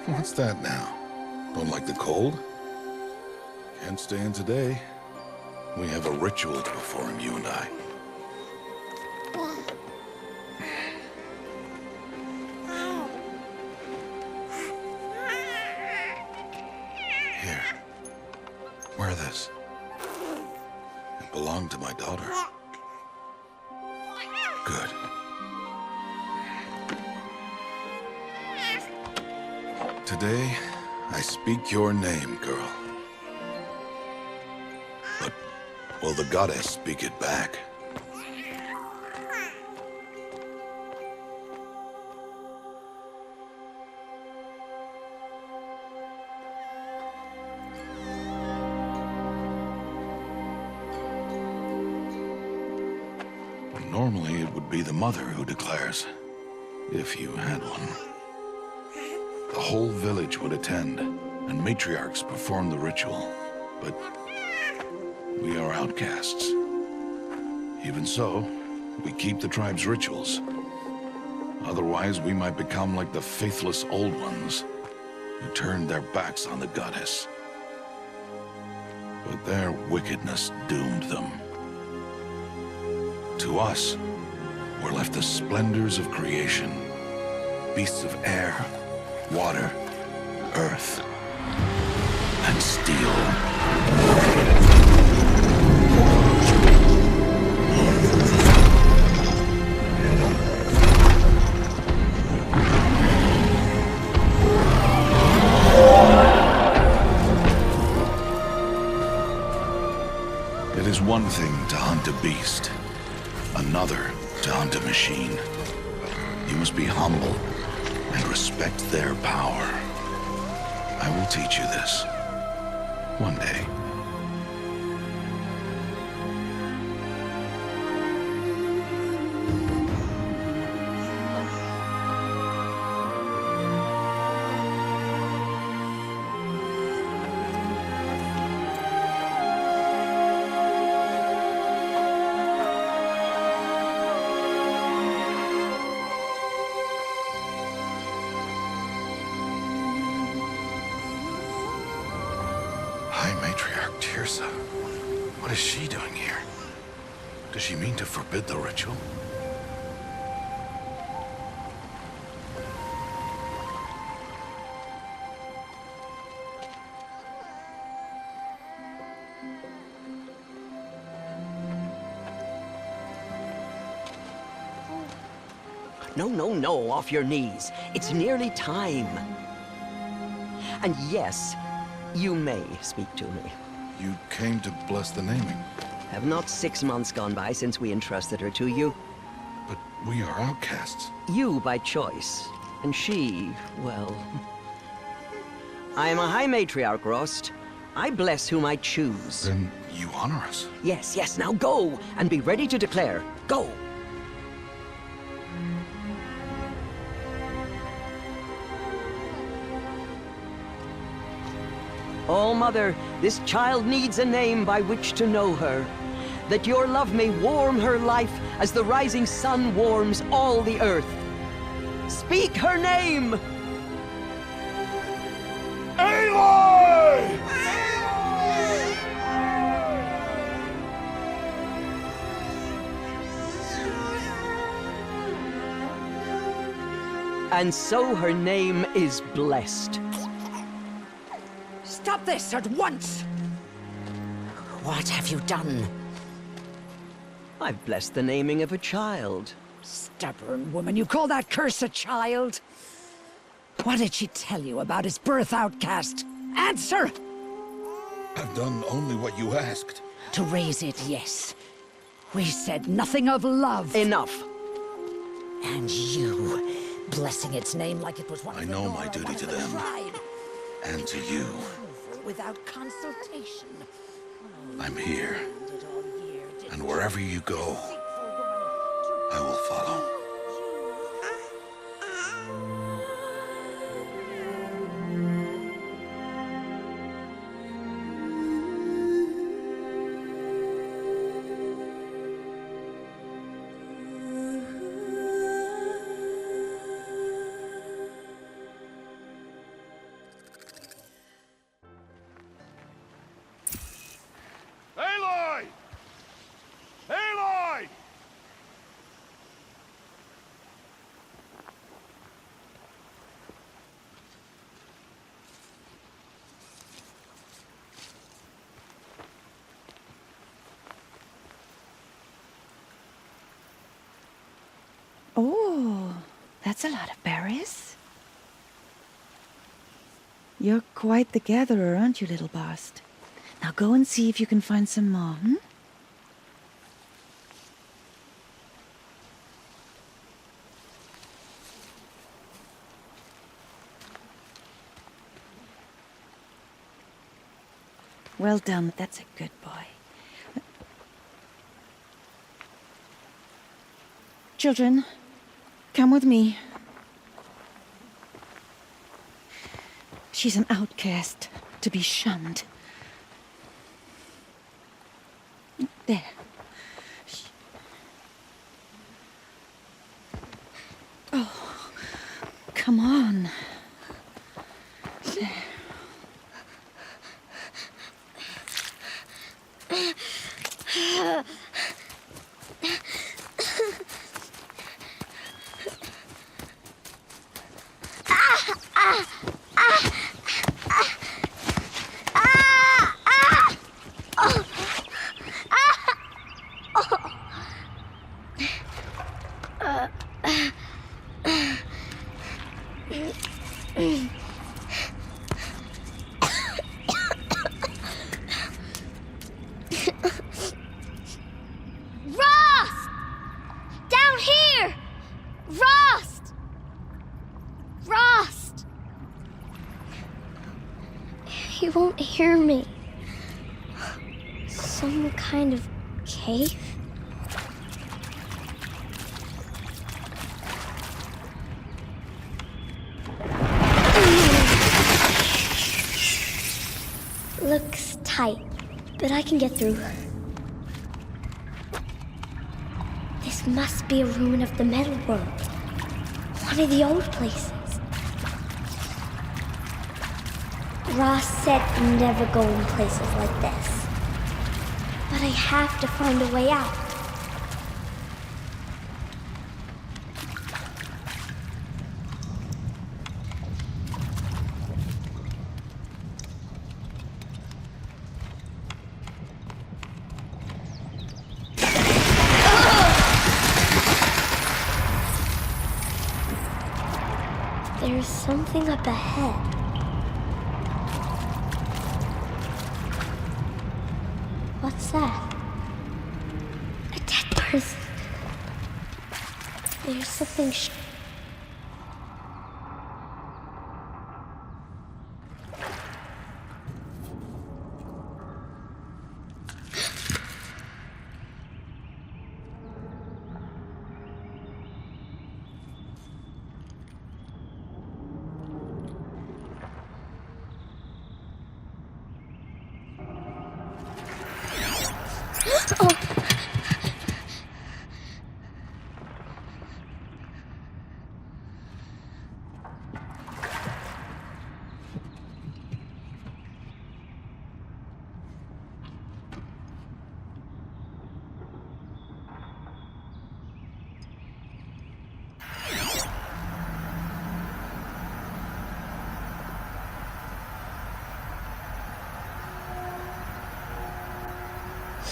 What's that now? Don't like the cold? Can't stay in today. We have a ritual to perform, you and I. Here. Wear this. It belonged to my daughter. Good. Today, I speak your name, girl. But will the goddess speak it back? Normally, it would be the mother who declares, if you had one. The whole village would attend, and matriarchs perform the ritual. But we are outcasts. Even so, we keep the tribe's rituals. Otherwise, we might become like the faithless old ones, who turned their backs on the goddess. But their wickedness doomed them. To us, were left the splendors of creation, beasts of air, water, earth, and steel. It is one thing to hunt a beast, another to hunt a machine. You must be humble and respect their power. I will teach you this. One day. Matriarch Tirsa. What is she doing here? Does she mean to forbid the ritual? No, off your knees. It's nearly time. And yes, you may speak to me. You came to bless the naming. Have not 6 months gone by since we entrusted her to you? But we are outcasts. You by choice, and she, well... I am a High Matriarch, Rost. I bless whom I choose. Then you honor us. Yes, now go, and be ready to declare. Go! Oh, Mother, this child needs a name by which to know her. That your love may warm her life as the rising sun warms all the earth. Speak her name! Aloy! And so her name is blessed. Stop this at once! What have you done? I've blessed the naming of a child. Stubborn woman, you call that curse a child? What did she tell you about his birth, outcast? Answer! I've done only what you asked. To raise it, yes. We said nothing of love. Enough. And you, blessing its name like it was one of I the know Nora, my duty one of to the them. tribe. And to you. Without consultation. I'm here. Did all year, did And wherever you go, I will follow. That's a lot of berries. You're quite the gatherer, aren't you, little bast? Now go and see if you can find some more, hmm? Well done, that's a good boy. Children, come with me. She's an outcast, to be shunned. There. Oh, come on. There. He won't hear me. Some kind of cave? Looks tight, but I can get through. This must be a ruin of the metal world. One of the old places. Ross said never go in places like this. But I have to find a way out. There's something up ahead. What's that? A dead person. There's something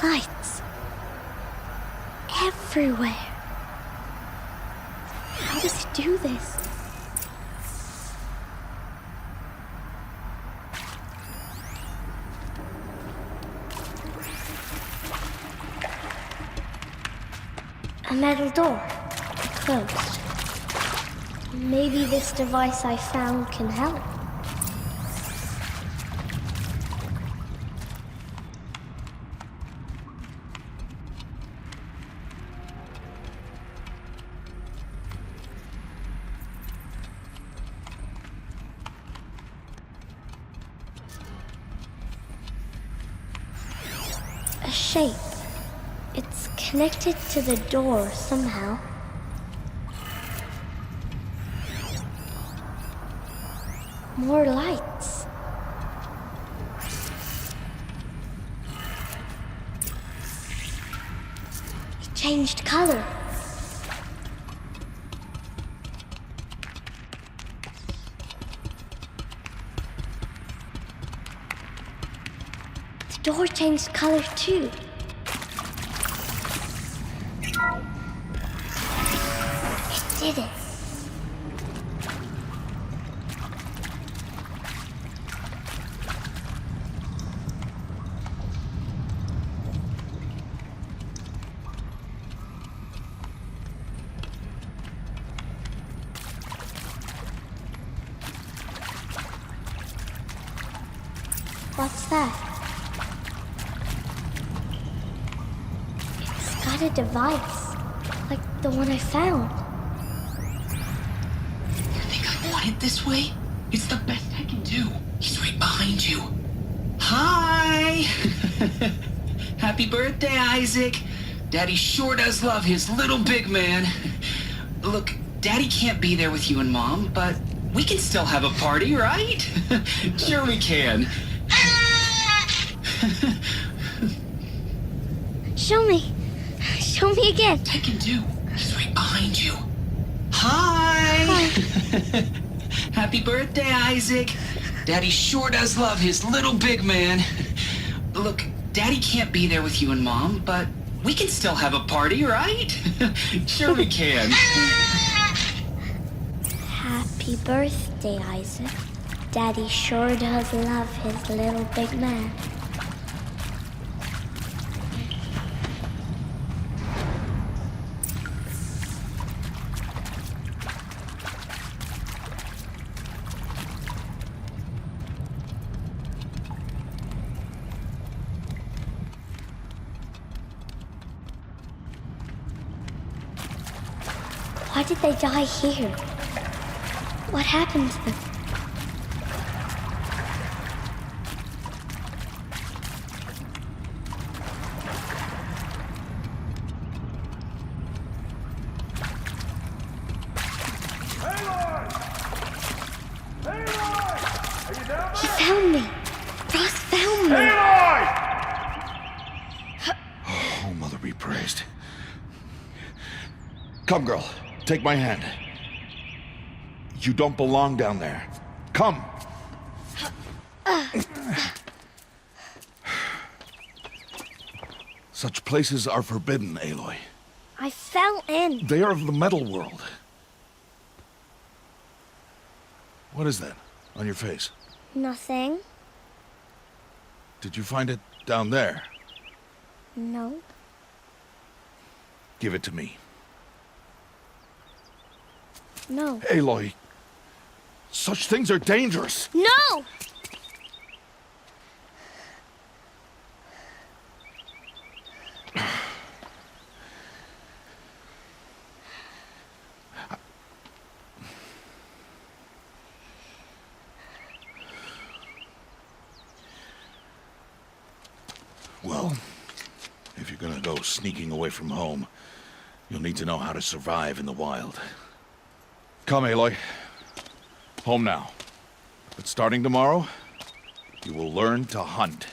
lights everywhere. How does it do this? A metal door, closed. Maybe this device I found can help. A shape. It's connected to the door somehow. More lights. It changed color. The door changed color too. It did it. What's that? It's got a device, like the one I found. You think I want it this way? It's the best I can do. He's right behind you. Hi! Happy birthday, Isaac. Daddy sure does love his little big man. Look, Daddy can't be there with you and Mom, but we can still have a party, right? Sure we can. Show me. Show me again. I can do. He's right behind you. Hi! Happy birthday, Isaac. Daddy sure does love his little big man. Look, Daddy can't be there with you and Mom, but we can still have a party, right? Sure we can. Happy birthday, Isaac. Daddy sure does love his little big man. Why did they die here? What happened to them? He found me! Ross found me! Oh, Mother be praised. Come, girl. Take my hand. You don't belong down there. Come! Such places are forbidden, Aloy. I fell in. They are of the metal world. What is that on your face? Nothing. Did you find it down there? No. Give it to me. No. Aloy, such things are dangerous. No! Well, if you're gonna go sneaking away from home, you'll need to know how to survive in the wild. Come, Aloy. Home now. But starting tomorrow, you will learn to hunt.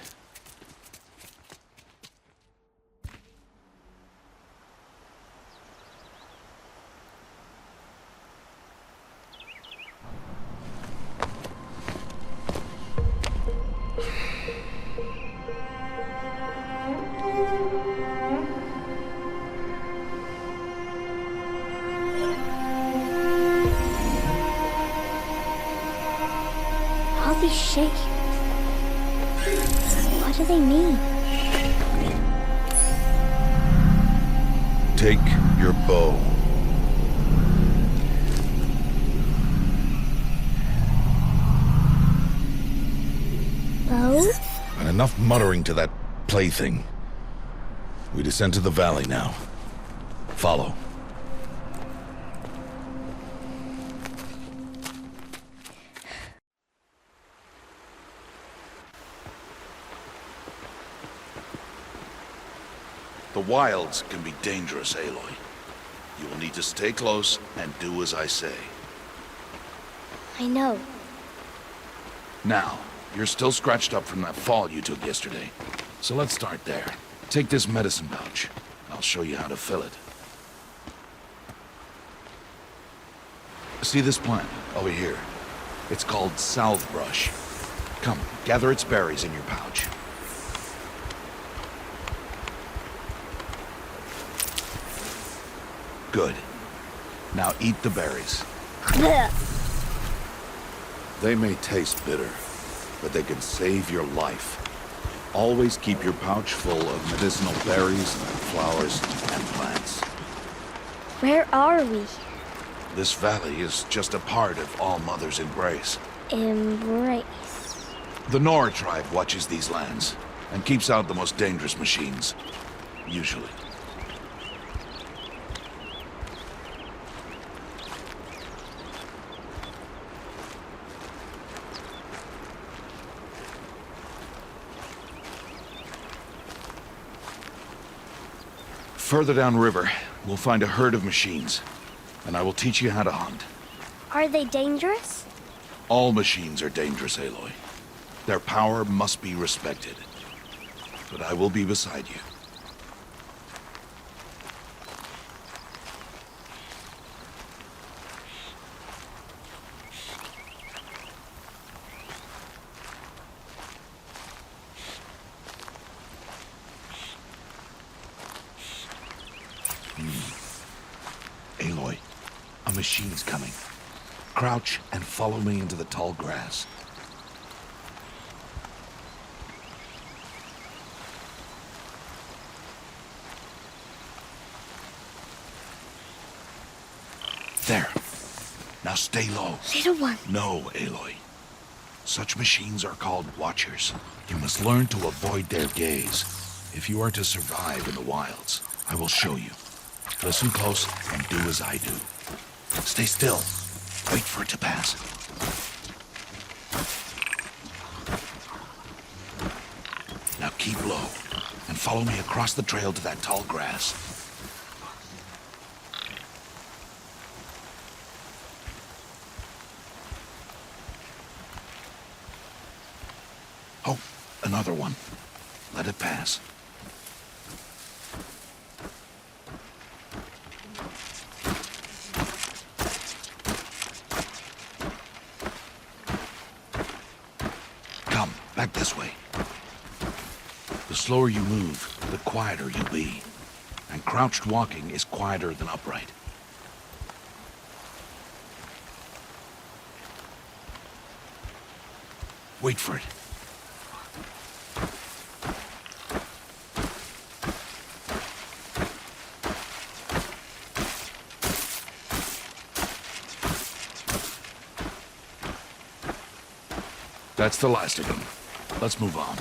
All these shapes. What do they mean? Take your bow. Bow? And enough muttering to that plaything. We descend to the valley now. Follow. The wilds can be dangerous, Aloy. You will need to stay close and do as I say. I know. Now, you're still scratched up from that fall you took yesterday. So let's start there. Take this medicine pouch. I'll show you how to fill it. See this plant over here? It's called salvebrush. Come, gather its berries in your pouch. Good. Now eat the berries. They may taste bitter, but they can save your life. Always keep your pouch full of medicinal berries, flowers, and plants. Where are we? This valley is just a part of All Mother's embrace. Embrace. The Nora tribe watches these lands, and keeps out the most dangerous machines. Usually. Further downriver, we'll find a herd of machines, and I will teach you how to hunt. Are they dangerous? All machines are dangerous, Aloy. Their power must be respected. But I will be beside you. Aloy, a machine's coming. Crouch and follow me into the tall grass. There. Now stay low. Little one. No, Aloy. Such machines are called Watchers. You must learn to avoid their gaze if you are to survive in the wilds. I will show you. Listen close and do as I do. Stay still. Wait for it to pass. Now keep low and follow me across the trail to that tall grass. Oh, another one. Let it pass. Come, back this way. The slower you move, the quieter you'll be. And crouched walking is quieter than upright. Wait for it. That's the last of them. Let's move on.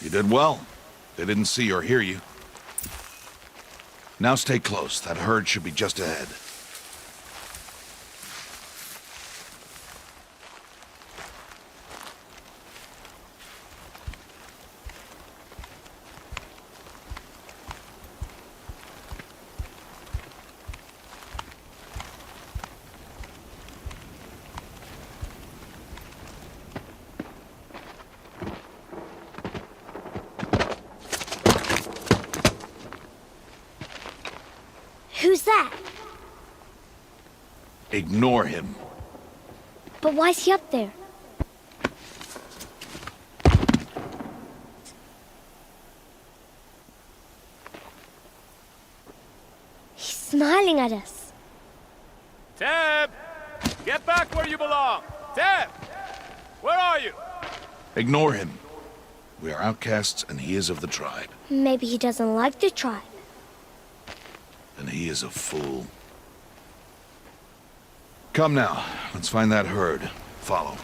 You did well. They didn't see or hear you. Now stay close. That herd should be just ahead. Who's that? Ignore him. But why's he up there? He's smiling at us. Teb! Get back where you belong! Teb! Where are you? Ignore him. We are outcasts and he is of the tribe. Maybe he doesn't like the tribe. And he is a fool. Come now, let's find that herd. Follow.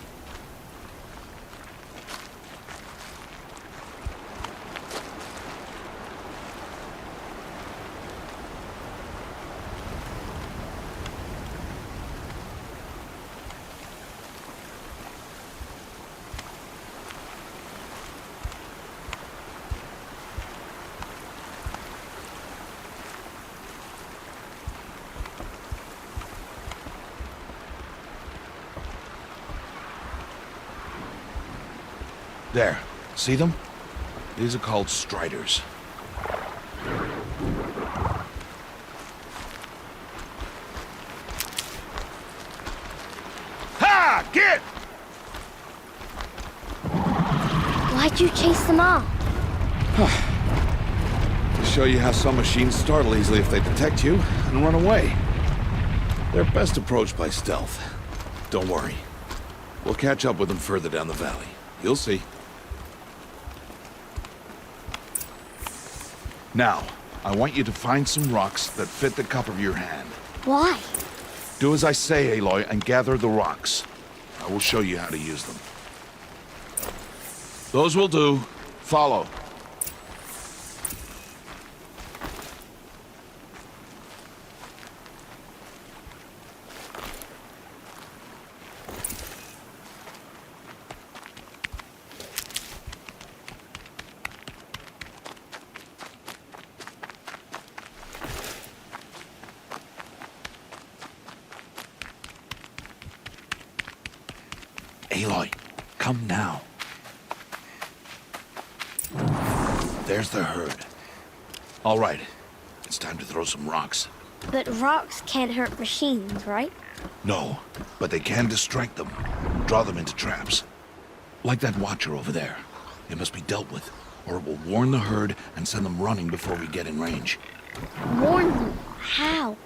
There. See them? These are called striders. Ha! Get! Why'd you chase them off? To show you how some machines startle easily if they detect you and run away. They're best approached by stealth. Don't worry. We'll catch up with them further down the valley. You'll see. Now, I want you to find some rocks that fit the cup of your hand. Why? Do as I say, Aloy, and gather the rocks. I will show you how to use them. Those will do. Follow. Aloy, come now. There's the herd. All right, it's time to throw some rocks. But rocks can't hurt machines, right? No, but they can distract them, draw them into traps. Like that watcher over there. It must be dealt with, or it will warn the herd and send them running before we get in range. Warn them? How?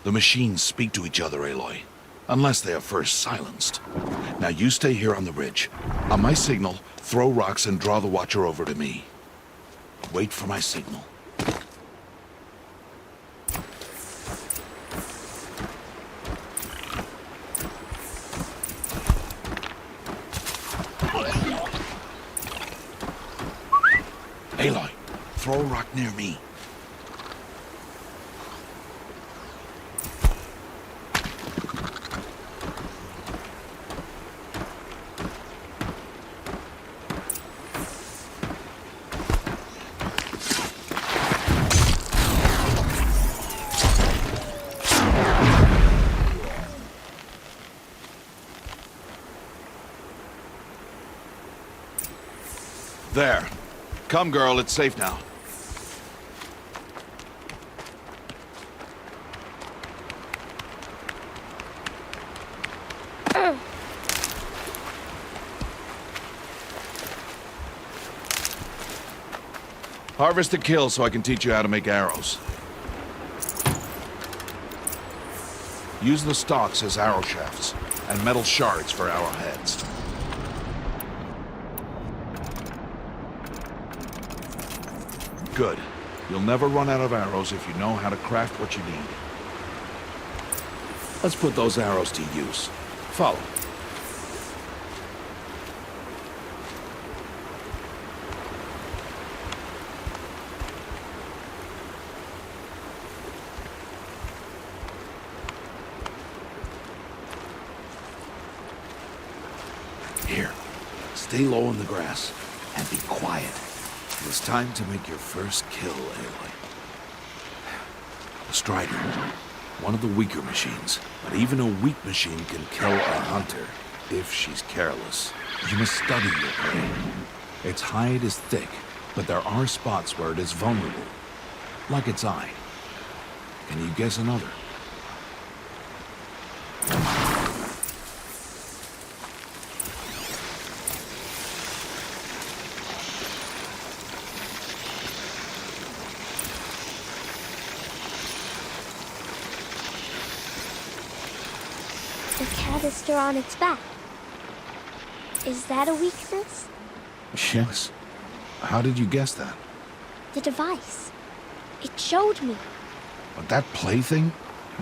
The machines speak to each other, Aloy. Unless they are first silenced. Now you stay here on the ridge. On my signal, throw rocks and draw the watcher over to me. Wait for my signal. Aloy, throw a rock near me. There. Come, girl, it's safe now. Harvest a kill so I can teach you how to make arrows. Use the stalks as arrow shafts, and metal shards for arrowheads. Good. You'll never run out of arrows if you know how to craft what you need. Let's put those arrows to use. Follow. Here. Stay low in the grass and be quiet. It's time to make your first kill, Aloy. The Strider. One of the weaker machines. But even a weak machine can kill a hunter, if she's careless. You must study your prey. Its hide is thick, but there are spots where it is vulnerable. Like its eye. Can you guess another? The canister on its back. Is that a weakness? Yes. How did you guess that? The device. It showed me. But that plaything?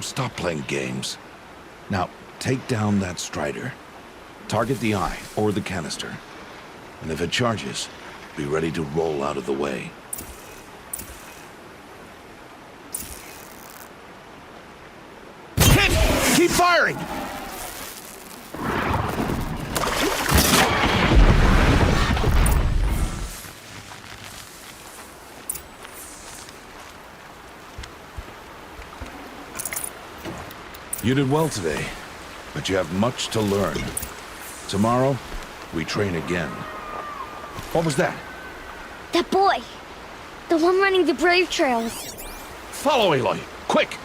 Stop playing games. Now, take down that Strider. Target the eye or the canister. And if it charges, be ready to roll out of the way. Hit! Keep firing! You did well today, but you have much to learn. Tomorrow, we train again. What was that? That boy! The one running the brave trails. Follow, Aloy! Quick!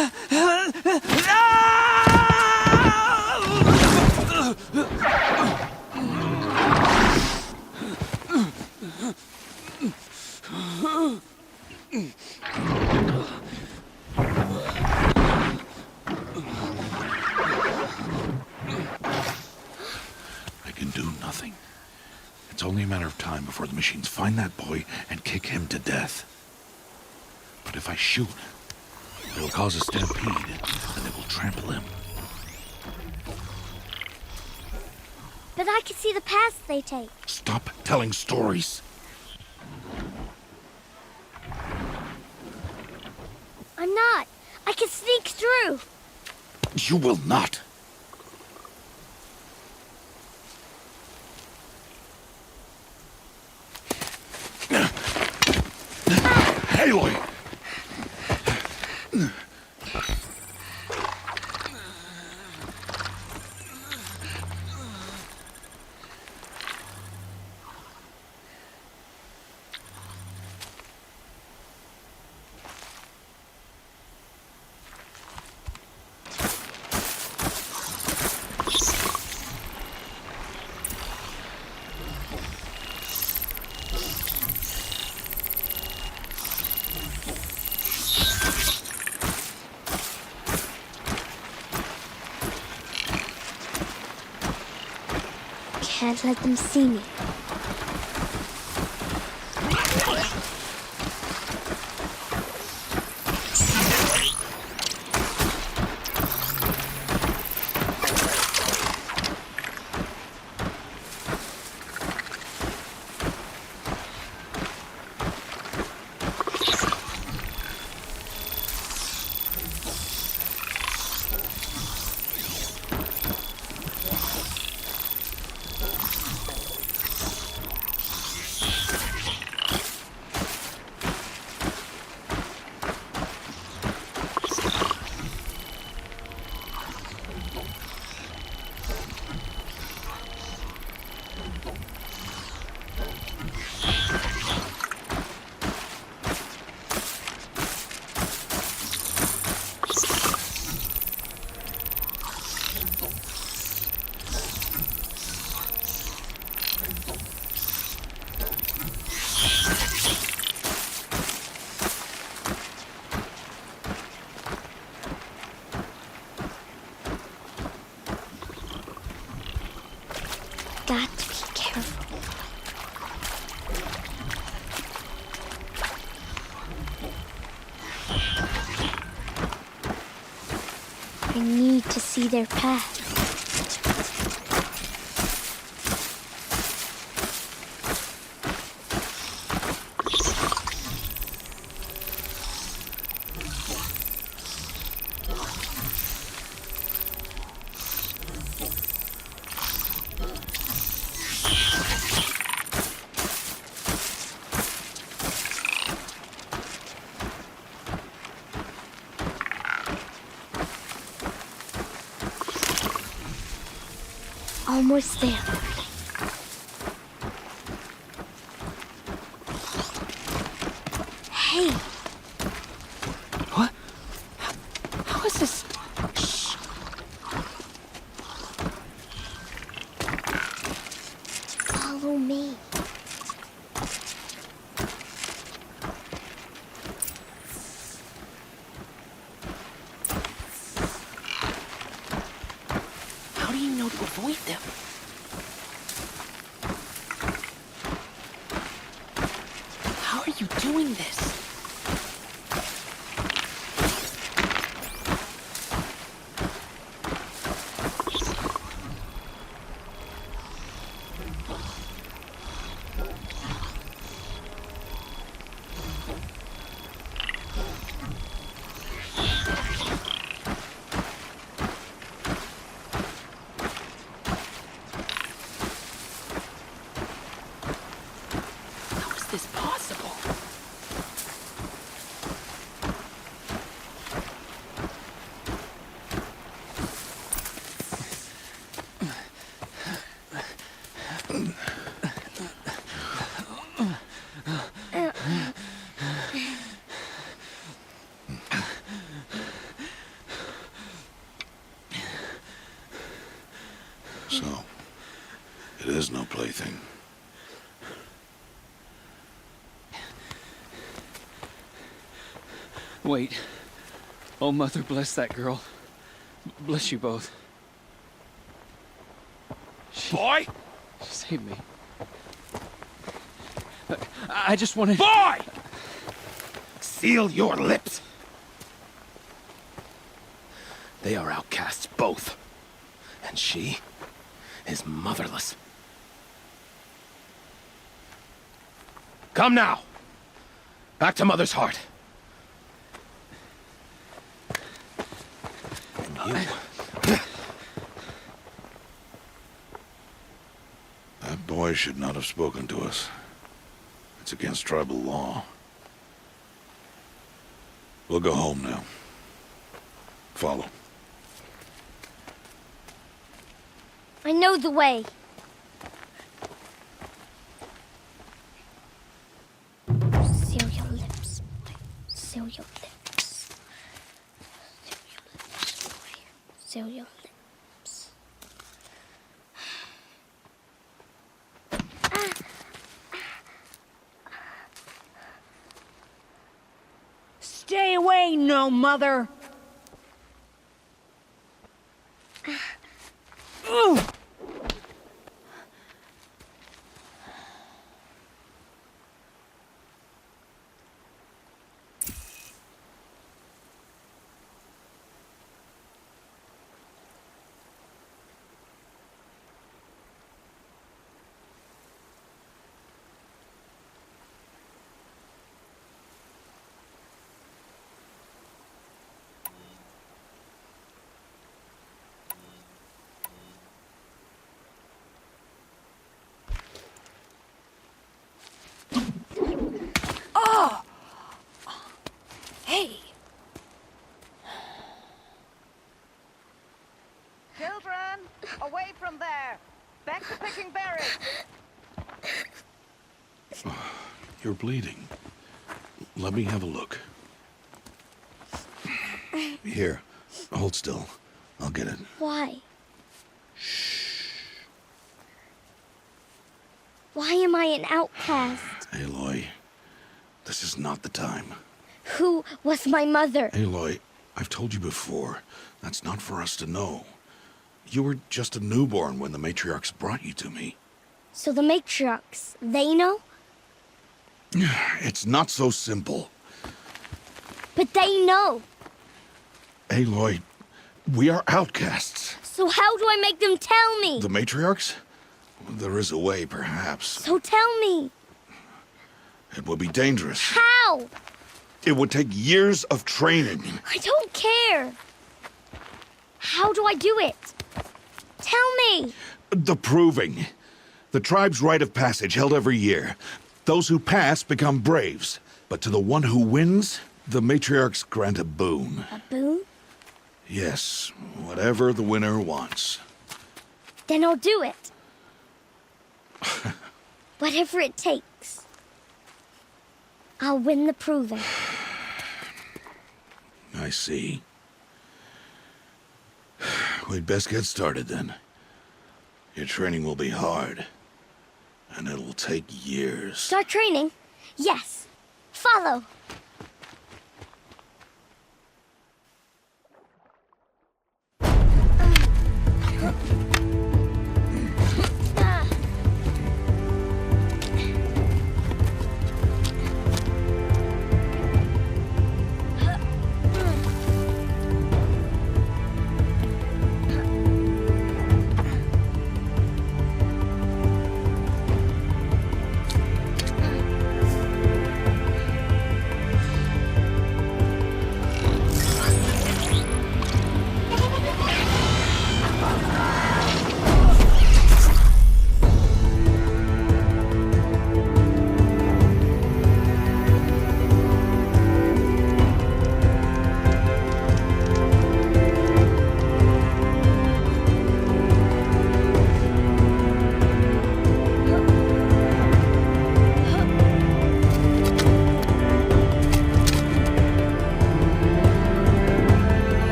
I can do nothing. It's only a matter of time before the machines find that boy and kick him to death. But if I shoot, it'll cause a stampede, and it will trample him. But I can see the paths they take. Stop telling stories. I'm not. I can sneak through. You will not. Aloy! Can't let them see me. Got to be careful. I need to see their path. Almost there. Hey! What? How is this? Shh. Follow me. How do you know to avoid them? How are you doing this? How is this possible? So, it is no plaything. Wait. Oh, Mother, bless that girl. Bless you both. Boy! She saved me. I just wanted... Boy! Seal your lips! They are outcasts, both. And she is motherless. Come now! Back to Mother's heart. And you... That boy should not have spoken to us. It's against tribal law. We'll go home now. Follow. I know the way. Seal your lips, boy. Seal your lips. Seal your lips, boy. Seal your lips. Stay away, no mother! Hey! Children, away from there! Back to picking berries! You're bleeding. Let me have a look. Here, hold still. I'll get it. Why? Why am I an outcast? Aloy, this is not the time. Who was my mother? Aloy, I've told you before, that's not for us to know. You were just a newborn when the matriarchs brought you to me. So the matriarchs, they know? It's not so simple. But they know. Aloy, we are outcasts. So how do I make them tell me? The matriarchs? There is a way, perhaps. So tell me. It would be dangerous. How? It would take years of training. I don't care. How do I do it? Tell me. The proving. The tribe's rite of passage held every year. Those who pass become braves. But to the one who wins, the matriarchs grant a boon. A boon? Yes, whatever the winner wants. Then I'll do it. Whatever it takes. I'll win the proving. I see. We'd best get started then. Your training will be hard, and it'll take years. Start training? Yes. Follow.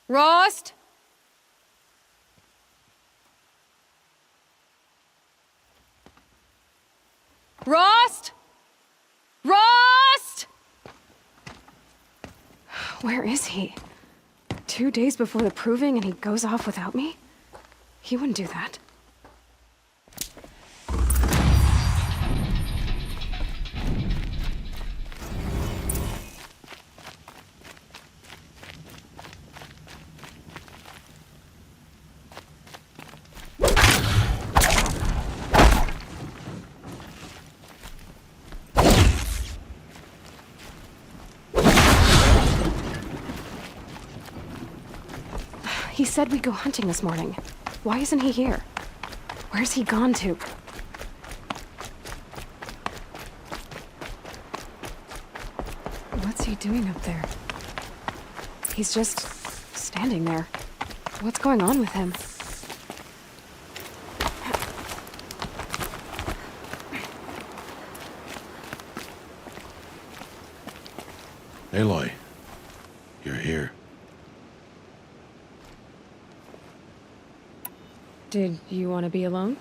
Rost? Rost? Rost? Where is he? 2 days before the proving and he goes off without me? He wouldn't do that. He said we'd go hunting this morning. Why isn't he here? Where's he gone to? What's he doing up there? He's just standing there. What's going on with him? Aloy, you're here. Did you want to be alone?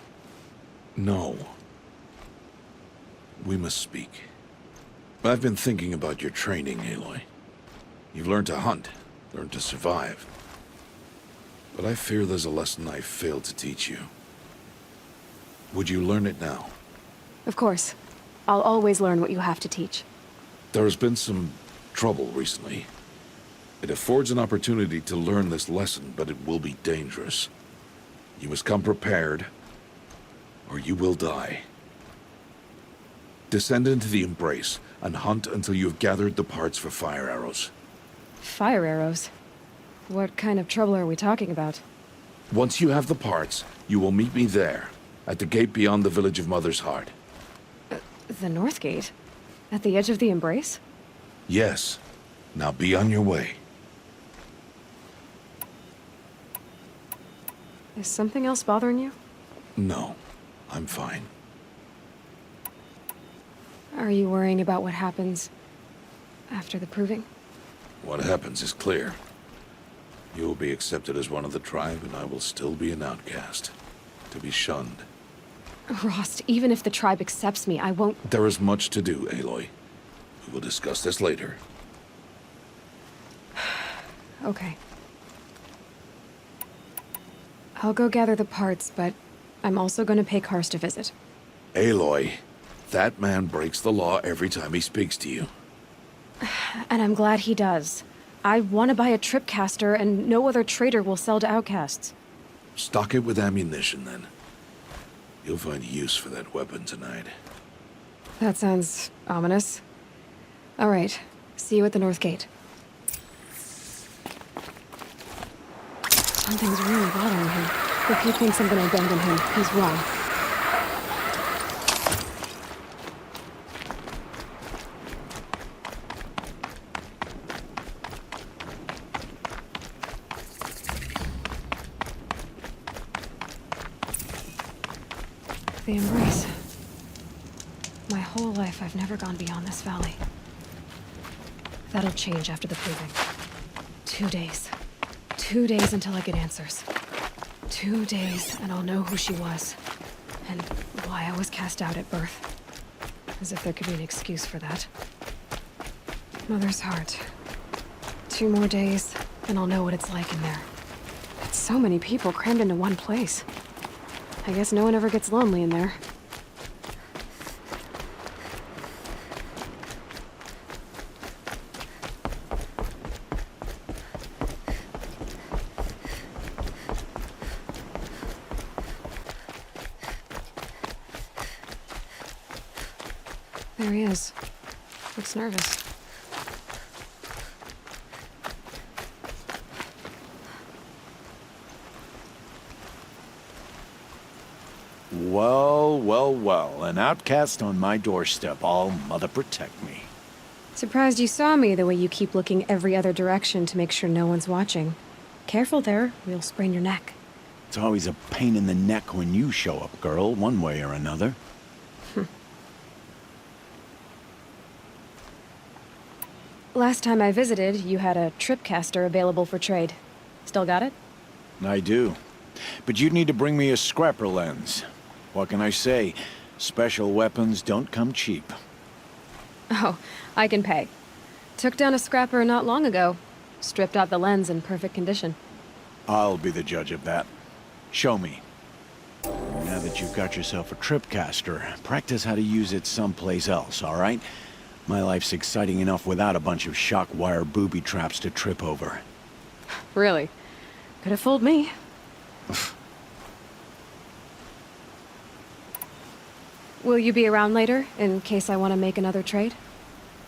No. We must speak. I've been thinking about your training, Aloy. You've learned to hunt, learned to survive. But I fear there's a lesson I failed to teach you. Would you learn it now? Of course. I'll always learn what you have to teach. There has been some trouble recently. It affords an opportunity to learn this lesson, but it will be dangerous. You must come prepared, or you will die. Descend into the Embrace, and hunt until you have gathered the parts for fire arrows. Fire arrows? What kind of trouble are we talking about? Once you have the parts, you will meet me there, at the gate beyond the village of Mother's Heart. The North Gate? At the edge of the Embrace? Yes. Now be on your way. Is something else bothering you? No, I'm fine. Are you worrying about what happens after the proving? What happens is clear. You will be accepted as one of the tribe, and I will still be an outcast, to be shunned. Rost, even if the tribe accepts me, I won't... There is much to do, Aloy. We will discuss this later. Okay. I'll go gather the parts, but I'm also going to pay Karst a visit. Aloy, that man breaks the law every time he speaks to you. And I'm glad he does. I want to buy a tripcaster, and no other trader will sell to outcasts. Stock it with ammunition, then. You'll find use for that weapon tonight. That sounds ominous. All right. See you at the North Gate. Something's really bothering him. If he thinks I'm gonna abandon him, he's wrong. The Embrace. My whole life, I've never gone beyond this valley. That'll change after the proving. 2 days. 2 days until I get answers. 2 days, and I'll know who she was. And why I was cast out at birth. As if there could be an excuse for that. Mother's Heart. 2 more days, and I'll know what it's like in there. It's so many people crammed into one place. I guess no one ever gets lonely in there. There he is. Looks nervous. Well, well, well. An outcast on my doorstep. All mother protect me. Surprised you saw me the way you keep looking every other direction to make sure no one's watching. Careful there, or you'll sprain your neck. It's always a pain in the neck when you show up, girl, one way or another. Last time I visited, you had a tripcaster available for trade. Still got it? I do. But you'd need to bring me a scrapper lens. What can I say? Special weapons don't come cheap. Oh, I can pay. Took down a scrapper not long ago. Stripped out the lens in perfect condition. I'll be the judge of that. Show me. Now that you've got yourself a tripcaster, practice how to use it someplace else, all right? My life's exciting enough without a bunch of shock wire booby traps to trip over. Really? Could have fooled me. Will you be around later, in case I want to make another trade?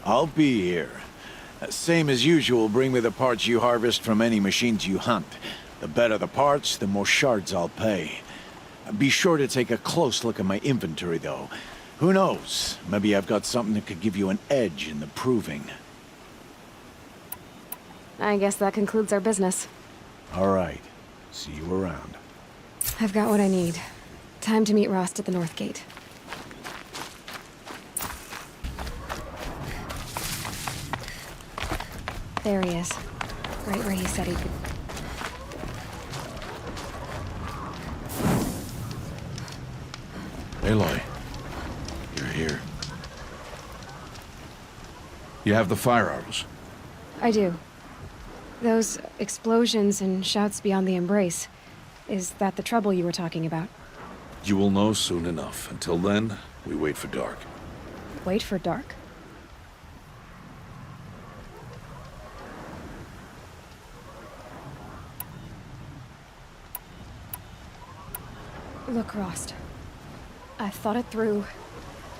I'll be here. Same as usual, bring me the parts you harvest from any machines you hunt. The better the parts, the more shards I'll pay. Be sure to take a close look at my inventory, though. Who knows? Maybe I've got something that could give you an edge in the proving. I guess that concludes our business. All right. See you around. I've got what I need. Time to meet Rost at the North Gate. There he is. Right where he said he could. Aloy, you're here. You have the fire arrows? I do. Those explosions and shouts beyond the embrace. Is that the trouble you were talking about? You will know soon enough. Until then, we wait for dark. Wait for dark? Look, Rost. I've thought it through,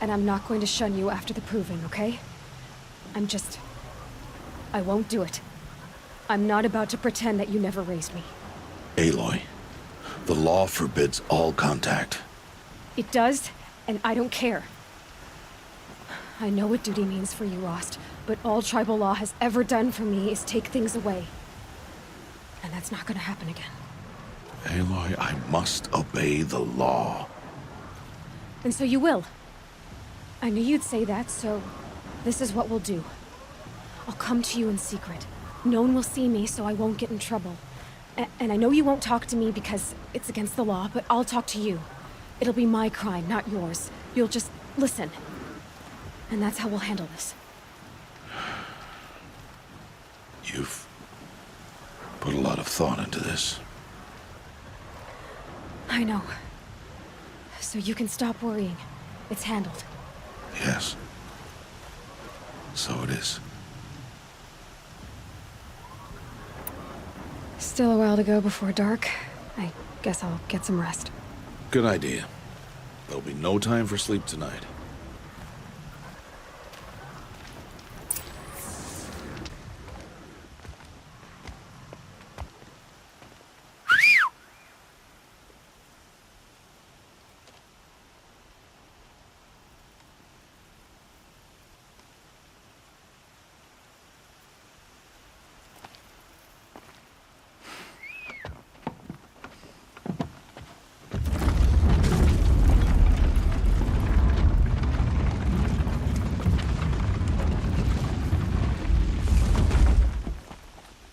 and I'm not going to shun you after the proving, okay? I won't do it. I'm not about to pretend that you never raised me. Aloy, the law forbids all contact. It does, and I don't care. I know what duty means for you, Rost, but all tribal law has ever done for me is take things away. And that's not gonna happen again. Aloy, I must obey the law. And so you will. I knew you'd say that, so this is what we'll do. I'll come to you in secret. No one will see me, so I won't get in trouble. And I know you won't talk to me because it's against the law, but I'll talk to you. It'll be my crime, not yours. You'll just listen. And that's how we'll handle this. You've put a lot of thought into this. I know. So you can stop worrying. It's handled. Yes. So it is. Still a while to go before dark. I guess I'll get some rest. Good idea. There'll be no time for sleep tonight.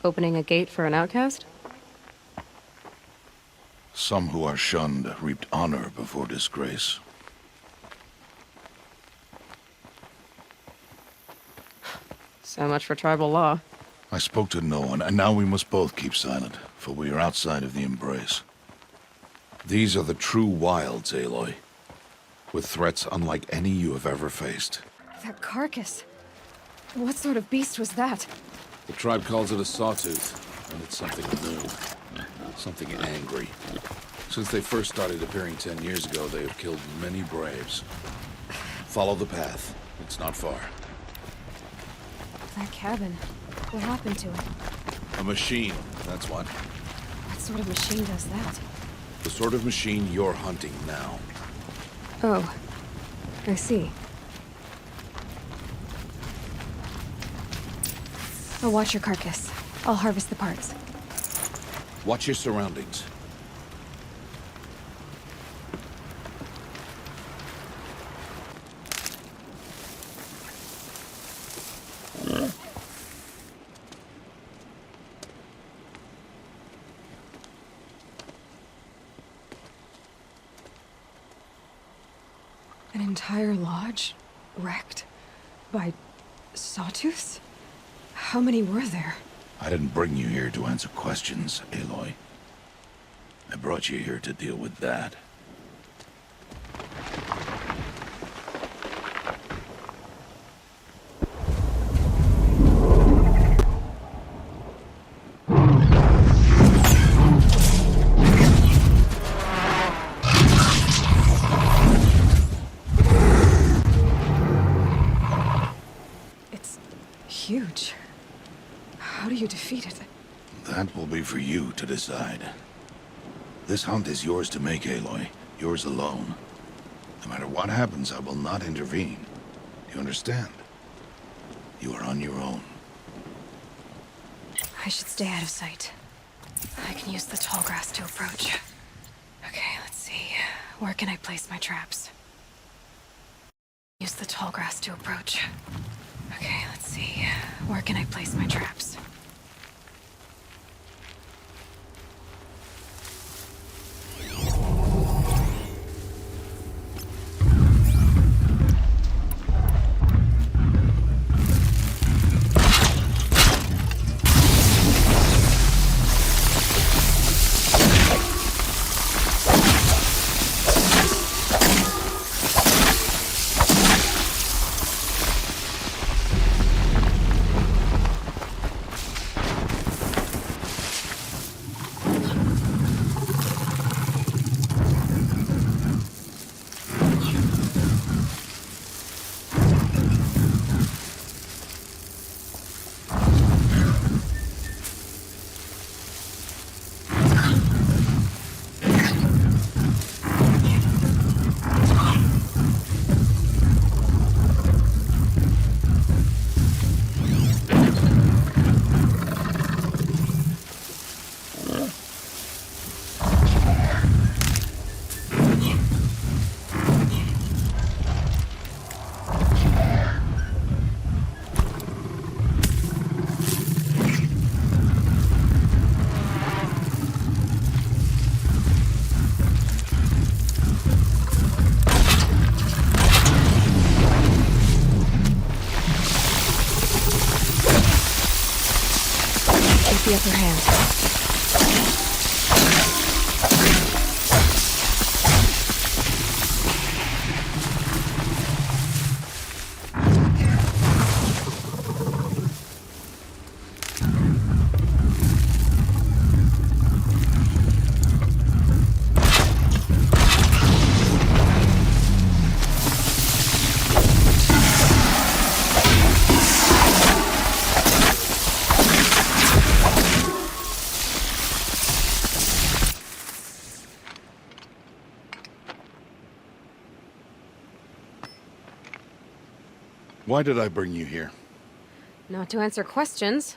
Opening a gate for an outcast? Some who are shunned reaped honor before disgrace. So much for tribal law. I spoke to no one, and now we must both keep silent, for we are outside of the embrace. These are the true wilds, Aloy, with threats unlike any you have ever faced. That carcass. What sort of beast was that? The tribe calls it a sawtooth, and it's something new. Something angry. Since they first started appearing 10 years ago, they have killed many braves. Follow the path. It's not far. That cabin. What happened to it? A machine, that's what. What sort of machine does that? The sort of machine you're hunting now. Oh. I see. I'll watch your carcass. I'll harvest the parts. Watch your surroundings. entire lodge wrecked by sawtooths? How many were there? I didn't bring you here to answer questions, Aloy. I brought you here to deal with that. It's huge. How do you defeat it? That will be for you to decide. This hunt is yours to make, Aloy. Yours alone. No matter what happens, I will not intervene. Do you understand? You are on your own. I should stay out of sight. I can use the tall grass to approach. Okay, let's see. Where can I place my traps? Use the tall grass to approach. Okay, let's see. Where can I place my traps? The upper hand. Why did I bring you here? Not to answer questions.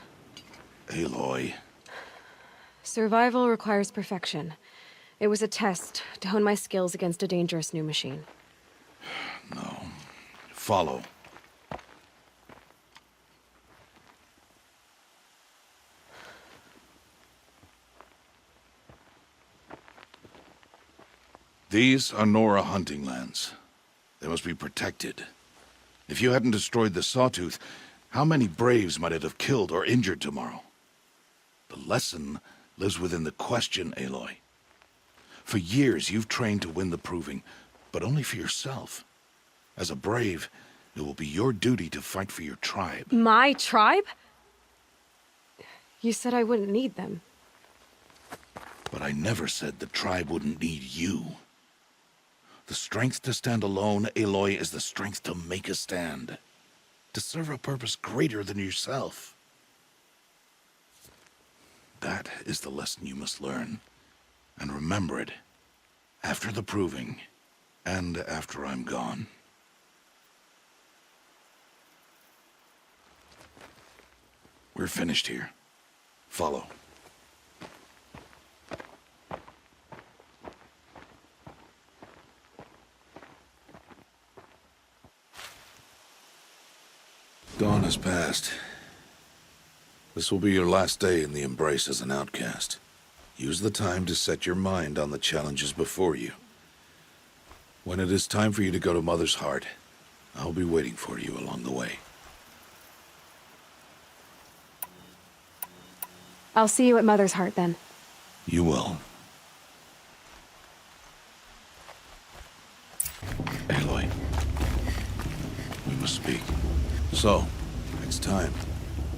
Aloy. Survival requires perfection. It was a test to hone my skills against a dangerous new machine. No. Follow. These are Nora hunting lands. They must be protected. If you hadn't destroyed the Sawtooth, how many Braves might it have killed or injured tomorrow? The lesson lives within the question, Aloy. For years, you've trained to win the Proving, but only for yourself. As a Brave, it will be your duty to fight for your tribe. My tribe? You said I wouldn't need them. But I never said the tribe wouldn't need you. The strength to stand alone, Aloy, is the strength to make a stand. To serve a purpose greater than yourself. That is the lesson you must learn. And remember it. After the Proving. And after I'm gone. We're finished here. Follow. Dawn has passed. This will be your last day in the Embrace as an outcast. Use the time to set your mind on the challenges before you. When it is time for you to go to Mother's Heart, I'll be waiting for you along the way. I'll see you at Mother's Heart then. You will. Aloy, we must speak. So, it's time.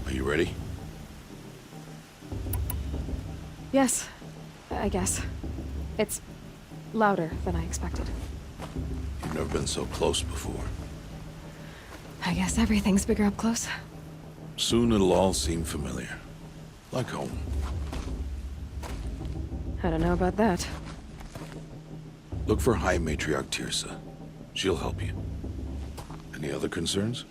Are you ready? Yes, I guess. It's louder than I expected. You've never been so close before. I guess everything's bigger up close. Soon it'll all seem familiar. Like home. I don't know about that. Look for High Matriarch Tirsa. She'll help you. Any other concerns?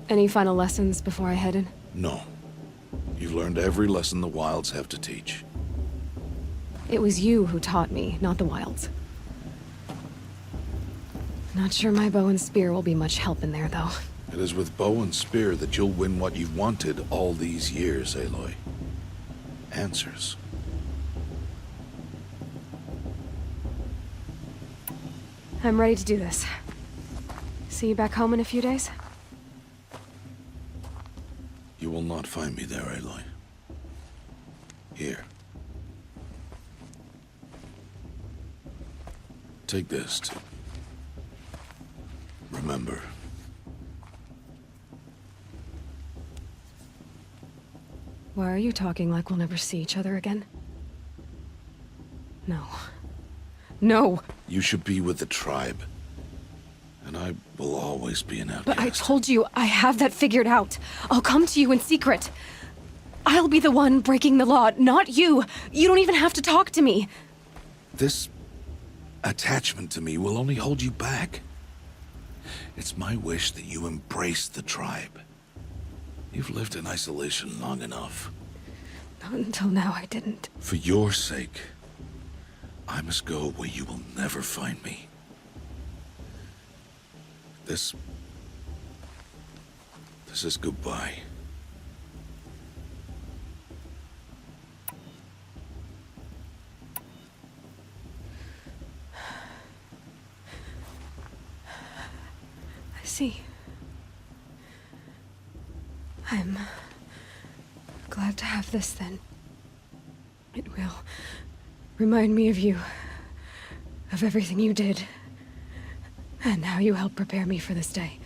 Any final lessons before I head in? No. You've learned every lesson the Wilds have to teach. It was you who taught me, not the Wilds. Not sure my bow and spear will be much help in there, though. It is with bow and spear that you'll win what you've wanted all these years, Aloy. Answers. I'm ready to do this. See you back home in a few days? You will not find me there, Aloy. Here. Take this to remember. Why are you talking like we'll never see each other again? No. No! You should be with the tribe. And I will always be an outcast. But I told you, I have that figured out. I'll come to you in secret. I'll be the one breaking the law, not you. You don't even have to talk to me. This attachment to me will only hold you back. It's my wish that you embrace the tribe. You've lived in isolation long enough. Not until now, I didn't. For your sake, I must go where you will never find me. This is goodbye. I see. I'm glad to have this, then. It will remind me of you, of everything you did, and how you helped prepare me for this day.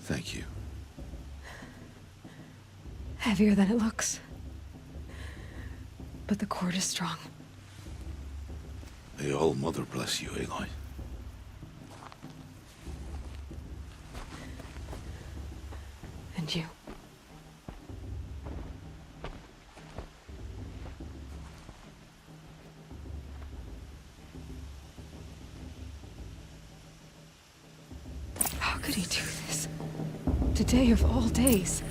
Thank you. Heavier than it looks. But the cord is strong. May All Mother bless you, Aloy. And you. How could he do this? Today of all days.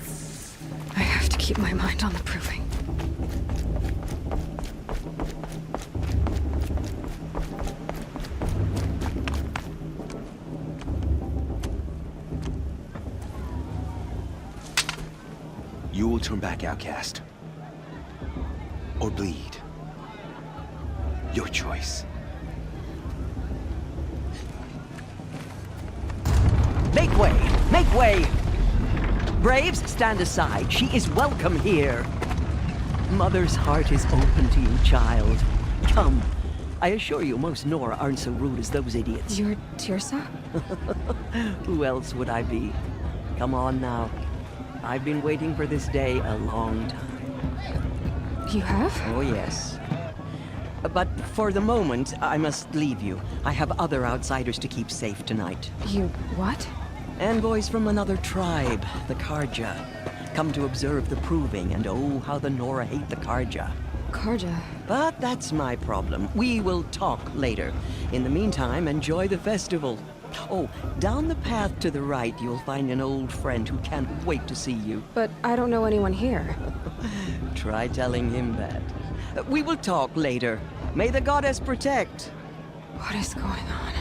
I have to keep my mind on the proving. You will turn back outcast. Or bleed. Your choice. Make way! Make way! Braves, stand aside. She is welcome here. Mother's heart is open to you, child. Come. I assure you, most Nora aren't so rude as those idiots. You're Tirsa? Who else would I be? Come on now. I've been waiting for this day a long time. You have? Oh, yes. But for the moment, I must leave you. I have other outsiders to keep safe tonight. You what? Envoys from another tribe, the Karja. Come to observe the proving, and oh, how the Nora hate the Karja. Karja? But that's my problem. We will talk later. In the meantime, enjoy the festival. Oh, down the path to the right, you'll find an old friend who can't wait to see you. But I don't know anyone here. Try telling him that. We will talk later. May the goddess protect. What is going on?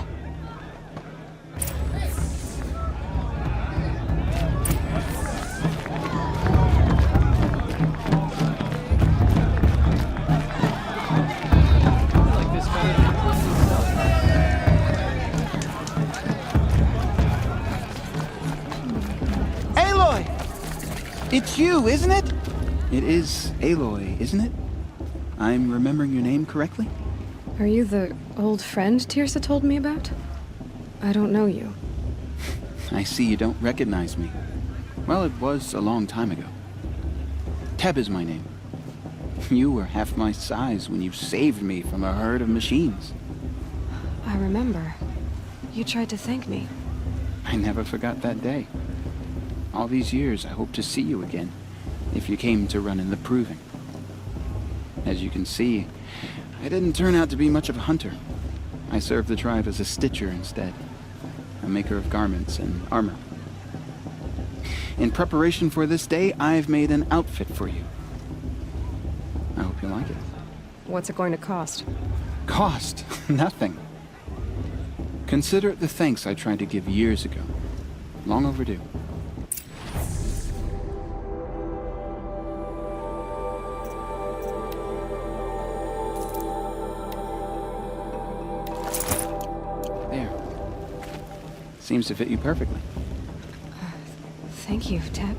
It's you, isn't it? It is Aloy, isn't it? I'm remembering your name correctly? Are you the old friend Tirsa told me about? I don't know you. I see you don't recognize me. Well, it was a long time ago. Teb is my name. You were half my size when you saved me from a herd of machines. I remember. You tried to thank me. I never forgot that day. All these years, I hope to see you again, if you came to run in the proving. As you can see, I didn't turn out to be much of a hunter. I served the tribe as a stitcher instead, a maker of garments and armor. In preparation for this day, I've made an outfit for you. I hope you like it. What's it going to cost? Cost? Nothing. Consider it the thanks I tried to give years ago. Long overdue. There. Seems to fit you perfectly. Thank you, Teb.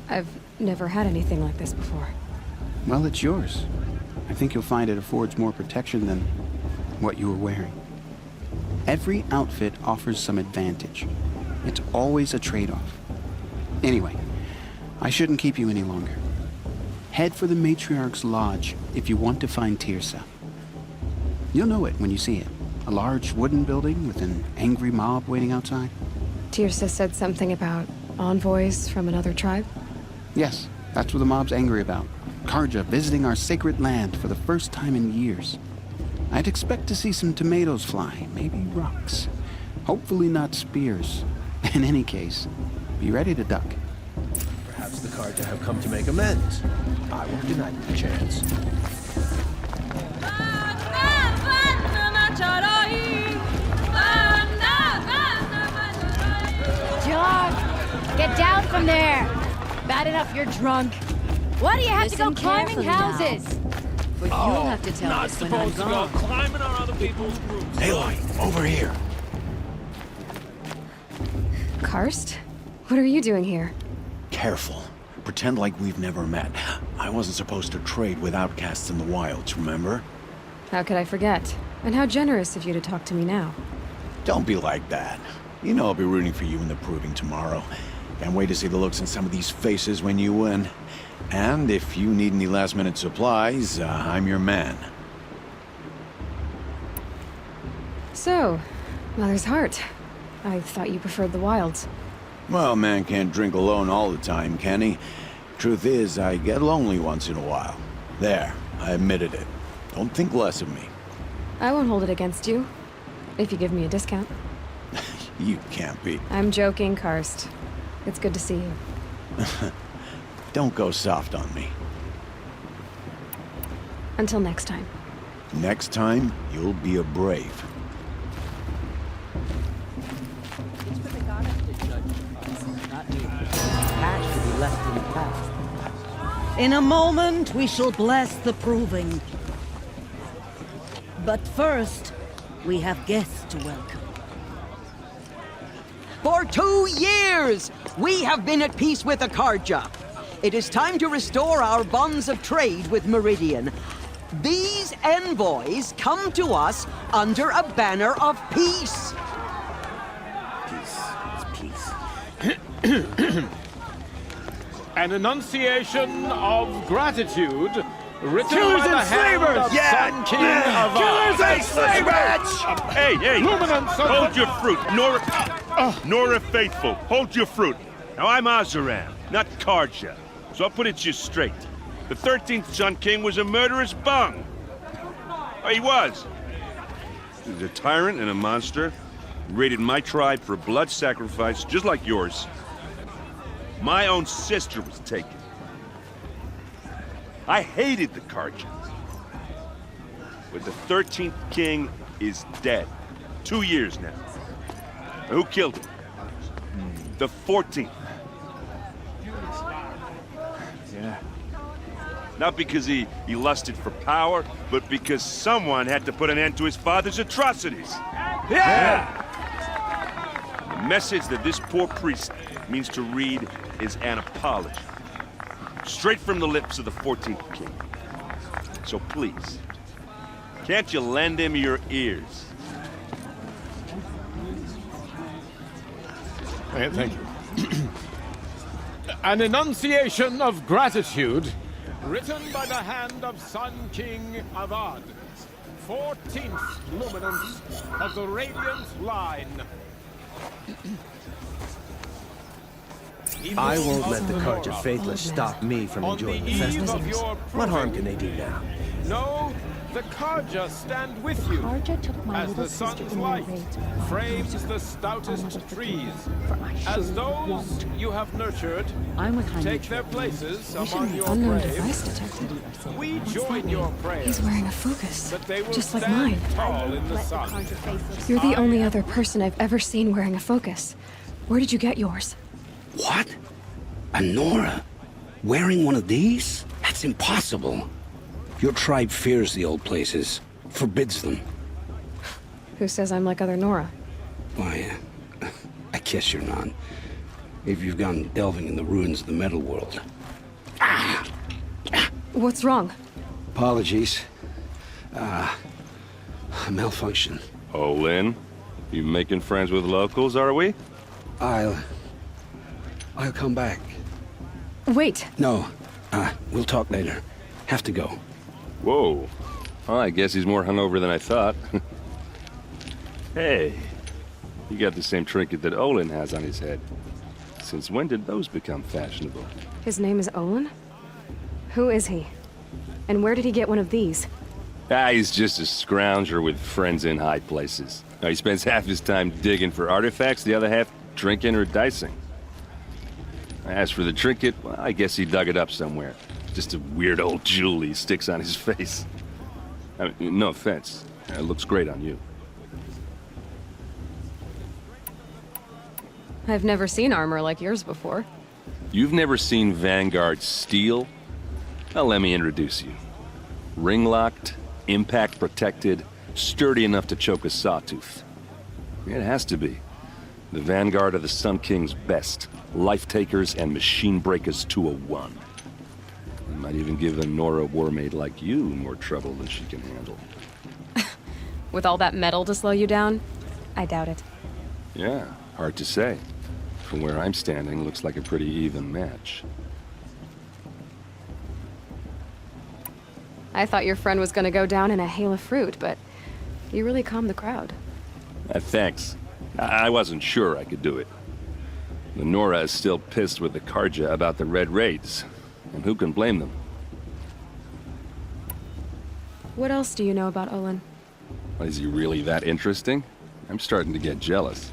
I've never had anything like this before. Well, it's yours. I think you'll find it affords more protection than what you were wearing. Every outfit offers some advantage. It's always a trade-off. Anyway, I shouldn't keep you any longer. Head for the Matriarch's Lodge if you want to find Tirsa. You'll know it when you see it. A large wooden building with an angry mob waiting outside. Tirsa said something about envoys from another tribe? Yes, that's what the mob's angry about. Karja visiting our sacred land for the first time in years. I'd expect to see some tomatoes fly, maybe rocks. Hopefully not spears. In any case, be ready to duck. Perhaps the Karja have come to make amends. I won't deny them the chance. John, get down from there. Bad enough you're drunk. Why do you have to go climbing houses? But you'll have to tell Not us when I'm supposed to go gone. climbing on other people's roofs. Aloy, over here. Karst? What are you doing here? Careful. Pretend like we've never met. I wasn't supposed to trade with outcasts in the wilds, remember? How could I forget? And how generous of you to talk to me now. Don't be like that. You know I'll be rooting for you in the proving tomorrow. Can't wait to see the looks on some of these faces when you win. And if you need any last-minute supplies, I'm your man. So, Mother's Heart. I thought you preferred the wilds. Well, man can't drink alone all the time, can he? Truth is, I get lonely once in a while. There, I admitted it. Don't think less of me. I won't hold it against you. If you give me a discount. You can't be. I'm joking, Karst. It's good to see you. Don't go soft on me. Until next time. Next time, you'll be a brave. Past should be left in the past. In a moment, we shall bless the proving. But first, we have guests to welcome. For 2 years, we have been at peace with the Karja. It is time to restore our bonds of trade with Meridian. These envoys come to us under a banner of peace. An enunciation of gratitude written Killers by the and hand slavers! of Sun King of Killers and slavers! Hey, hey! Luminance of Hold the- your fruit, Nora Faithful. Hold your fruit. Now I'm Azaran, not Karja, so I'll put it to you straight. The 13th Sun King was a murderous bung. Oh, he was. He was a tyrant and a monster. He raided my tribe for a blood sacrifice, just like yours. My own sister was taken. I hated the Karja. But the 13th king is dead. 2 years now. Who killed him? The 14th. Yeah. Not because he lusted for power, but because someone had to put an end to his father's atrocities. Yeah! The message that this poor priest means to read is an apology. straight from the lips of the 14th king. So please, can't you lend him your ears? Thank you. An enunciation of gratitude written by the hand of Sun King Avad, 14th luminance of the Radiant Line. I won't let the Carja Faithless stop me from enjoying the festival. What harm can they do now? No, the Carja stand with you, as the sun's light frames the stoutest trees. As those you have nurtured take their places among your braves, we join your prayers. He's wearing a focus, that they will just like stand mine. tall in the sun. You're the only other person I've ever seen wearing a focus. Where did you get yours? What? A Nora? Wearing one of these? That's impossible. Your tribe fears the old places, forbids them. Who says I'm like other Nora? Why, I guess you're not. If you've gone delving in the ruins of the metal world. What's wrong? Apologies. A malfunction. Oh, Lynn? You making friends with locals, are we? I'll come back. Wait. No, we'll talk later. Have to go. Whoa. Well, I guess he's more hungover than I thought. Hey, you got the same trinket that Olin has on his head. Since when did those become fashionable? His name is Olin? Who is he? And where did he get one of these? He's just a scrounger with friends in high places. Now, he spends half his time digging for artifacts, the other half drinking or dicing. As for the trinket, well, I guess he dug it up somewhere. Just a weird old jewel he sticks on his face. I mean, no offense. It looks great on you. I've never seen armor like yours before. You've never seen Vanguard steel? Well, let me introduce you. Ring-locked, impact-protected, sturdy enough to choke a sawtooth. It has to be. The Vanguard of the Sun King's best. Life-takers and machine-breakers to a one. Might even give a Nora warmaid like you more trouble than she can handle. With all that metal to slow you down? I doubt it. Yeah, hard to say. From where I'm standing, looks like a pretty even match. I thought your friend was gonna go down in a hail of fruit, but you really calmed the crowd. Thanks. I wasn't sure I could do it. The Nora is still pissed with the Carja about the Red Raids. And who can blame them? What else do you know about Olin? Is he really that interesting? I'm starting to get jealous.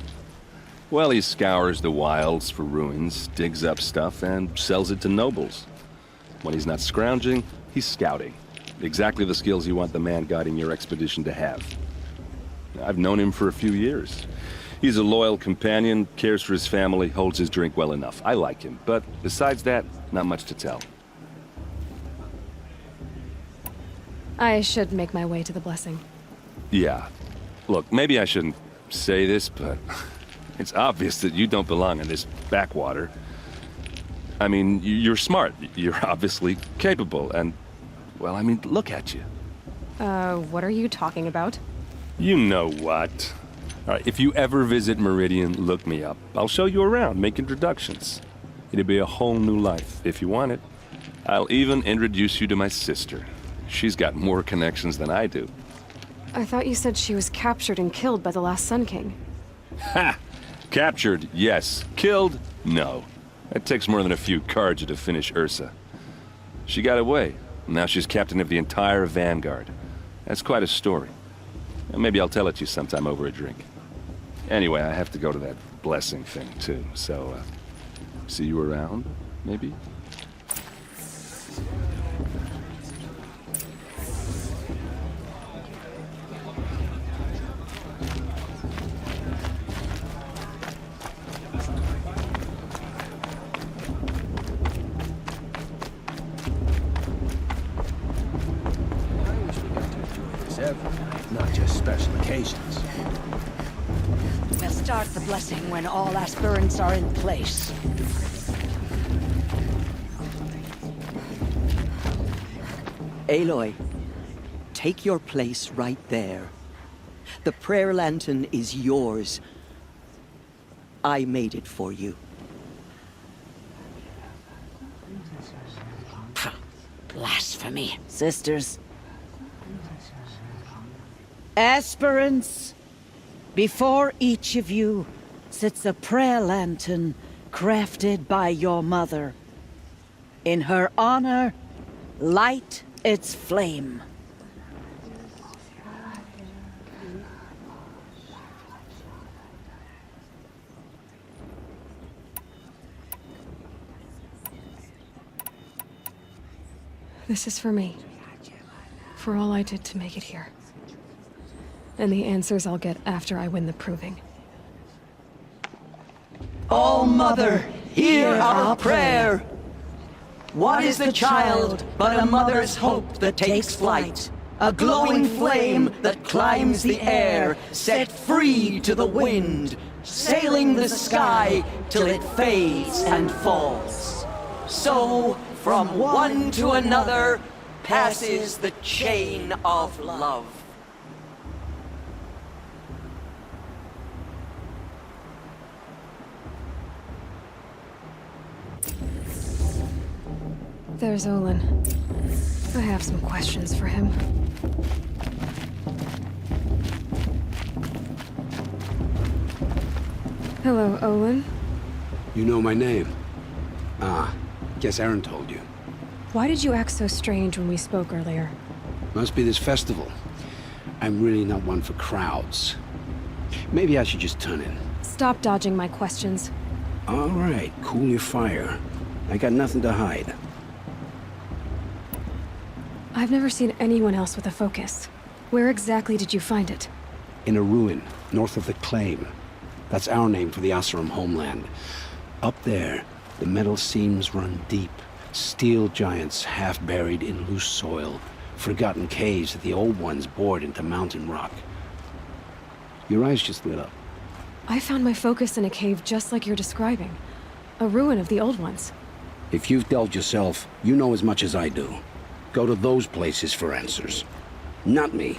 Well, he scours the wilds for ruins, digs up stuff, and sells it to nobles. When he's not scrounging, he's scouting. Exactly the skills you want the man guiding your expedition to have. I've known him for a few years. He's a loyal companion, cares for his family, holds his drink well enough. I like him, but besides that, not much to tell. I should make my way to the blessing. Yeah. Look, maybe I shouldn't say this, but it's obvious that you don't belong in this backwater. I mean, you're smart. You're obviously capable, and, well, I mean, look at you. What are you talking about? You know what. All right, if you ever visit Meridian, look me up. I'll show you around, make introductions. It'll be a whole new life, if you want it. I'll even introduce you to my sister. She's got more connections than I do. I thought you said she was captured and killed by the last Sun King. Ha! Captured, yes. Killed, no. It takes more than a few Carja to finish Ursa. She got away. Now she's captain of the entire Vanguard. That's quite a story. Maybe I'll tell it to you sometime over a drink. Anyway, I have to go to that blessing thing, too. So, see you around, maybe? Not just special occasions. We'll start the blessing when all aspirants are in place. Aloy, take your place right there. The prayer lantern is yours. I made it for you. Blasphemy. Sisters. Aspirants, before each of you sits a prayer lantern crafted by your mother. In her honor, light its flame. This is for me. For all I did to make it here. And the answers I'll get after I win the proving. All Mother, hear our prayer. What is the child but a mother's hope that takes flight? A glowing flame that climbs the air, set free to the wind, sailing the sky till it fades and falls. So, from one to another, passes the chain of love. There's Olin. I have some questions for him. Hello, Olin. You know my name? Ah, guess Aaron told you. Why did you act so strange when we spoke earlier? Must be this festival. I'm really not one for crowds. Maybe I should just turn in. Stop dodging my questions. All right, cool your fire. I got nothing to hide. I've never seen anyone else with a focus. Where exactly did you find it? In a ruin, north of the Claim. That's our name for the Oseram homeland. Up there, the metal seams run deep. Steel giants half buried in loose soil. Forgotten caves that the old ones bored into mountain rock. Your eyes just lit up. I found my focus in a cave just like you're describing. A ruin of the old ones. If you've delved yourself, you know as much as I do. Go to those places for answers. Not me.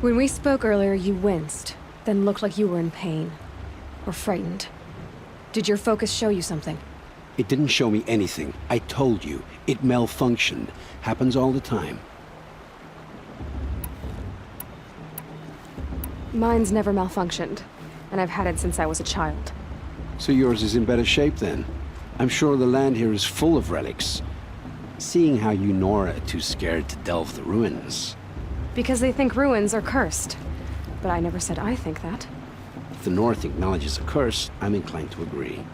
When we spoke earlier, you winced, then looked like you were in pain. Or frightened. Did your focus show you something? It didn't show me anything. I told you. It malfunctioned. Happens all the time. Mine's never malfunctioned, and I've had it since I was a child. So yours is in better shape then. I'm sure the land here is full of relics. Seeing how you Nora are too scared to delve the ruins. Because they think ruins are cursed. But I never said I think that. If the North acknowledges a curse, I'm inclined to agree.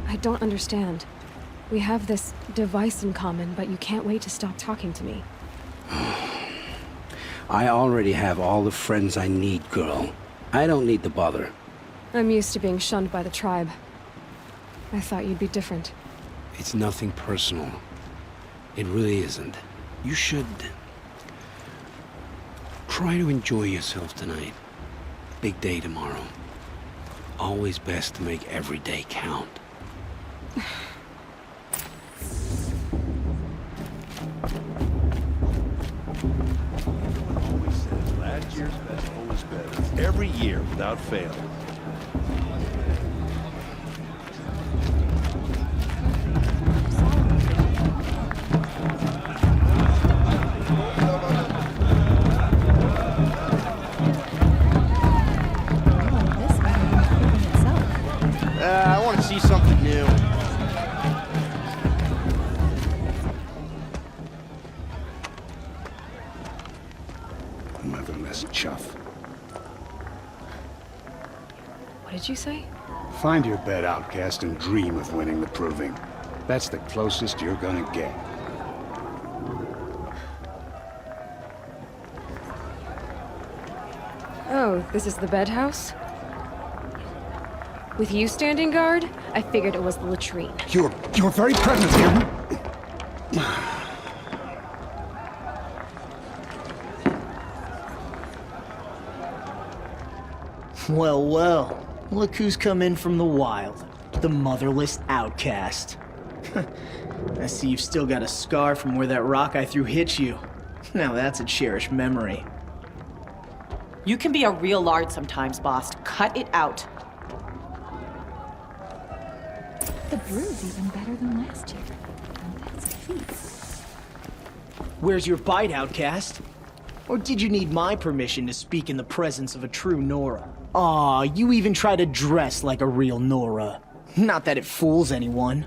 I don't understand. We have this device in common, but you can't wait to stop talking to me. I already have all the friends I need, girl. I don't need the bother. I'm used to being shunned by the tribe. I thought you'd be different. It's nothing personal. It really isn't. You should try to enjoy yourself tonight. Big day tomorrow. Always best to make every day count. Always said last year's festival was better. Every year without fail. I want to see something new. Motherless chuff. What did you say? Find your bed, outcast, and dream of winning the proving. That's the closest you're gonna get. Oh, this is the bedhouse? With you standing guard, I figured it was the latrine. Your very presence here. Well, well. Look who's come in from the wild. The motherless outcast. I see you've still got a scar from where that rock I threw hit you. Now that's a cherished memory. You can be a real lard sometimes, boss. Cut it out. The brew's even better than last year. And that's a feat. Where's your bite, outcast? Or did you need my permission to speak in the presence of a true Nora? Aw, you even try to dress like a real Nora. Not that it fools anyone.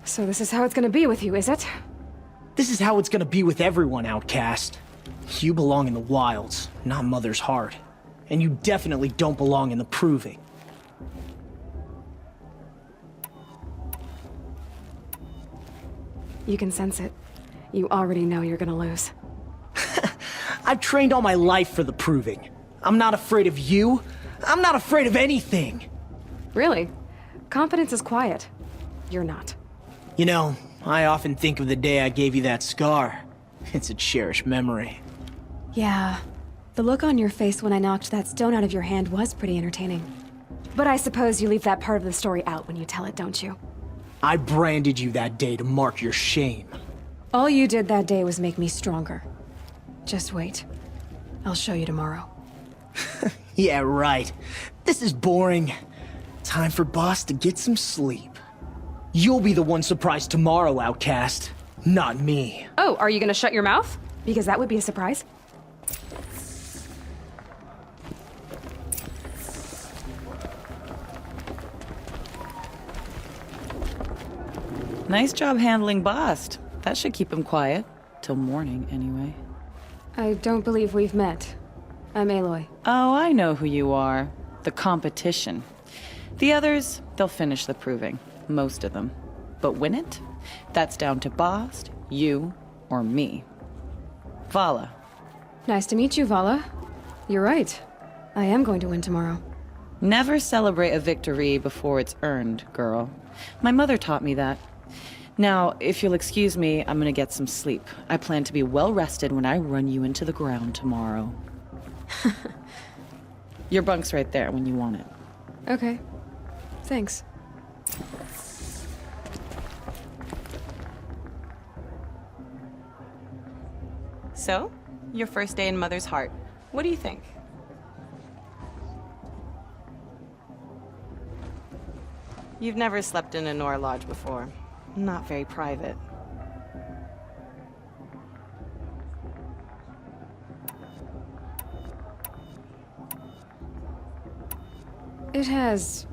So this is how it's gonna be with you, is it? This is how it's gonna be with everyone, outcast. You belong in the wilds, not Mother's heart. And you definitely don't belong in the proving. You can sense it. You already know you're gonna lose. I've trained all my life for the proving. I'm not afraid of you. I'm not afraid of anything. Really? Confidence is quiet. You're not. You know, I often think of the day I gave you that scar. It's a cherished memory. Yeah. The look on your face when I knocked that stone out of your hand was pretty entertaining. But I suppose you leave that part of the story out when you tell it, don't you? I branded you that day to mark your shame. All you did that day was make me stronger. Just wait. I'll show you tomorrow. Yeah, right. This is boring. Time for Boss to get some sleep. You'll be the one surprised tomorrow, outcast. Not me. Oh, are you gonna shut your mouth? Because that would be a surprise. Nice job handling Bast. That should keep him quiet. Till morning, anyway. I don't believe we've met. I'm Aloy. Oh, I know who you are. The competition. The others, they'll finish the proving. Most of them. But win it? That's down to Bast, you, or me. Vala. Nice to meet you, Vala. You're right. I am going to win tomorrow. Never celebrate a victory before it's earned, girl. My mother taught me that. Now, if you'll excuse me, I'm gonna get some sleep. I plan to be well rested when I run you into the ground tomorrow. Your bunk's right there when you want it. Okay. Thanks. So, your first day in Mother's heart. What do you think? You've never slept in a Nora lodge before. Not very private. It has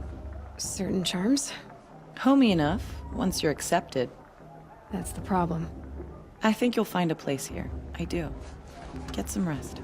certain charms. Homey enough, once you're accepted. That's the problem. I think you'll find a place here. I do. Get some rest.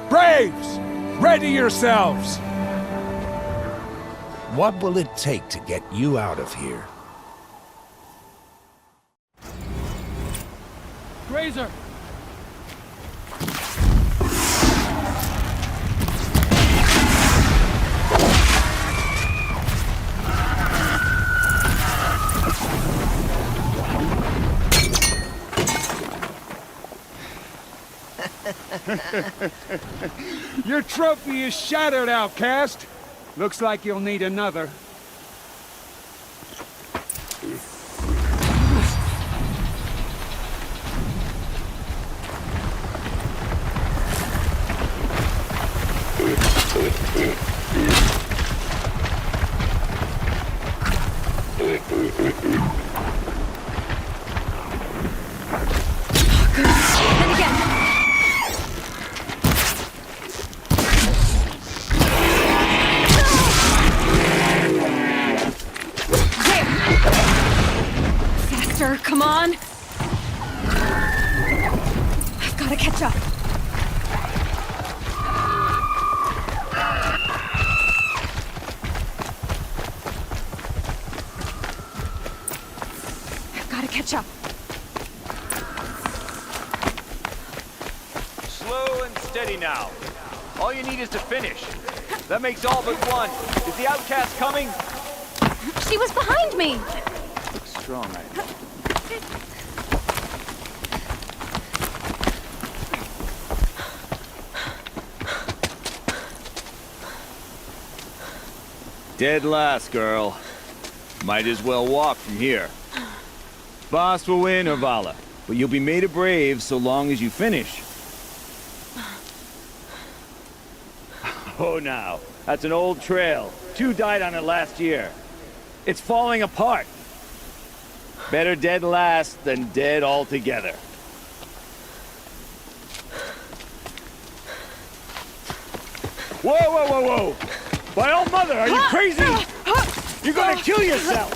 Braves! Ready yourselves! What will it take to get you out of here? Grazer! Your trophy is shattered, outcast. Looks like you'll need another. And again. Faster, come on! I've gotta catch up. I've gotta catch up. Slow and steady now. All you need is to finish. That makes all but one. Is the outcast coming? She was behind me! Looks strong, I think. Dead last, girl. Might as well walk from here. Boss will win or Vala, but you'll be made a brave so long as you finish. Oh, now. That's an old trail. 2 died on it last year. It's falling apart. Better dead last than dead altogether. Whoa, whoa, whoa, whoa! By all mother, are you crazy? You're gonna kill yourself!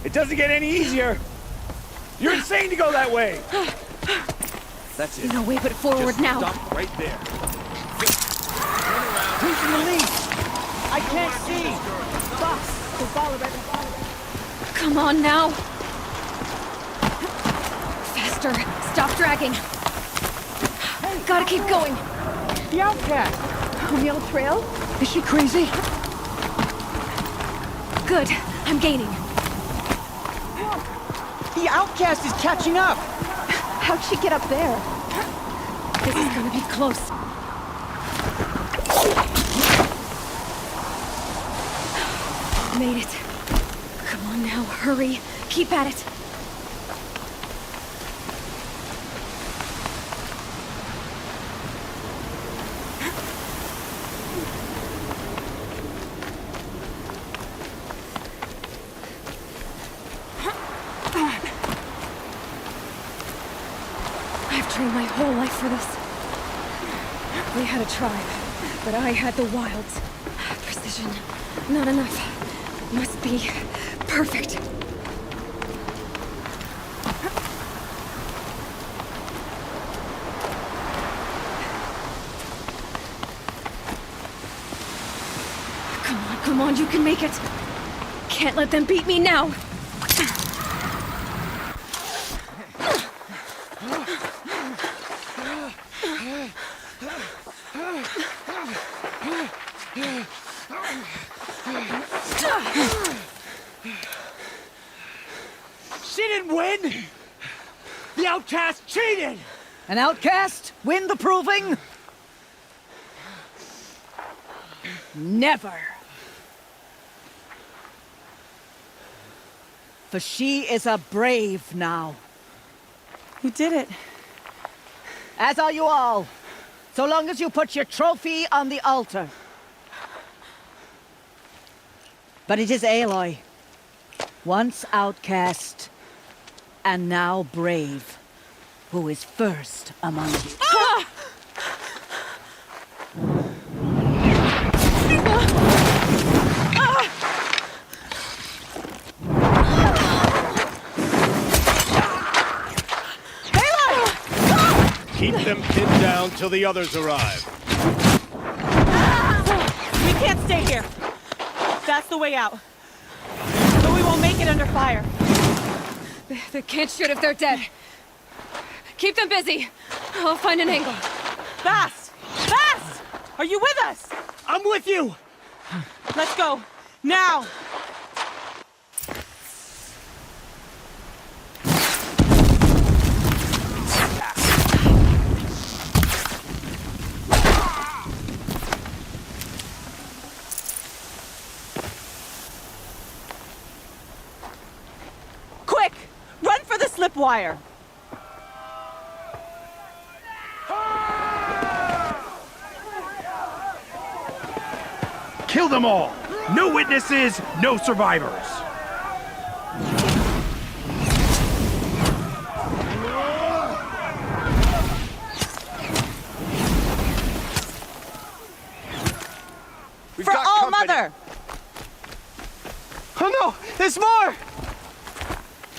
It doesn't get any easier. You're insane to go that way. That's it. No way but forward Just now. Stop right there. Who's in the lead? I can't see. Boss, the ball already. Come on now. Faster. Stop dragging. Gotta keep going. The outcast. On the old trail? Is she crazy? Good. I'm gaining. The outcast is catching up. How'd she get up there? This is gonna be close. Made it. Come on now, hurry. Keep at it. I've trained my whole life for this. We had a tribe, but I had the wilds. Precision, not enough. Must be perfect. Come on, you can make it. Can't let them beat me now. She didn't win! The outcast cheated! An outcast win the proving? Never. For she is a brave now. You did it. As are you all. So long as you put your trophy on the altar. But it is Aloy, once outcast, and now brave, who is first among you. Ah! Keep them pinned down till the others arrive. We can't stay here. That's the way out. But we won't make it under fire. They can't shoot if they're dead. Keep them busy. I'll find an angle. Fast! Fast! Are you with us? I'm with you! Let's go. Now! Quick! Run for the slip wire! Kill them all! No witnesses, no survivors! For All Mother! Oh no! There's more!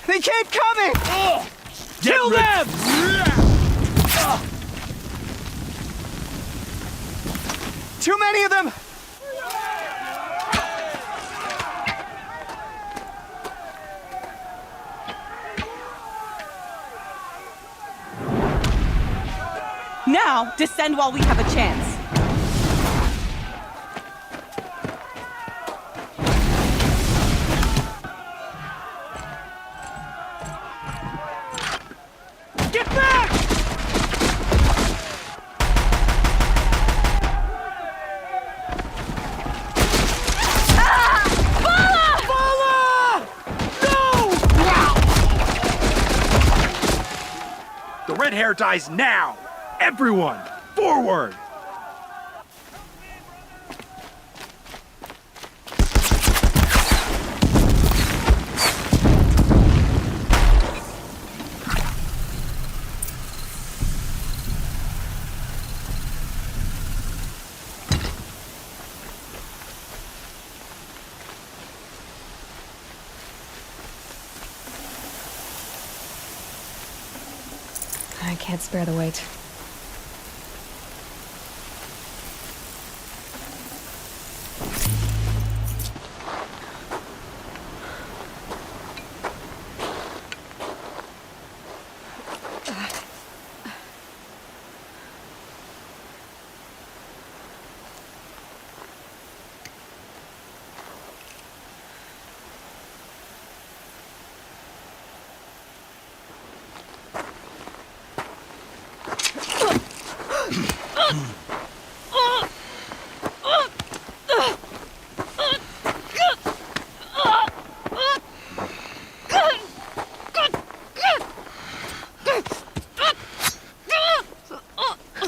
They keep coming! Kill them! Too many of them! Now, descend while we have a chance. Get back! The red hair dies now! Everyone, forward! I can't spare the weight.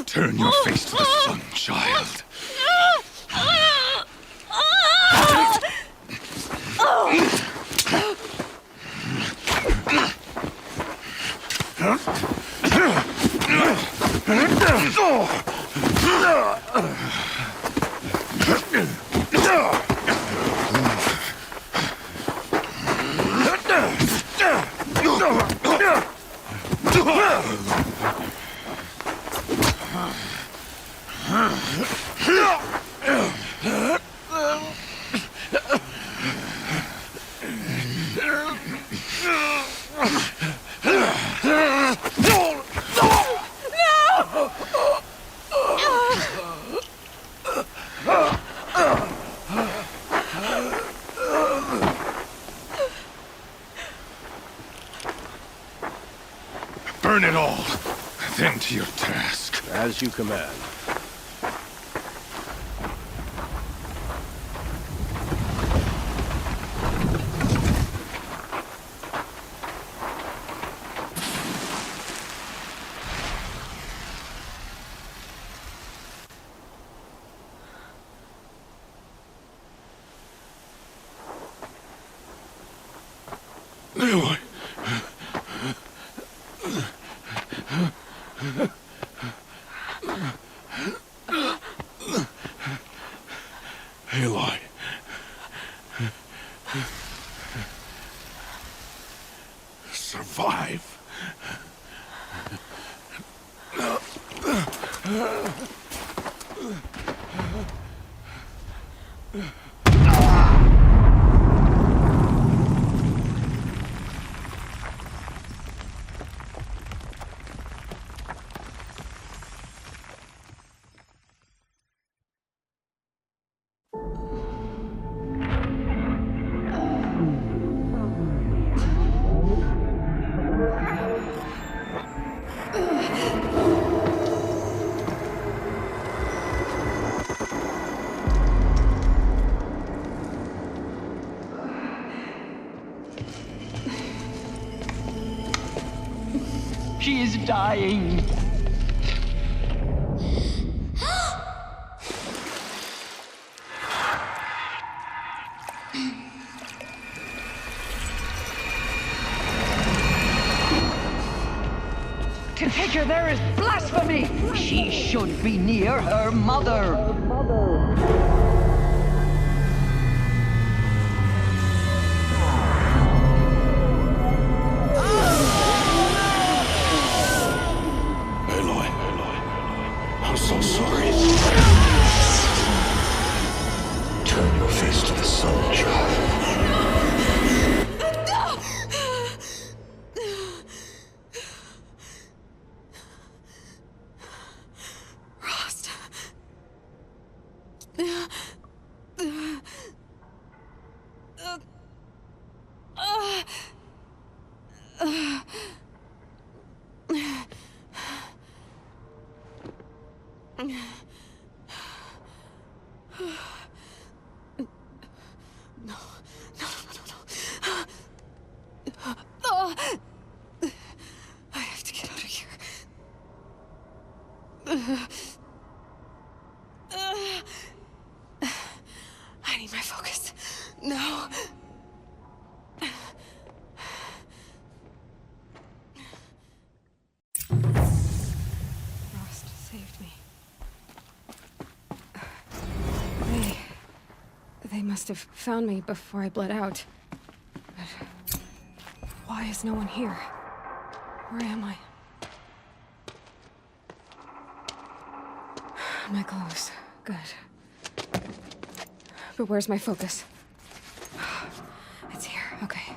Turn your face to the sun, child. Burn it all, then to your task. As you command. Aloy. Aloy. Survive. She is dying. to take her there is blasphemy! She should be near her mother! Aloy, I'm so sorry. Turn your face to the sun, child. I have to get out of here. I need my focus. No. Frost saved me. They must have found me before I bled out. But why is no one here? Where am I? My clothes. Good. But where's my focus? It's here. Okay.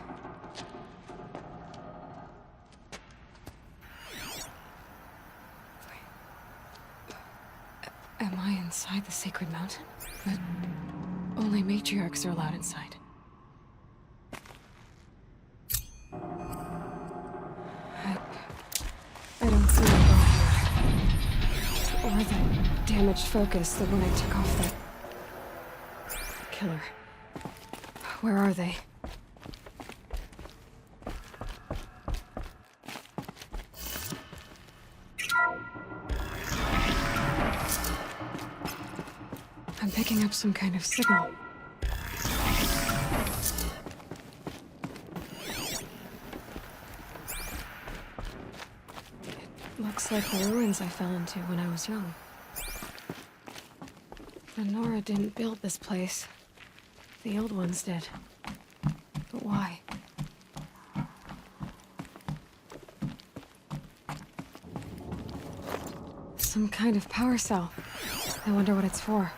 Am I inside the sacred mountain? But only matriarchs are allowed inside. I don't see my body. Or the damaged focus that when I took off that killer. Where are they? I'm picking up some kind of signal. It looks like the ruins I fell into when I was young. The Nora didn't build this place. The old ones did. But why? Some kind of power cell. I wonder what it's for.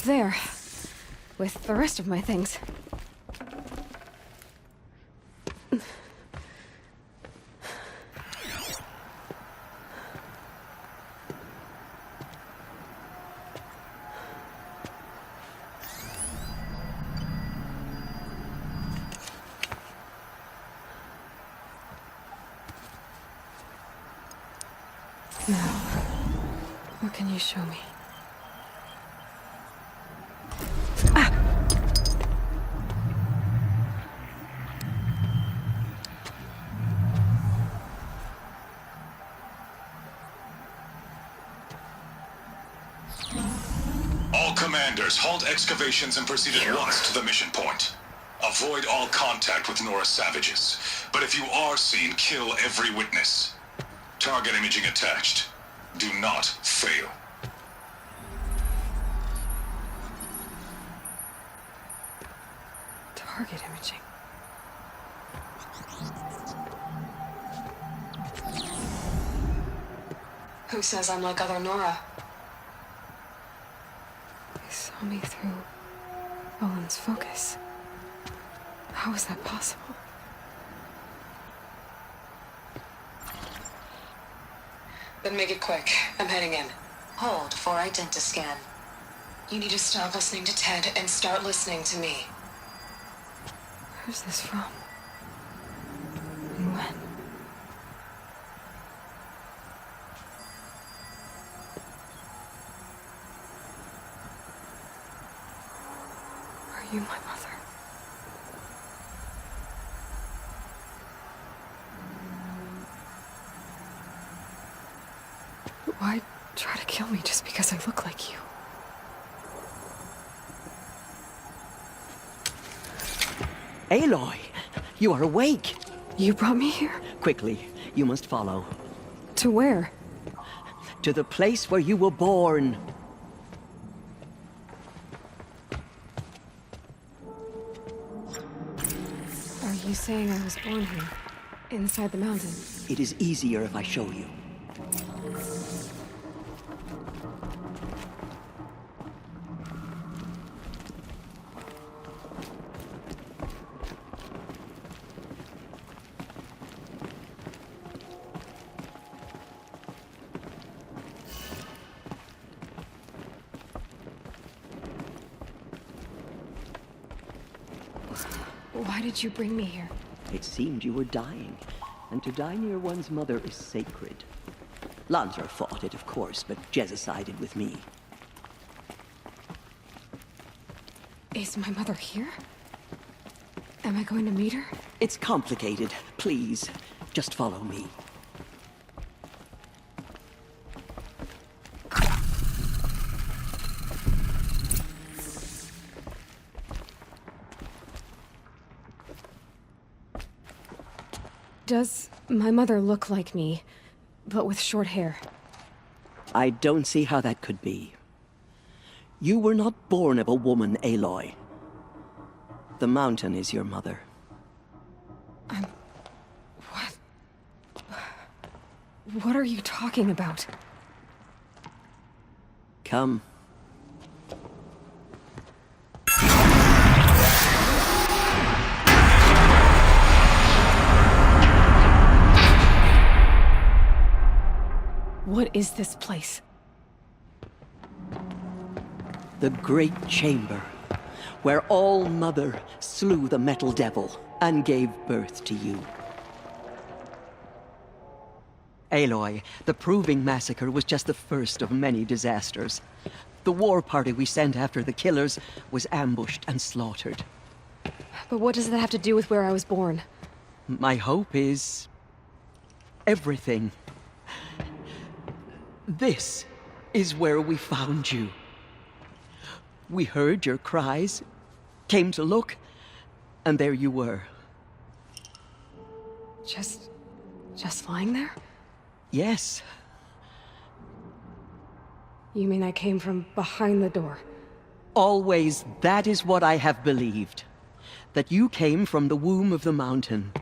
There, with the rest of my things. Now, what can you show me? Commanders, halt excavations and proceed at once to the mission point. Avoid all contact with Nora savages. But if you are seen, kill every witness. Target imaging attached. Do not fail. Target imaging. Who says I'm like other Nora? Saw me through Owen's focus. How is that possible? Then make it quick. I'm heading in. Hold for identiscan. You need to stop listening to Ted and start listening to me. Who's this from? And when? you my mother? Why try to kill me just because I look like you? Aloy, you are awake. You brought me here? Quickly, you must follow. To where? To the place where you were born. Are you saying I was born here? Inside the mountain? It is easier if I show you. Why did you bring me here? It seemed you were dying, and to die near one's mother is sacred. Lancer fought it, of course, but Jezza sided with me. Is my mother here? Am I going to meet her? It's complicated. Please, just follow me. Does my mother look like me, but with short hair? I don't see how that could be. You were not born of a woman, Aloy. The mountain is your mother. What? What are you talking about? Come. What is this place? The Great Chamber, where All-Mother slew the Metal Devil and gave birth to you. Aloy, the Proving Massacre was just the first of many disasters. The war party we sent after the killers was ambushed and slaughtered. But what does that have to do with where I was born? My hope is... everything. This is where we found you. We heard your cries, came to look, and there you were. Just lying there? Yes. You mean I came from behind the door? Always, that is what I have believed. That you came from the womb of the mountain.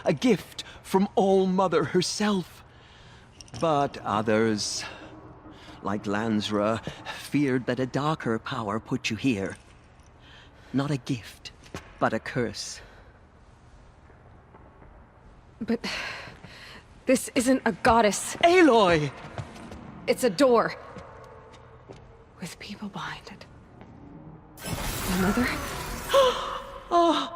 A gift from All-Mother herself. But others, like Lansra, feared that a darker power put you here. Not a gift, but a curse. But... this isn't a goddess. Aloy! It's a door. With people behind it. My mother? Oh!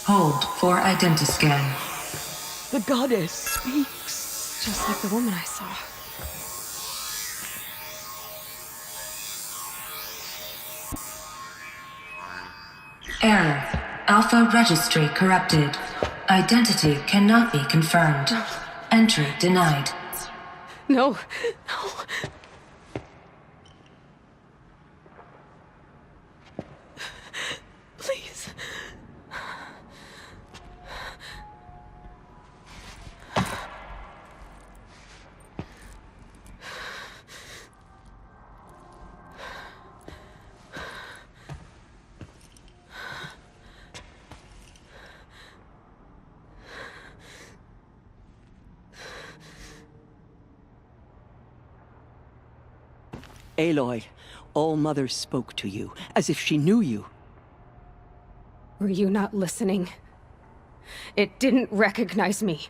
Hold for identiscan. The goddess speaks. Just like the woman I saw. Error. Alpha registry corrupted. Identity cannot be confirmed. Entry denied. No. No. Please. Aloy, All-Mother spoke to you, as if she knew you. Were you not listening? It didn't recognize me.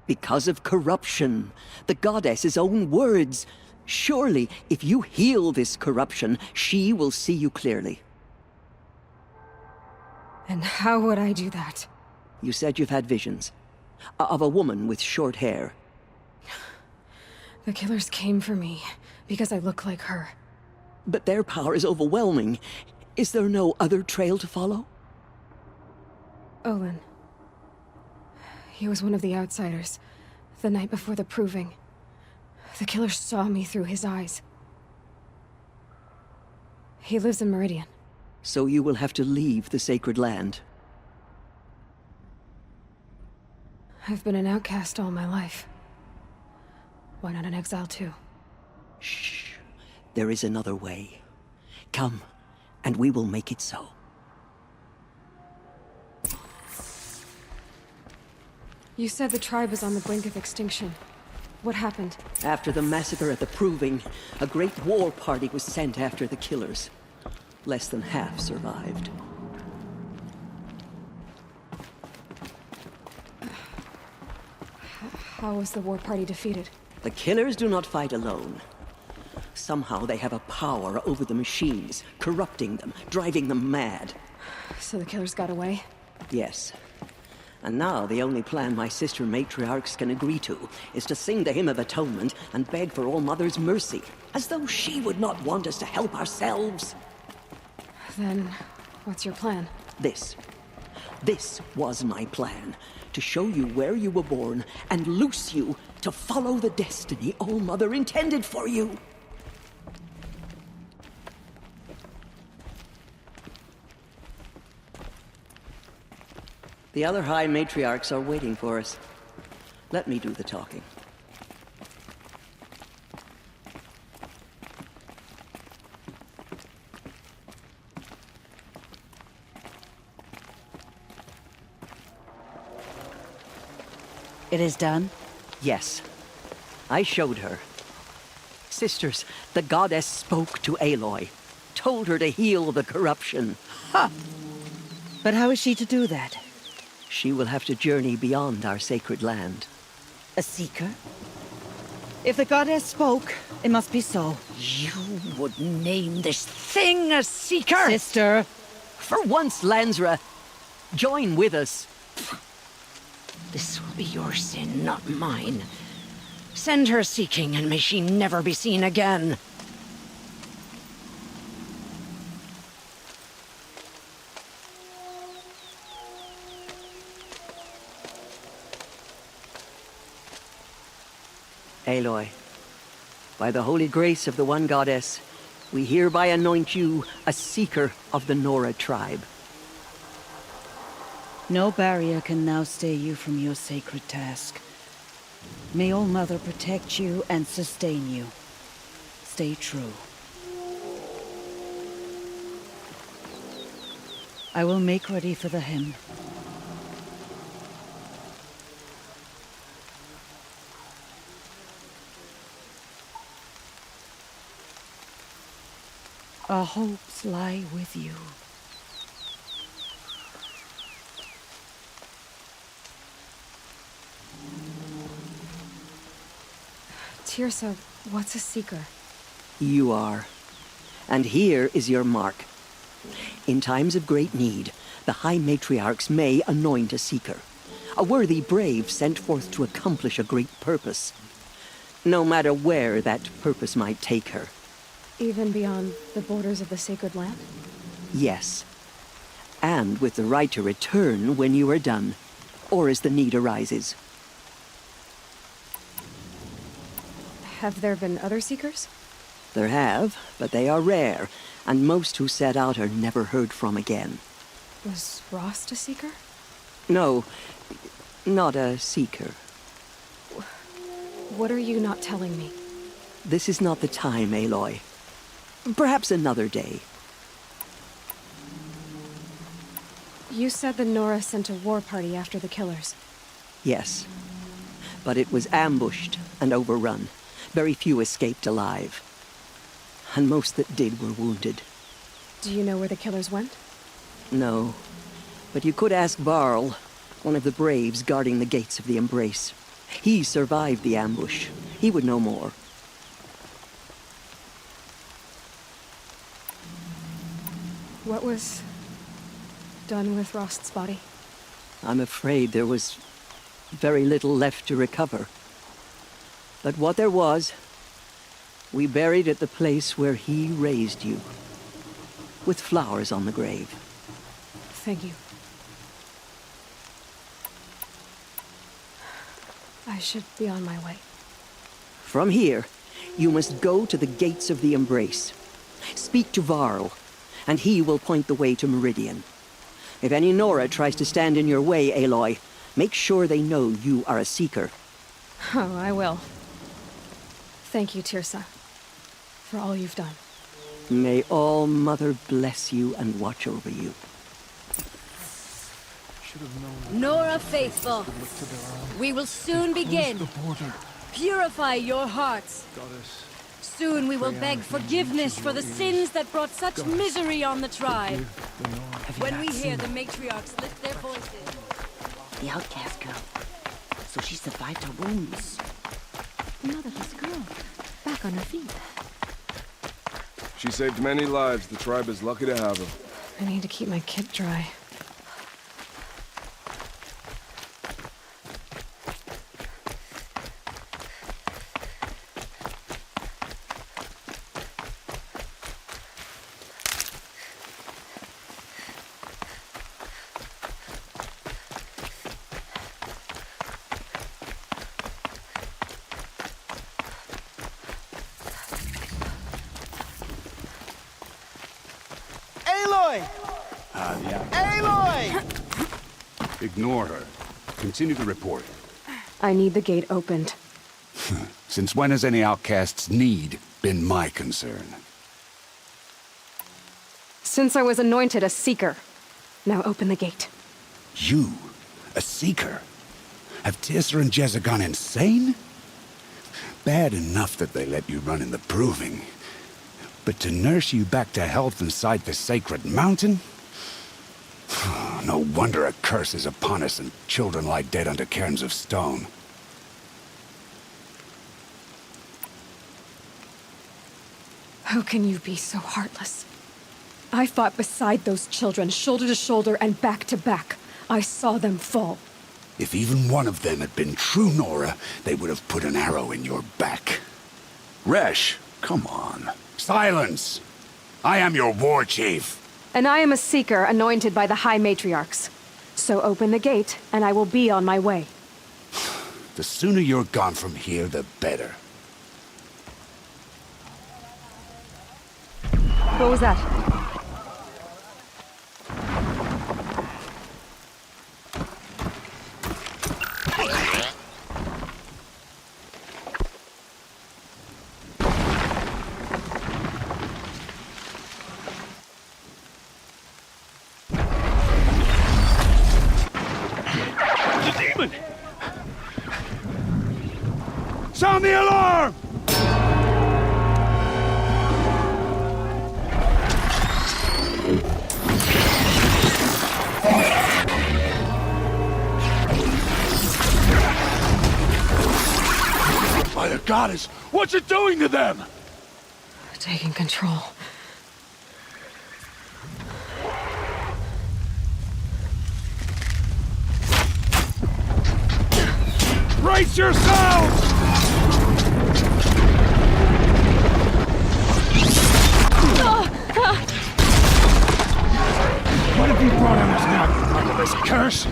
Because of corruption. The goddess's own words. Surely, if you heal this corruption, she will see you clearly. And how would I do that? You said you've had visions. Of a woman with short hair. The killers came for me because I look like her. But their power is overwhelming. Is there no other trail to follow? Olin. He was one of the outsiders. The night before the proving. The killer saw me through his eyes. He lives in Meridian. So you will have to leave the sacred land. I've been an outcast all my life. Why not an exile too? Shh. There is another way. Come, and we will make it so. You said the tribe was on the brink of extinction. What happened? After the massacre at the Proving, a great war party was sent after the killers. Less than half survived. How was the war party defeated? The killers do not fight alone. Somehow they have a power over the machines, corrupting them, driving them mad. So the killers got away? Yes. And now the only plan my sister matriarchs can agree to is to sing the Hymn of Atonement and beg for All Mother's mercy, as though she would not want us to help ourselves. Then, what's your plan? This was my plan. To show you where you were born and loose you to follow the destiny All Mother intended for you. The other High Matriarchs are waiting for us. Let me do the talking. It is done? Yes. I showed her. Sisters, the goddess spoke to Aloy. Told her to heal the corruption. Ha! But how is she to do that? She will have to journey beyond our sacred land. A seeker? If the goddess spoke, it must be so. You would name this thing a seeker? Sister! For once, Lansra, join with us. This will be your sin, not mine. Send her seeking, and may she never be seen again. Aloy, by the holy grace of the one goddess, we hereby anoint you a seeker of the Nora tribe. No barrier can now stay you from your sacred task. May All Mother protect you and sustain you. Stay true. I will make ready for the hymn. Our hopes lie with you. Tirsa, what's a seeker? You are. And here is your mark. In times of great need, the High Matriarchs may anoint a seeker. A worthy brave sent forth to accomplish a great purpose. No matter where that purpose might take her. Even beyond the borders of the sacred land? Yes. And with the right to return when you are done, or as the need arises. Have there been other seekers? There have, but they are rare, and most who set out are never heard from again. Was Rost a seeker? No, not a seeker. What are you not telling me? This is not the time, Aloy. Perhaps another day. You said the Nora sent a war party after the killers. Yes. But it was ambushed and overrun. Very few escaped alive. And most that did were wounded. Do you know where the killers went? No. But you could ask Varl, one of the braves guarding the gates of the Embrace. He survived the ambush. He would know more. What was done with Rost's body? I'm afraid there was very little left to recover. But what there was, we buried at the place where he raised you, with flowers on the grave. Thank you. I should be on my way. From here, you must go to the gates of the Embrace. Speak to Varl, and he will point the way to Meridian. If any Nora tries to stand in your way, Aloy, make sure they know you are a Seeker. Oh, I will. Thank you, Tirsa, for all you've done. May All Mother bless you and watch over you. Nora Faithful, we will soon begin. Purify your hearts. Soon we will beg forgiveness for the sins that brought such misery on the tribe. When we hear the matriarchs lift their voices. The outcast girl. So she survived her wounds. The motherless girl. Back on her feet. She saved many lives. The tribe is lucky to have her. I need to keep my kit dry. Ignore her. Continue to report. I need the gate opened. Since when has any outcast's need been my concern? Since I was anointed a Seeker. Now open the gate. You? A Seeker? Have Tirsa and Jezza gone insane? Bad enough that they let you run in the Proving. But to nurse you back to health inside the sacred mountain? No wonder a curse is upon us and children lie dead under cairns of stone. How can you be so heartless? I fought beside those children, shoulder to shoulder and back to back. I saw them fall. If even one of them had been true Nora, they would have put an arrow in your back. Resh, come on. Silence! I am your war chief. And I am a Seeker anointed by the High Matriarchs. So open the gate, and I will be on my way. The sooner you're gone from here, the better. What was that? Sound the alarm! By the goddess, what's it doing to them? Taking control. Brace yourselves! What have you brought on us now, under this curse?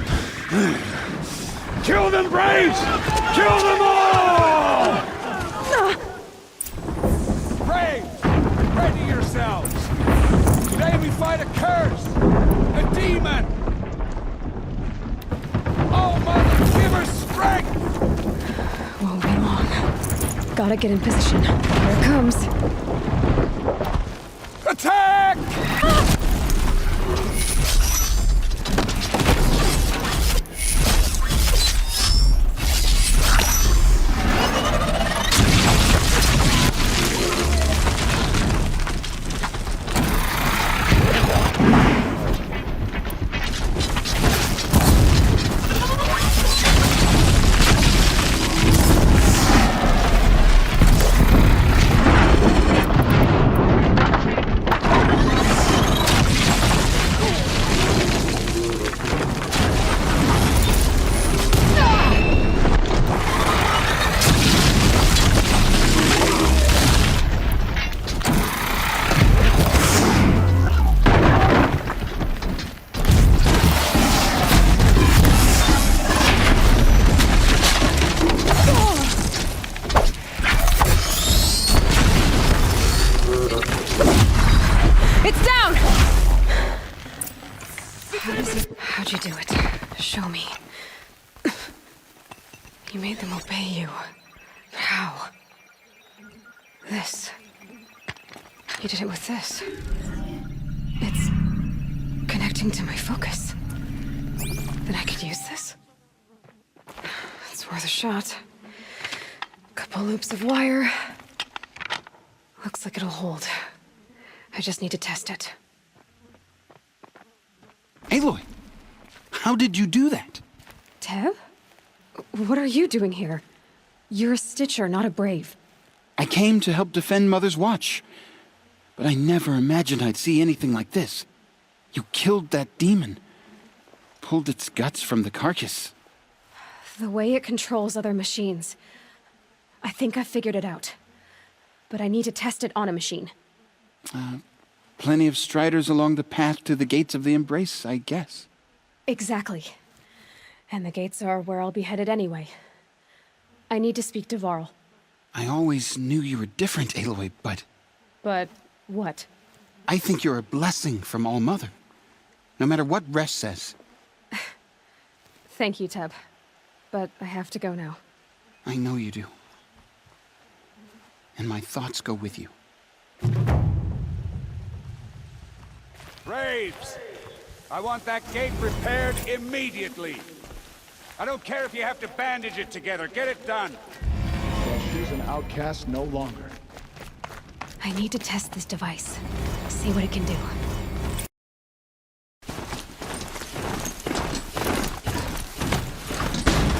Kill them, Braves! Kill them all! Braves, ready yourselves! Today we fight a curse! A demon! Oh, Mother, give her strength! Won't be long. Gotta get in position. Here it comes. Attack! How'd you do it? Show me. You made them obey you. How? This. You did it with this. It's connecting to my focus. Then I could use this. It's worth a shot. Couple loops of wire. Looks like it'll hold. I just need to test it. Aloy, how did you do that? Teb? What are you doing here? You're a Stitcher, not a Brave. I came to help defend Mother's Watch, but I never imagined I'd see anything like this. You killed that demon, pulled its guts from the carcass. The way it controls other machines. I think I've figured it out. But I need to test it on a machine. Plenty of striders along the path to the gates of the Embrace, I guess. Exactly. And the gates are where I'll be headed anyway. I need to speak to Varl. I always knew you were different, Aloy, but... But what? I think you're a blessing from All-Mother. No matter what Resh says. Thank you, Teb. But I have to go now. I know you do. And my thoughts go with you. Braves! I want that gate repaired immediately. I don't care if you have to bandage it together. Get it done. Well, she's an outcast no longer. I need to test this device. See what it can do.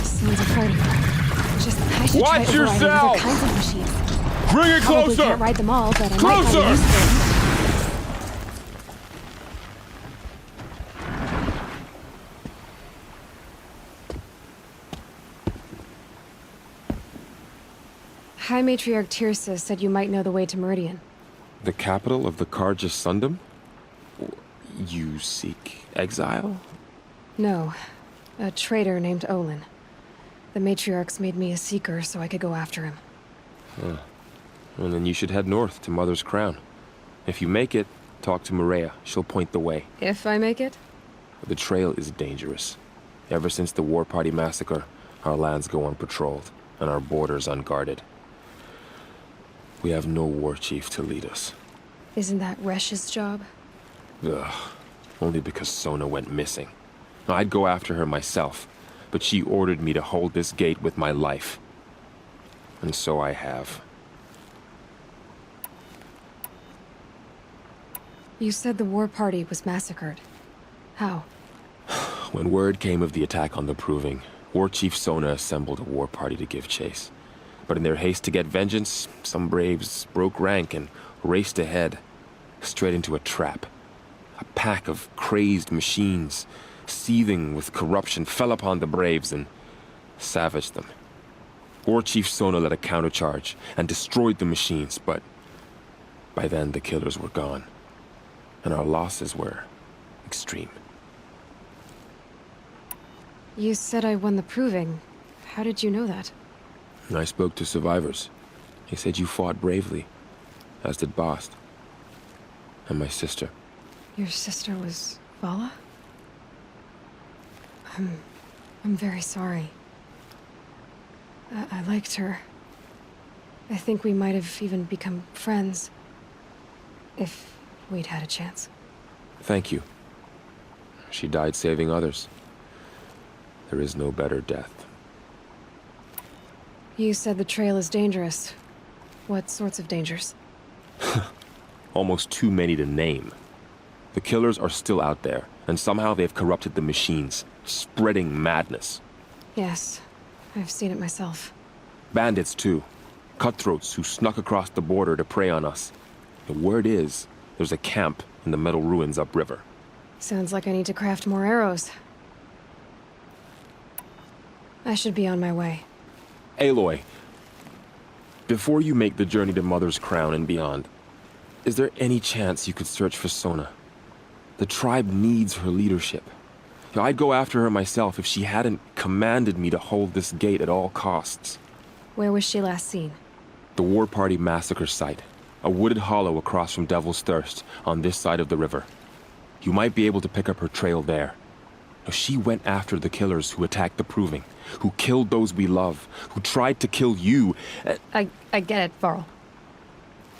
Sounds a party. I should Watch try overriding yourself! other kinds of machines. Bring it Probably closer! Can't ride them all, but I might Closer! find use for them. High Matriarch Tirsa said you might know the way to Meridian. The capital of the Karja Sundom? You seek exile? No. A traitor named Olin. The Matriarchs made me a seeker so I could go after him. Huh. Well, then you should head north to Mother's Crown. If you make it, talk to Maria. She'll point the way. If I make it? The trail is dangerous. Ever since the War Party massacre, our lands go unpatrolled, and our borders unguarded. We have no war chief to lead us. Isn't that Resh's job? Ugh. Only because Sona went missing. I'd go after her myself, but she ordered me to hold this gate with my life. And so I have. You said the War Party was massacred. How? When word came of the attack on the Proving, War Chief Sona assembled a war party to give chase. But in their haste to get vengeance, some Braves broke rank and raced ahead, straight into a trap. A pack of crazed machines, seething with corruption, fell upon the Braves and savaged them. War Chief Sona led a countercharge and destroyed the machines, but by then the killers were gone, and our losses were extreme. You said I won the Proving. How did you know that? I spoke to survivors. They said you fought bravely, as did Bast. And my sister. Your sister was Vala? I'm very sorry. I liked her. I think we might have even become friends. If we'd had a chance. Thank you. She died saving others. There is no better death. You said the trail is dangerous. What sorts of dangers? Almost too many to name. The killers are still out there, and somehow they've corrupted the machines, spreading madness. Yes, I've seen it myself. Bandits, too. Cutthroats who snuck across the border to prey on us. The word is, there's a camp in the metal ruins upriver. Sounds like I need to craft more arrows. I should be on my way. Aloy, before you make the journey to Mother's Crown and beyond, is there any chance you could search for Sona? The tribe needs her leadership. I'd go after her myself if she hadn't commanded me to hold this gate at all costs. Where was she last seen? The War Party massacre site. A wooded hollow across from Devil's Thirst, on this side of the river. You might be able to pick up her trail there. No, she went after the killers who attacked the Proving, who killed those we love, who tried to kill you. I get it, Varl.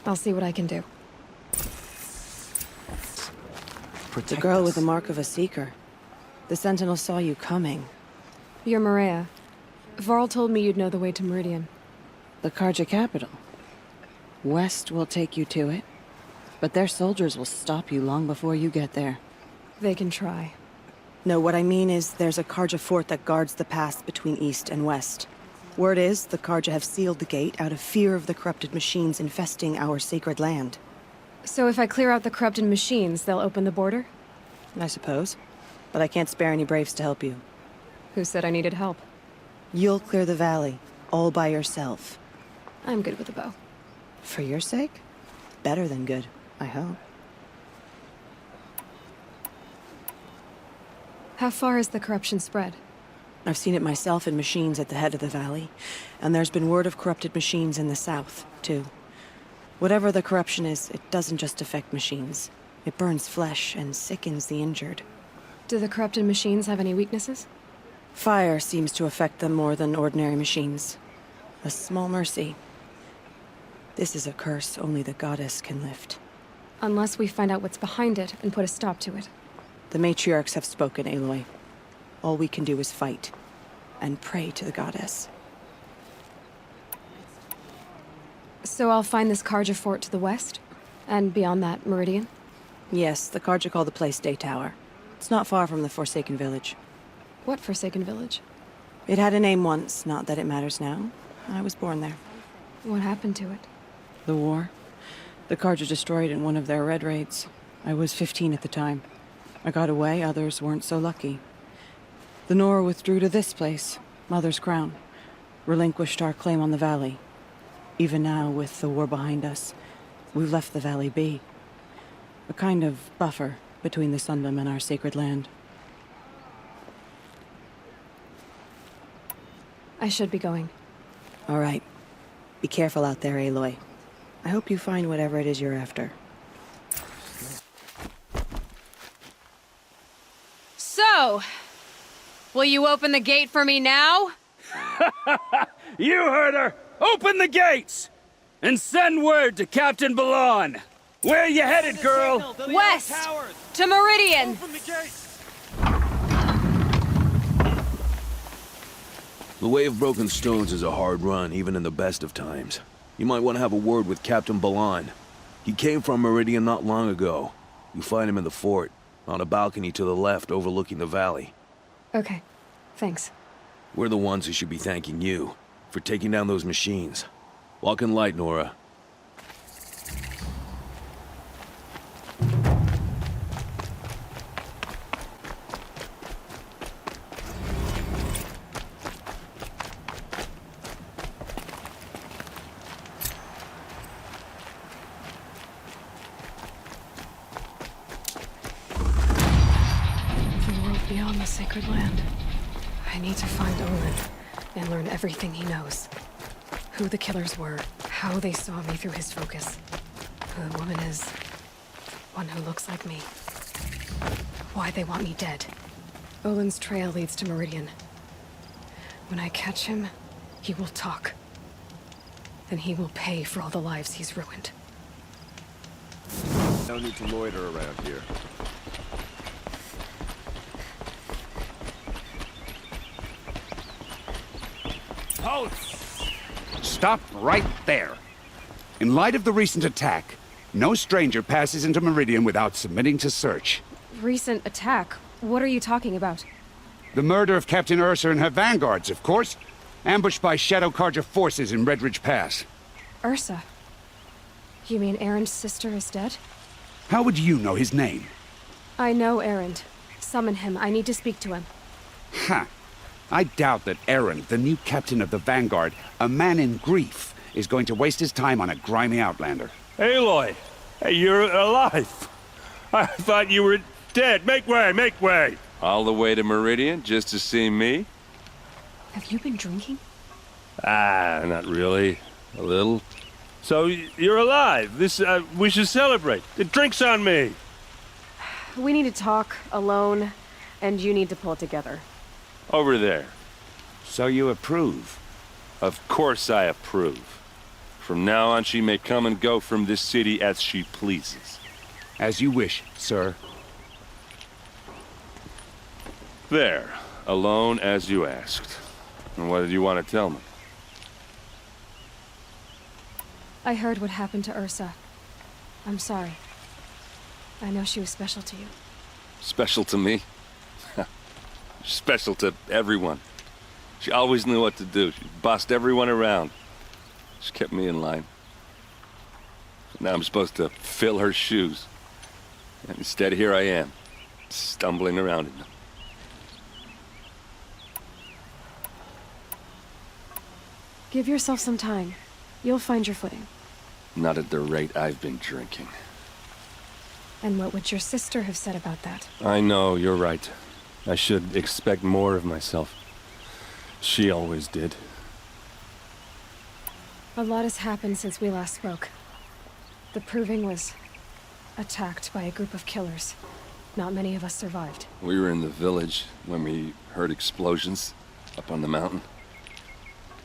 I'll see what I can do. The girl with the mark of a Seeker. The Sentinel saw you coming. You're Maria. Varl told me you'd know the way to Meridian. The Carja capital. West will take you to it, but their soldiers will stop you long before you get there. They can try. No, what I mean is there's a Carja fort that guards the pass between east and west. Word is, the Carja have sealed the gate out of fear of the corrupted machines infesting our sacred land. So if I clear out the corrupted machines, they'll open the border? I suppose. But I can't spare any braves to help you. Who said I needed help? You'll clear the valley, all by yourself. I'm good with a bow. For your sake? Better than good, I hope. How far has the corruption spread? I've seen it myself in machines at the head of the valley, and there's been word of corrupted machines in the south, too. Whatever the corruption is, it doesn't just affect machines. It burns flesh and sickens the injured. Do the corrupted machines have any weaknesses? Fire seems to affect them more than ordinary machines. A small mercy. This is a curse only the goddess can lift. Unless we find out what's behind it and put a stop to it. The matriarchs have spoken, Aloy. All we can do is fight, and pray to the goddess. So I'll find this Carja fort to the west? And beyond that, Meridian? Yes, the Carja call the place Day Tower. It's not far from the Forsaken Village. What Forsaken Village? It had a name once, not that it matters now. I was born there. What happened to it? The war. The Carja destroyed in one of their red raids. I was 15 at the time. I got away, others weren't so lucky. The Nora withdrew to this place, Mother's Crown. Relinquished our claim on the valley. Even now, with the war behind us, we've left the valley be. A kind of buffer between the Sundom and our sacred land. I should be going. All right. Be careful out there, Aloy. I hope you find whatever it is you're after. So, will you open the gate for me now? You heard her! Open the gates! And send word to Captain Balon! Where you headed, girl? West! To Meridian! The Way of Broken Stones is a hard run, even in the best of times. You might want to have a word with Captain Balon. He came from Meridian not long ago. You find him in the fort, on a balcony to the left overlooking the valley. Okay, thanks. We're the ones who should be thanking you for taking down those machines. Walk in light, Nora. Beyond the sacred land. I need to find Olin and learn everything he knows. Who the killers were, how they saw me through his focus, who the woman is, one who looks like me, why they want me dead. Olin's trail leads to Meridian. When I catch him, he will talk. Then he will pay for all the lives he's ruined. No need to loiter around here. Halt! Stop right there. In light of the recent attack, no stranger passes into Meridian without submitting to search. Recent attack? What are you talking about? The murder of Captain Ursa and her vanguards, of course. Ambushed by Shadow Carja forces in Redridge Pass. Ursa? You mean Erin's sister is dead? How would you know his name? I know Erin. Summon him. I need to speak to him. Ha! I doubt that Eren, the new captain of the Vanguard, a man in grief, is going to waste his time on a grimy outlander. Aloy! Hey, you're alive! I thought you were dead. Make way, make way! All the way to Meridian just to see me? Have you been drinking? Ah, not really. A little. So, you're alive. We should celebrate. The drink's on me. We need to talk, alone. And you need to pull it together. Over there. So you approve? Of course I approve. From now on, she may come and go from this city as she pleases. As you wish, sir. There. Alone as you asked. And what did you want to tell me? I heard what happened to Ursa. I'm sorry. I know she was special to you. Special to me? Special to everyone. She always knew what to do. She bossed everyone around. She kept me in line. Now I'm supposed to fill her shoes. And instead, here I am, stumbling around in them. Give yourself some time. You'll find your footing. Not at the rate I've been drinking. And what would your sister have said about that? I know, you're right. I should expect more of myself. She always did. A lot has happened since we last spoke. The Proving was attacked by a group of killers. Not many of us survived. We were in the village when we heard explosions up on the mountain.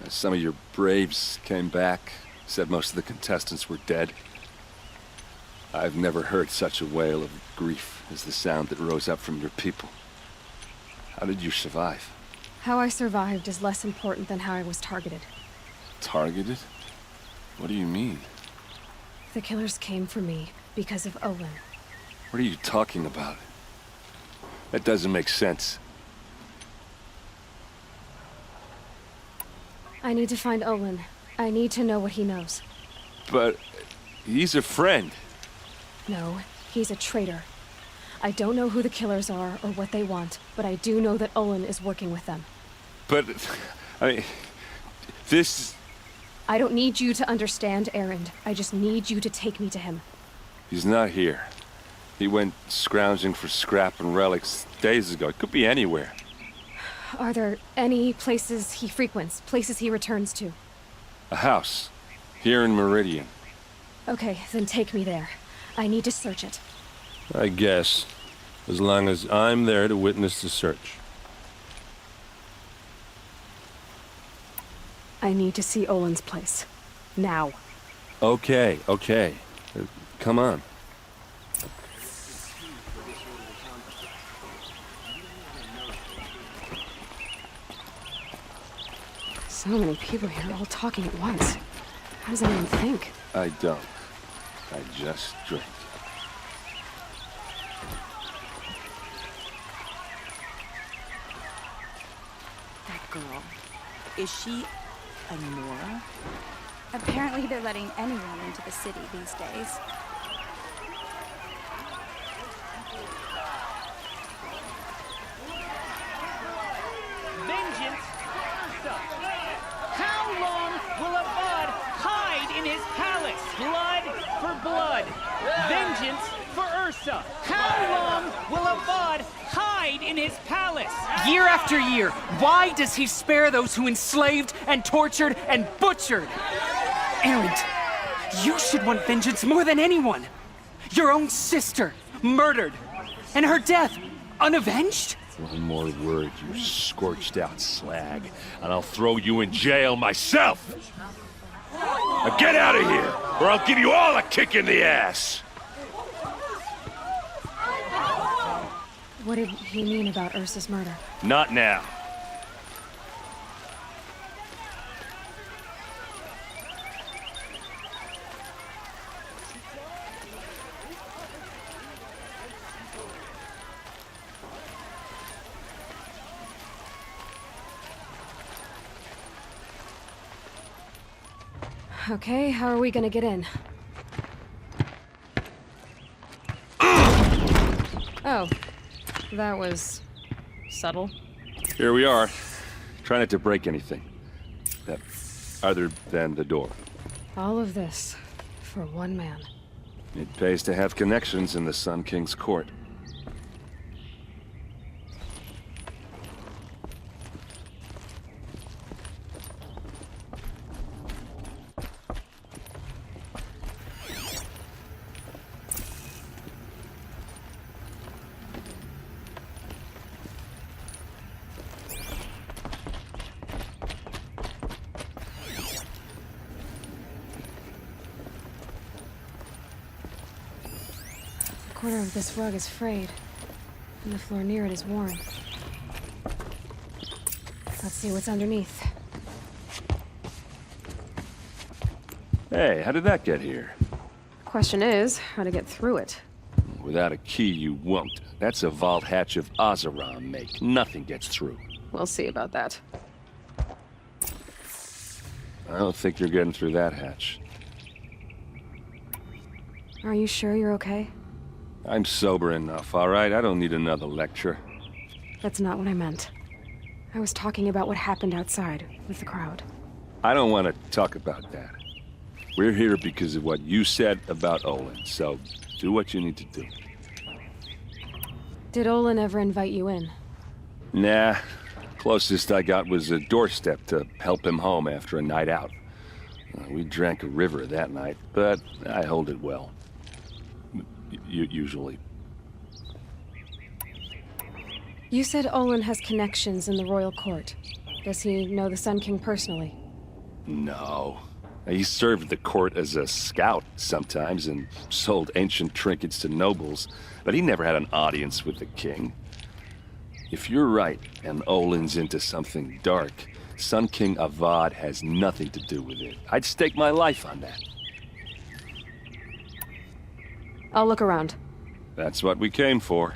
Some of your braves came back, said most of the contestants were dead. I've never heard such a wail of grief as the sound that rose up from your people. How did you survive? How I survived is less important than how I was targeted. Targeted? What do you mean? The killers came for me because of Olin. What are you talking about? That doesn't make sense. I need to find Olin. I need to know what he knows. But he's a friend. No, he's a traitor. I don't know who the killers are or what they want, but I do know that Olin is working with them. But, I mean, this... I don't need you to understand Erend. I just need you to take me to him. He's not here. He went scrounging for scrap and relics days ago. It could be anywhere. Are there any places he frequents, places he returns to? A house. Here in Meridian. Okay, then take me there. I need to search it. I guess. As long as I'm there to witness the search. I need to see Olin's place. Now. Okay, okay. Come on. So many people here all talking at once. How does anyone think? I don't. I just drink. That girl. Is she a Nora? Apparently they're letting anyone into the city these days. Vengeance for Ursa! How long will a bud hide in his palace? Blood for blood. Vengeance for Ursa! How long will a bud hide in his palace? Year after year, why does he spare those who enslaved and tortured and butchered? Erend, you should want vengeance more than anyone. Your own sister, murdered, and her death, unavenged? One more word, you scorched out slag, and I'll throw you in jail myself! Now get out of here, or I'll give you all a kick in the ass! What did he mean about Ursa's murder? Not now. Okay, how are we gonna get in? Oh, that was subtle. Here we are. Try not to break anything. Other than the door. All of this for one man. It pays to have connections in the Sun King's court. corner of this rug is frayed, and the floor near it is worn. Let's see what's underneath. Hey, how did that get here? Question is, how to get through it. Without a key, you won't. That's a vault hatch of Azeram make. Nothing gets through. We'll see about that. I don't think you're getting through that hatch. Are you sure you're okay? I'm sober enough, all right? I don't need another lecture. That's not what I meant. I was talking about what happened outside, with the crowd. I don't want to talk about that. We're here because of what you said about Olin, so do what you need to do. Did Olin ever invite you in? Nah. Closest I got was a doorstep to help him home after a night out. We drank a river that night, but I hold it well. Usually. You said Olin has connections in the royal court. Does he know the Sun King personally? No. He served the court as a scout sometimes and sold ancient trinkets to nobles, but he never had an audience with the king. If you're right, and Olin's into something dark, Sun King Avad has nothing to do with it. I'd stake my life on that. I'll look around. That's what we came for.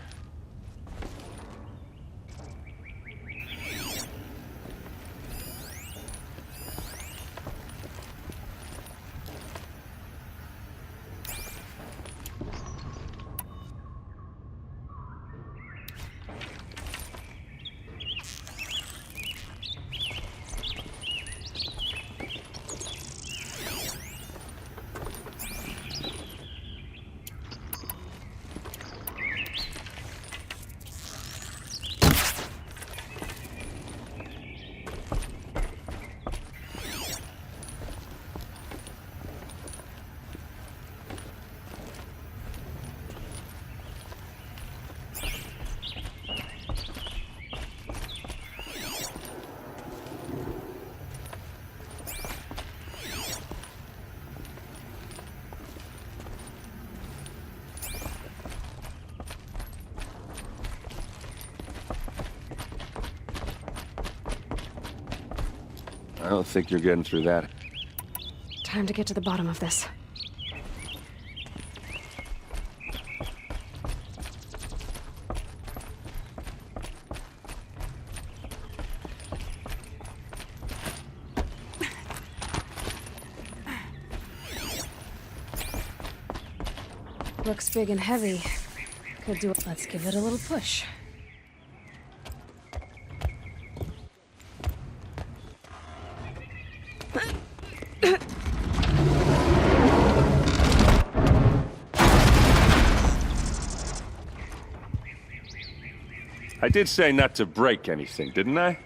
I don't think you're getting through that. Time to get to the bottom of this. Looks big and heavy. Could do it. Let's give it a little push. I did say not to break anything, didn't I?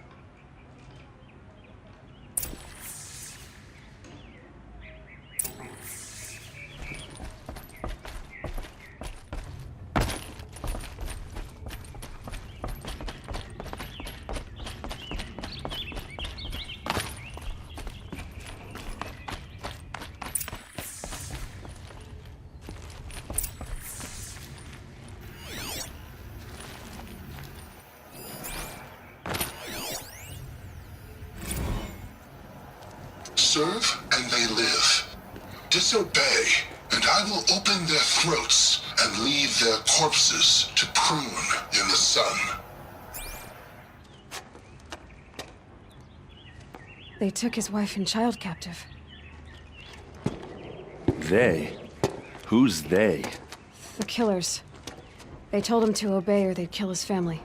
Serve and they live. Disobey, and I will open their throats and leave their corpses to prune in the sun. They took his wife and child captive. They? Who's they? The killers. They told him to obey or they'd kill his family.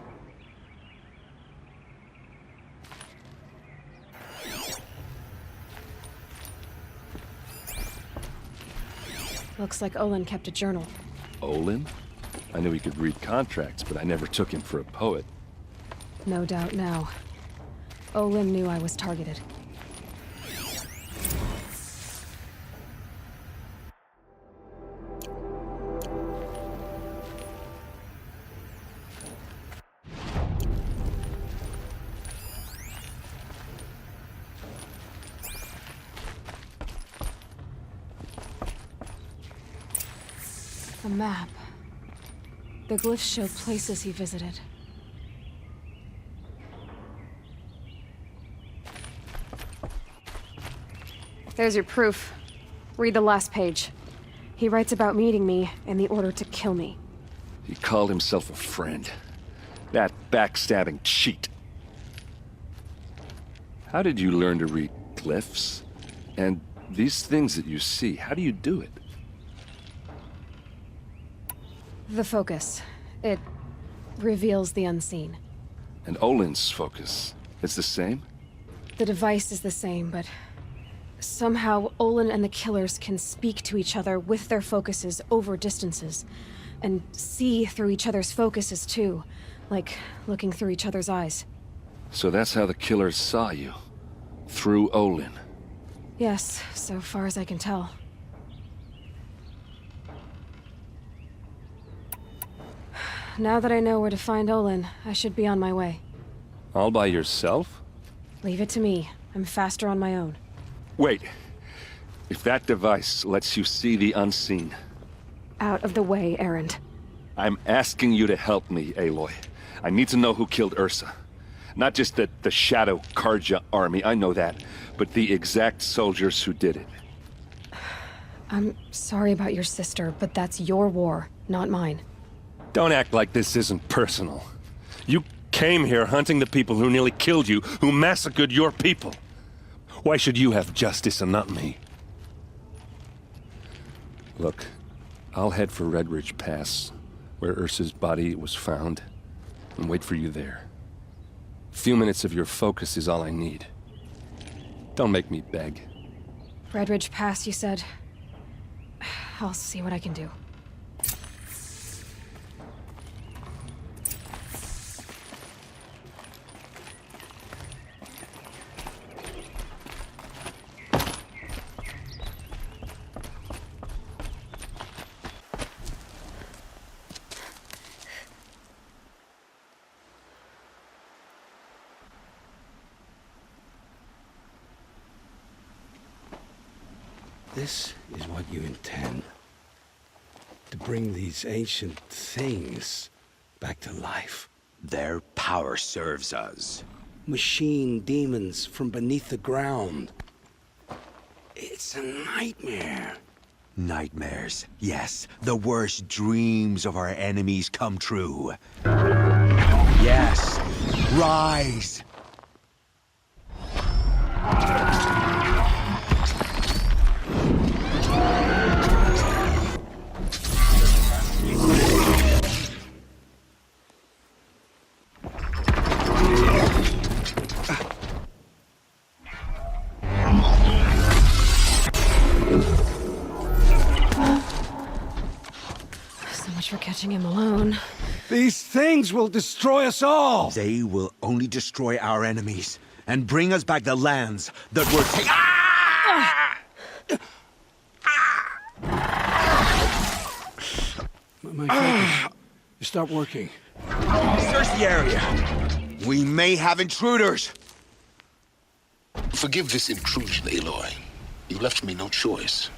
Looks like Olin kept a journal. Olin? I knew he could read contracts, but I never took him for a poet. No doubt now. Olin knew I was targeted. A map. The glyphs show places he visited. There's your proof. Read the last page. He writes about meeting me and the order to kill me. He called himself a friend. That backstabbing cheat. How did you learn to read glyphs? And these things that you see, how do you do it? The focus. It reveals the unseen. And Olin's focus is the same? The device is the same, but somehow Olin and the killers can speak to each other with their focuses over distances, and see through each other's focuses too, like looking through each other's eyes. So that's how the killers saw you? Through Olin? Yes, so far as I can tell. Now that I know where to find Olin, I should be on my way. All by yourself? Leave it to me. I'm faster on my own. Wait. If that device lets you see the unseen... Out of the way, Erend. I'm asking you to help me, Aloy. I need to know who killed Ursa. Not just the Shadow Karja army, I know that, but the exact soldiers who did it. I'm sorry about your sister, but that's your war, not mine. Don't act like this isn't personal. You came here hunting the people who nearly killed you, who massacred your people. Why should you have justice and not me? Look, I'll head for Red Ridge Pass, where Ursa's body was found, and wait for you there. A few minutes of your focus is all I need. Don't make me beg. Red Ridge Pass, you said? I'll see what I can do. This is what you intend. To bring these ancient things back to life. Their power serves us. Machine demons from beneath the ground. It's a nightmare. Nightmares, yes. The worst dreams of our enemies come true. Yes. Rise! For catching him alone. These things will destroy us all! They will only destroy our enemies and bring us back the lands that were taken. Ah! My focus. You stopped working. Search the area. We may have intruders. Forgive this intrusion, Aloy. You left me no choice.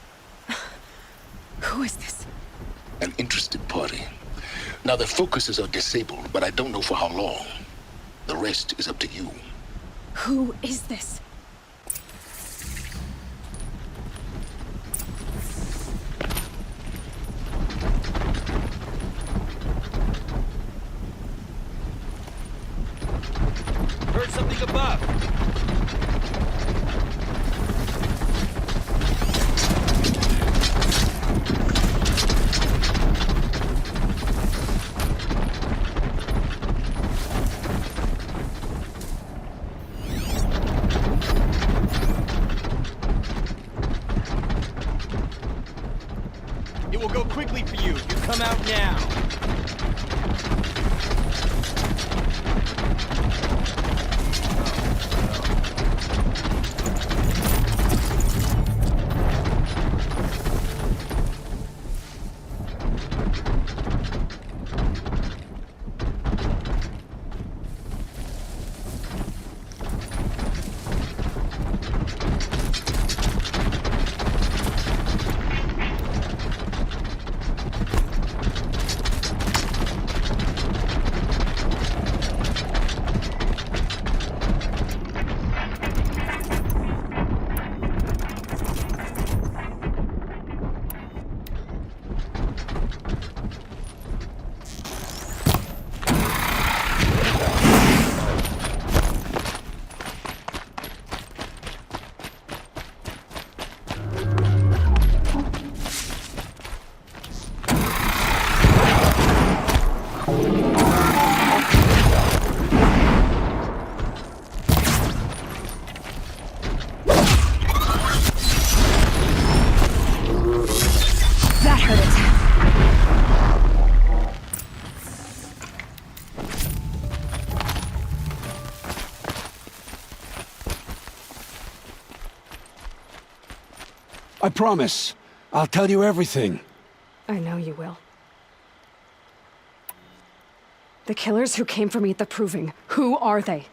Who is this? An interested party. Now, their focuses are disabled, but I don't know for how long. The rest is up to you. Who is this? Heard something above. It will go quickly for you. You come out now. I promise. I'll tell you everything. I know you will. The killers who came for me at the Proving, who are they?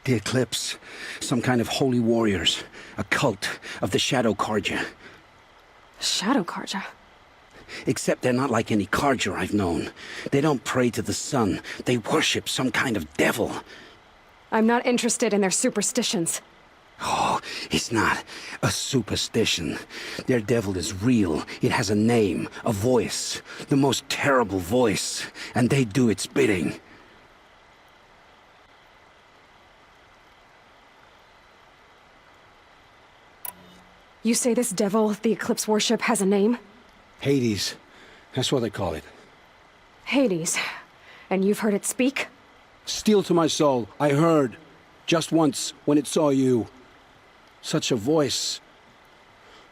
The Eclipse. Some kind of holy warriors. A cult of the Shadow Carja. Shadow Carja? Except they're not like any Carja I've known. They don't pray to the sun. They worship some kind of devil. I'm not interested in their superstitions. Oh, it's not a superstition. Their devil is real. It has a name, a voice, the most terrible voice, and they do its bidding. You say this devil the Eclipse worship has a name? Hades. That's what they call it. Hades. And you've heard it speak? Steel to my soul, I heard. Just once, when it saw you. Such a voice.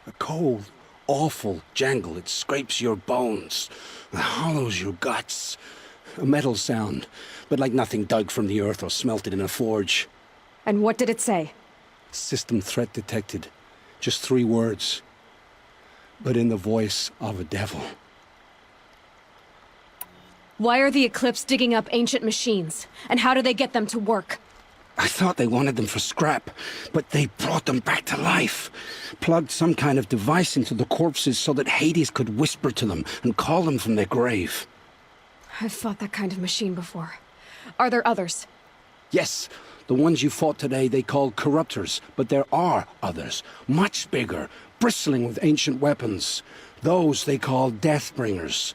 A cold, awful jangle. It scrapes your bones. It hollows your guts. A metal sound, but like nothing dug from the earth or smelted in a forge. And what did it say? System threat detected. Just 3 words. But in the voice of a devil. Why are the Eclipse digging up ancient machines? And how do they get them to work? I thought they wanted them for scrap, but they brought them back to life. Plugged some kind of device into the corpses so that Hades could whisper to them and call them from their grave. I've fought that kind of machine before. Are there others? Yes, the ones you fought today they called corruptors, but there are others, much bigger, bristling with ancient weapons. Those they call Deathbringers.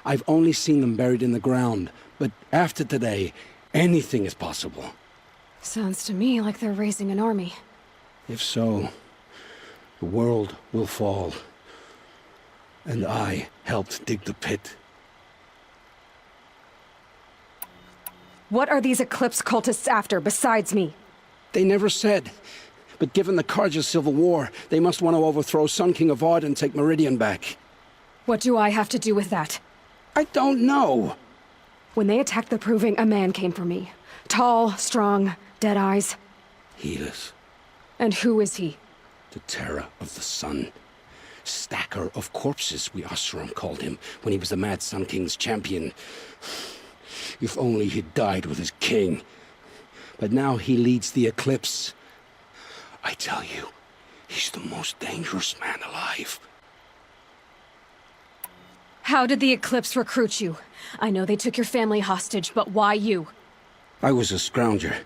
I've only seen them buried in the ground, but after today, anything is possible. Sounds to me like they're raising an army. If so, the world will fall. And I helped dig the pit. What are these Eclipse cultists after, besides me? They never said. But given the Carja civil war, they must want to overthrow Sun King Avad and take Meridian back. What do I have to do with that? I don't know. When they attacked the Proving, a man came for me. Tall, strong, dead eyes. Helis. And who is he? The terror of the sun. Stacker of corpses, we Asuram called him, when he was the Mad Sun King's champion. If only he'd died with his king. But now he leads the Eclipse. I tell you, he's the most dangerous man alive. How did the Eclipse recruit you? I know they took your family hostage, but why you? I was a scrounger,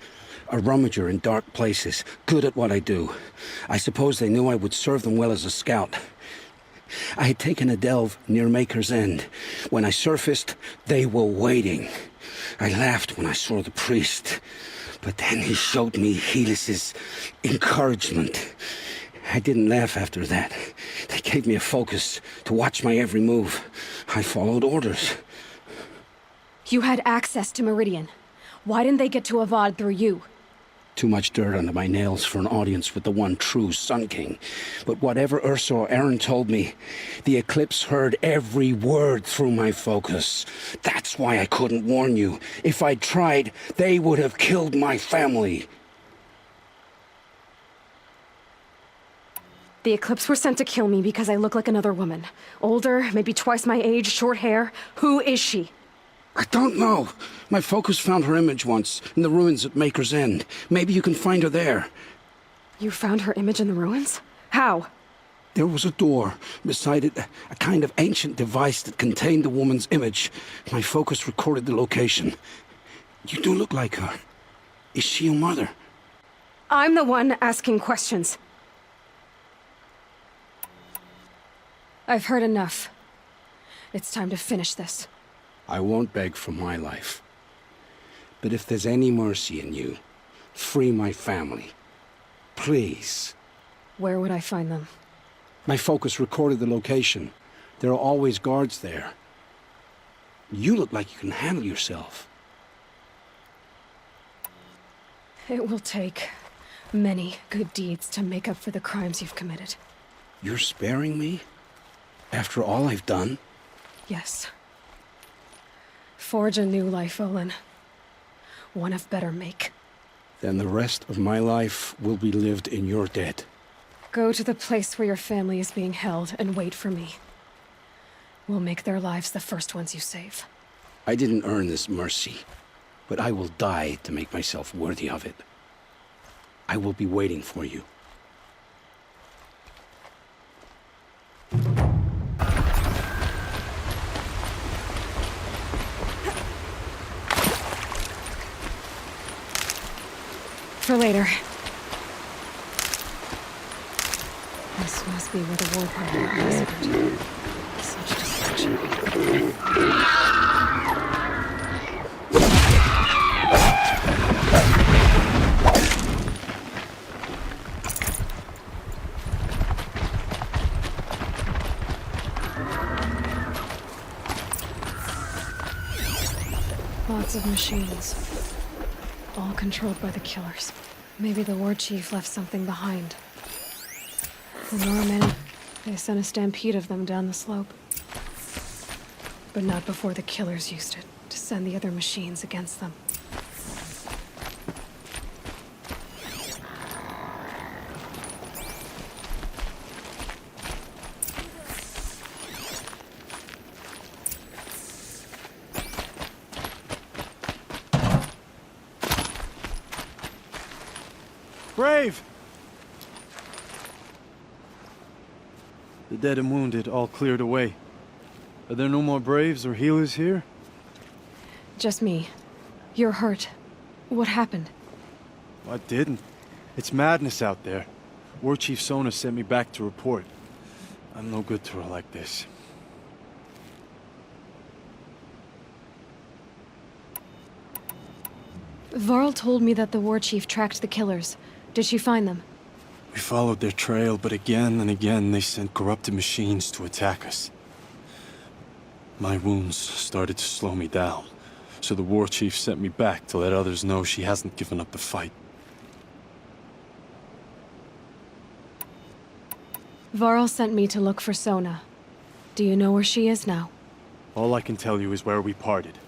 a rummager in dark places, good at what I do. I suppose they knew I would serve them well as a scout. I had taken a delve near Maker's End. When I surfaced, they were waiting. I laughed when I saw the priest, but then he showed me Helis's encouragement. I didn't laugh after that. They gave me a focus to watch my every move. I followed orders. You had access to Meridian. Why didn't they get to Avad through you? Too much dirt under my nails for an audience with the one true Sun King. But whatever Ursa or Aaron told me, the Eclipse heard every word through my focus. That's why I couldn't warn you. If I'd tried, they would have killed my family. The Eclipse were sent to kill me because I look like another woman. Older, maybe twice my age, short hair. Who is she? I don't know. My focus found her image once, in the ruins at Maker's End. Maybe you can find her there. You found her image in the ruins? How? There was a door. Beside it, a kind of ancient device that contained the woman's image. My focus recorded the location. You do look like her. Is she your mother? I'm the one asking questions. I've heard enough. It's time to finish this. I won't beg for my life. But if there's any mercy in you, free my family. Please. Where would I find them? My focus recorded the location. There are always guards there. You look like you can handle yourself. It will take many good deeds to make up for the crimes you've committed. You're sparing me? After all I've done? Yes. Forge a new life, Olin. One of better make. Then the rest of my life will be lived in your debt. Go to the place where your family is being held and wait for me. We'll make their lives the first ones you save. I didn't earn this mercy, but I will die to make myself worthy of it. I will be waiting for you. For later. This must be where the war party massacred. Such destruction. Lots of machines. All controlled by the killers. Maybe the war chief left something behind. The Norman, they sent a stampede of them down the slope. But not before the killers used it to send the other machines against them. Brave! The dead and wounded all cleared away. Are there no more Braves or healers here? Just me. You're hurt. What happened? I didn't. It's madness out there. War Chief Sona sent me back to report. I'm no good to her like this. Varl told me that the war chief tracked the killers. Did she find them? We followed their trail, but again and again they sent corrupted machines to attack us. My wounds started to slow me down, so the war chief sent me back to let others know she hasn't given up the fight. Varl sent me to look for Sona. Do you know where she is now? All I can tell you is where we parted.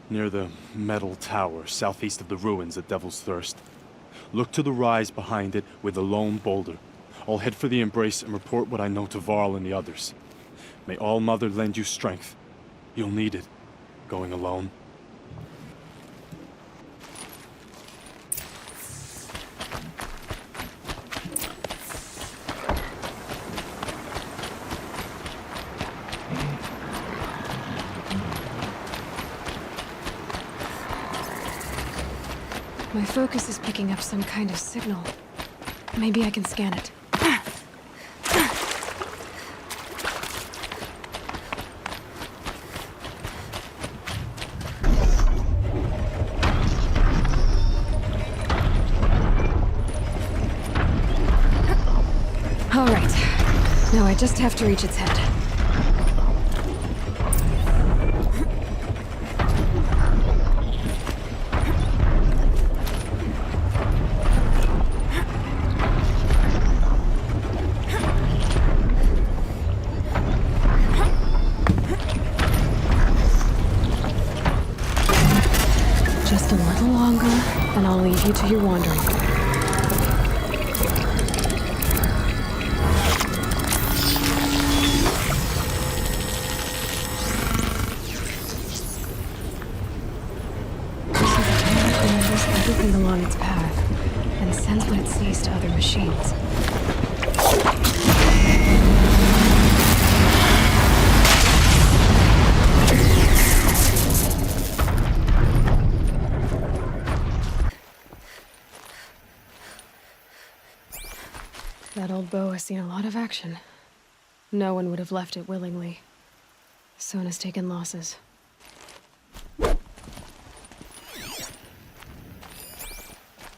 Near the metal tower, southeast of the ruins at Devil's Thirst. Look to the rise behind it with a lone boulder. I'll head for the embrace and report what I know to Varl and the others. May All Mother lend you strength. You'll need it, going alone. My focus is picking up some kind of signal. Maybe I can scan it. All right. Now I just have to reach its head. Just a little longer, and I'll leave you to your wandering. Everything along its path, and sends what it sees to other machines. That old bow has seen a lot of action. No one would have left it willingly. Sona's taken losses.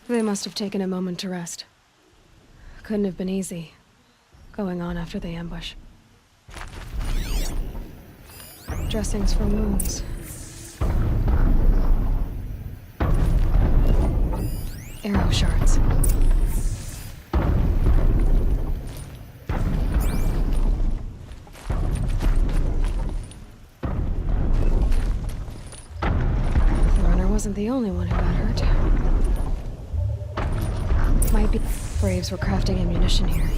They must have taken a moment to rest. Couldn't have been easy, going on after the ambush. Dressings for wounds. Arrow shards. The runner wasn't the only one who got hurt. Might be Braves were crafting ammunition here.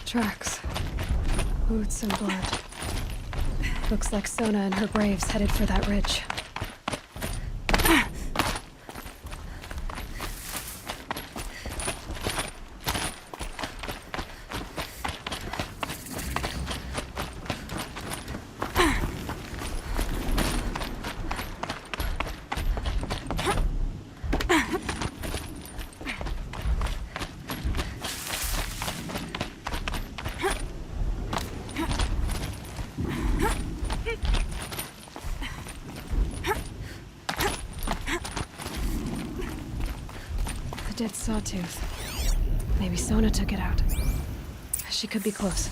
Tracks. Boots and blood. Looks like Sona and her braves headed for that ridge. Dead sawtooth. Maybe Sona took it out. She could be close.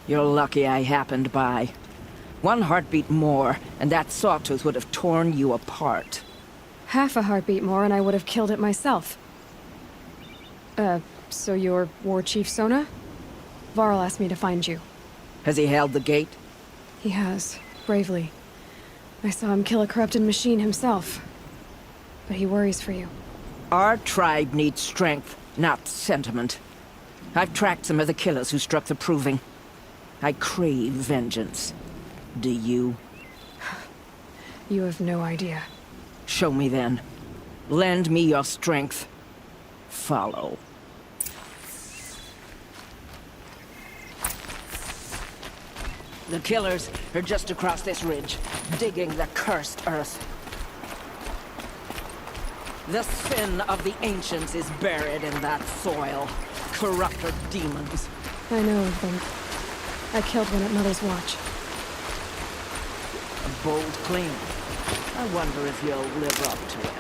You're lucky I happened by. One heartbeat more, and that sawtooth would have torn you apart. Half a heartbeat more and I would have killed it myself. So you're War Chief Sona? Varl asked me to find you. Has he held the gate? He has, bravely. I saw him kill a corrupted machine himself. But he worries for you. Our tribe needs strength, not sentiment. I've tracked some of the killers who struck the Proving. I crave vengeance. Do you? You have no idea. Show me then. Lend me your strength. Follow. The killers are just across this ridge, digging the cursed earth. The sin of the ancients is buried in that soil. Corrupted demons. I know of them. I killed one at Mother's Watch. A bold claim. I wonder if you'll live up to it.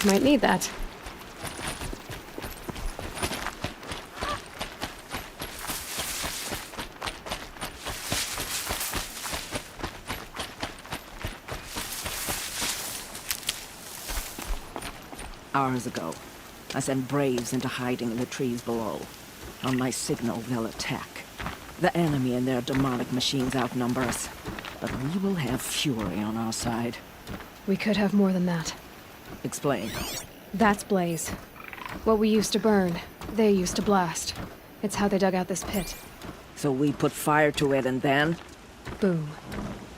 Might need that. Hours ago, I sent braves into hiding in the trees below. On my signal, they'll attack. The enemy and their demonic machines outnumber us, but we will have fury on our side. We could have more than that. Explain. That's Blaze. What we used to burn, they used to blast. It's how they dug out this pit. So we put fire to it and then? Boom.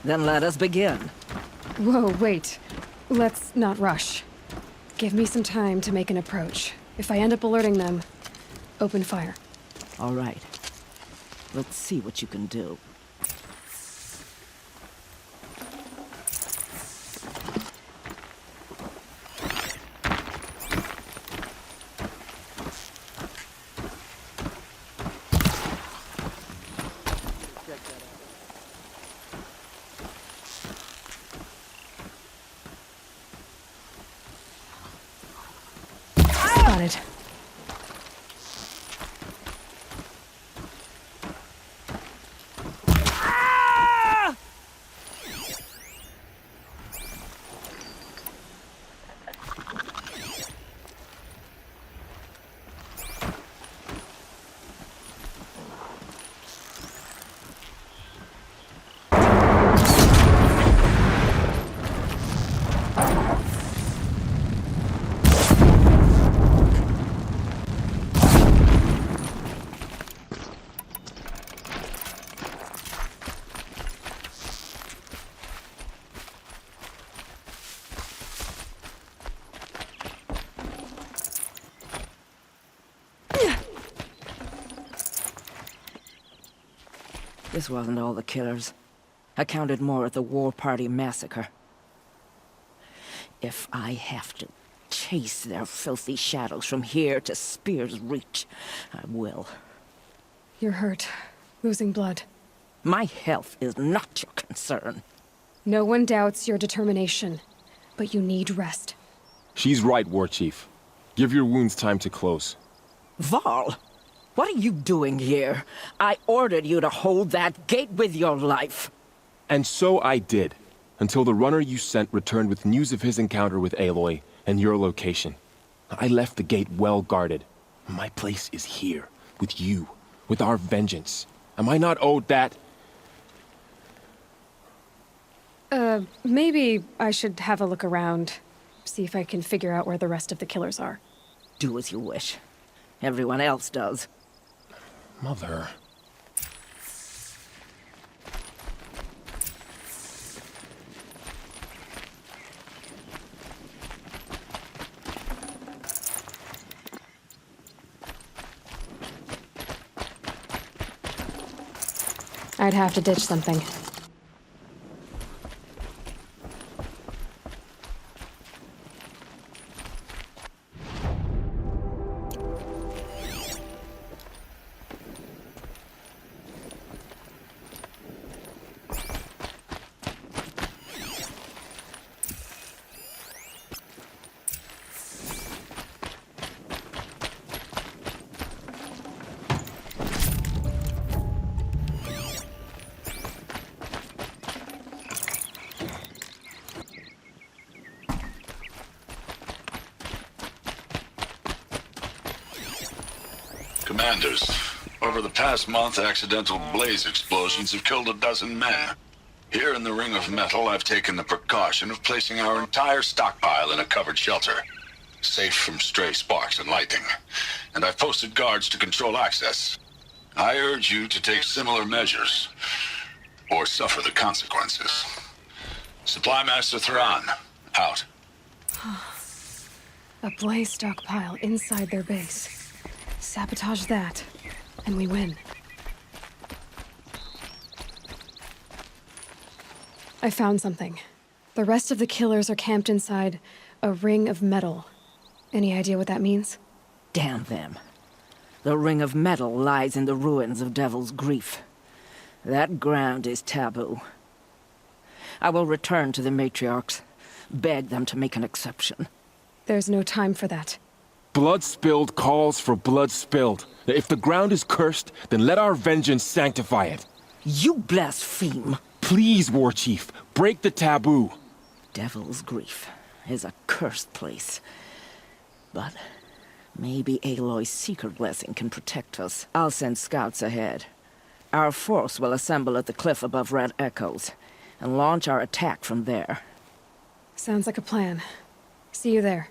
Then let us begin. Whoa, wait. Let's not rush. Give me some time to make an approach. If I end up alerting them, open fire. All right. Let's see what you can do. This wasn't all the killers. I counted more at the War Party massacre. If I have to chase their filthy shadows from here to Spear's Reach, I will. You're hurt. Losing blood. My health is not your concern. No one doubts your determination, but you need rest. She's right, War Chief. Give your wounds time to close. Varl, what are you doing here? I ordered you to hold that gate with your life. And so I did, until the runner you sent returned with news of his encounter with Aloy and your location. I left the gate well guarded. My place is here, with you, with our vengeance. Am I not owed that? Maybe I should have a look around. See if I can figure out where the rest of the killers are. Do as you wish. Everyone else does. Mother... I'd have to ditch something. Commanders, over the past month, accidental blaze explosions have killed a dozen men. Here in the Ring of Metal, I've taken the precaution of placing our entire stockpile in a covered shelter, safe from stray sparks and lightning. And I've posted guards to control access. I urge you to take similar measures, or suffer the consequences. Supply Master Thran, out. A blaze stockpile inside their base. Sabotage that, and we win. I found something. The rest of the killers are camped inside a ring of metal. Any idea what that means? Damn them. The Ring of Metal lies in the ruins of Devil's Grief. That ground is taboo. I will return to the matriarchs, beg them to make an exception. There's no time for that. Blood spilled calls for blood spilled. If the ground is cursed, then let our vengeance sanctify it. You blaspheme. Please, War Chief, break the taboo. Devil's Grief is a cursed place. But maybe Aloy's secret blessing can protect us. I'll send scouts ahead. Our force will assemble at the cliff above Red Echoes, and launch our attack from there. Sounds like a plan. See you there.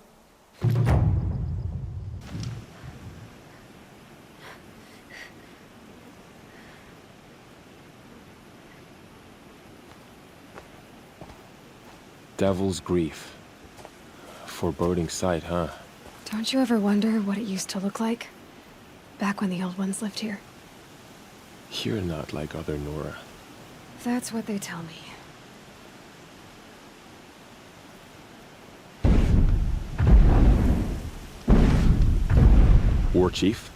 Devil's Grief. Foreboding sight, huh? Don't you ever wonder what it used to look like? Back when the old ones lived here. You're not like other Nora. That's what they tell me. War Chief?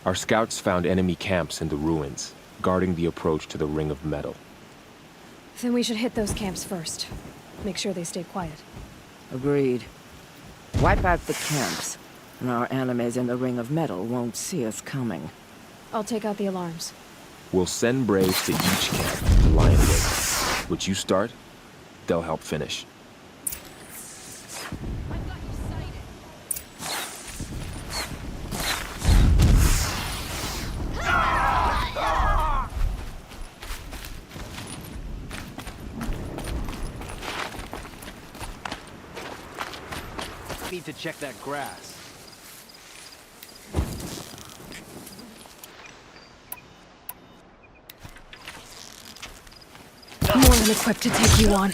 Our scouts found enemy camps in the ruins, guarding the approach to the Ring of Metal. Then we should hit those camps first. Make sure they stay quiet. Agreed. Wipe out the camps, and our enemies in the Ring of Metal won't see us coming. I'll take out the alarms. We'll send braves to each camp to lie in wait. Which you start, they'll help finish. Need to check that grass. More than equipped to take you on.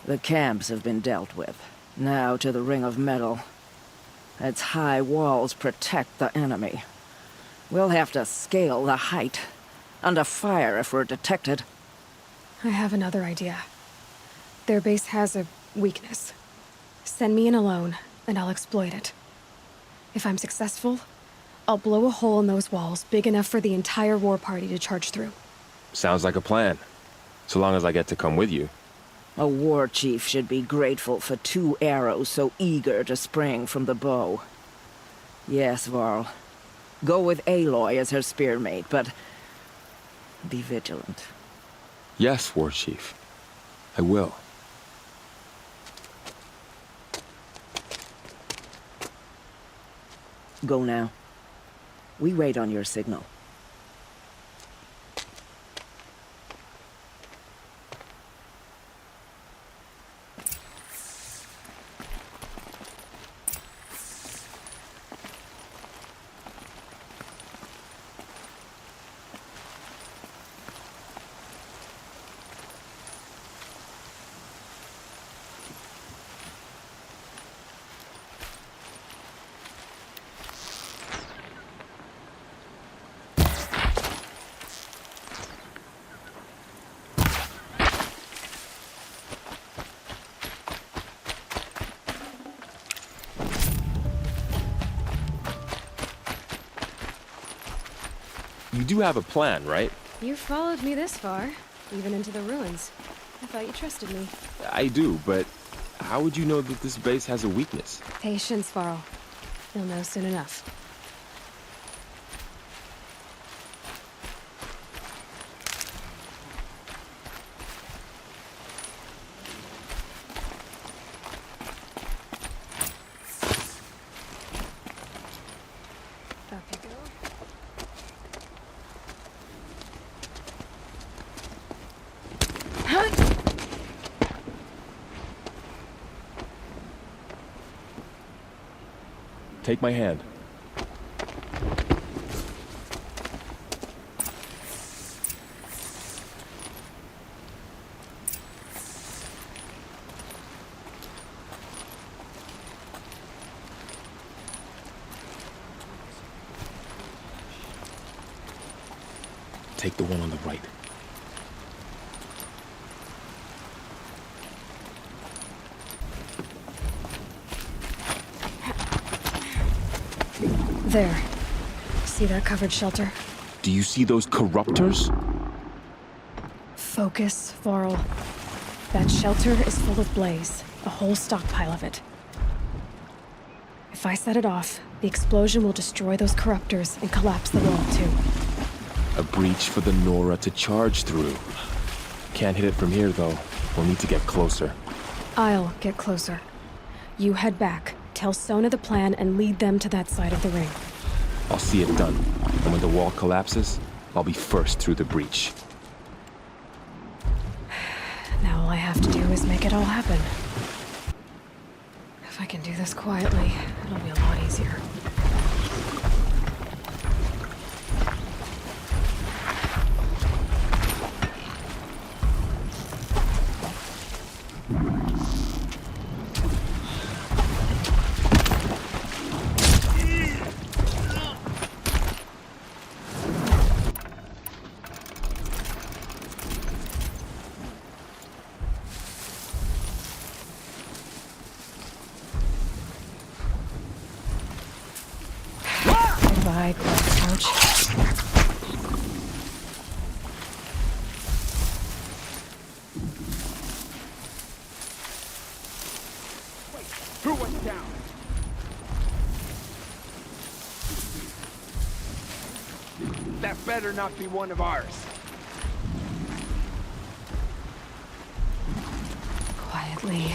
The camps have been dealt with. Now to the Ring of Metal. Its high walls protect the enemy. We'll have to scale the height. Under fire if we're detected. I have another idea. Their base has a weakness. Send me in alone, and I'll exploit it. If I'm successful, I'll blow a hole in those walls big enough for the entire war party to charge through. Sounds like a plan. So long as I get to come with you. A war chief should be grateful for 2 arrows so eager to spring from the bow. Yes, Varl. Go with Aloy as her spearmate, but be vigilant. Yes, War Chief. I will. Go now. We wait on your signal. You do have a plan, right? You followed me this far, even into the ruins. I thought you trusted me. I do, but how would you know that this base has a weakness? Patience, Varl. You'll know soon enough. Take my hand. Take the one on the right. There. See that covered shelter? Do you see those corruptors? Focus, Varl. That shelter is full of blaze. A whole stockpile of it. If I set it off, the explosion will destroy those corruptors and collapse the wall, too. A breach for the Nora to charge through. Can't hit it from here, though. We'll need to get closer. I'll get closer. You head back, tell Sona the plan, and lead them to that side of the ring. I'll see it done. And when the wall collapses, I'll be first through the breach. Now all I have to do is make it all happen. If I can do this quietly, it'll be a lot easier. Goodbye, Cloak Couch. Who went down? That better not be one of ours. Quietly.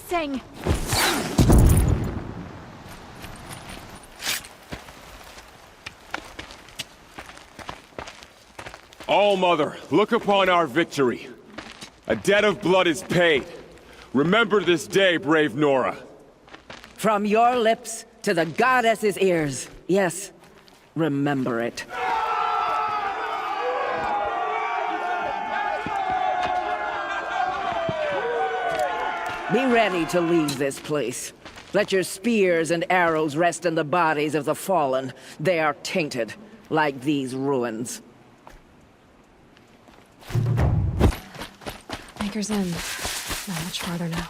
missing. All-Mother, look upon our victory. A debt of blood is paid. Remember this day, brave Nora. From your lips to the goddess's ears. Yes, remember it. Be ready to leave this place. Let your spears and arrows rest in the bodies of the fallen. They are tainted, like these ruins. Maker's End. Not much farther now.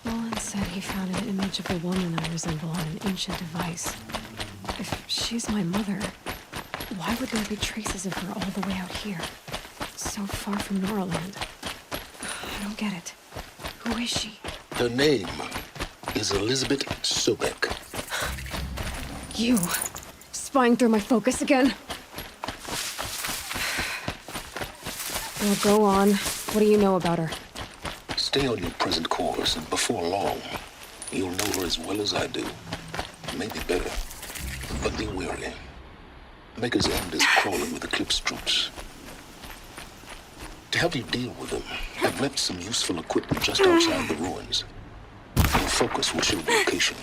Nolan said he found an image of the woman I resemble on an ancient device. If she's my mother, why would there be traces of her all the way out here? So far from Noraland. I don't get it. Who is she? Her name is Elizabeth Sobek. You. Spying through my focus again? Well, go on. What do you know about her? Stay on your present course, and before long, you'll know her as well as I do. Maybe better. But be wary. Maker's End is crawling with Eclipse troops. To help you deal with them, I've left some useful equipment just outside the ruins. Your focus will show the location.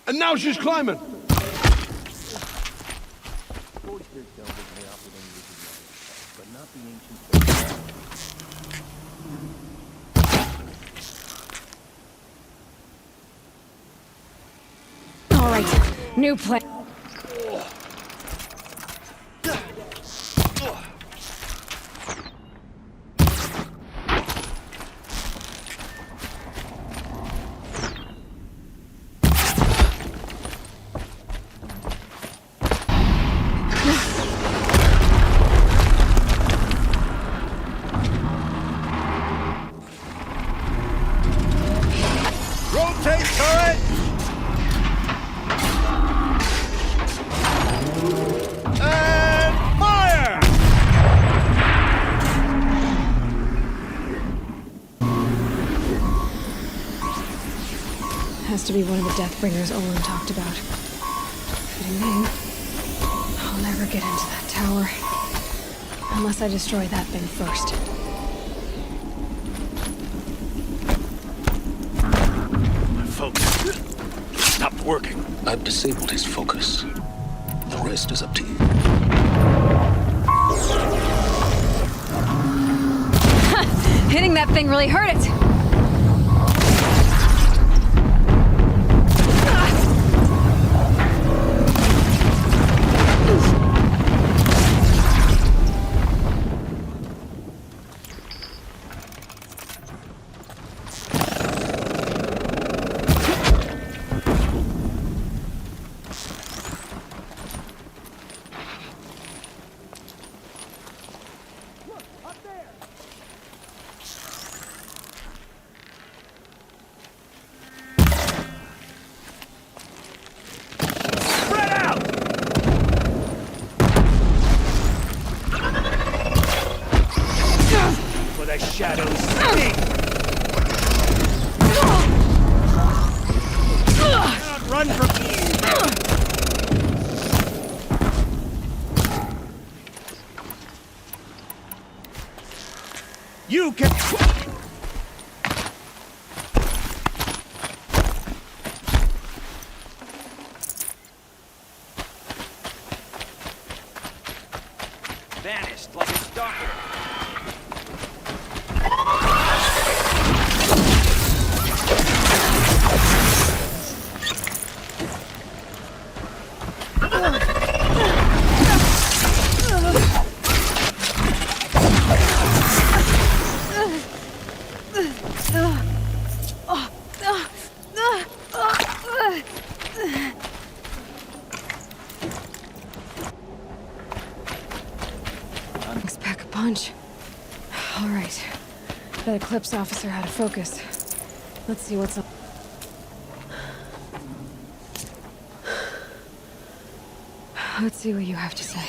And now she's climbing! All right, new plan. Rotate turret! And fire! Has to be one of the Deathbringers Olin talked about. Fitting name. I'll never get into that tower. Unless I destroy that thing first. My focus stopped working. I've disabled his focus. The rest is up to you. Hitting that thing really hurt it! That Eclipse officer had a focus. Let's see what's up. Let's see what you have to say.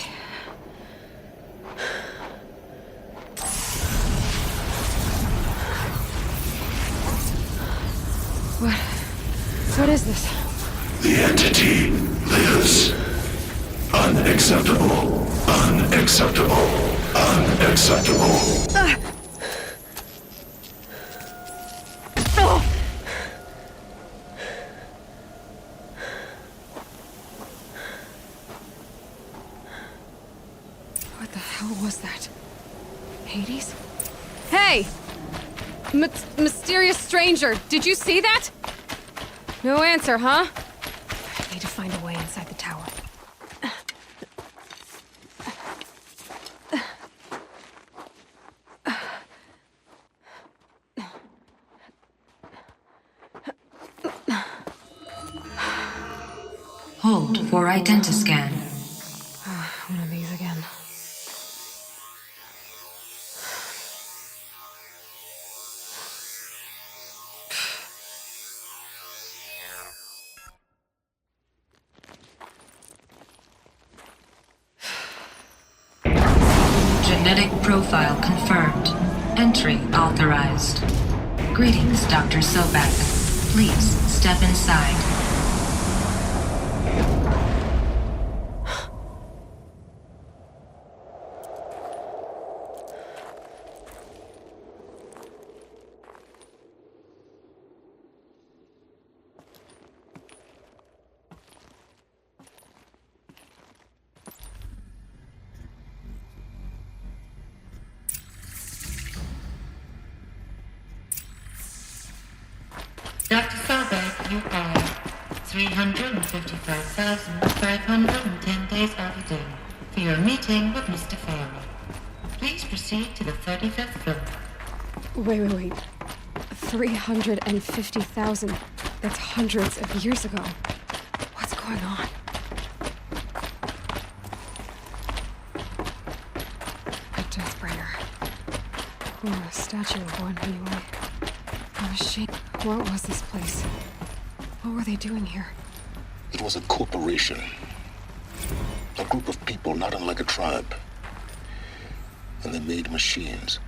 What is this? The entity lives. Unacceptable. Unacceptable. Unacceptable. What the hell was that? Hades? Hey! Mysterious stranger, did you see that? No answer, huh? I need to find a way inside the tower. Hold for identiscan. One of these again. Genetic profile confirmed. Entry authorized. Greetings, Dr. Sobek. Please step inside. Dr. Sobek, you are 355,510 days overdue for your meeting with Mr. Farrell. Please proceed to the 35th floor. Wait. 350,000. That's hundreds of years ago. What's going on? A Deathbringer. Or a statue of one, anyway. A machine. What was this place? What were they doing here? It was a corporation. A group of people not unlike a tribe. And they made machines.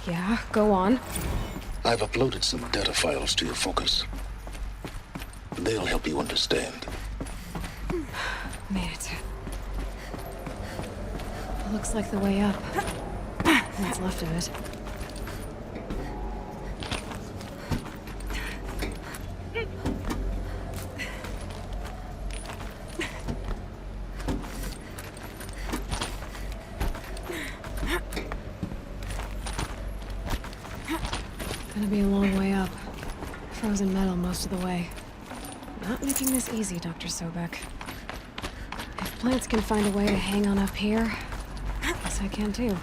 Yeah, go on. I've uploaded some data files to your focus. They'll help you understand. Made it. Looks like the way up. What's left of it. Gonna be a long way up. Frozen metal most of the way. Not making this easy, Dr. Sobek. If plants can find a way to hang on up here, I guess I can too.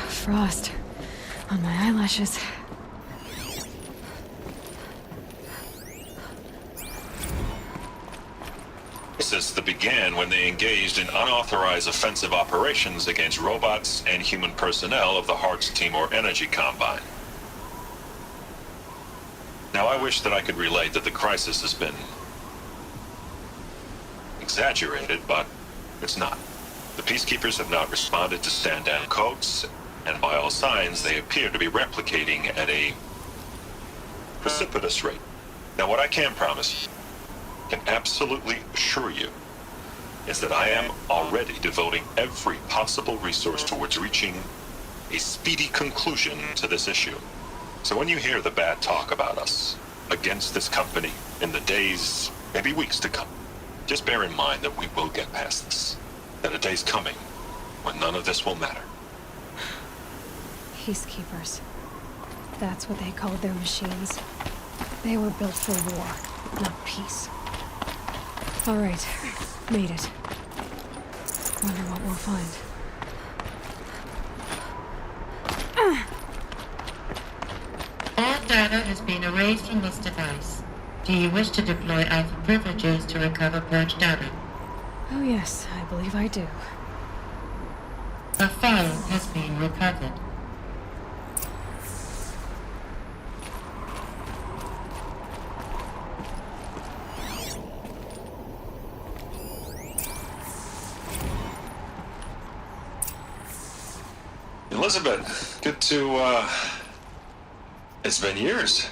Frost on my eyelashes. This began when they engaged in unauthorized offensive operations against robots and human personnel of the Hearts Timor Energy Combine. Now, I wish that I could relate that the crisis has been exaggerated, but it's not. The Peacekeepers have not responded to stand-down codes, and by all signs, they appear to be replicating at a precipitous rate. Now, what I can promise you, can absolutely assure you, is that I am already devoting every possible resource towards reaching a speedy conclusion to this issue. So when you hear the bad talk about us against this company in the days, maybe weeks to come, just bear in mind that we will get past this. That a day's coming when none of this will matter. Peacekeepers. That's what they called their machines. They were built for war, not peace. All right, made it. Wonder what we'll find. All data has been erased from this device. Do you wish to deploy Alpha privileges to recover purged data? Oh yes, I believe I do. A file has been recovered. Elizabeth, good to, It's been years.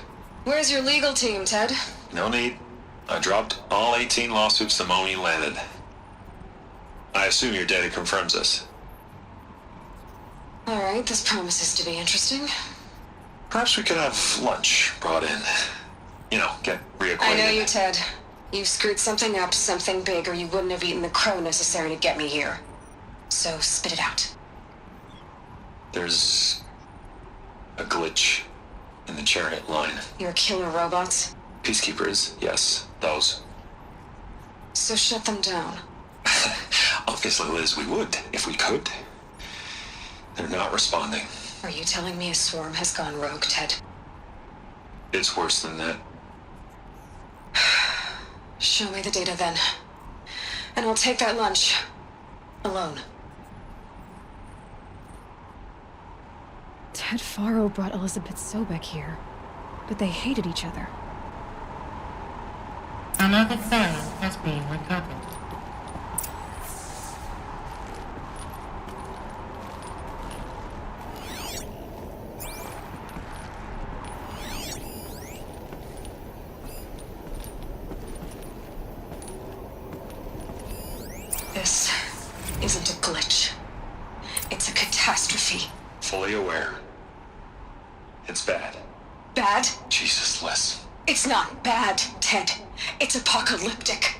Where's your legal team, Ted? No need. I dropped all 18 lawsuits the moment you landed. I assume your data confirms this. Alright, this promises to be interesting. Perhaps we could have lunch brought in. You know, get reacquainted. I know you, Ted. You've screwed something up, something big, or you wouldn't have eaten the crow necessary to get me here. So, spit it out. There's a glitch in the chariot line. Your killer robots? Peacekeepers, yes, those. So shut them down. Obviously, Liz, we would, if we could. They're not responding. Are you telling me a swarm has gone rogue, Ted? It's worse than that. Show me the data then. And I'll take that lunch. Alone. Ted Faro brought Elizabeth Sobek here, but they hated each other. Another file has been recovered. This isn't a glitch. It's a catastrophe. Fully aware. It's bad. Bad? Jesus, Liz. It's not bad, Ted. It's apocalyptic.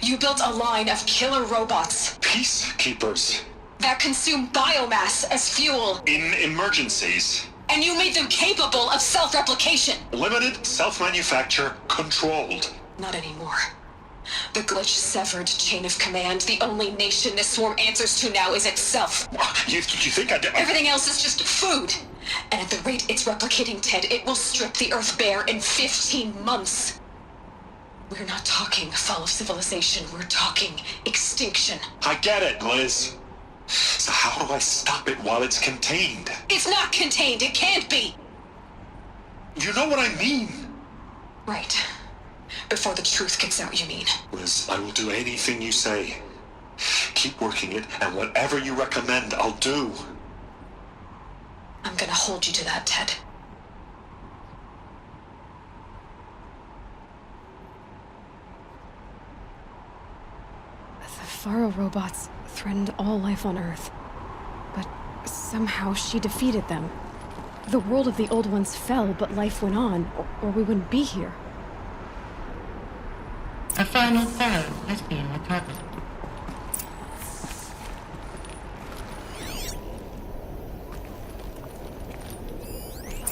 You built a line of killer robots. Peacekeepers. That consume biomass as fuel. In emergencies. And you made them capable of self-replication. Limited, self-manufacture, controlled. Not anymore. The glitch severed chain of command. The only nation this swarm answers to now is itself. You think I did? Everything else is just food. And at the rate it's replicating, Ted, it will strip the Earth bare in 15 months. We're not talking fall of civilization. We're talking extinction. I get it, Liz. So how do I stop it while it's contained? It's not contained. It can't be. You know what I mean. Right. Before the truth gets out, you mean? Liz, I will do anything you say. Keep working it, and whatever you recommend, I'll do. I'm gonna hold you to that, Ted. The Faro robots threatened all life on Earth. But somehow she defeated them. The world of the old ones fell, but life went on, or we wouldn't be here. A final file has been recovered.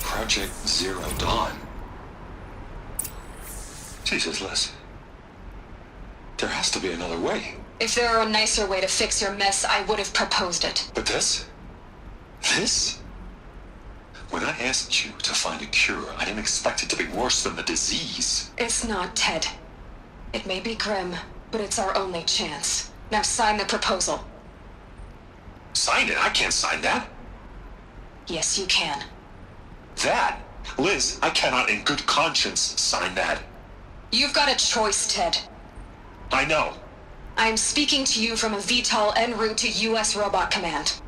Project Zero Dawn. Jesus, Liz. There has to be another way. If there were a nicer way to fix your mess, I would have proposed it. But this? This? When I asked you to find a cure, I didn't expect it to be worse than the disease. It's not, Ted. It may be grim, but it's our only chance. Now sign the proposal. Sign it? I can't sign that. Yes, you can. That? Liz, I cannot in good conscience sign that. You've got a choice, Ted. I know. I am speaking to you from a VTOL en route to U.S. Robot Command.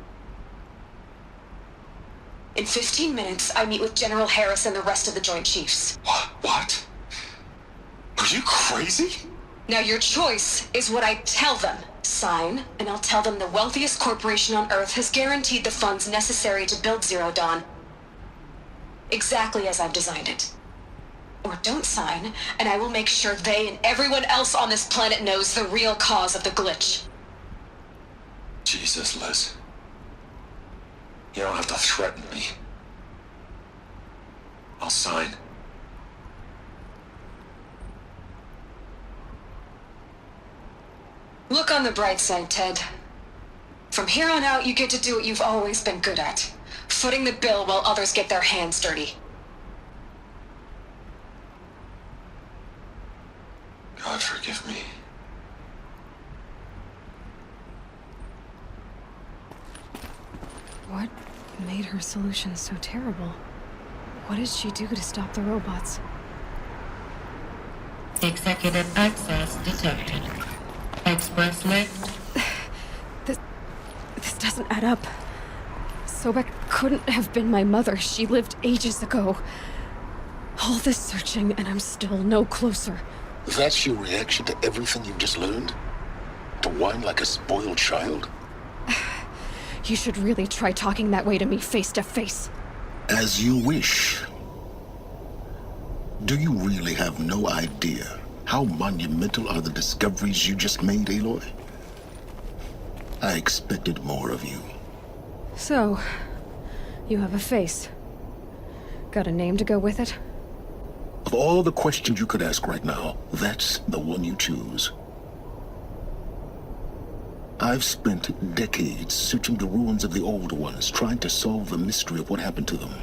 In 15 minutes, I meet with General Harris and the rest of the Joint Chiefs. What? Are you crazy? Now your choice is what I tell them. Sign, and I'll tell them the wealthiest corporation on Earth has guaranteed the funds necessary to build Zero Dawn. Exactly as I've designed it. Or don't sign, and I will make sure they and everyone else on this planet knows the real cause of the glitch. Jesus, Liz. You don't have to threaten me. I'll sign. Look on the bright side, Ted. From here on out, you get to do what you've always been good at. footing the bill while others get their hands dirty. God forgive me. What made her solution so terrible? What did she do to stop the robots? Executive access detected. Express lift. This doesn't add up. Sobek couldn't have been my mother. She lived ages ago. All this searching, and I'm still no closer. That's your reaction to everything you've just learned? To whine like a spoiled child? You should really try talking that way to me face to face. As you wish. Do you really have no idea how monumental are the discoveries you just made, Aloy? I expected more of you. So, you have a face. Got a name to go with it? Of all the questions you could ask right now, that's the one you choose. I've spent decades searching the ruins of the old ones, trying to solve the mystery of what happened to them.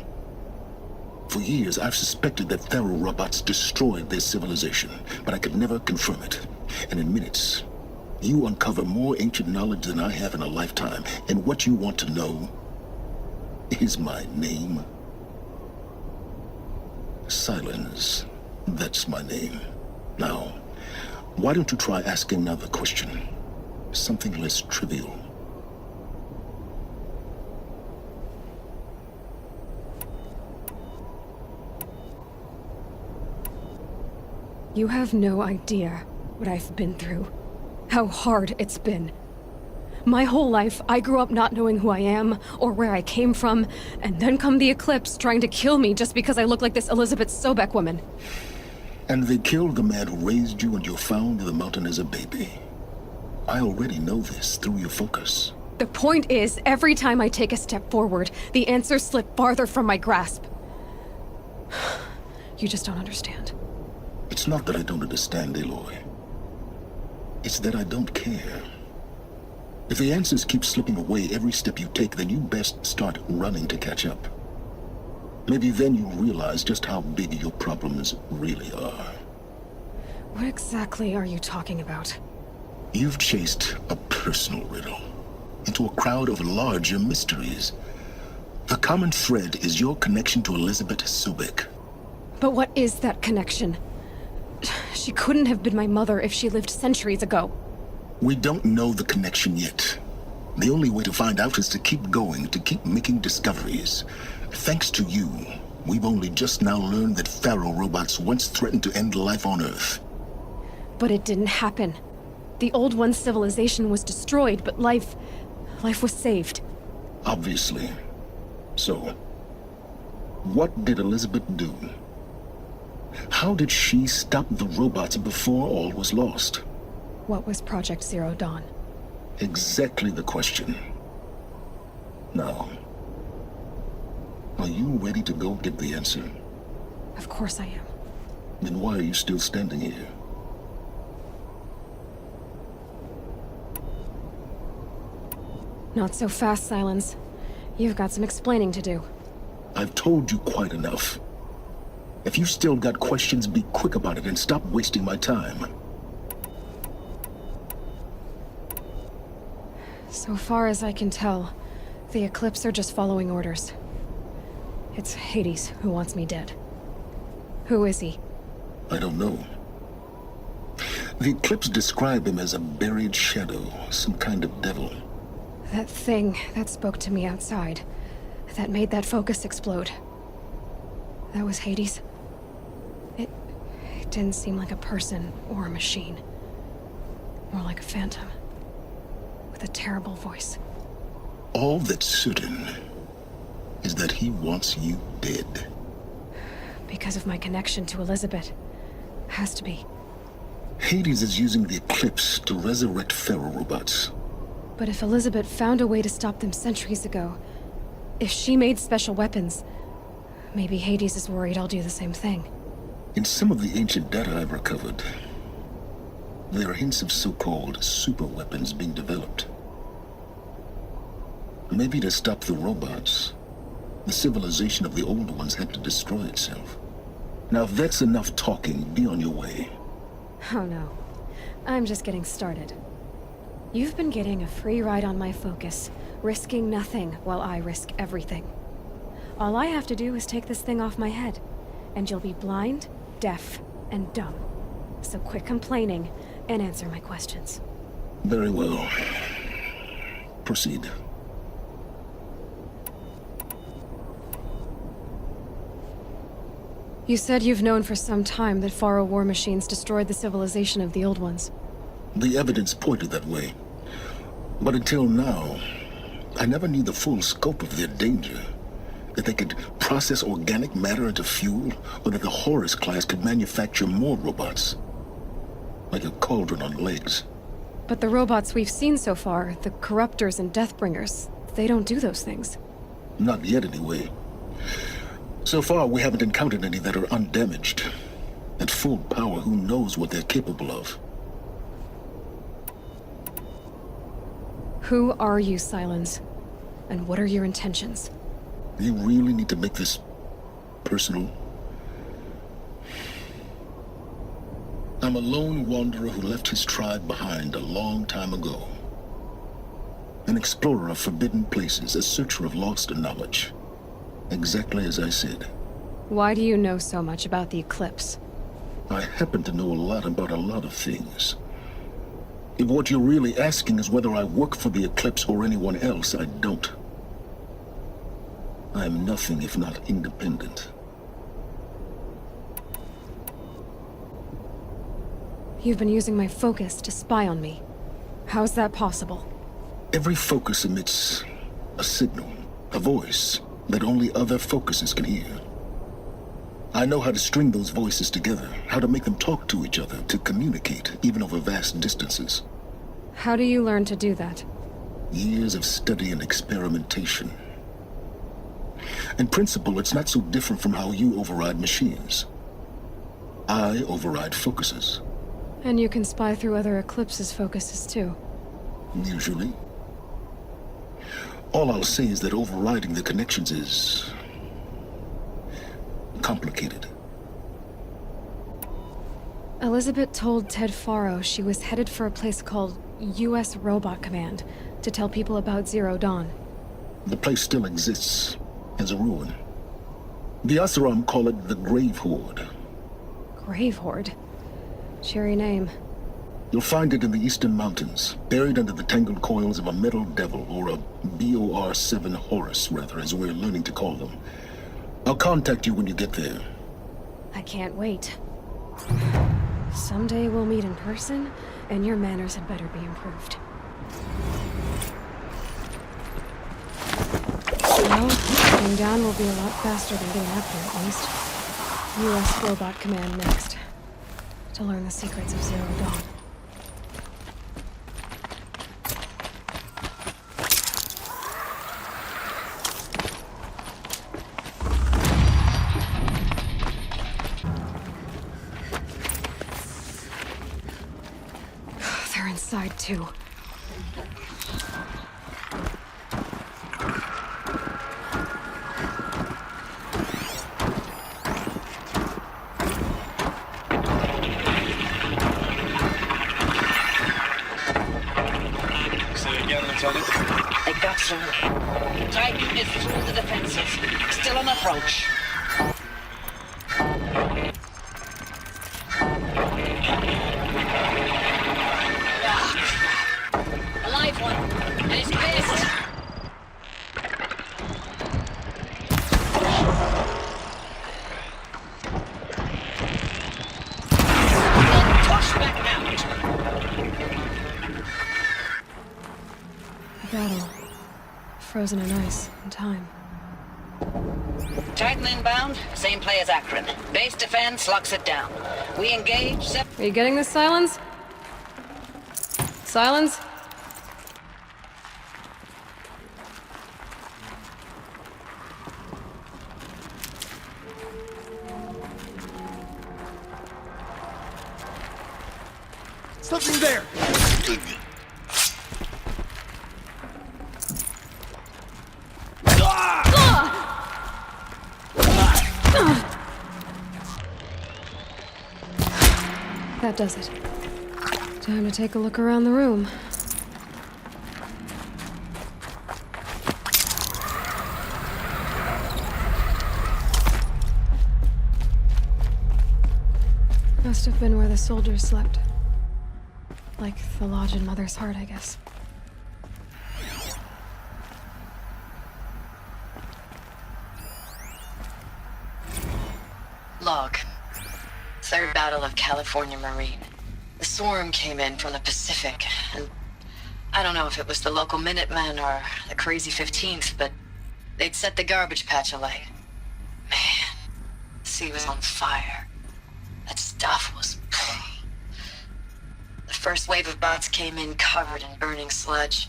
For years, I've suspected that Tharo robots destroyed their civilization, but I could never confirm it. And in minutes, you uncover more ancient knowledge than I have in a lifetime. And what you want to know is my name. Silence. That's my name. Now, why don't you try asking another question? Something less trivial. You have no idea what I've been through. How hard it's been. My whole life, I grew up not knowing who I am or where I came from, and then come the Eclipse trying to kill me just because I look like this Elizabeth Sobek woman. And they killed the man who raised you and you found in the mountain as a baby. I already know this through your focus. The point is, every time I take a step forward, the answers slip farther from my grasp. You just don't understand. It's not that I don't understand, Aloy. It's that I don't care. If the answers keep slipping away every step you take, then you best start running to catch up. Maybe then you'll realize just how big your problems really are. What exactly are you talking about? You've chased a personal riddle into a crowd of larger mysteries. The common thread is your connection to Elizabeth Sobek. But what is that connection? She couldn't have been my mother if she lived centuries ago. We don't know the connection yet. The only way to find out is to keep going, to keep making discoveries. Thanks to you, we've only just now learned that Tharo robots once threatened to end life on Earth. But it didn't happen. The old one's civilization was destroyed, but life was saved. Obviously. So, what did Elizabeth do? How did she stop the robots before all was lost? What was Project Zero Dawn? Exactly the question. Now, are you ready to go get the answer? Of course I am. Then why are you still standing here? Not so fast, Silence. You've got some explaining to do. I've told you quite enough. If you've still got questions, be quick about it and stop wasting my time. So far as I can tell, the Eclipse are just following orders. It's Hades who wants me dead. Who is he? I don't know. The Eclipse describe him as a buried shadow, some kind of devil. That thing that spoke to me outside, that made that focus explode. That was Hades. It didn't seem like a person or a machine. More like a phantom. With a terrible voice. All that's certain is that he wants you dead. Because of my connection to Elizabeth. Has to be. Hades is using the Eclipse to resurrect Tharo robots. But if Elizabeth found a way to stop them centuries ago, if she made special weapons, maybe Hades is worried I'll do the same thing. In some of the ancient data I've recovered, there are hints of so-called super weapons being developed. Maybe to stop the robots, The civilization of the old ones had to destroy itself. Now, if that's enough talking, be on your way. Oh no. I'm just getting started. You've been getting a free ride on my focus, risking nothing while I risk everything. All I have to do is take this thing off my head, and you'll be blind, deaf, and dumb. So quit complaining and answer my questions. Very well. Proceed. You said you've known for some time that Faro war machines destroyed the civilization of the old ones. The evidence pointed that way. But until now, I never knew the full scope of their danger. That they could process organic matter into fuel, or that the Horus class could manufacture more robots. Like a cauldron on legs. But the robots we've seen so far, the Corruptors and Deathbringers, they don't do those things. Not yet, anyway. So far, we haven't encountered any that are undamaged. At full power, who knows what they're capable of? Who are you, Silence? And what are your intentions? You really need to make this personal? I'm a lone wanderer who left his tribe behind a long time ago. An explorer of forbidden places, a searcher of lost knowledge. Exactly as I said. Why do you know so much about the Eclipse? I happen to know a lot about a lot of things. If what you're really asking is whether I work for the Eclipse or anyone else, I don't. I am nothing if not independent. You've been using my focus to spy on me. How's that possible? Every focus emits a signal, a voice, that only other focuses can hear. I know how to string those voices together, how to make them talk to each other, to communicate, even over vast distances. How do you learn to do that? Years of study and experimentation. In principle, it's not so different from how you override machines. I override focuses. And you can spy through other Eclipse's focuses too. Usually. All I'll say is that overriding the connections is complicated. Elizabeth told Ted Faro she was headed for a place called U.S. Robot Command to tell people about Zero Dawn. The place still exists as a ruin. The Asaram call it the Grave Horde. Grave Horde? Cheery name. You'll find it in the Eastern Mountains, buried under the tangled coils of a metal devil, or a BOR-7 Horus, rather, as we're learning to call them. I'll contact you when you get there. I can't wait. Someday we'll meet in person, and your manners had better be improved. Well, getting down will be a lot faster than getting up here, at least. U.S. Robot Command next. To learn the secrets of Zero Dawn. They're inside, too. They got through. Titan is through the defenses. Still on approach. A live one. And it's pissed. Push back Battle. Frozen in ice and time. Titan inbound, same play as Akron. Base defense locks it down. We engage. Are you getting this, Silence? Silence? Something there! That does it. Time to take a look around the room. Must have been where the soldiers slept. Like the lodge in Mother's Heart, I guess. Log. Third Battle of California Marine. The swarm came in from the Pacific, and I don't know if it was the local Minutemen or the crazy 15th, but they'd set the garbage patch alight. Man, the sea was on fire. That stuff was... The first wave of bots came in covered in burning sludge.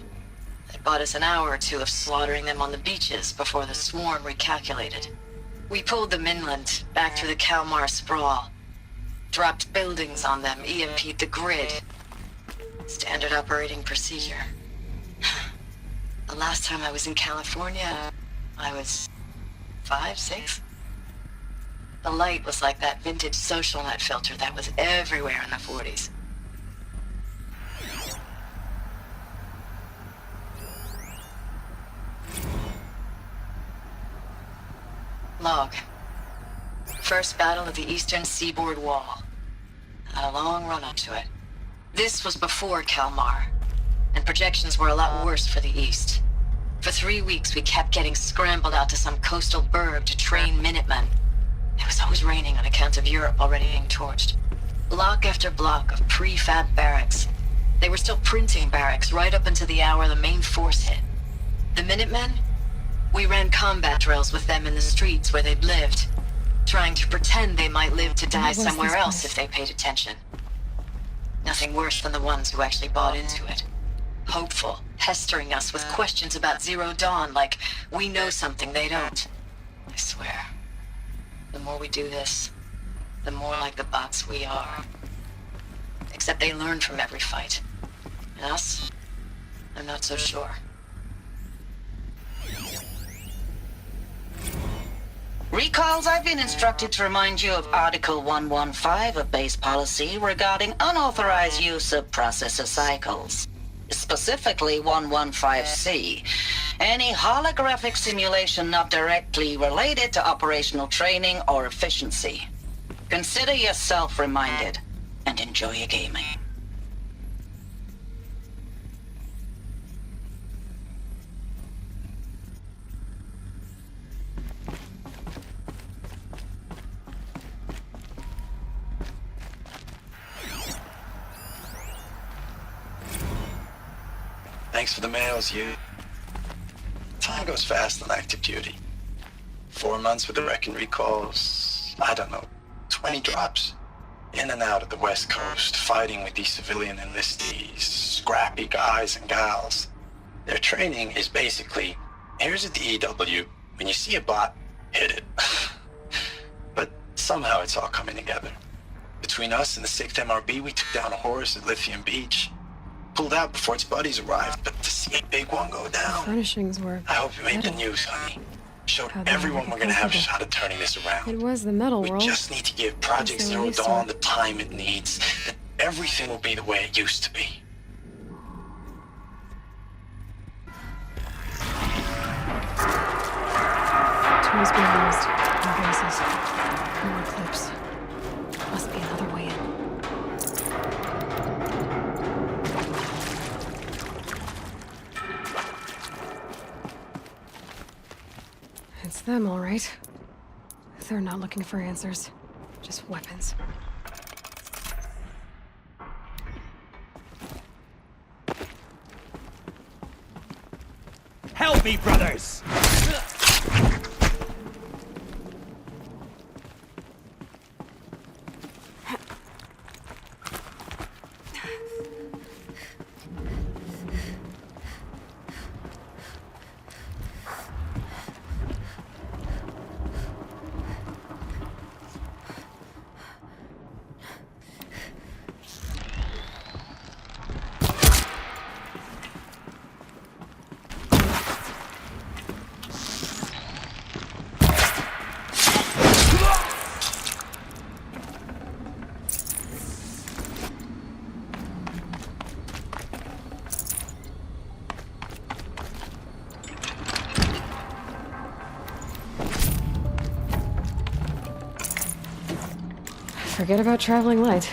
It bought us an hour or two of slaughtering them on the beaches before the swarm recalculated. We pulled them inland, back through the Kalmar sprawl. Dropped buildings on them, EMP'd the grid. Standard operating procedure. The last time I was in California, I was 5, 6? The light was like that vintage social net filter that was everywhere in the 40s. Log. First battle of the eastern seaboard wall. Had a long run up to it. This was before Kalmar, and projections were a lot worse for the east. For 3 weeks, we kept getting scrambled out to some coastal burg to train Minutemen. It was always raining on account of Europe already being torched. Block after block of prefab barracks. They were still printing barracks right up until the hour the main force hit. The Minutemen? We ran combat drills with them in the streets where they'd lived, trying to pretend they might live to die somewhere else if they paid attention. Nothing worse than the ones who actually bought into it. Hopeful, pestering us with questions about Zero Dawn like we know something they don't. I swear, the more we do this, the more like the bots we are. Except they learn from every fight. And us? I'm not so sure. Recalls, I've been instructed to remind you of Article 115 of base policy regarding unauthorized use of processor cycles. Specifically 115C. Any holographic simulation not directly related to operational training or efficiency. Consider yourself reminded, and enjoy your gaming. Thanks for the mails, you. Time goes fast on active duty. 4 months with the wreck and recalls, I don't know, 20 drops. In and out of the West Coast, fighting with these civilian enlistees, scrappy guys and gals. Their training is basically, here's a DEW, when you see a bot, hit it. But somehow it's all coming together. Between us and the 6th MRB, we took down a horse at Lithium Beach. Pulled out before its buddies arrived, but to see a big one go down... Furnishings were... I hope you made the news, honey. Showed everyone we're gonna have a shot at turning this around. It was the metal world. We just need to give Project Zero Dawn the time it needs. Then everything will be the way it used to be. Tools being used. Embraces. More clips. Must be another way in. It's them, all right. They're not looking for answers. Just weapons. Help me, brothers! Forget about traveling light.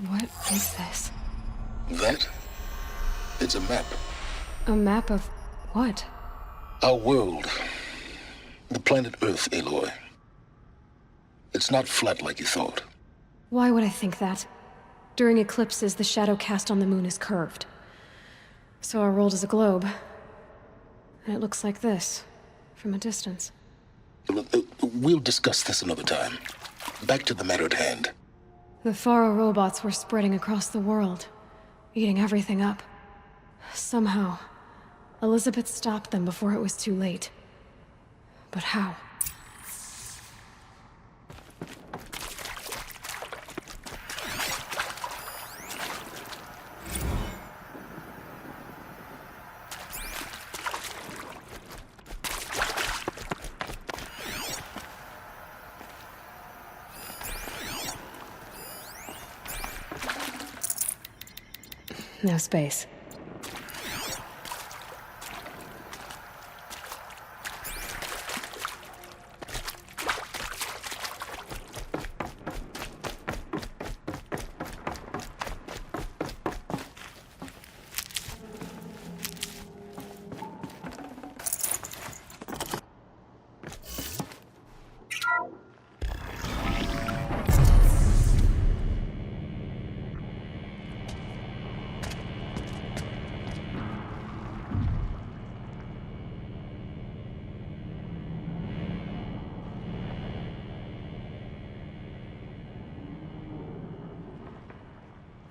What is this? That? It's a map. A map of what? Our world. The planet Earth, Aloy. It's not flat like you thought. Why would I think that? During eclipses, the shadow cast on the moon is curved. So our world is a globe. And it looks like this, from a distance. We'll discuss this another time. Back to the matter at hand. The Faro robots were spreading across the world, eating everything up. Somehow, Elizabeth stopped them before it was too late. But how? No space.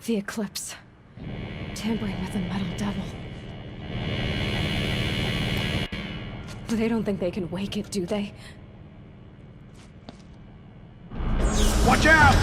The eclipse. Tampering with the metal devil. They don't think they can wake it, do they? Watch out!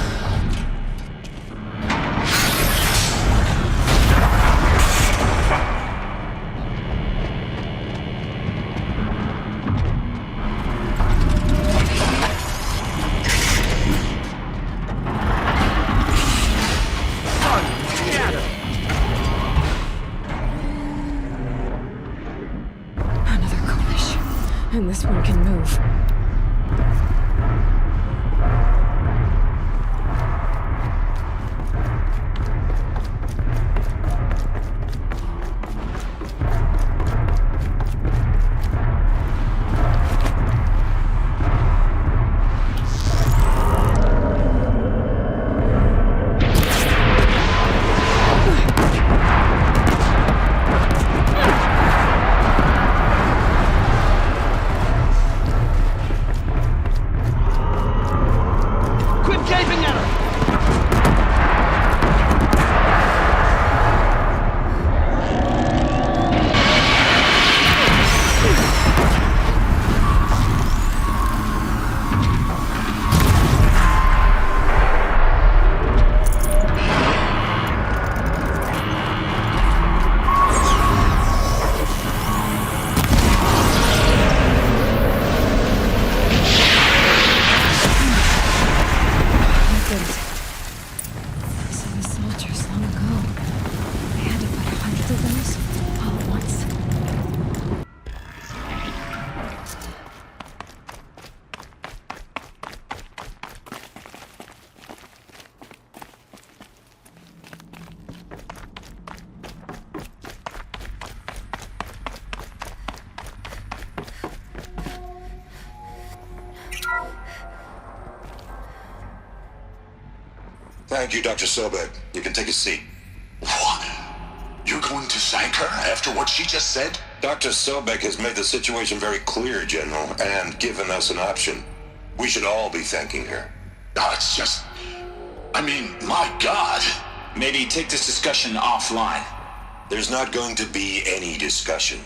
And this one can move. Thank you, Dr. Sobek. You can take a seat. What? You're going to thank her after what she just said? Dr. Sobek has made the situation very clear, General, and given us an option. We should all be thanking her. Oh, it's just... I mean, my God. Maybe take this discussion offline. There's not going to be any discussion.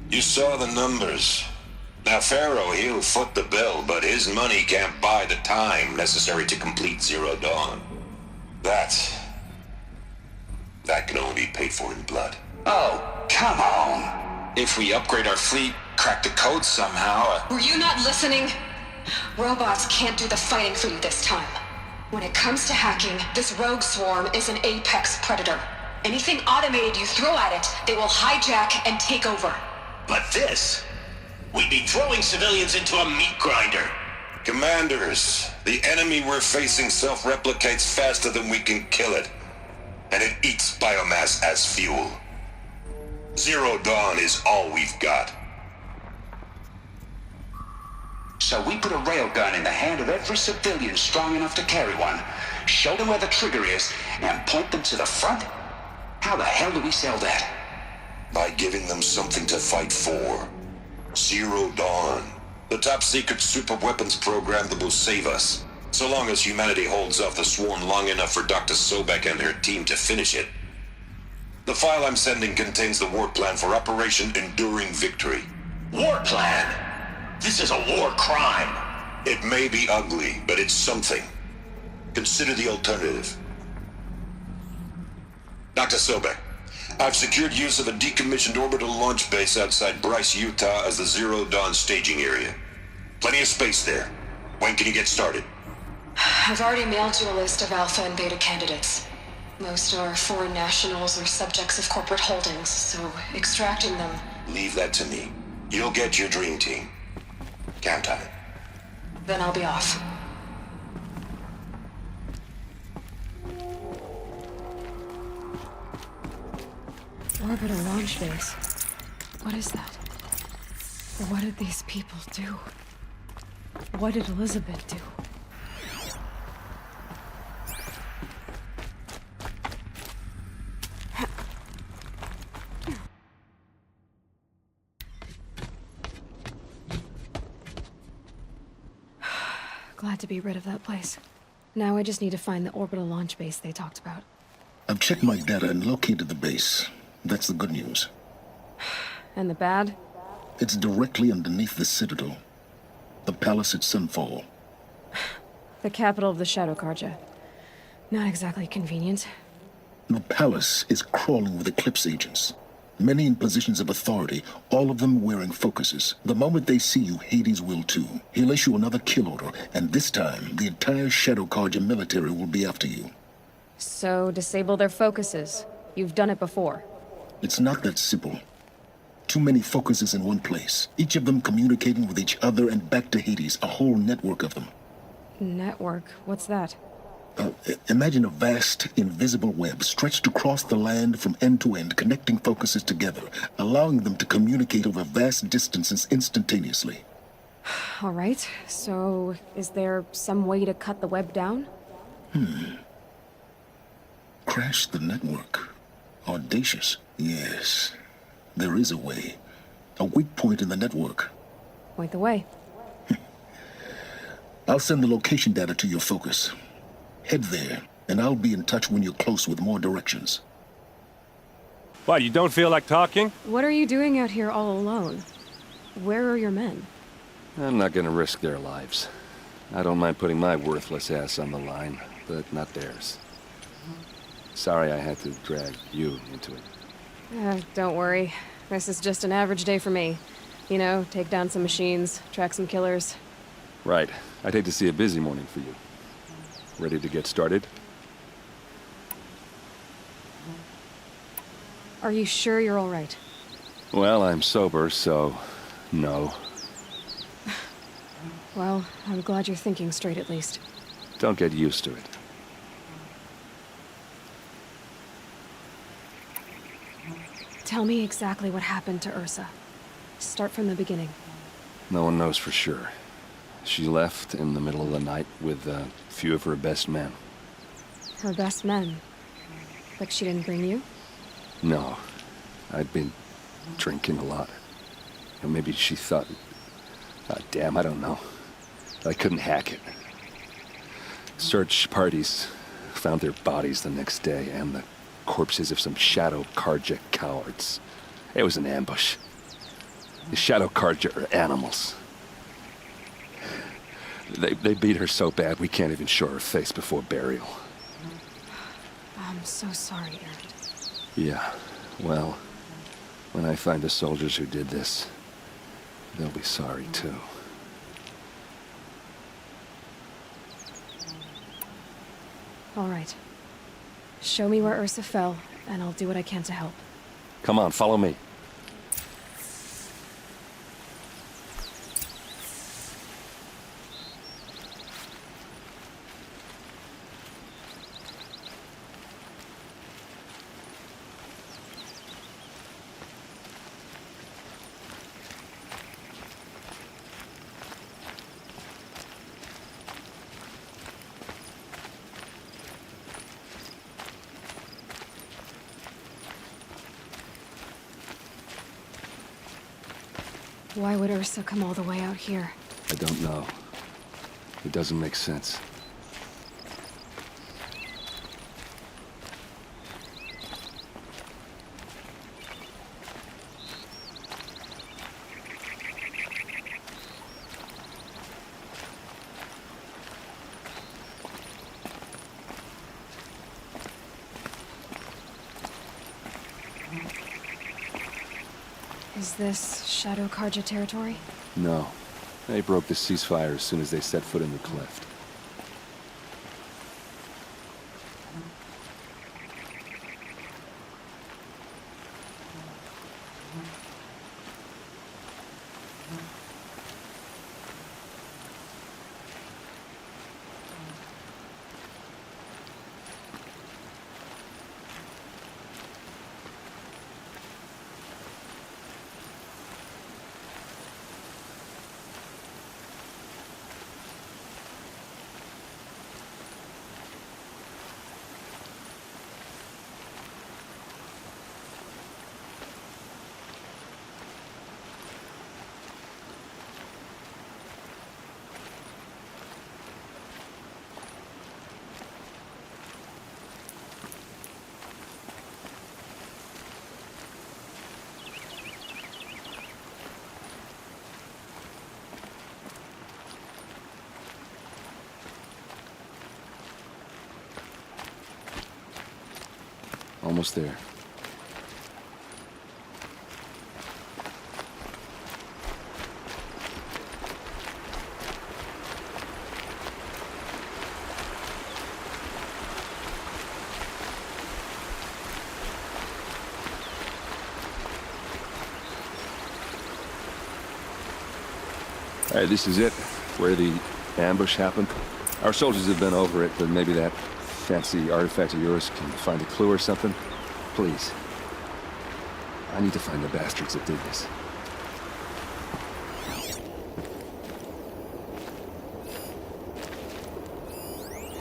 You saw the numbers. Now, Pharaoh, he'll foot the bill, but his money can't buy the time necessary to complete Zero Dawn. That can only be paid for in blood. Oh, come on. If we upgrade our fleet, crack the code somehow... Were you not listening? Robots can't do the fighting for you this time. When it comes to hacking, this rogue swarm is an apex predator. Anything automated you throw at it, they will hijack and take over. But this... we'd be throwing civilians into a meat grinder. Commanders, the enemy we're facing self-replicates faster than we can kill it. And it eats biomass as fuel. Zero Dawn is all we've got. So we put a railgun in the hand of every civilian strong enough to carry one, show them where the trigger is, and point them to the front? How the hell do we sell that? By giving them something to fight for. Zero Dawn. The top-secret super-weapons program that will save us. So long as humanity holds off the swarm long enough for Dr. Sobek and her team to finish it. The file I'm sending contains the war plan for Operation Enduring Victory. War plan? This is a war crime. It may be ugly, but it's something. Consider the alternative. Dr. Sobek, I've secured use of a decommissioned orbital launch base outside Bryce, Utah as the Zero Dawn staging area. Plenty of space there. When can you get started? I've already mailed you a list of alpha and beta candidates. Most are foreign nationals or subjects of corporate holdings, so extracting them... Leave that to me. You'll get your dream team. Count on it. Then I'll be off. Orbital launch base. What is that? What did these people do? What did Elizabeth do? Glad to be rid of that place. Now I just need to find the orbital launch base they talked about. I've checked my data and located the base. That's the good news. And the bad? It's directly underneath the Citadel. The palace at Sunfall. The capital of the Shadow Carja. Not exactly convenient. The palace is crawling with Eclipse agents. Many in positions of authority, all of them wearing focuses. The moment they see you, Hades will too. He'll issue another kill order, and this time, the entire Shadow Carja military will be after you. So, disable their focuses. You've done it before. It's not that simple. Too many focuses in one place, each of them communicating with each other and back to Hades, a whole network of them. Network? What's that? Imagine a vast, invisible web stretched across the land from end to end, connecting focuses together, allowing them to communicate over vast distances instantaneously. All right, so is there some way to cut the web down? Crash the network. Audacious. Yes, there is a way. A weak point in the network. Point the way. I'll send the location data to your focus. Head there, and I'll be in touch when you're close with more directions. What, you don't feel like talking? What are you doing out here all alone? Where are your men? I'm not gonna risk their lives. I don't mind putting my worthless ass on the line, but not theirs. Sorry I had to drag you into it. Don't worry. This is just an average day for me. You know, take down some machines, track some killers. Right. I'd hate to see a busy morning for you. Ready to get started? Are you sure you're all right? Well, I'm sober, so... no. Well, I'm glad you're thinking straight at least. Don't get used to it. Tell me exactly what happened to Ursa. Start from the beginning. No one knows for sure. She left in the middle of the night with a few of her best men. Her best men? But she didn't bring you? No. I'd been drinking a lot. Or maybe she thought... damn, I don't know. I couldn't hack it. Search parties found their bodies the next day, and the corpses of some Shadow Carja cowards. It was an ambush. The Shadow Carja are animals. They beat her so bad we can't even show her face before burial. I'm so sorry, Aaron. Yeah, well, When I find the soldiers who did this, they'll be sorry too. All right. Show me where Ursa fell, and I'll do what I can to help. Come on, follow me. Why would Ursa come all the way out here? I don't know. It doesn't make sense. Is this Shadow Karja territory? No. They broke the ceasefire as soon as they set foot in the cleft. Almost there. All right, this is it, where the ambush happened. Our soldiers have been over it, but maybe that fancy artifact of yours can find a clue or something. Please. I need to find the bastards that did this.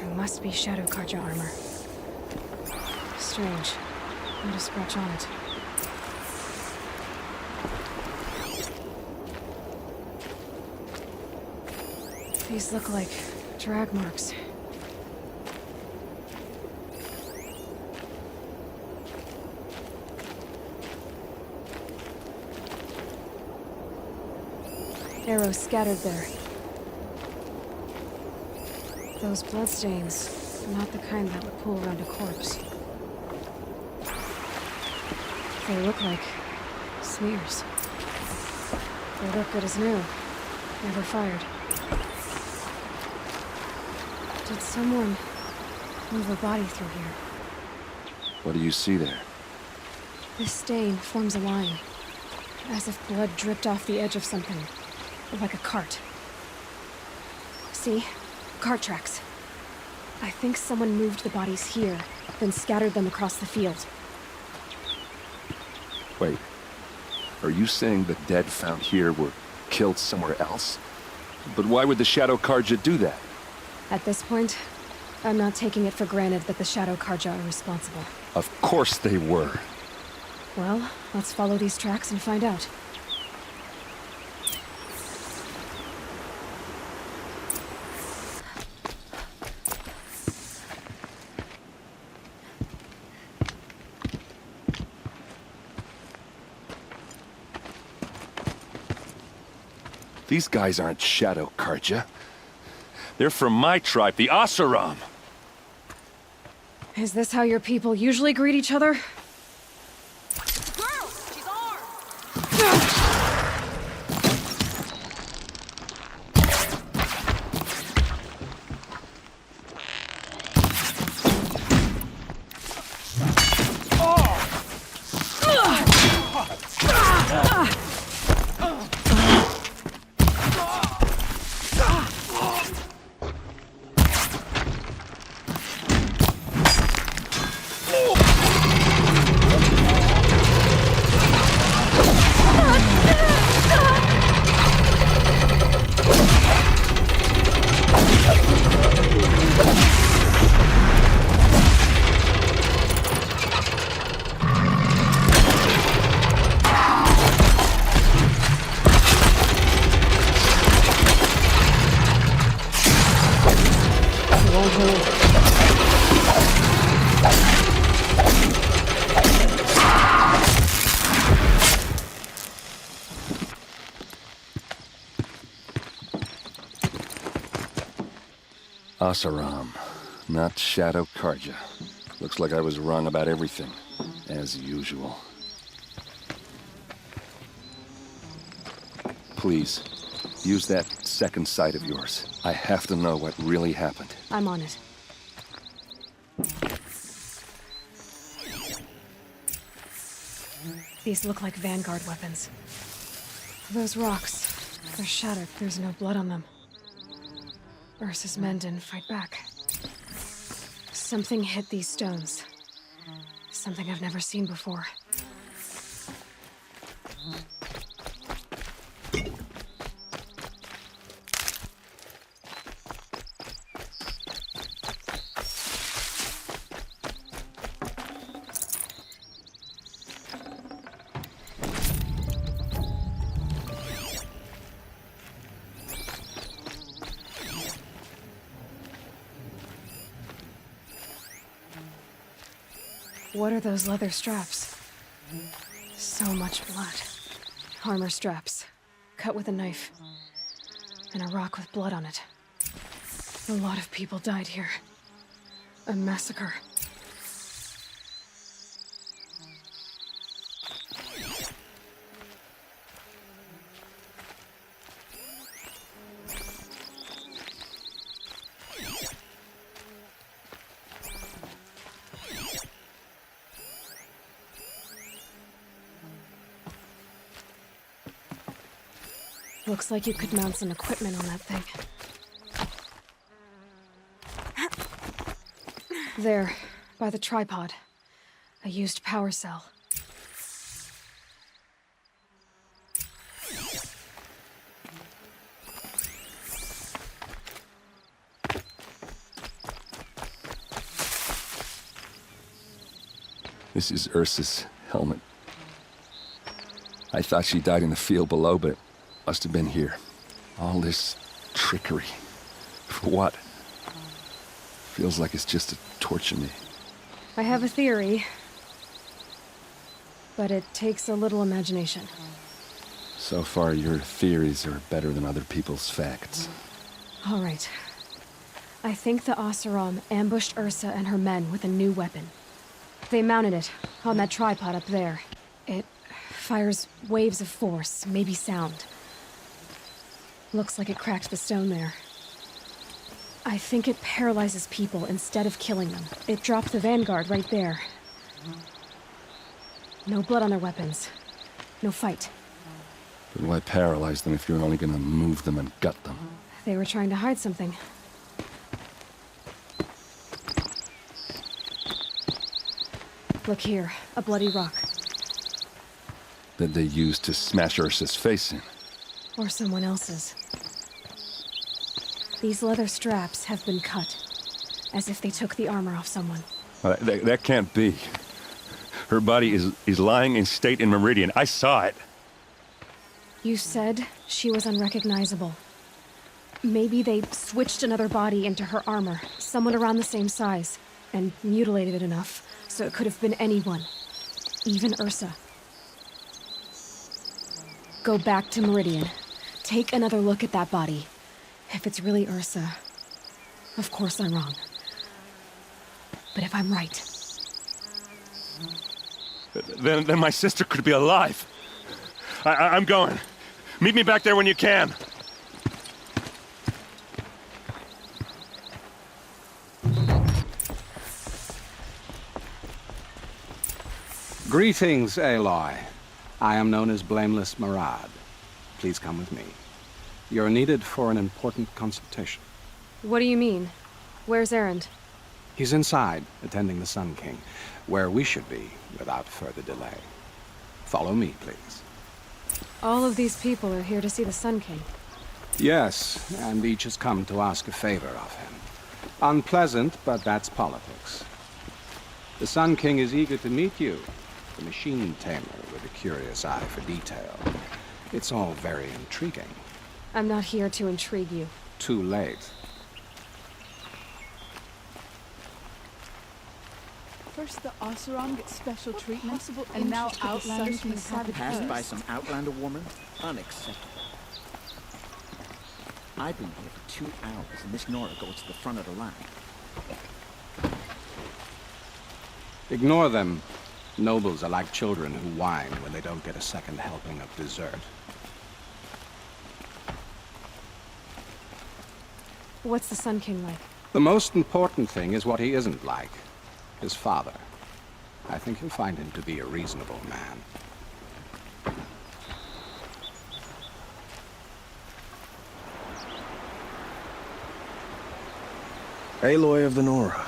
It must be Shadow Karja armor. Strange. Not a scratch on it. These look like drag marks. Arrows scattered there. Those bloodstains are not the kind that would pull around a corpse. They look like smears. They look good as new. Never fired. Did someone move a body through here? What do you see there? This stain forms a line, as if blood dripped off the edge of something, like a cart. See? Cart tracks. I think someone moved the bodies here, then scattered them across the field. Wait. Are you saying the dead found here were killed somewhere else? But why would the Shadow Karja do that? At this point, I'm not taking it for granted that the Shadow Karja are responsible. Of course they were. Well, let's follow these tracks and find out. These guys aren't Shadow Karja. They're from my tribe, the Asaram. Is this how your people usually greet each other? Girls, she's armed! Oseram, not Shadow Karja. Looks like I was wrong about everything, as usual. Please, use that second sight of yours. I have to know what really happened. I'm on it. These look like Vanguard weapons. Those rocks, they're shattered. There's no blood on them. Ursa's men didn't fight back. Something hit these stones. Something I've never seen before. What are those leather straps? So much blood. Armor straps, cut with a knife, and a rock with blood on it. A lot of people died here. A massacre. Looks like you could mount some equipment on that thing. There, by the tripod. A used power cell. This is Ursa's helmet. I thought she died in the field below, but it must have been here. All this trickery. For what? Feels like it's just to torture me. I have a theory, but it takes a little imagination. So far, your theories are better than other people's facts. All right. I think the Oseram ambushed Ursa and her men with a new weapon. They mounted it on that tripod up there. It fires waves of force, maybe sound. Looks like it cracked the stone there. I think it paralyzes people instead of killing them. It dropped the Vanguard right there. No blood on their weapons. No fight. But why paralyze them if you're only gonna move them and gut them? They were trying to hide something. Look here, a bloody rock. That they used to smash Ursa's face in. Or someone else's. These leather straps have been cut, as if they took the armor off someone. That can't be. Her body is lying in state in Meridian. I saw it. You said she was unrecognizable. Maybe they switched another body into her armor, someone around the same size, and mutilated it enough so it could have been anyone, even Ursa. Go back to Meridian. Take another look at that body. If it's really Ursa, of course I'm wrong. But if I'm right... Then my sister could be alive. I'm going. Meet me back there when you can. Greetings, Aloy. I am known as Blameless Marad. Please come with me. You're needed for an important consultation. What do you mean? Where's Erend? He's inside, attending the Sun King, where we should be without further delay. Follow me, please. All of these people are here to see the Sun King. Yes, and each has come to ask a favor of him. Unpleasant, but that's politics. The Sun King is eager to meet you, the machine tamer with a curious eye for detail. It's all very intriguing. I'm not here to intrigue you. Too late. First, the Oseram gets special treatment, and now outlanders from the savage Passed by earth. some outlander woman? Unacceptable. I've been here for 2 hours, and this Nora goes to the front of the line. Ignore them. Nobles are like children who whine when they don't get a second helping of dessert. What's the Sun King like? The most important thing is what he isn't like. His father. I think you'll find him to be a reasonable man. Aloy of the Nora.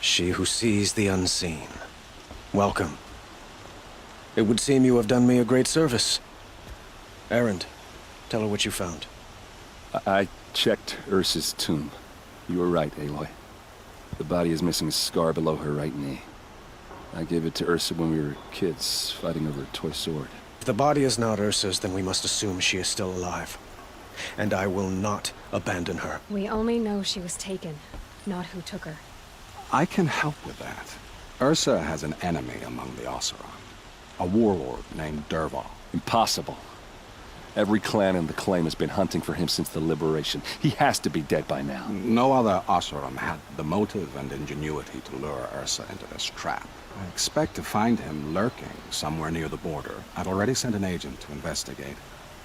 She who sees the unseen. Welcome. It would seem you have done me a great service. Erend, tell her what you found. I checked Ursa's tomb. You were right, Aloy. The body is missing a scar below her right knee. I gave it to Ursa when we were kids, fighting over a toy sword. If the body is not Ursa's, then we must assume she is still alive. And I will not abandon her. We only know she was taken, not who took her. I can help with that. Ursa has an enemy among the Oseram. A warlord named Dervahl. Impossible. Every clan in the claim has been hunting for him since the liberation. He has to be dead by now. No other Oseram had the motive and ingenuity to lure Ursa into this trap. I expect to find him lurking somewhere near the border. I've already sent an agent to investigate.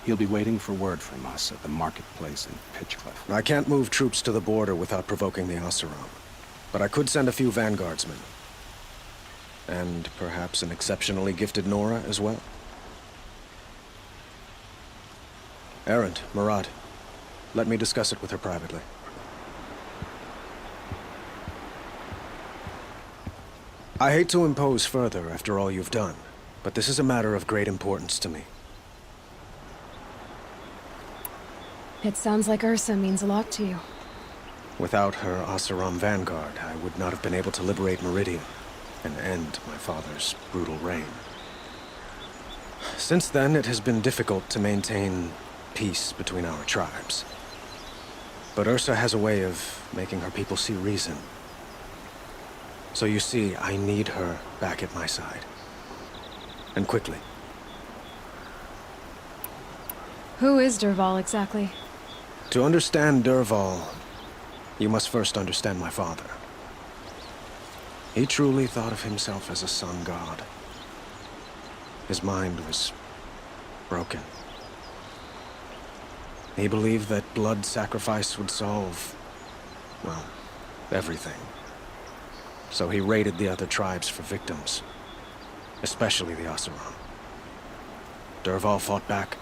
He'll be waiting for word from us at the marketplace in Pitchcliff. I can't move troops to the border without provoking the Oseram. But I could send a few vanguardsmen. And perhaps an exceptionally gifted Nora as well. Erend, Murad, let me discuss it with her privately. I hate to impose further after all you've done, but this is a matter of great importance to me. It sounds like Ursa means a lot to you. Without her Oseram vanguard, I would not have been able to liberate Meridian and end my father's brutal reign. Since then, it has been difficult to maintain peace between our tribes. But Ursa has a way of making her people see reason. So you see, I need her back at my side. And quickly. Who is Dervahl exactly? To understand Dervahl, you must first understand my father. He truly thought of himself as a sun god. His mind was broken. He believed that blood sacrifice would solve, well, everything. So he raided the other tribes for victims, especially the Oseram. Dervahl fought back.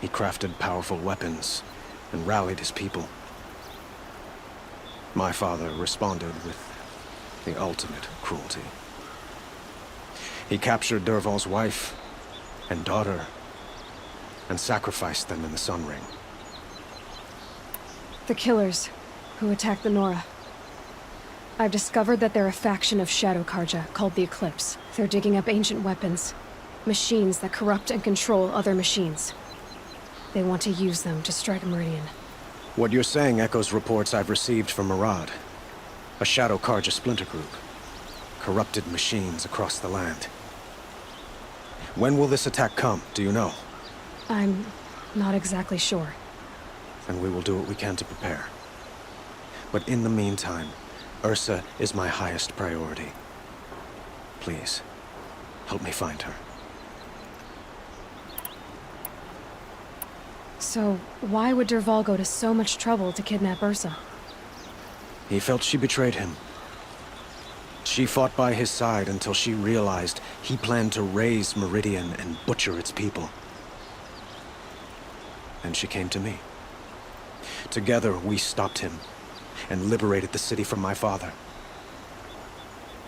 He crafted powerful weapons and rallied his people. My father responded with the ultimate cruelty. He captured Dervahl's wife and daughter and sacrificed them in the Sun Ring. The killers who attacked the Nora. I've discovered that they're a faction of Shadow Karja called the Eclipse. They're digging up ancient weapons, machines that corrupt and control other machines. They want to use them to strike Meridian. What you're saying echoes reports I've received from Murad, a Shadow Karja splinter group. Corrupted machines across the land. When will this attack come, do you know? I'm not exactly sure. And we will do what we can to prepare. But in the meantime, Ursa is my highest priority. Please, help me find her. So, why would Dervahl go to so much trouble to kidnap Ursa? He felt she betrayed him. She fought by his side until she realized he planned to raise Meridian and butcher its people. And she came to me. Together, we stopped him and liberated the city from my father.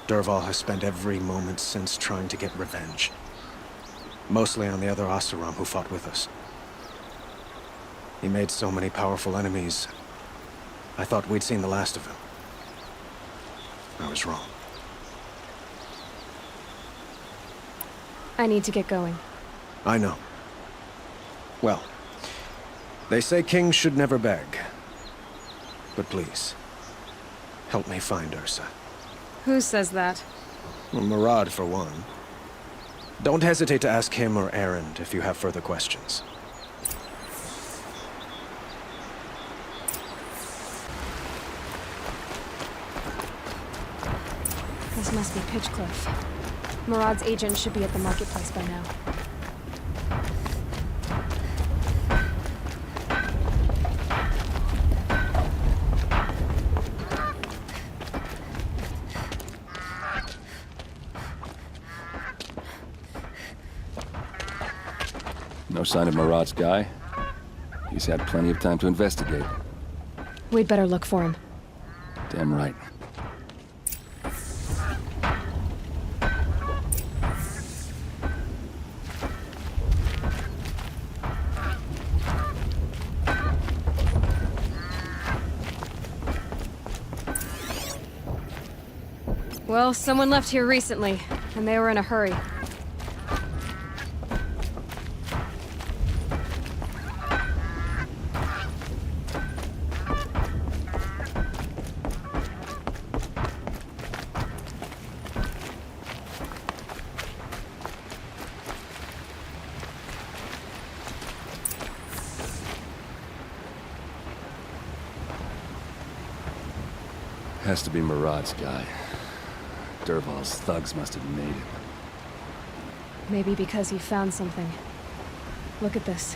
Dervahl has spent every moment since trying to get revenge. Mostly on the other Oseram who fought with us. He made so many powerful enemies, I thought we'd seen the last of him. I was wrong. I need to get going. I know. Well, they say kings should never beg. But please, help me find Ursa. Who says that? Well, Murad, for one. Don't hesitate to ask him or Erend if you have further questions. This must be Pitchcliff. Murad's agent should be at the marketplace by now. No sign of Murad's guy? He's had plenty of time to investigate. We'd better look for him. Damn right. Well, someone left here recently, and they were in a hurry. Has to be Murad's guy. Dervahl's thugs must have made him. Maybe because he found something. Look at this.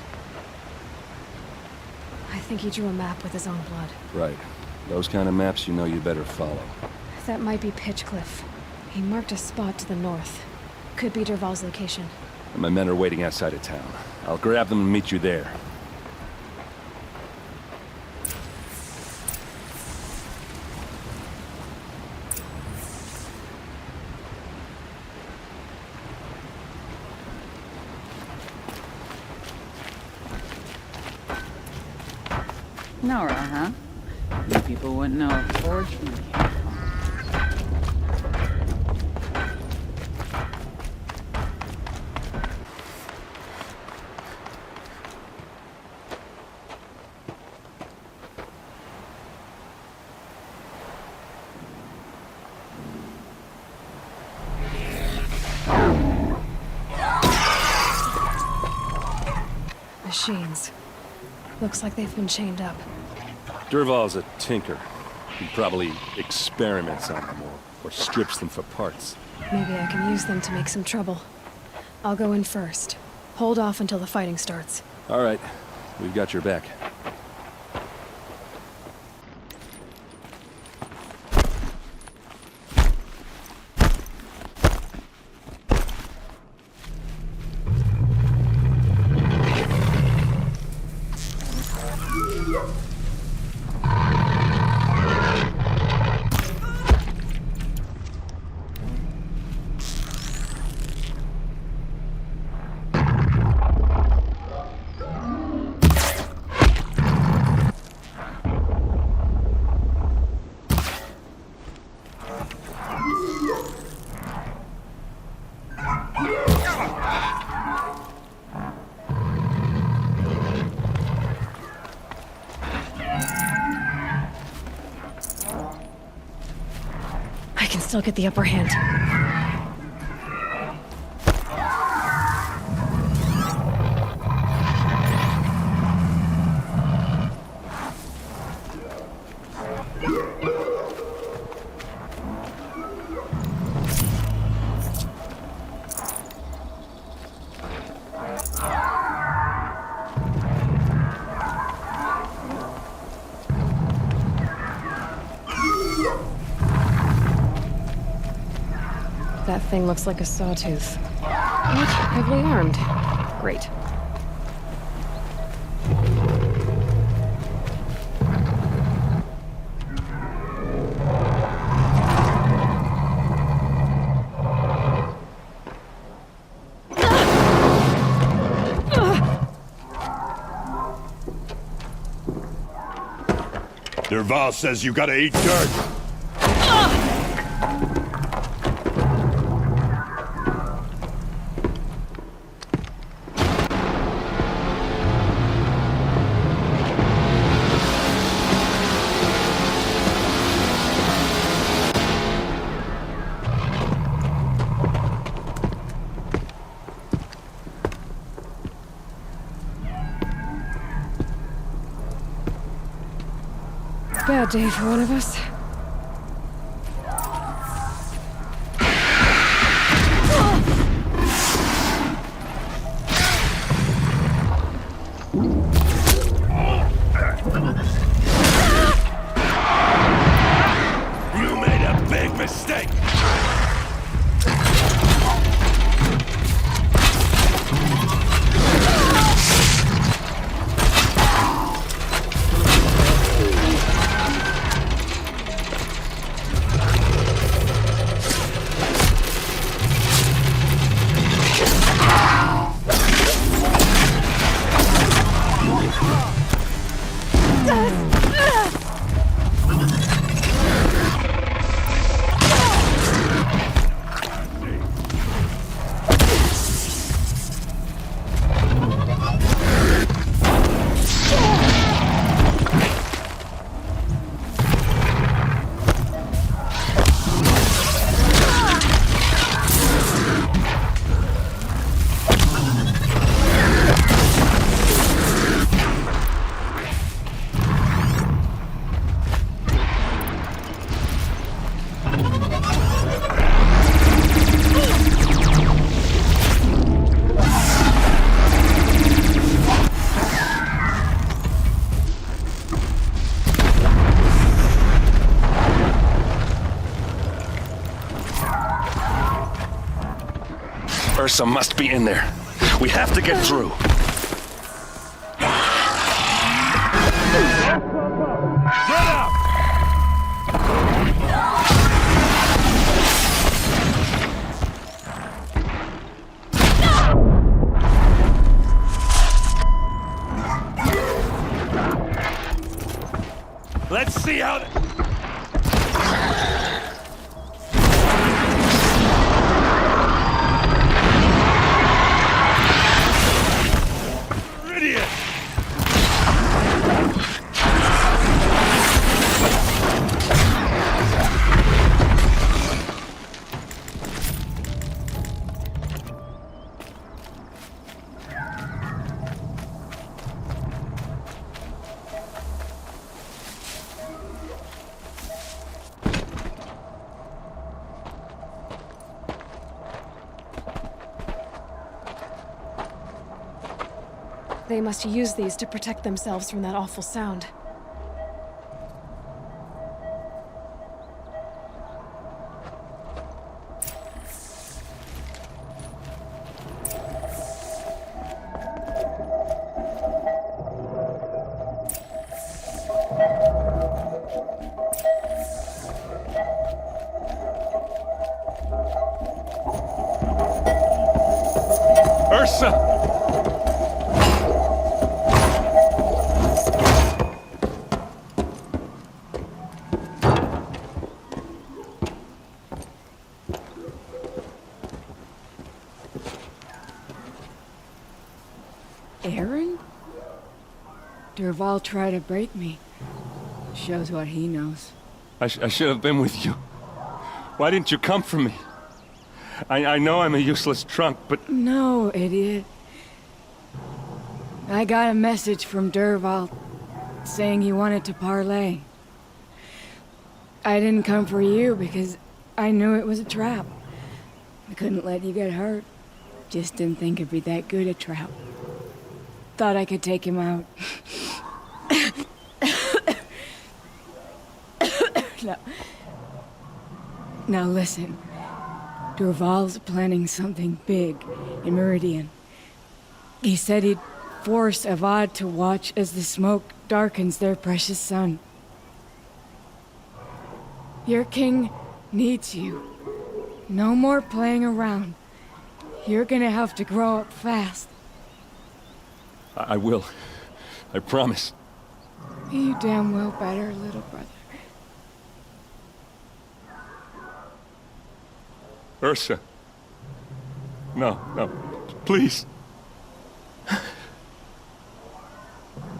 I think he drew a map with his own blood. Right. Those kind of maps you know you better follow. That might be Pitchcliff. He marked a spot to the north. Could be Dervahl's location. And my men are waiting outside of town. I'll grab them and meet you there. Nora, huh? You people wouldn't know a forge from a cat. Machines. Looks like they've been chained up. Dervahl's a tinker. He probably experiments on them or strips them for parts. Maybe I can use them to make some trouble. I'll go in first. Hold off until the fighting starts. All right. We've got your back. Still get the upper hand. That thing looks like a sawtooth. Yet heavily armed. Great. Dervahl says you gotta eat dirt. Bad day for one of us. Ursa must be in there. We have to get through. Get up! Let's see how... Idiot! They must use these to protect themselves from that awful sound. Ursa! Aaron? Derval tried to break me. Shows what he knows. I should have been with you. Why didn't you come for me? I know I'm a useless trunk, but... No, idiot. I got a message from Derval saying he wanted to parlay. I didn't come for you because I knew it was a trap. I couldn't let you get hurt. Just didn't think it'd be that good a trap. Thought I could take him out. Now listen. Derval's planning something big in Meridian. He said he'd force Avad to watch as the smoke darkens their precious sun. Your king needs you. No more playing around. You're gonna have to grow up fast. I will. I promise. You damn well better, little brother. Ursa. No, please.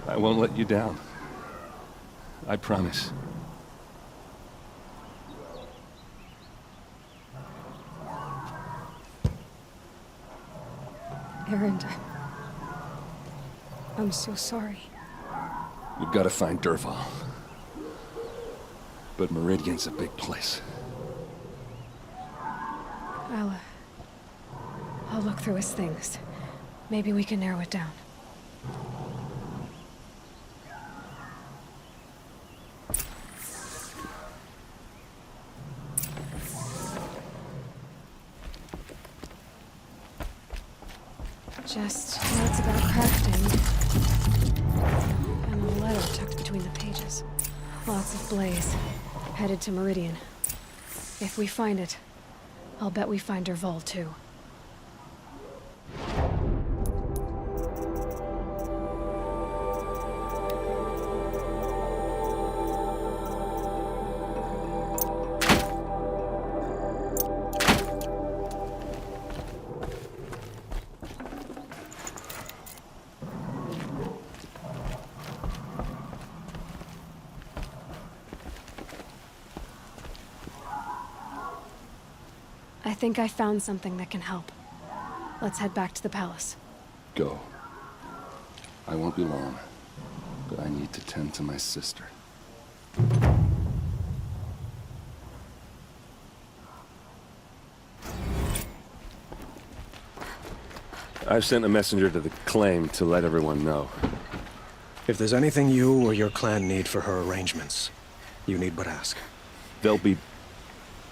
I won't let you down. I promise. Aaron, I'm so sorry. We've got to find Derval. But Meridian's a big place. I'll look through his things. Maybe we can narrow it down. Just notes about crafting. And a letter tucked between the pages. Lots of blaze. Headed to Meridian. If we find it, I'll bet we find Derval too. I think I found something that can help. Let's head back to the palace. Go. I won't be long, but I need to tend to my sister. I've sent a messenger to the claim to let everyone know. If there's anything you or your clan need for her arrangements, you need but ask. There'll be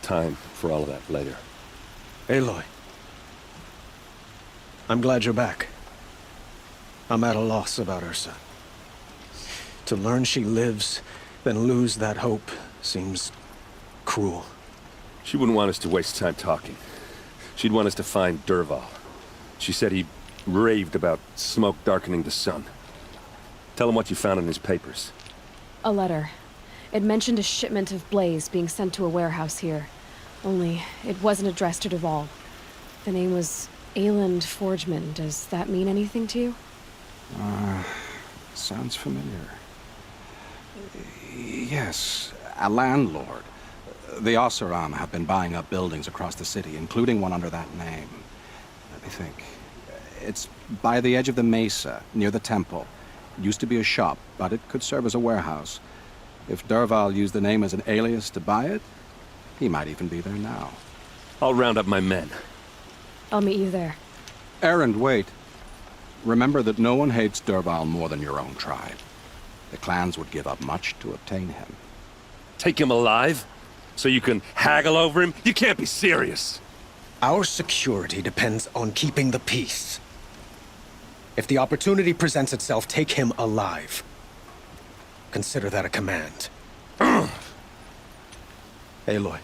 time for all of that later. Aloy, I'm glad you're back. I'm at a loss about Ursa. To learn she lives, then lose that hope, seems cruel. She wouldn't want us to waste time talking. She'd want us to find Dervahl. She said he raved about smoke darkening the sun. Tell him what you found in his papers. A letter. It mentioned a shipment of blaze being sent to a warehouse here. Only, it wasn't addressed to Dervahl. The name was Ayland Forgeman. Does that mean anything to you? Sounds familiar. Yes, a landlord. The Oseram have been buying up buildings across the city, including one under that name. Let me think. It's by the edge of the mesa, near the temple. It used to be a shop, but it could serve as a warehouse. If Dervahl used the name as an alias to buy it, he might even be there now. I'll round up my men. I'll meet you there. Erend, wait. Remember that no one hates Dervahl more than your own tribe. The clans would give up much to obtain him. Take him alive? So you can haggle over him? You can't be serious. Our security depends on keeping the peace. If the opportunity presents itself, take him alive. Consider that a command. Aloy,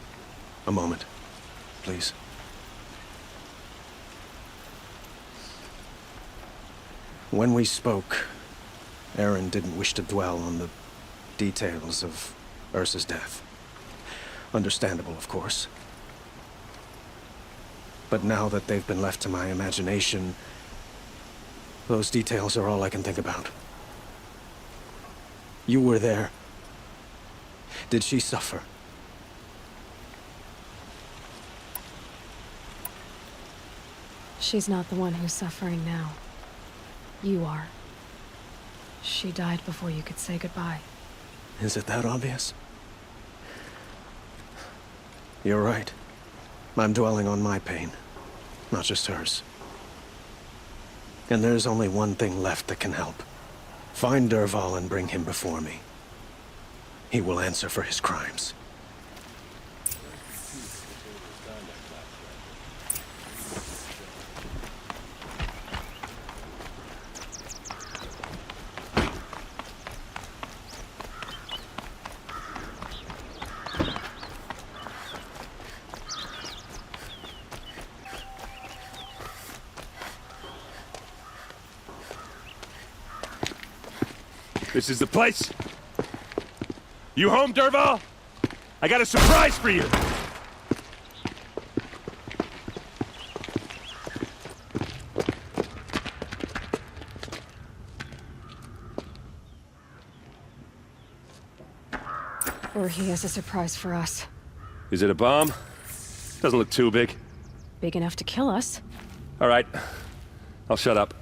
a moment, please. When we spoke, Erend didn't wish to dwell on the details of Ursa's death. Understandable, of course. But now that they've been left to my imagination, those details are all I can think about. You were there. Did she suffer? She's not the one who's suffering now. You are. She died before you could say goodbye. Is it that obvious? You're right. I'm dwelling on my pain, not just hers. And there's only one thing left that can help. Find Dervahl and bring him before me. He will answer for his crimes. This is the place? You home, Dervahl? I got a surprise for you! Or he has a surprise for us. Is it a bomb? Doesn't look too big. Big enough to kill us. All right. I'll shut up.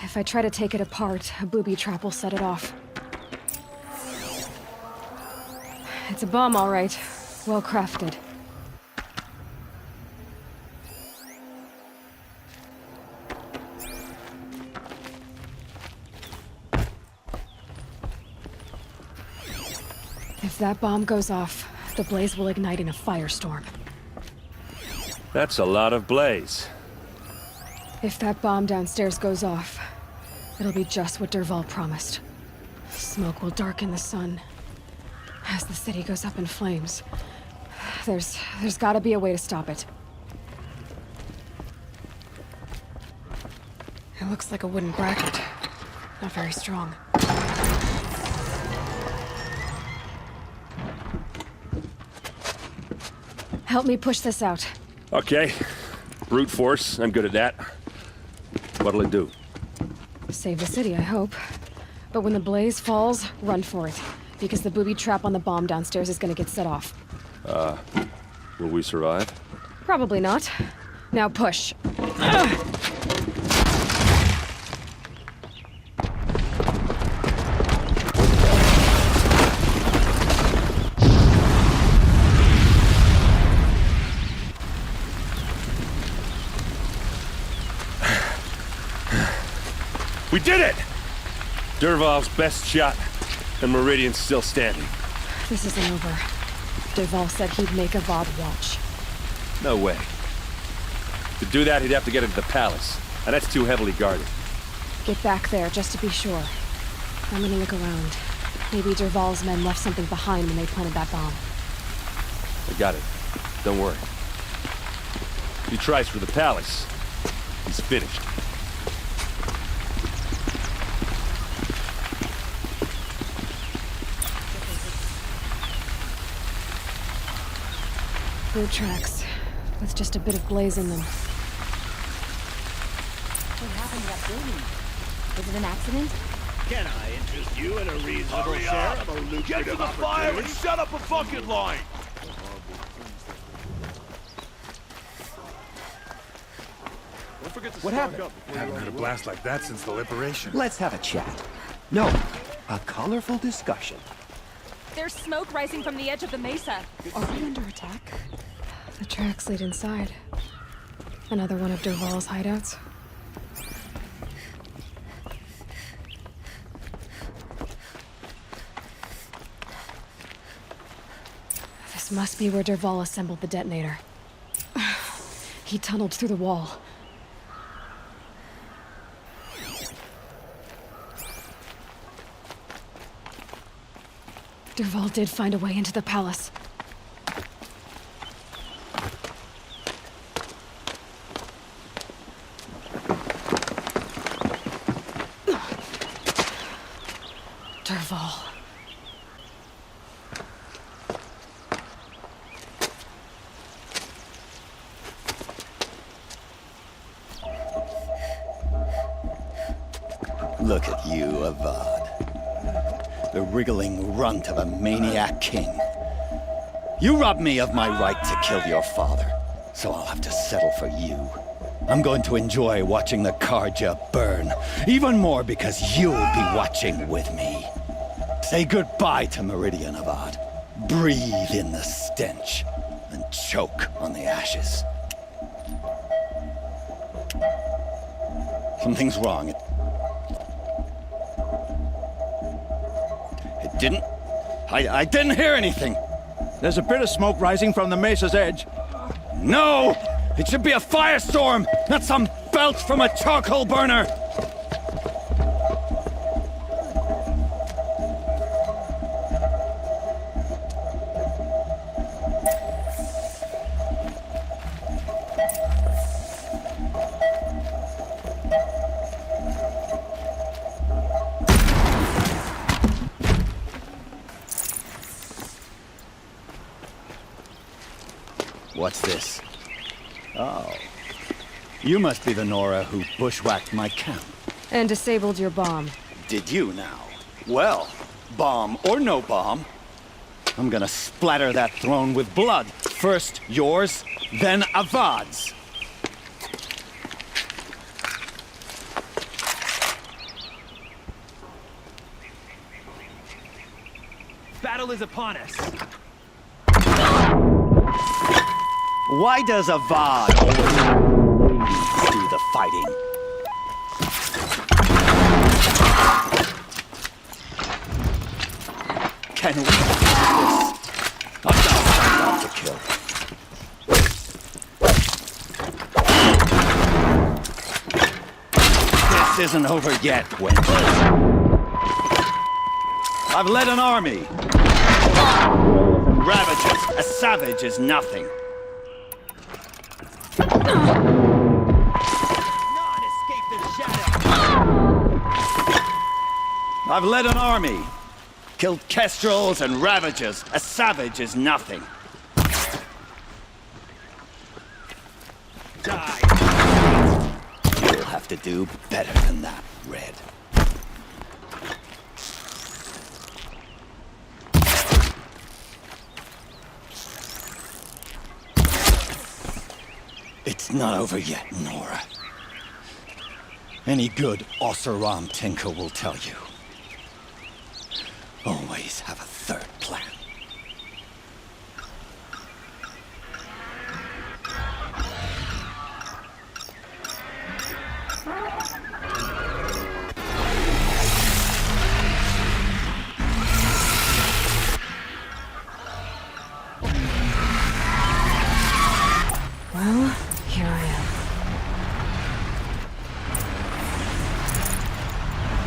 If I try to take it apart, a booby trap will set it off. It's a bomb, all right. Well crafted. If that bomb goes off, the blaze will ignite in a firestorm. That's a lot of blaze. If that bomb downstairs goes off, it'll be just what Dervahl promised. Smoke will darken the sun. As the city goes up in flames, there's gotta be a way to stop it. It looks like a wooden bracket. Not very strong. Help me push this out. Okay. Brute force, I'm good at that. What'll it do? Save the city, I hope. But when the blaze falls, run for it. Because the booby trap on the bomb downstairs is gonna get set off. Will we survive? Probably not. Now push. We did it! Dervahl's best shot, and Meridian's still standing. This isn't over. Dervahl said he'd make a Vod watch. No way. To do that, he'd have to get into the palace, and that's too heavily guarded. Get back there, just to be sure. I'm gonna look around. Maybe Derval's men left something behind when they planted that bomb. I got it. Don't worry. If he tries for the palace, he's finished. Boot tracks, with just a bit of blaze in them. What happened to that building? Was it an accident? Can I interest you in a reasonable share of a lucrative Get to the fire and set up a fucking line! What happened? Haven't had a blast like that since the liberation. Let's have a chat. No, a colorful discussion. There's smoke rising from the edge of the mesa. Are we under attack? The tracks lead inside. Another one of Derval's hideouts. This must be where Derval assembled the detonator. He tunneled through the wall. Derval did find a way into the palace. Derval. Look at you, Avad. The wriggling runt of a maniac king. You robbed me of my right to kill your father, so I'll have to settle for you. I'm going to enjoy watching the Karja burn, even more because you'll be watching with me. Say goodbye to Meridian, Avad. Breathe in the stench, and choke on the ashes. Something's wrong. It didn't... I didn't hear anything. There's a bit of smoke rising from the mesa's edge. No! It should be a firestorm, not some belch from a charcoal burner! What's this? Oh. You must be the Nora who bushwhacked my camp. And disabled your bomb. Did you now? Well, bomb or no bomb, I'm gonna splatter that throne with blood. First yours, then Avad's. Battle is upon us. Why does Avad always do the fighting? Can we do this? I'm not to kill. This isn't over yet, Wendy. I've led an army. Ravages, a savage is nothing. I've led an army. Killed kestrels and ravages. A savage is nothing. Die. You'll have to do better than that, Red. It's not over yet, Nora. Any good Oseram tinker will tell you. Always have a third plan. Well, here I am.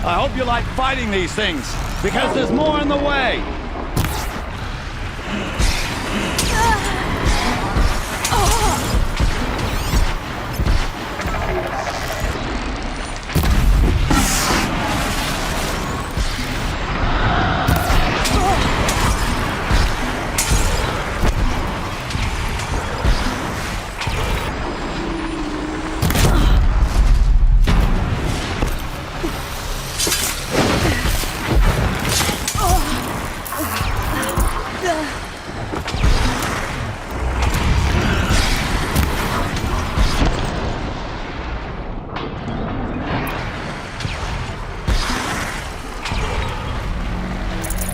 I hope you like fighting these things, because there's more in the way.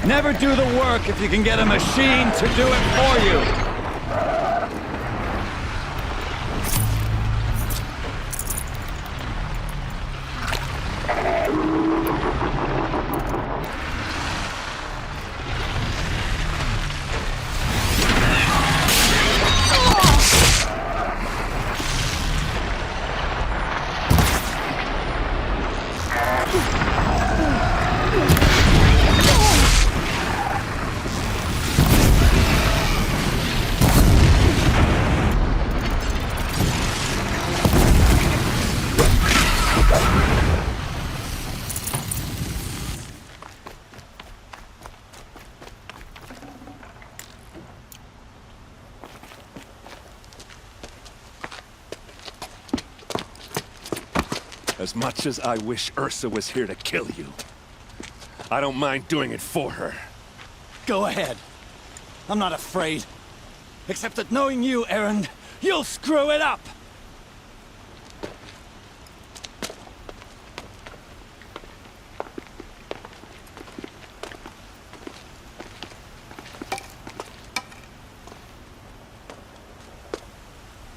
Never do the work if you can get a machine to do it for you. As much as I wish Ursa was here to kill you, I don't mind doing it for her. Go ahead. I'm not afraid. Except that knowing you, Aaron, you'll screw it up!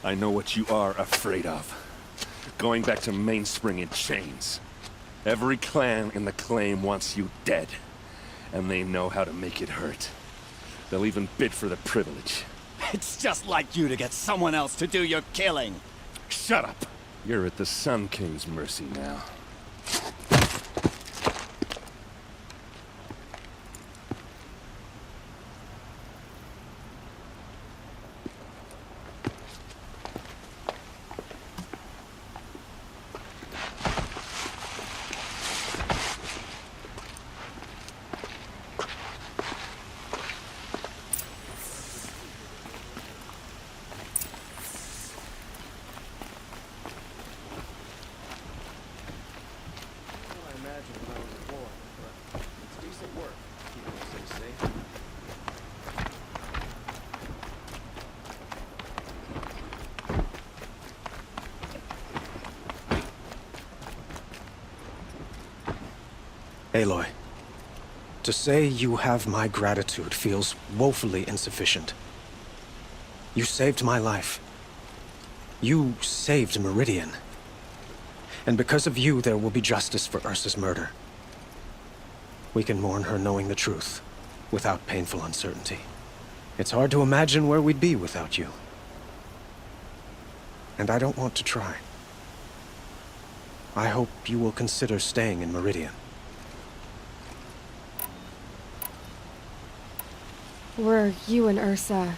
I know what you are afraid of. Going back to Mainspring in chains. Every clan in the claim wants you dead. And they know how to make it hurt. They'll even bid for the privilege. It's just like you to get someone else to do your killing. Shut up! You're at the Sun King's mercy now. Aloy, to say you have my gratitude feels woefully insufficient. You saved my life. You saved Meridian. And because of you, there will be justice for Ursa's murder. We can mourn her knowing the truth, without painful uncertainty. It's hard to imagine where we'd be without you. And I don't want to try. I hope you will consider staying in Meridian. Were you and Ursa,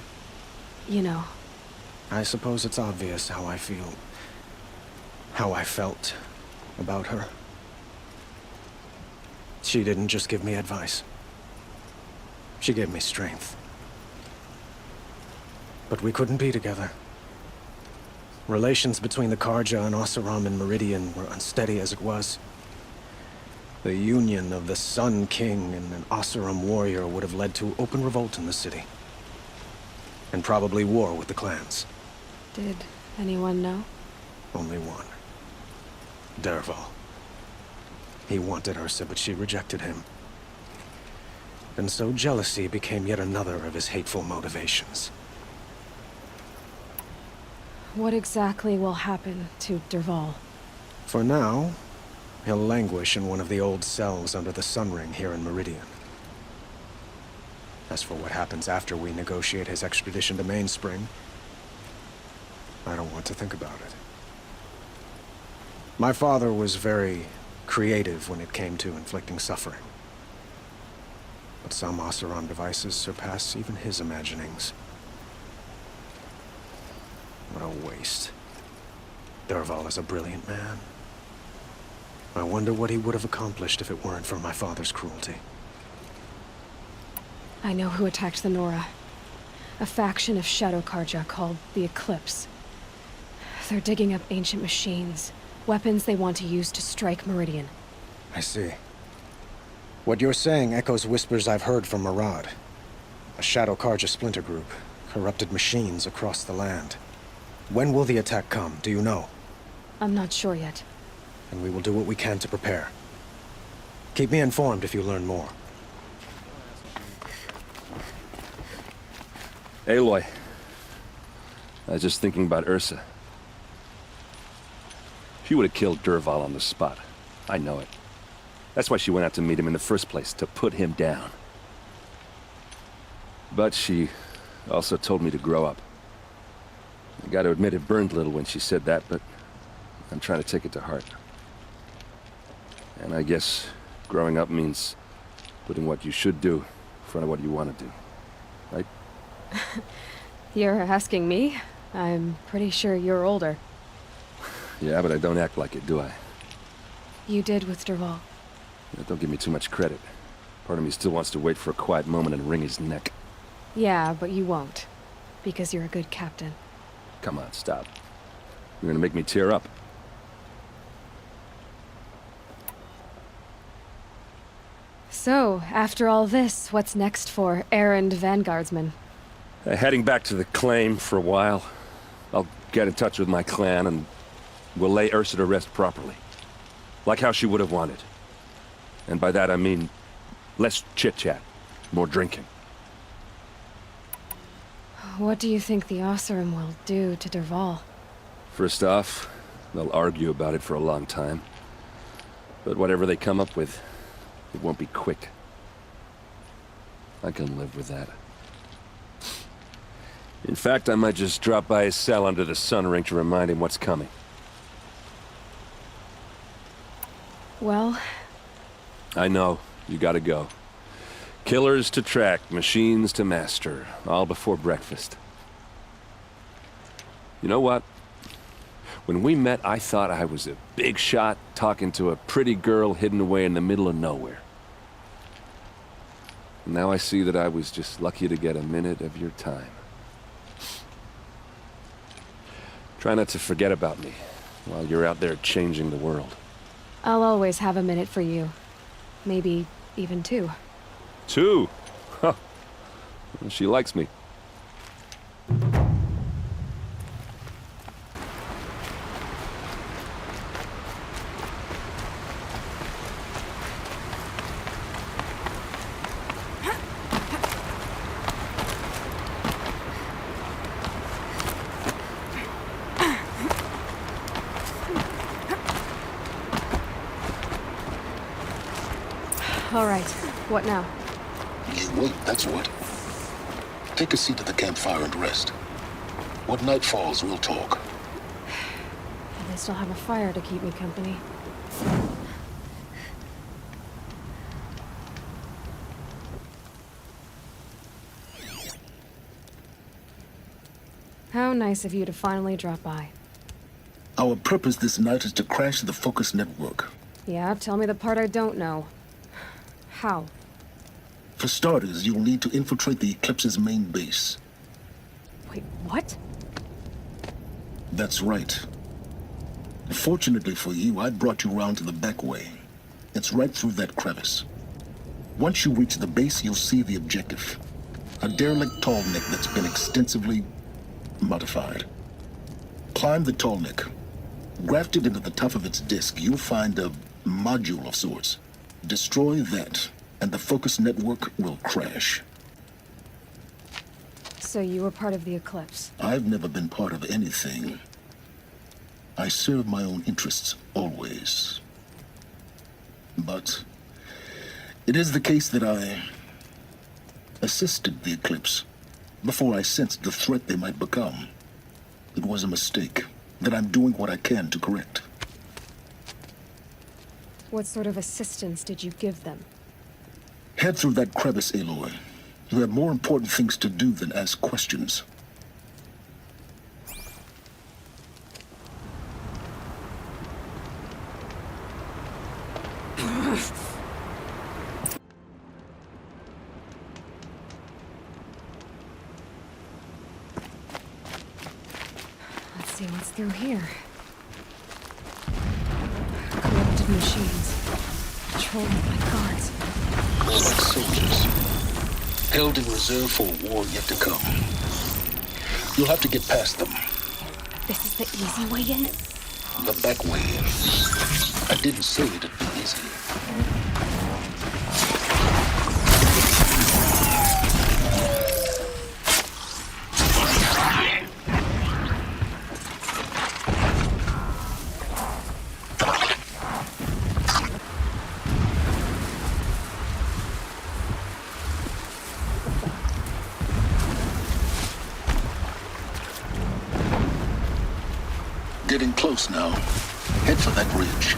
you know? I suppose it's obvious how I feel. How I felt about her. She didn't just give me advice. She gave me strength. But we couldn't be together. Relations between the Karja and Oseram and Meridian were unsteady as it was. The union of the Sun King and an Oseram warrior would have led to open revolt in the city. And probably war with the clans. Did anyone know? Only one. Dervahl. He wanted Ursa, but she rejected him. And so jealousy became yet another of his hateful motivations. What exactly will happen to Dervahl? For now, he'll languish in one of the old cells under the Sun Ring here in Meridian. As for what happens after we negotiate his extradition to Mainspring, I don't want to think about it. My father was very creative when it came to inflicting suffering. But some Oseram devices surpass even his imaginings. What a waste. Dervahl is a brilliant man. I wonder what he would have accomplished if it weren't for my father's cruelty. I know who attacked the Nora. A faction of Shadow Karja called the Eclipse. They're digging up ancient machines, weapons they want to use to strike Meridian. I see. What you're saying echoes whispers I've heard from Murad. A Shadow Karja splinter group, corrupted machines across the land. When will the attack come, do you know? I'm not sure yet. And we will do what we can to prepare. Keep me informed if you learn more. Aloy, I was just thinking about Ursa. She would have killed Dervahl on the spot. I know it. That's why she went out to meet him in the first place, to put him down. But she also told me to grow up. I gotta admit it burned a little when she said that, but I'm trying to take it to heart. And I guess growing up means putting what you should do in front of what you want to do. Right? You're asking me? I'm pretty sure you're older. Yeah, but I don't act like it, do I? You did with Dervahl. Yeah, don't give me too much credit. Part of me still wants to wait for a quiet moment and wring his neck. Yeah, but you won't. Because you're a good captain. Come on, stop. You're gonna make me tear up. So, after all this, what's next for errand vanguardsman? Heading back to the claim for a while. I'll get in touch with my clan and we'll lay Ursa to rest properly. Like how she would have wanted. And by that I mean less chit-chat, more drinking. What do you think the Oseram will do to Dervahl? First off, they'll argue about it for a long time. But whatever they come up with, it won't be quick. I can live with that. In fact, I might just drop by his cell under the sun ring to remind him what's coming. Well... I know. You gotta go. Killers to track, machines to master, all before breakfast. You know what? When we met, I thought I was a big shot talking to a pretty girl hidden away in the middle of nowhere. Now I see that I was just lucky to get a minute of your time. Try not to forget about me while you're out there changing the world. I'll always have a minute for you. Maybe even two. Two? Huh. Well, she likes me. All right. What now? You wait, that's what. Take a seat at the campfire and rest. When night falls, we'll talk. At least I'll have a fire to keep me company. How nice of you to finally drop by. Our purpose this night is to crash the Focus network. Yeah, tell me the part I don't know. How? For starters, you'll need to infiltrate the Eclipse's main base. Wait, what? That's right. Fortunately for you, I brought you round to the back way. It's right through that crevice. Once you reach the base, you'll see the objective. A derelict tall neck that's been extensively modified. Climb the tall neck. Grafted into the top of its disk, you'll find a module of sorts. Destroy that, and the Focus network will crash. So you were part of the Eclipse? I've never been part of anything. I serve my own interests, always. But it is the case that I assisted the Eclipse before I sensed the threat they might become. It was a mistake that I'm doing what I can to correct. What sort of assistance did you give them? Head through that crevice, Aloy. You have more important things to do than ask questions. Let's see what's through here. Corrupted machines. Controlled by guards. More like soldiers. Held in reserve for a war yet to come. You'll have to get past them. This is the easy way in? The back way in. I didn't say it'd be easy. Getting close now. Head for that ridge.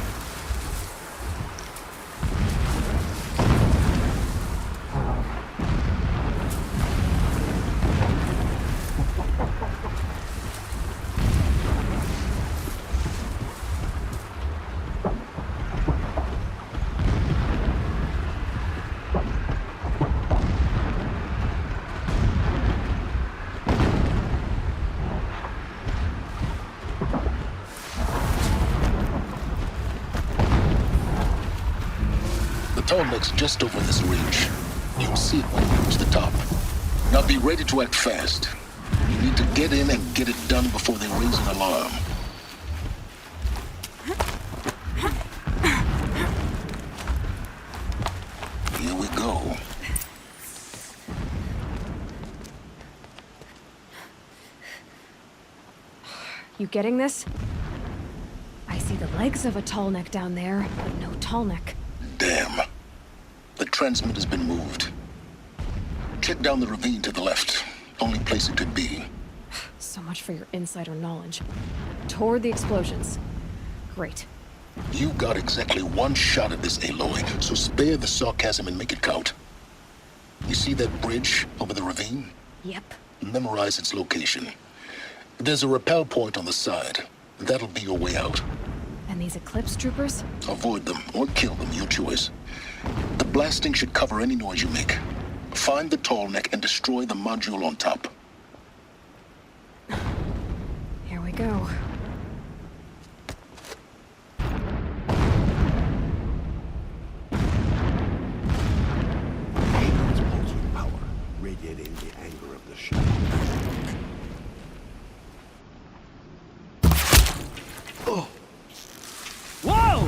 Next, just over this ridge. You'll see it when you reach the top. Now be ready to act fast. You need to get in and get it done before they raise an alarm. Here we go. You getting this? I see the legs of a tall neck down there, but no tall neck. Damn. The transmitter's been moved. Check down the ravine to the left. Only place it could be. So much for your insider knowledge. Toward the explosions. Great. You got exactly one shot at this, Aloy, so spare the sarcasm and make it count. You see that bridge over the ravine? Yep. Memorize its location. There's a rappel point on the side. That'll be your way out. And these Eclipse troopers? Avoid them or kill them, your choice. The blasting should cover any noise you make. Find the tall neck and destroy the module on top. Here we go. Power, radiating the anger of the shadow. Oh! Whoa!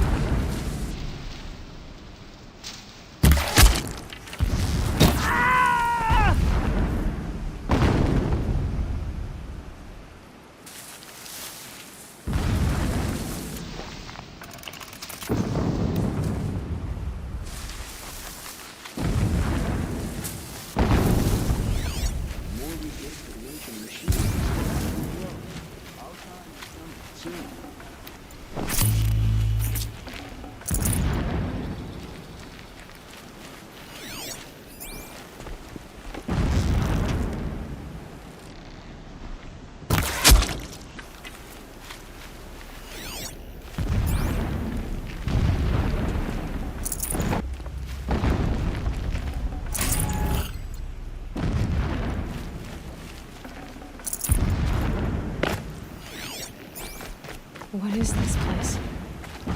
What is this place?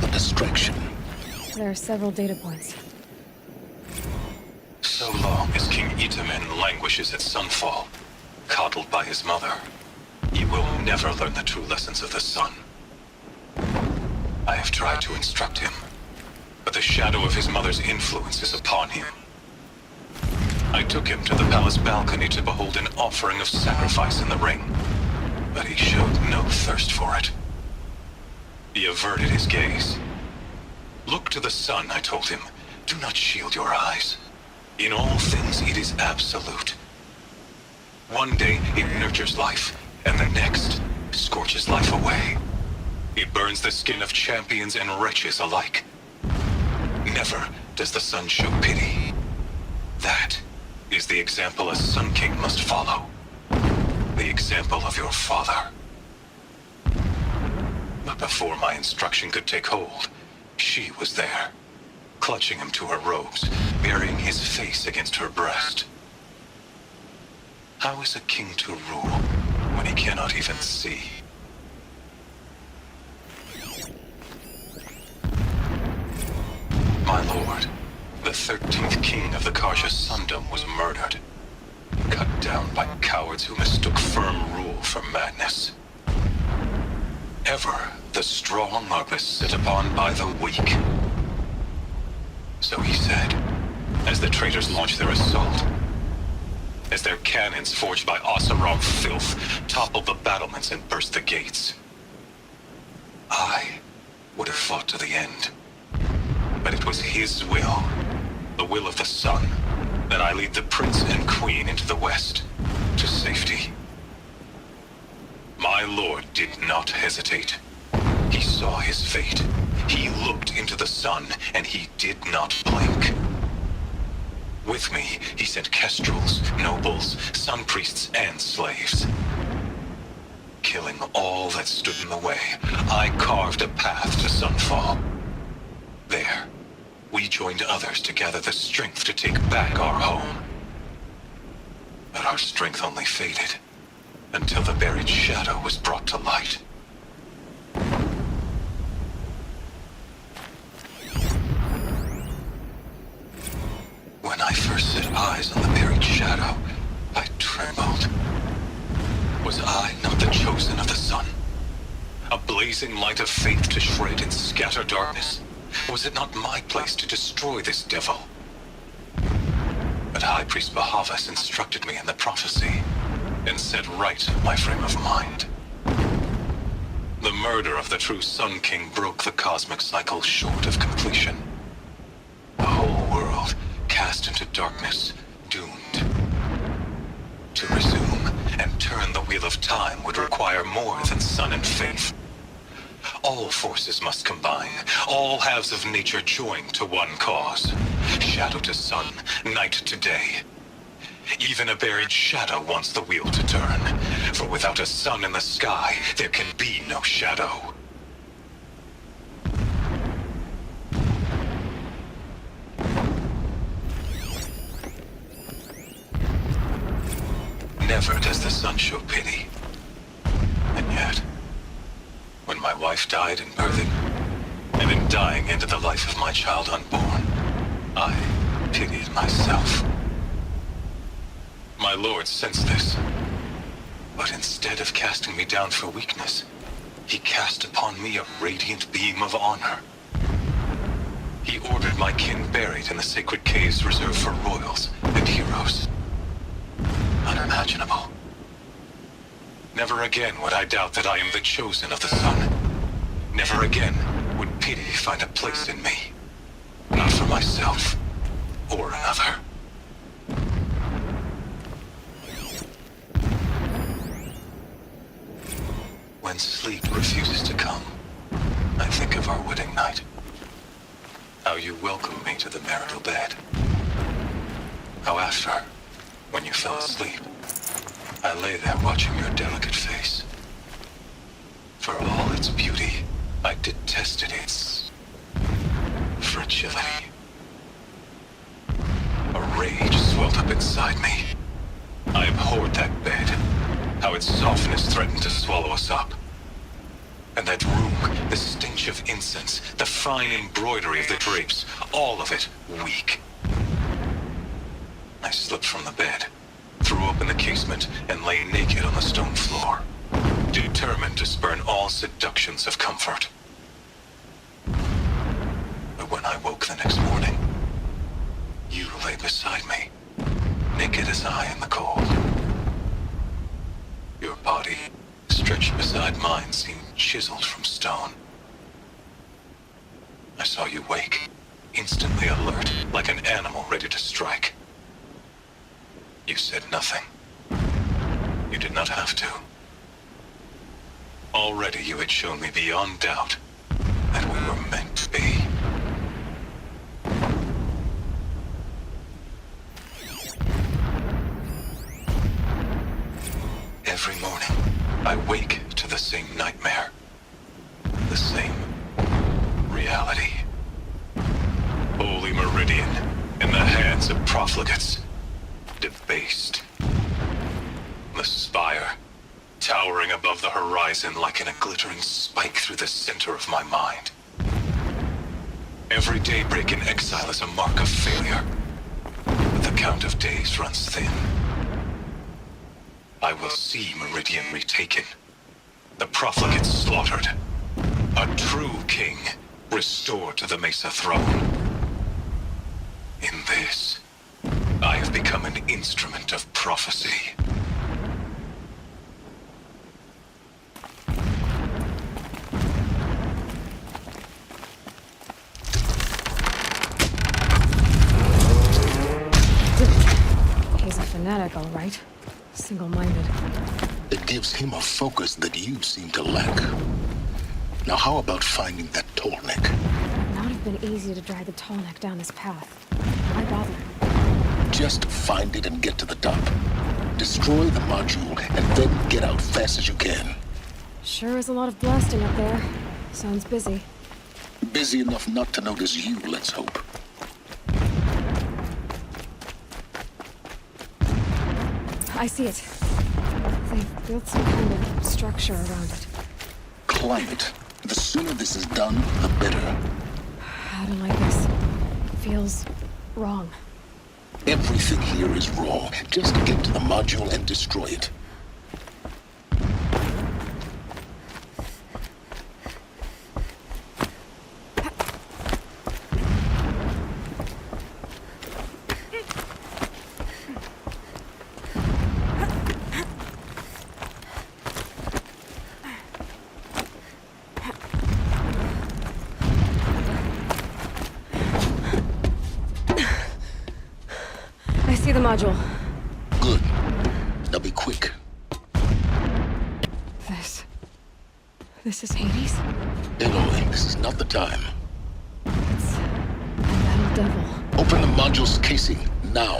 A distraction. There are several data points. So long as King Itamen languishes at sunfall, coddled by his mother, he will never learn the true lessons of the sun. I have tried to instruct him, but the shadow of his mother's influence is upon him. I took him to the palace balcony to behold an offering of sacrifice in the ring, but he showed no thirst for it. He averted his gaze. Look to the sun, I told him. Do not shield your eyes. In all things, it is absolute. One day, it nurtures life, and the next, scorches life away. It burns the skin of champions and wretches alike. Never does the Sun show pity. That is the example a Sun King must follow. The example of your father. But before my instruction could take hold, she was there, clutching him to her robes, burying his face against her breast. How is a king to rule when he cannot even see? My lord, the 13th king of the Karja Sundom was murdered, cut down by cowards who mistook firm rule for madness. Ever the strong are beset upon by the weak. So he said, as the traitors launched their assault, as their cannons forged by Oseram filth toppled the battlements and burst the gates. I would have fought to the end. But it was his will, the will of the sun, that I lead the prince and queen into the west, to safety. My lord did not hesitate. He saw his fate. He looked into the sun, and he did not blink. With me, he sent kestrels, nobles, sun priests, and slaves. Killing all that stood in the way, I carved a path to sunfall. There, we joined others to gather the strength to take back our home. But our strength only faded, until the buried shadow was brought to light. When I first set eyes on the buried shadow, I trembled. Was I not the chosen of the sun? A blazing light of faith to shred and scatter darkness? Was it not my place to destroy this devil? But High Priest Bahavas instructed me in the prophecy, and set right my frame of mind. The murder of the true Sun King broke the cosmic cycle short of completion. The whole world cast into darkness, doomed. To resume and turn the wheel of time would require more than sun and faith. All forces must combine, all halves of nature join to one cause. Shadow to sun, night to day. Even a buried shadow wants the wheel to turn, for without a sun in the sky, there can be no shadow. Never does the sun show pity. And yet, when my wife died in birthing, and in dying ended the life of my child unborn, I pitied myself. My lord sensed this, but instead of casting me down for weakness, he cast upon me a radiant beam of honor. He ordered my kin buried in the sacred caves reserved for royals and heroes. Unimaginable. Never again would I doubt that I am the chosen of the sun. Never again would pity find a place in me. Not for myself or another. When sleep refuses to come, I think of our wedding night. How you welcomed me to the marital bed. How after, when you fell asleep, I lay there watching your delicate face. For all its beauty, I detested its fragility. A rage swelled up inside me. I abhorred that bed, how its softness threatened to swallow us up. And that room, the stench of incense, the fine embroidery of the drapes, all of it weak. I slipped from the bed, threw open the casement, and lay naked on the stone floor, determined to spurn all seductions of comfort. But when I woke the next morning, you lay beside me, naked as I in the cold. Your body, stretched beside mine, seemed chiseled from stone. I saw you wake, instantly alert, like an animal ready to strike. You said nothing. You did not have to. Already you had shown me beyond doubt that we were meant to be. I wake to the same nightmare. The same reality. Holy Meridian in the hands of profligates. Debased. The spire, towering above the horizon like a glittering spike through the center of my mind. Every daybreak in exile is a mark of failure, but the count of days runs thin. I will see Meridian retaken, the profligates slaughtered, a true king restored to the Mesa throne. In this, I have become an instrument of prophecy. He's a fanatic, all right. Single-minded. It gives him a focus that you seem to lack. Now how about finding that tall neck? It would not have been easy to drag the tall neck down this path. Why bother? Just find it and get to the top. Destroy the module and then get out fast as you can. Sure is a lot of blasting up there. Sounds busy. Busy enough not to notice you, let's hope. I see it. They've built some kind of structure around it. Climb it. The sooner this is done, the better. I don't like this. Feels wrong. Everything here is wrong. Just get to the module and destroy it. See the module. Good. Now be quick. This is Hades? Aloy, this is not the time. It's a metal devil. Open the module's casing, now.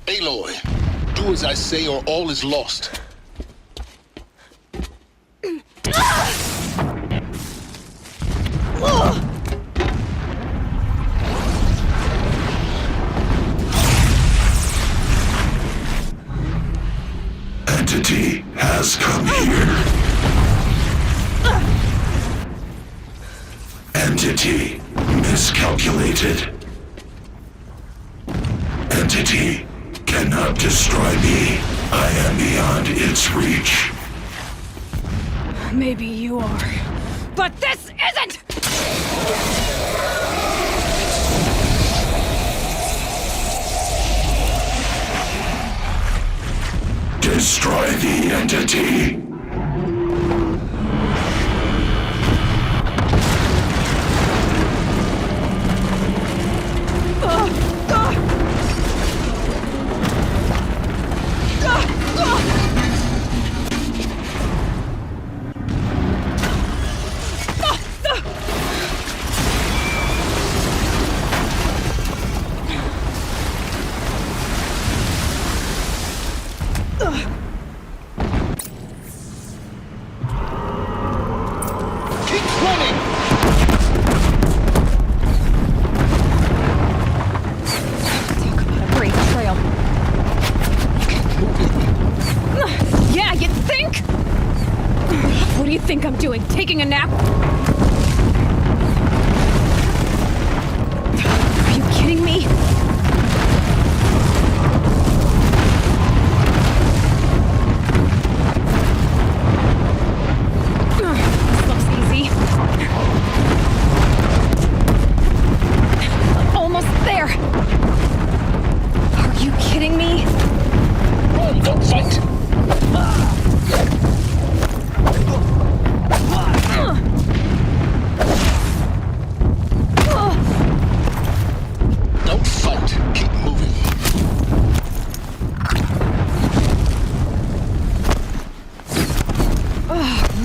Aloy, do as I say or all is lost. Entity has come here. Entity miscalculated. Entity cannot destroy me. I am beyond its reach. Maybe you are, but this isn't! Destroy the entity. Think I'm doing? Taking a nap? Are you kidding me? This looks easy. Almost there. Are you kidding me? Run, don't fight. Don't fight. Keep moving.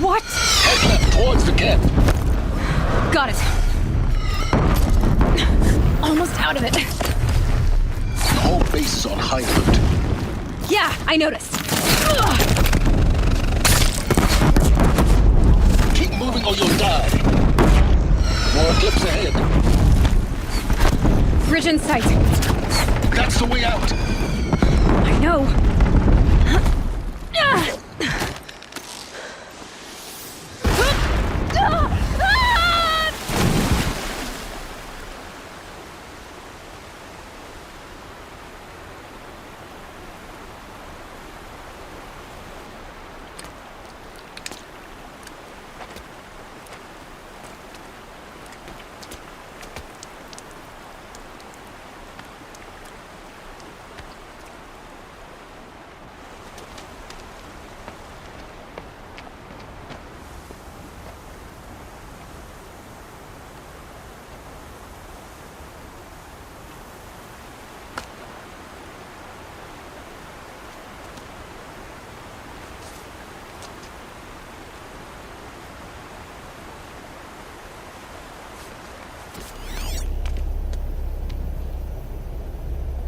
What? Head left towards the camp. Got it. Almost out of it. The whole base is on high alert. Yeah, I noticed. collision site. That's the way out. I know.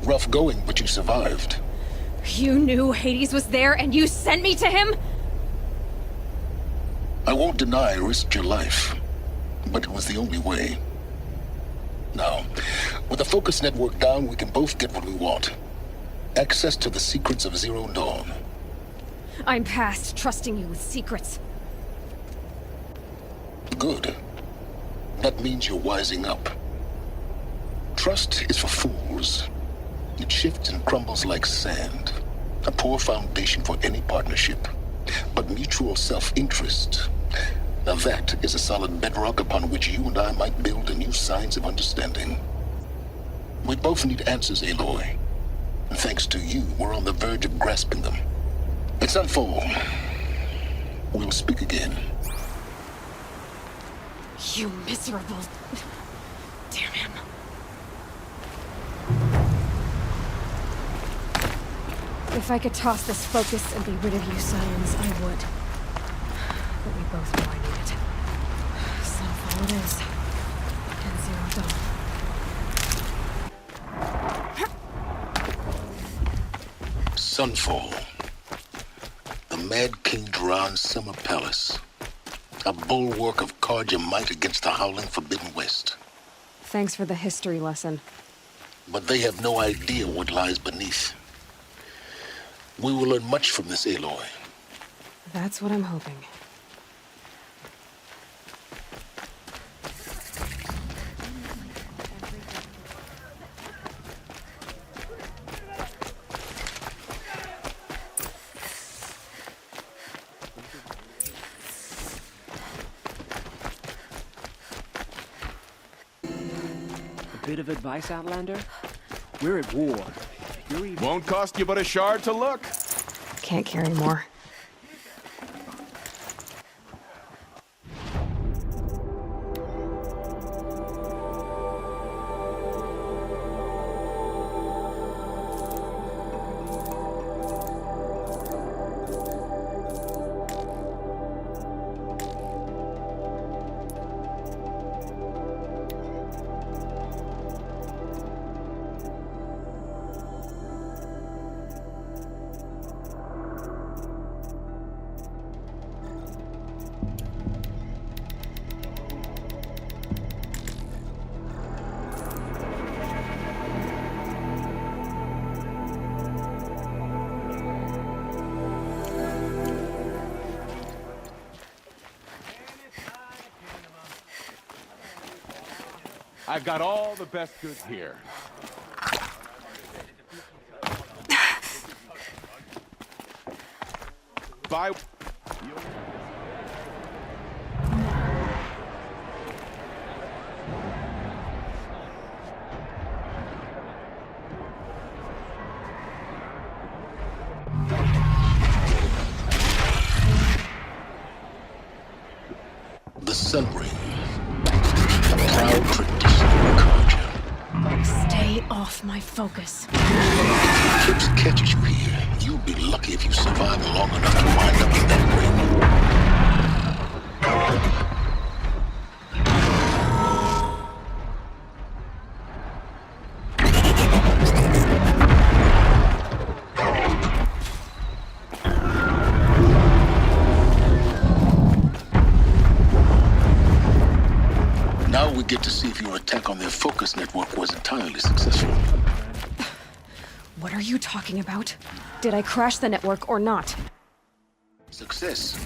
Rough going, but you survived. You knew Hades was there and you sent me to him? I won't deny I risked your life, but it was the only way. Now, with the focus network down, we can both get what we want. Access to the secrets of Zero Dawn. I'm past trusting you with secrets. Good. That means you're wising up. Trust is for fools. It shifts and crumbles like sand. A poor foundation for any partnership. But mutual self-interest, now that is a solid bedrock upon which you and I might build a new science of understanding. We both need answers, Aloy. And thanks to you, we're on the verge of grasping them. It's unfold. We'll speak again. You miserable... Damn him. If I could toss this focus and be rid of you, Science, I would. But we both know I need it. Sunfall it is. And Zero Dawn. Sunfall. The Mad King Duran's summer palace. A bulwark of Carja might against the howling Forbidden West. Thanks for the history lesson. But they have no idea what lies beneath. We will learn much from this, Aloy. That's what I'm hoping. A bit of advice, Outlander? We're at war. Won't cost you but a shard to look. Can't carry more. I've got all the best goods here. Buy... The Sun Ring. A proud tradition of Carja. Stay off my focus. If Eclipse catches you here, you'll be lucky if you survive long enough to wind up in that ring. Now we we get to see if your attack on their focus network was entirely successful. What are you talking about? Did I crash the network or not? Success.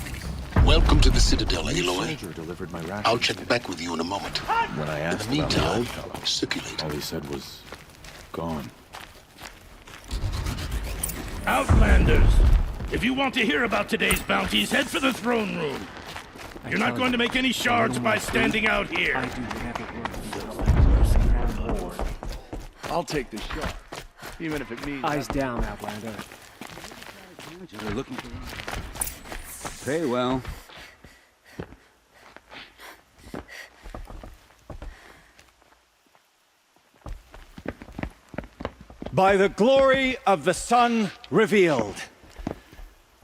Welcome to the Citadel, Aloy. Delivered my ration. I'll check back with you in a moment. When I asked in the about the meantime, old fellow, circulate. all he said was, gone. Outlanders! If you want to hear about today's bounties, head for the throne room. You're not going to make any shards by standing out here. I'll take the shot, even if it means... Eyes down, Outlander. They're looking for... Pay well. By the glory of the sun revealed.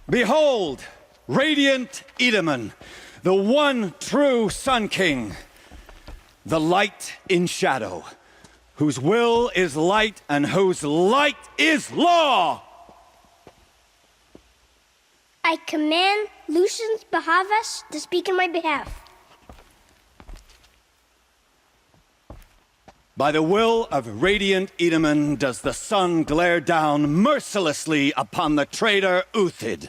Behold, radiant Edaman, the one true Sun King, the light in shadow, whose will is light and whose light is law! I command Lucius Bahavas to speak in my behalf. By the will of radiant Edaman does the sun glare down mercilessly upon the traitor Uthid.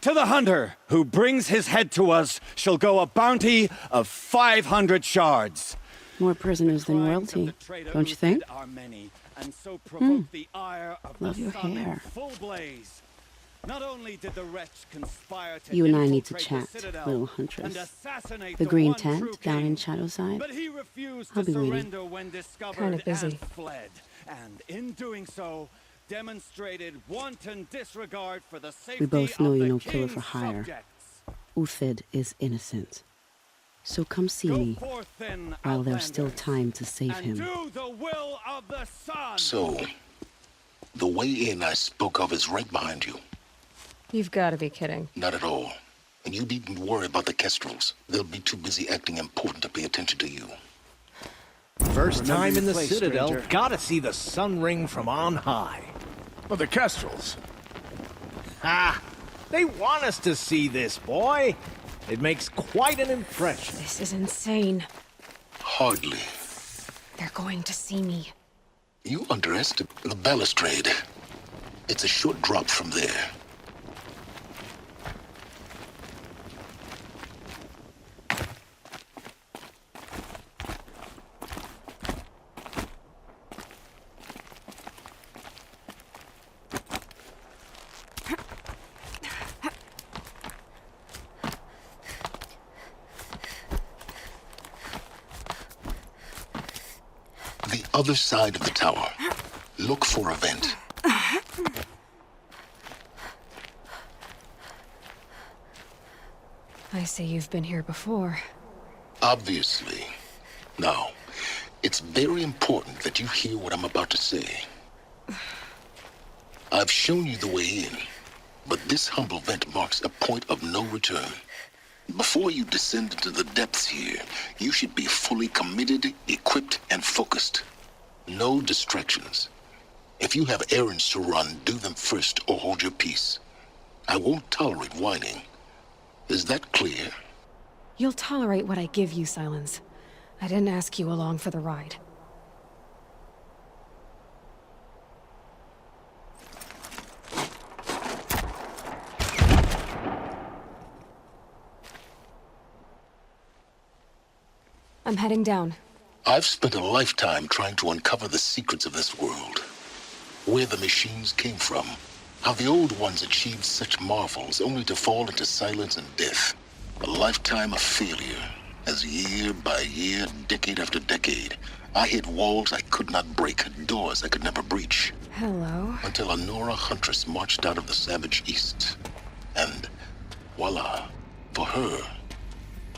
To the hunter who brings his head to us shall go a bounty of 500 shards. More prisoners than royalty, don't you think? Love your hair. Not only did the wretch conspire to You and I need to infiltrate chat, the Citadel little huntress. and assassinate The green one true tent down king, in Shadowside. but he refused I'll to be waiting. surrender when discovered Kinda busy. and fled. And in doing so, demonstrated wanton disregard for the safety We both know of you're the no killer king's for hire. subjects. Uthid is innocent. So come see Go me forth then, while there's still Outlanders, time to save and him. do the will of the sun. So, the way in I spoke of is right behind you. You've got to be kidding. Not at all. And you needn't worry about the Kestrels. They'll be too busy acting important to pay attention to you. First Remember time your in the place, Citadel, stranger. gotta see the sun ring from on high. Well, the Kestrels. Ah, they want us to see this, boy. It makes quite an impression. This is insane. Hardly. They're going to see me. You underestimate the balustrade. It's a short drop from there. The other side of the tower. Look for a vent. I see you've been here before. Obviously. Now, it's very important that you hear what I'm about to say. I've shown you the way in, but this humble vent marks a point of no return. Before you descend into the depths here, you should be fully committed, equipped, and focused. No distractions. If you have errands to run, do them first or hold your peace. I won't tolerate whining. Is that clear? You'll tolerate what I give you, Silence. I didn't ask you along for the ride. I'm heading down. I've spent a lifetime trying to uncover the secrets of this world. Where the machines came from. How the old ones achieved such marvels only to fall into silence and death. A lifetime of failure. As year by year, decade after decade, I hit walls I could not break, doors I could never breach. Hello. Until a Nora huntress marched out of the savage east. And voila, for her,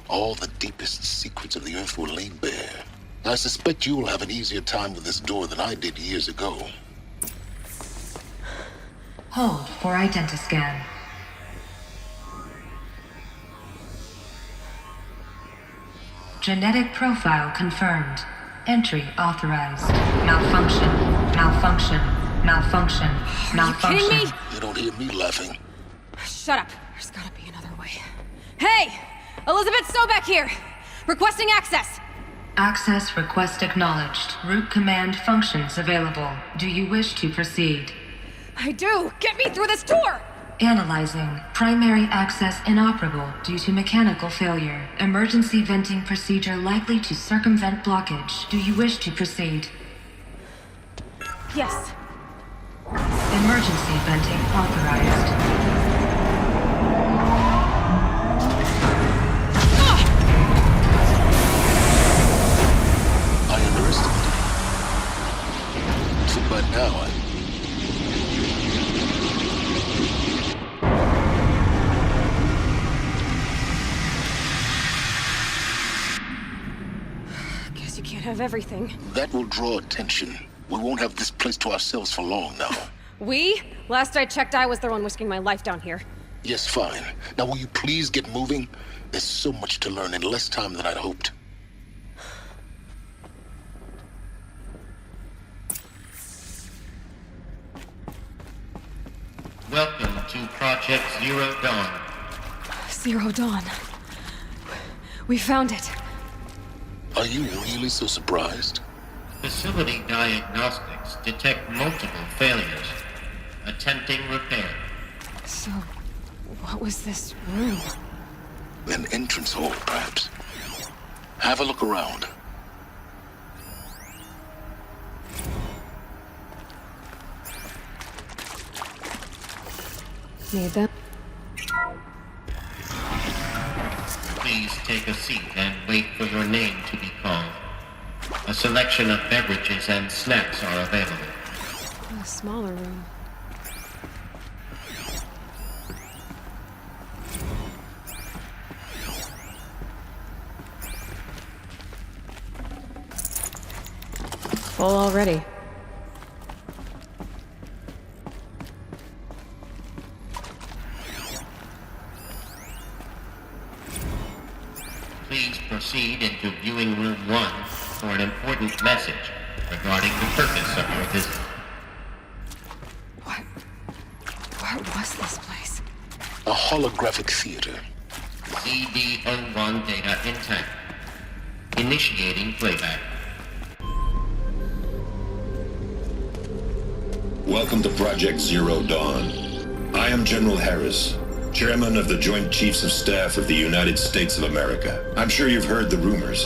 all the deepest secrets of the earth were laid bare. I suspect you will have an easier time with this door than I did years ago. Hold for identiscan. Genetic profile confirmed. Entry authorized. Malfunction. Malfunction. Malfunction. Malfunction. Kidding me? You don't hear me laughing. Shut up. There's gotta be another way. Hey! Elizabeth Sobeck here! Requesting access! Access request acknowledged. Root command functions available. Do you wish to proceed? I do! Get me through this door! Analyzing. Primary access inoperable due to mechanical failure. Emergency venting procedure likely to circumvent blockage. Do you wish to proceed? Yes. Emergency venting authorized. I underestimated you. So by now, Guess you can't have everything. that will draw attention. We won't have this place to ourselves for long now. We? Last I checked, I was the one risking my life down here. Yes, fine. Now will you please get moving? There's so much to learn in less time than I'd hoped. Welcome to Project Zero Dawn. Zero Dawn. We found it. Are you really so surprised? Facility diagnostics detect multiple failures. Attempting repair. So, what was this room? An entrance hall, perhaps. Have a look around. Need that? Please take a seat and wait for your name to be called. A selection of beverages and snacks are available. A smaller room. Full already. Please proceed into viewing room 1 for an important message regarding the purpose of your visit. What was this place? A holographic theater. CD01 data intact. Initiating playback. Welcome to Project Zero Dawn. I am General Harris, Chairman of the Joint Chiefs of Staff of the United States of America. I'm sure you've heard the rumors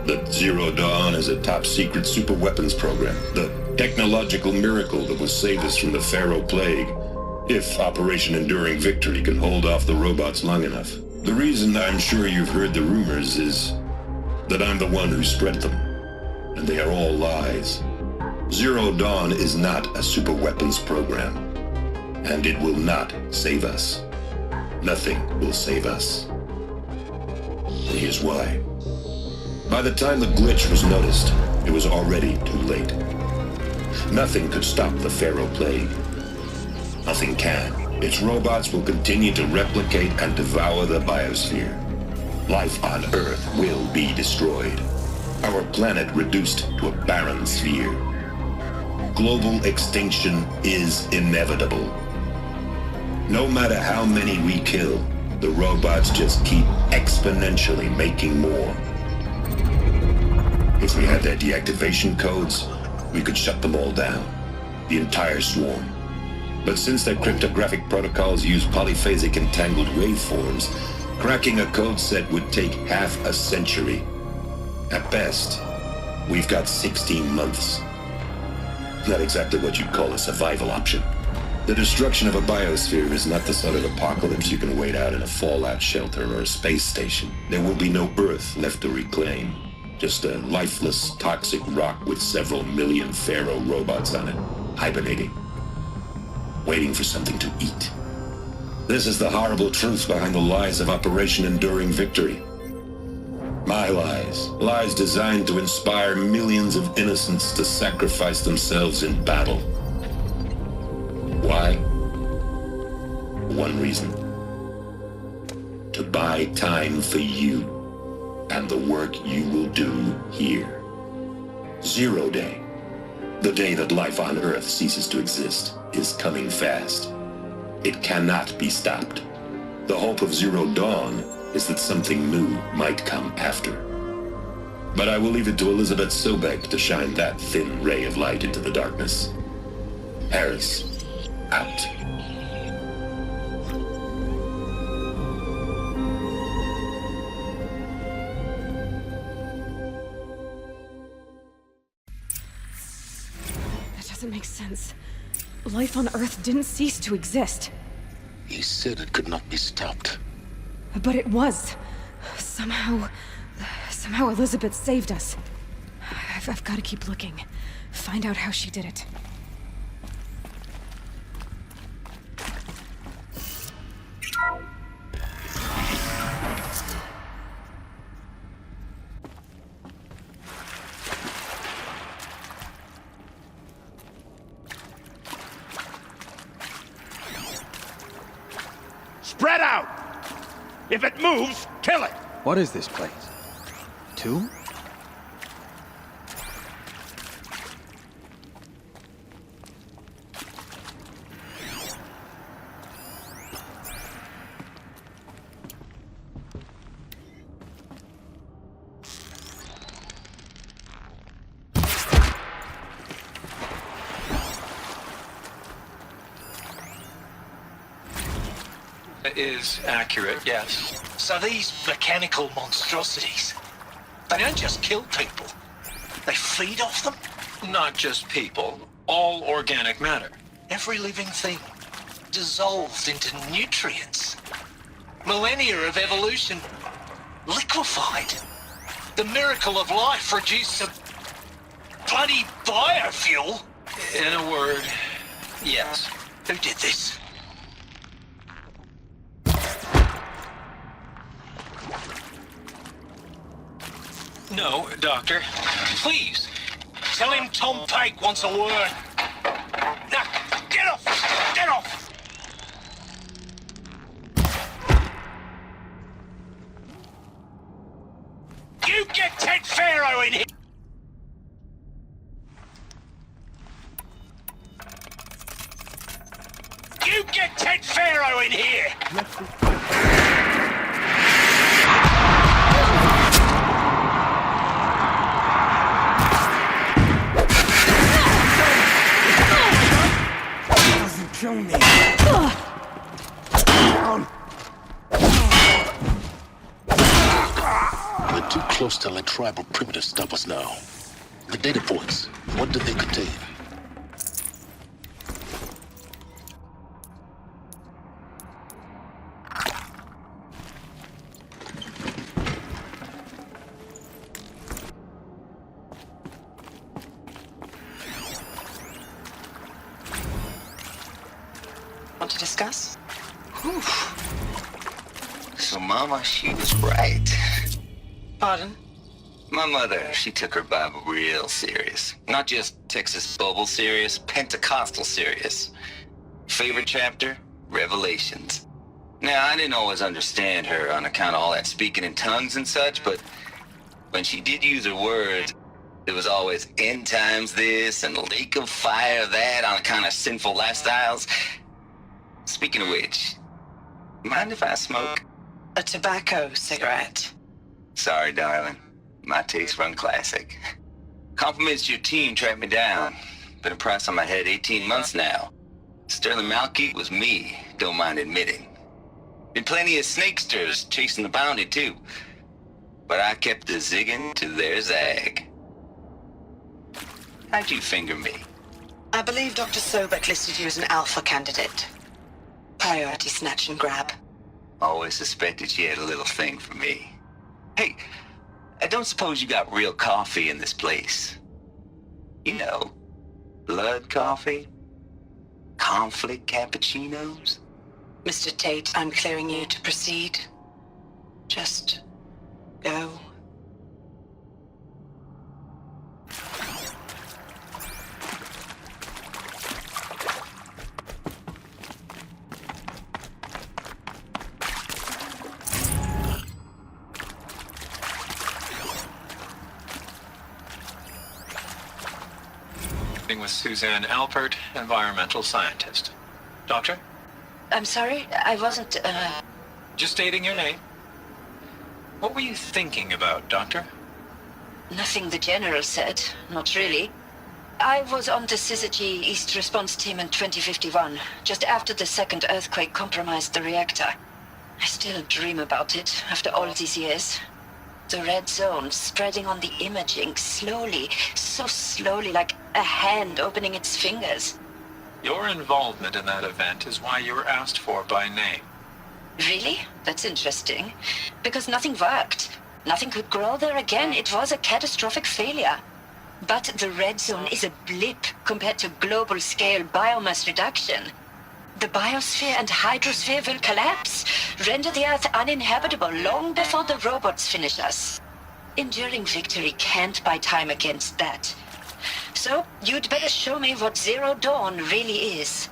that Zero Dawn is a top-secret superweapons program, the technological miracle that will save us from the Pharaoh Plague, if Operation Enduring Victory can hold off the robots long enough. The reason I'm sure you've heard the rumors is that I'm the one who spread them, and they are all lies. Zero Dawn is not a superweapons program, and it will not save us. Nothing will save us. And here's why. By the time the glitch was noticed, it was already too late. Nothing could stop the Pharaoh Plague. Nothing can. Its robots will continue to replicate and devour the biosphere. Life on Earth will be destroyed. Our planet reduced to a barren sphere. Global extinction is inevitable. No matter how many we kill, the robots just keep exponentially making more. If we had their deactivation codes, we could shut them all down. The entire swarm. But since their cryptographic protocols use polyphasic entangled waveforms, cracking a code set would take half a century. At best, we've got 16 months. Not exactly what you'd call a survival option. The destruction of a biosphere is not the sort of apocalypse you can wait out in a fallout shelter or a space station. There will be no Earth left to reclaim. Just a lifeless, toxic rock with several million Pharaoh robots on it, hibernating, waiting for something to eat. This is the horrible truth behind the lies of Operation Enduring Victory. My lies. Lies designed to inspire millions of innocents to sacrifice themselves in battle. Why? One reason. To buy time for you and the work you will do here. Zero Day, the day that life on Earth ceases to exist, is coming fast. It cannot be stopped. The hope of Zero Dawn is that something new might come after. But I will leave it to Elizabeth Sobek to shine that thin ray of light into the darkness. Harris, out. That doesn't make sense. Life on Earth didn't cease to exist. He said it could not be stopped. But it was. Somehow Elizabeth saved us. I've got to keep looking. Find out how she did it. Spread out! If it moves, kill it! What is this place? Tomb? Is accurate, yes. So these mechanical monstrosities, they don't just kill people, they feed off them? Not just people, all organic matter. Every living thing dissolved into nutrients. Millennia of evolution liquefied. The miracle of life reduced to bloody biofuel. In a word, yes. Who did this? No, Doctor. Please. Tell him Tom Pike wants a word. Now, get off! Get off! You get Ted Pharaoh in here! You get Ted Pharaoh in here! Kill me. We're too close to let tribal primitives stop us now. The data points, what do they contain? Want to discuss? Whew. So, Mama, she was right. Pardon? My mother, she took her Bible real serious. Not just Texas Bible serious, Pentecostal serious. Favorite chapter? Revelations. Now, I didn't always understand her on account of all that speaking in tongues and such, but when she did use her words, it was always end times this and lake of fire that on account of sinful lifestyles. Speaking of which, mind if I smoke? A tobacco cigarette. Sorry, darling. My taste run classic. Compliments to your team tracked me down. Been a price on my head 18 months now. Sterling Malky was me, don't mind admitting. Been plenty of snakesters chasing the bounty, too. But I kept the zigging to their zag. How'd you finger me? I believe Dr. Sobek listed you as an alpha candidate. Priority snatch and grab. Always suspected she had a little thing for me. Hey, I don't suppose you got real coffee in this place. You know, blood coffee? Conflict cappuccinos? Mr. Tate, I'm clearing you to proceed. Just go. With Suzanne Alpert, environmental scientist. Doctor? I'm sorry, I wasn't, Just stating your name. What were you thinking about, Doctor? Nothing the General said. Not really. I was on the Syzygy East Response Team in 2051, just after the second earthquake compromised the reactor. I still dream about it, after all these years. The red zone spreading on the imaging, slowly, so slowly, like a hand opening its fingers. Your involvement in that event is why you were asked for by name. Really? That's interesting. Because nothing worked. Nothing could grow there again. It was a catastrophic failure. But the red zone is a blip compared to global-scale biomass reduction. The biosphere and hydrosphere will collapse, render the Earth uninhabitable long before the robots finish us. Enduring victory can't buy time against that. So, you'd better show me what Zero Dawn really is.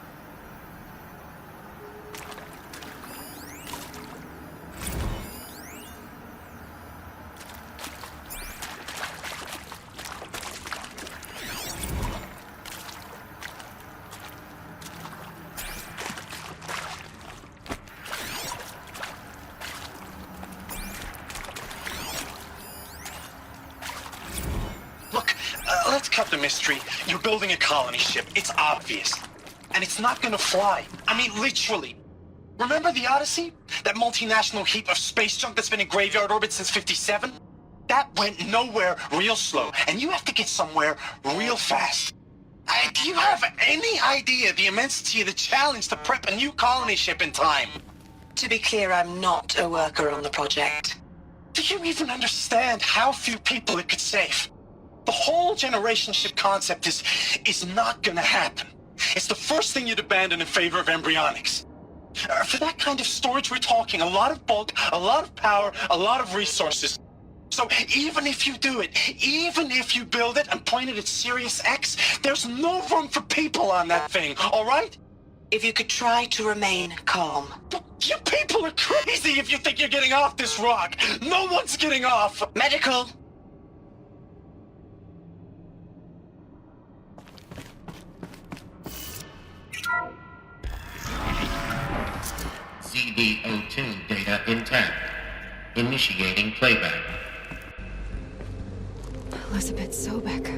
Let's cut the mystery. You're building a colony ship. It's obvious. And it's not gonna fly. I mean, literally. Remember the Odyssey? That multinational heap of space junk that's been in graveyard orbit since '57? That went nowhere real slow. And you have to get somewhere real fast. Do you have any idea the immensity of the challenge to prep a new colony ship in time? To be clear, I'm not a worker on the project. Do you even understand how few people it could save? The whole generation ship concept is not gonna happen. It's the first thing you'd abandon in favor of embryonics. For that kind of storage, we're talking a lot of bulk, a lot of power, a lot of resources. So even if you do it, even if you build it and point it at Sirius X, there's no room for people on that thing, all right? If you could try to remain calm. You people are crazy if you think you're getting off this rock. No one's getting off. Medical. CD02 data intact. Initiating playback. Elizabeth Sobek.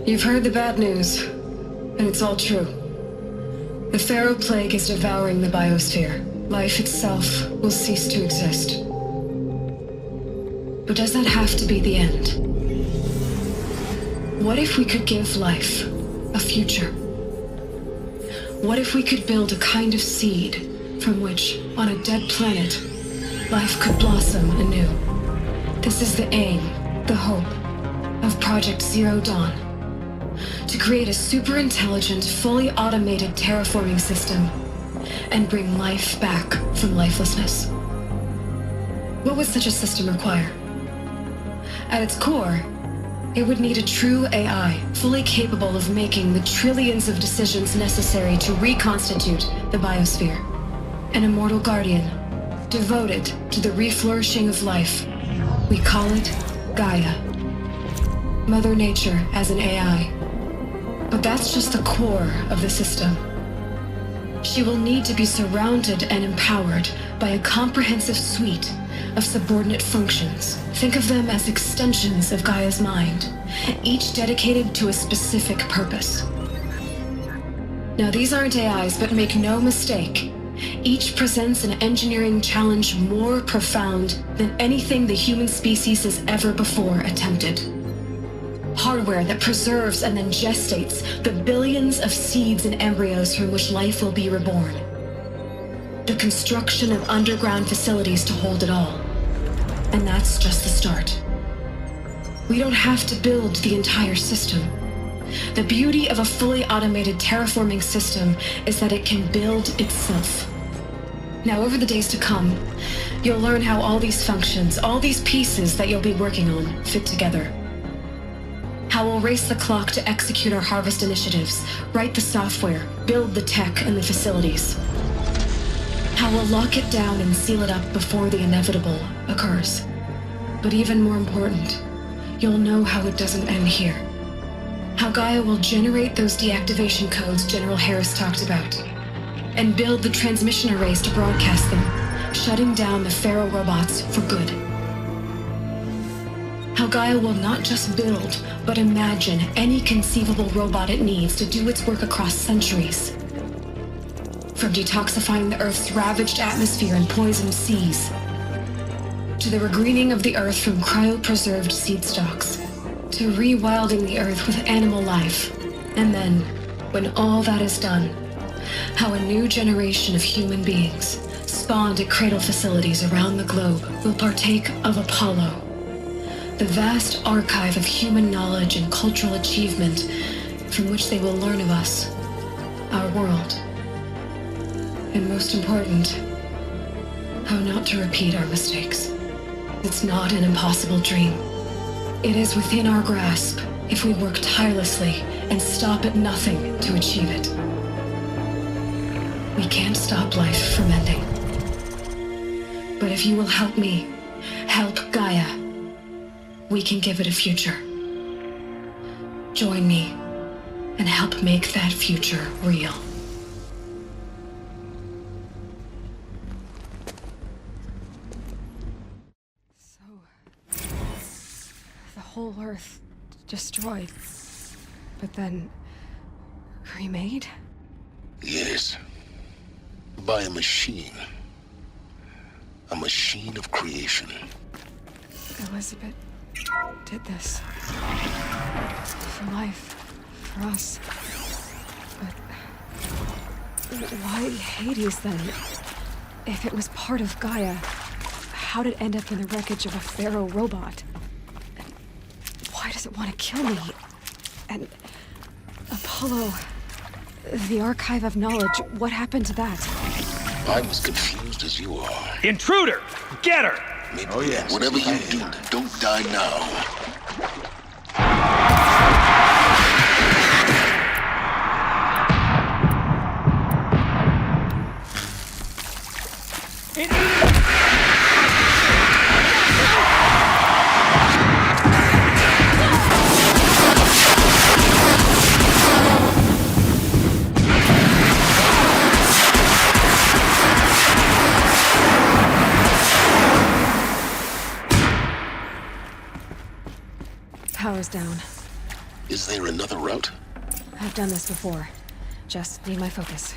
You've heard the bad news, and it's all true. The Pharaoh Plague is devouring the biosphere. Life itself will cease to exist. But does that have to be the end? What if we could give life a future? What if we could build a kind of seed from which, on a dead planet, life could blossom anew? This is the aim, the hope, of Project Zero Dawn. To create a super-intelligent, fully automated terraforming system and bring life back from lifelessness. What would such a system require? At its core, it would need a true AI, fully capable of making the trillions of decisions necessary to reconstitute the biosphere. An immortal guardian, devoted to the reflourishing of life. We call it Gaia. Mother Nature as an AI. But that's just the core of the system. She will need to be surrounded and empowered by a comprehensive suite of subordinate functions. Think of them as extensions of Gaia's mind, each dedicated to a specific purpose. Now, these aren't AIs, but make no mistake, each presents an engineering challenge more profound than anything the human species has ever before attempted. Hardware that preserves and then gestates the billions of seeds and embryos from which life will be reborn. The construction of underground facilities to hold it all. And that's just the start. We don't have to build the entire system. The beauty of a fully automated terraforming system is that it can build itself. Now, over the days to come, you'll learn how all these functions, all these pieces that you'll be working on, fit together. How we'll race the clock to execute our harvest initiatives, write the software, build the tech and the facilities. How we'll lock it down and seal it up before the inevitable occurs. But even more important, you'll know how it doesn't end here. How Gaia will generate those deactivation codes General Harris talked about, and build the transmission arrays to broadcast them, shutting down the Pharaoh robots for good. Gaia will not just build, but imagine any conceivable robot it needs to do its work across centuries. From detoxifying the Earth's ravaged atmosphere and poisoned seas, to the regreening of the Earth from cryopreserved seed stalks, to rewilding the Earth with animal life. And then, when all that is done, how a new generation of human beings, spawned at cradle facilities around the globe, will partake of Apollo, the vast archive of human knowledge and cultural achievement from which they will learn of us, our world, and most important, how not to repeat our mistakes. It's not an impossible dream. It is within our grasp if we work tirelessly and stop at nothing to achieve it. We can't stop life from ending. But if you will help me, help Gaia, we can give it a future. Join me and help make that future real. The whole Earth destroyed, but then remade? Yes. By a machine. A machine of creation. Elizabeth did this. For life. For us. But why Hades then? If it was part of Gaia, how'd it end up in the wreckage of a pharaoh robot? And why does it want to kill me? And Apollo, the archive of knowledge, what happened to that? I'm as confused as you are. Intruder! Get her! Maybe whatever you do, don't die now. Power's down. Is there another route? I've done this before. Just need my focus.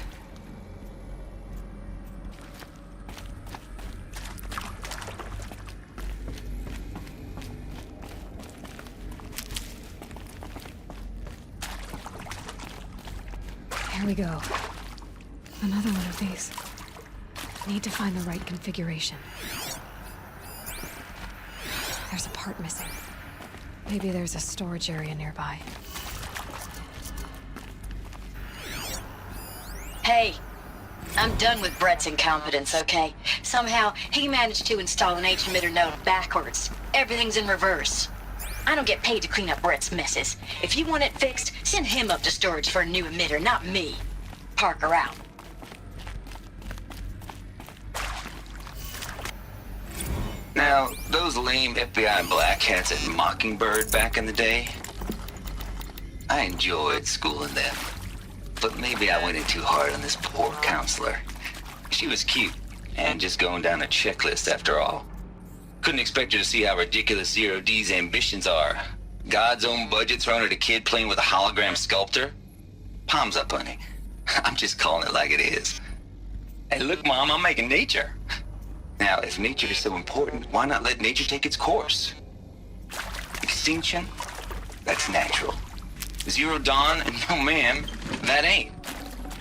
Here we go. Another one of these. Need to find the right configuration. There's a part missing. Maybe there's a storage area nearby. Hey, I'm done with Brett's incompetence, okay? Somehow, he managed to install an H-emitter node backwards. Everything's in reverse. I don't get paid to clean up Brett's messes. If you want it fixed, send him up to storage for a new emitter, not me. Parker out. Now, those lame FBI black hats at Mockingbird back in the day, I enjoyed schooling them. But maybe I went in too hard on this poor counselor. She was cute, and just going down a checklist after all. Couldn't expect her to see how ridiculous Zero D's ambitions are. God's own budget thrown at a kid playing with a hologram sculptor? Palms up, honey. I'm just calling it like it is. Hey, look, Mom, I'm making nature. Now, if nature is so important, why not let nature take its course? Extinction? That's natural. Zero Dawn? No, ma'am, that ain't.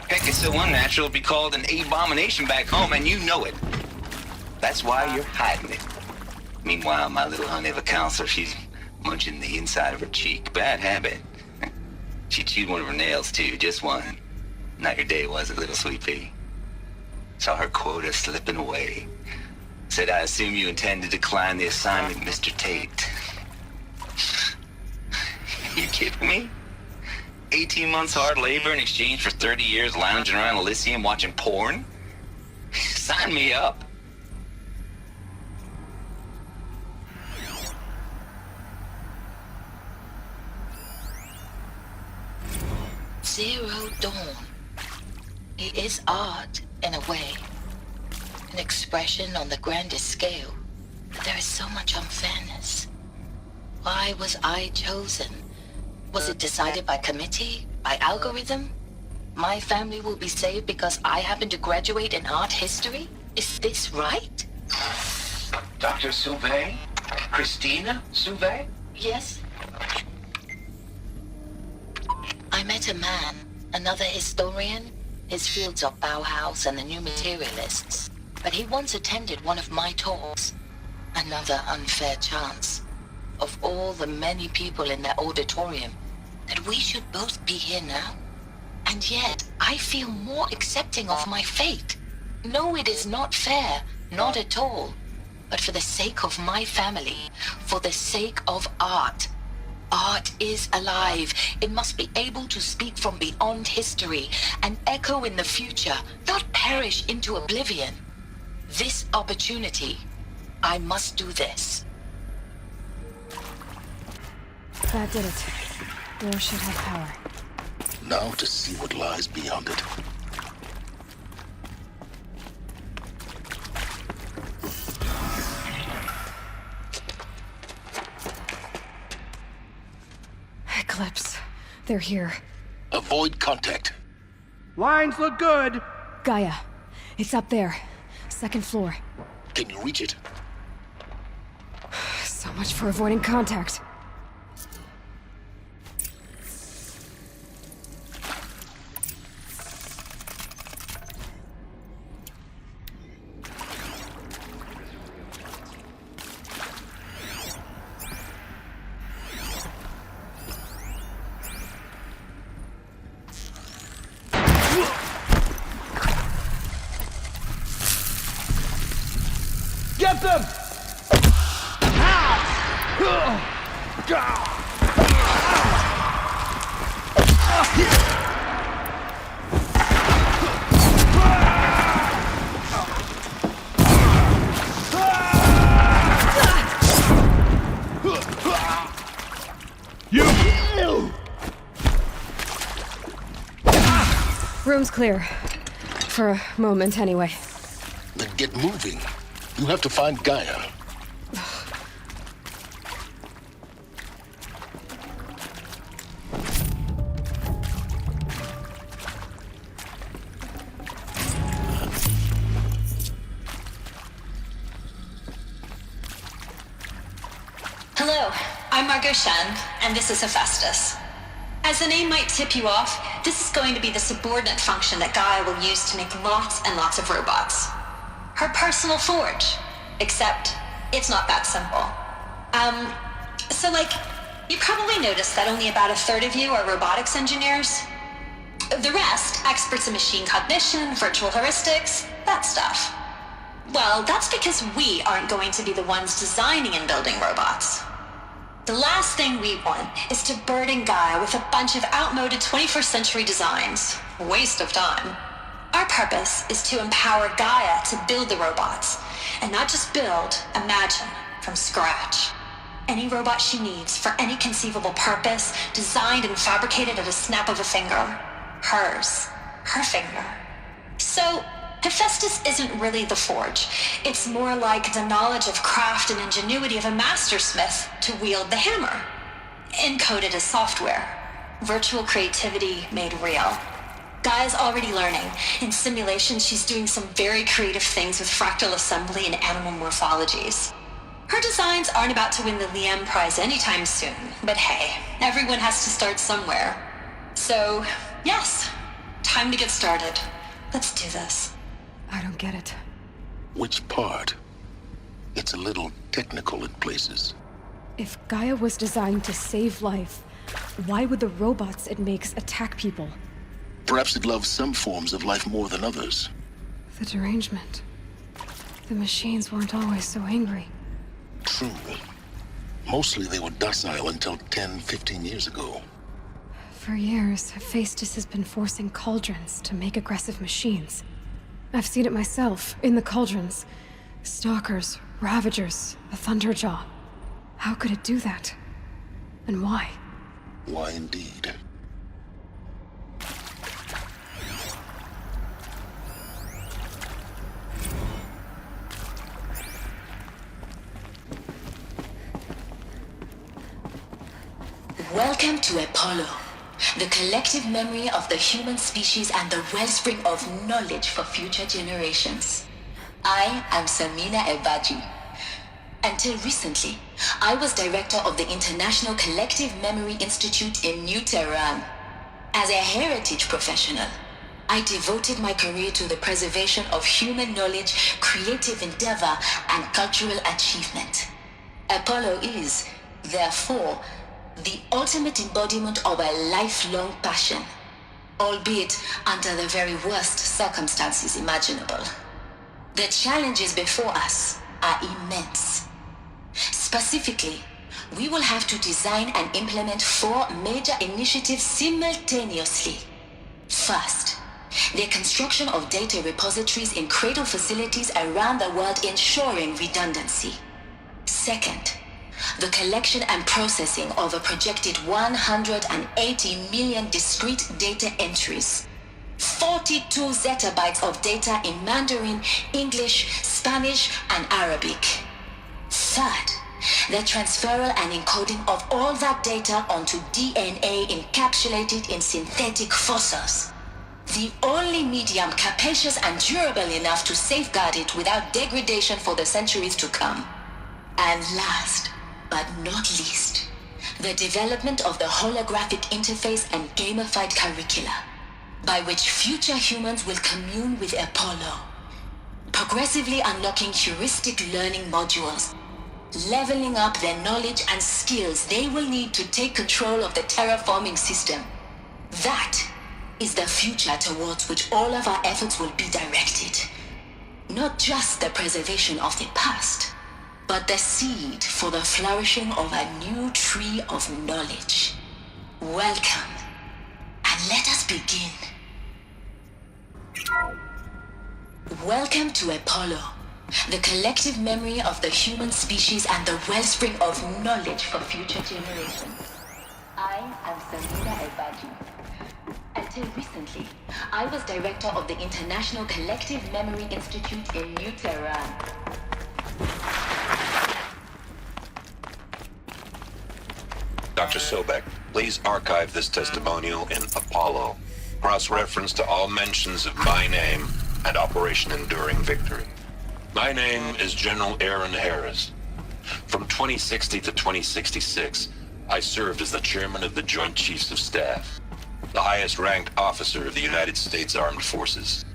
Heck, it's so unnatural to be called an abomination back home, and you know it. That's why you're hiding it. Meanwhile, my little honey of a counselor, she's munching the inside of her cheek. Bad habit. She chewed one of her nails, too, just one. Not your day, was it, little sweet pea? Saw her quota slipping away. Said, I assume you intend to decline the assignment, Mr. Tate. You kidding me? 18 months hard labor in exchange for 30 years lounging around Elysium watching porn? Sign me up. Zero Dawn. It is art, in a way. An expression on the grandest scale. But there is so much unfairness. Why was I chosen? Was it decided by committee? By algorithm? My family will be saved because I happen to graduate in art history? Is this right? Dr. Sauvé? Christina Sauvé? Yes. I met a man, another historian. His fields are Bauhaus and the New Materialists. But he once attended one of my talks. Another unfair chance. Of all the many people in that auditorium, that we should both be here now. And yet, I feel more accepting of my fate. No, it is not fair. Not at all. But for the sake of my family, for the sake of art. Art is alive. It must be able to speak from beyond history and echo in the future, not perish into oblivion. This opportunity, I must do this. That did it. Door should have power. Now to see what lies beyond it. Eclipse. They're here. Avoid contact. Lines look good. Gaia. It's up there. Second floor. Can you reach it? So much for avoiding contact. Get them! Room's clear. For a moment, anyway. Then get moving. You have to find Gaia. Hello, I'm Margot Shen, and this is Hephaestus. As the name might tip you off, this is going to be the subordinate function that Gaia will use to make lots and lots of robots. Her personal forge. Except, it's not that simple. You probably noticed that only about a third of you are robotics engineers. The rest, experts in machine cognition, virtual heuristics, that stuff. Well, that's because we aren't going to be the ones designing and building robots. The last thing we want is to burden Gaia with a bunch of outmoded 21st century designs. Waste of time. Our purpose is to empower Gaia to build the robots, and not just build, imagine, from scratch. Any robot she needs for any conceivable purpose, designed and fabricated at a snap of a finger. Hers. Her finger. So, Hephaestus isn't really the forge. It's more like the knowledge of craft and ingenuity of a mastersmith to wield the hammer. Encoded as software. Virtual creativity made real. Gaia's already learning. In simulation, she's doing some very creative things with fractal assembly and animal morphologies. Her designs aren't about to win the Liam Prize anytime soon, but hey, everyone has to start somewhere. So, yes, time to get started. Let's do this. I don't get it. Which part? It's a little technical in places. If Gaia was designed to save life, why would the robots it makes attack people? Perhaps it loves some forms of life more than others. The derangement. The machines weren't always so angry. True. Mostly they were docile until 10, 15 years ago. For years, Hephaestus has been forcing cauldrons to make aggressive machines. I've seen it myself, in the cauldrons. Stalkers, Ravagers, a Thunderjaw. How could it do that? And why? Why indeed? Welcome to Apollo, the collective memory of the human species and the wellspring of knowledge for future generations. I am Samina Ebaji. Until recently, I was director of the International Collective Memory Institute in New Tehran. As a heritage professional, I devoted my career to the preservation of human knowledge, creative endeavor, and cultural achievement. Apollo is, therefore, the ultimate embodiment of a lifelong passion, albeit under the very worst circumstances imaginable. The challenges before us are immense. Specifically, we will have to design and implement 4 major initiatives simultaneously. First, the construction of data repositories in cradle facilities around the world ensuring redundancy. Second, the collection and processing of a projected 180 million discrete data entries, 42 zettabytes of data in Mandarin, English, Spanish, and Arabic. Third, the transferal and encoding of all that data onto DNA encapsulated in synthetic fossils, the only medium capacious and durable enough to safeguard it without degradation for the centuries to come. And last, but not least, the development of the holographic interface and gamified curricula, by which future humans will commune with Apollo, progressively unlocking heuristic learning modules, leveling up their knowledge and skills they will need to take control of the terraforming system. That is the future towards which all of our efforts will be directed. Not just the preservation of the past, but the seed for the flourishing of a new tree of knowledge. Welcome, and let us begin. Welcome to Apollo, the collective memory of the human species and the wellspring of knowledge for future generations. I am Samina Ebaji. Until recently, I was director of the International Collective Memory Institute in New Tehran. Dr. Sobek, please archive this testimonial in Apollo. Cross-reference to all mentions of my name and Operation Enduring Victory. My name is General Aaron Harris. From 2060 to 2066, I served as the chairman of the Joint Chiefs of Staff, the highest-ranked officer of the United States Armed Forces.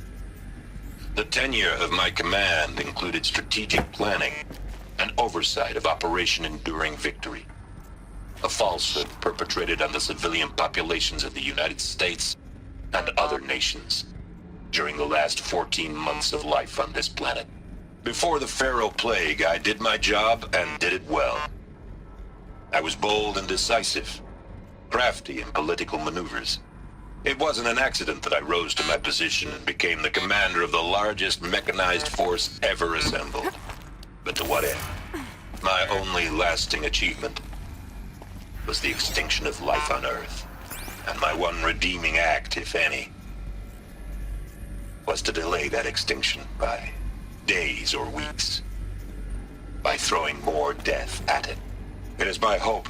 The tenure of my command included strategic planning and oversight of Operation Enduring Victory, a falsehood perpetrated on the civilian populations of the United States and other nations during the last 14 months of life on this planet. Before the Pharaoh Plague, I did my job and did it well. I was bold and decisive, crafty in political maneuvers. It wasn't an accident that I rose to my position and became the commander of the largest mechanized force ever assembled. But to what end? My only lasting achievement was the extinction of life on Earth, and my one redeeming act, if any, was to delay that extinction by days or weeks, by throwing more death at it. It is my hope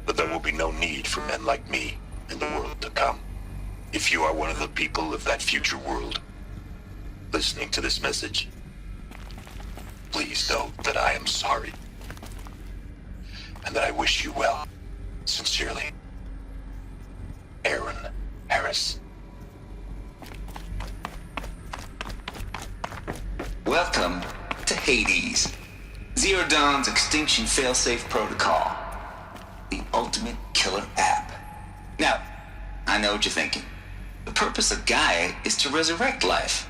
that there will be no need for men like me in the world to come. If you are one of the people of that future world listening to this message, please know that I am sorry, and that I wish you well. Sincerely, Aaron Harris. Welcome to Hades, Zero Dawn's extinction failsafe protocol, the ultimate killer app. Now, I know what you're thinking. The purpose of Gaia is to resurrect life.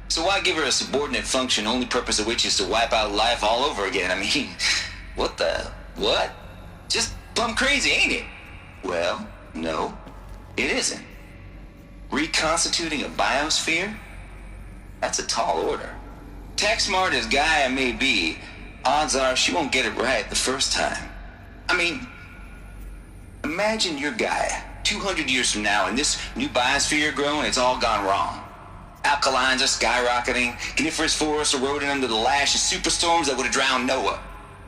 So why give her a subordinate function, only purpose of which is to wipe out life all over again? I mean, what? Just plumb crazy, ain't it? Well, no, it isn't. Reconstituting a biosphere? That's a tall order. Tax smart as Gaia may be, odds are she won't get it right the first time. I mean, imagine you're Gaia 200 years from now and this new biosphere growing, it's all gone wrong. Alkalines are skyrocketing, coniferous forests eroding under the lash of superstorms that would have drowned Noah.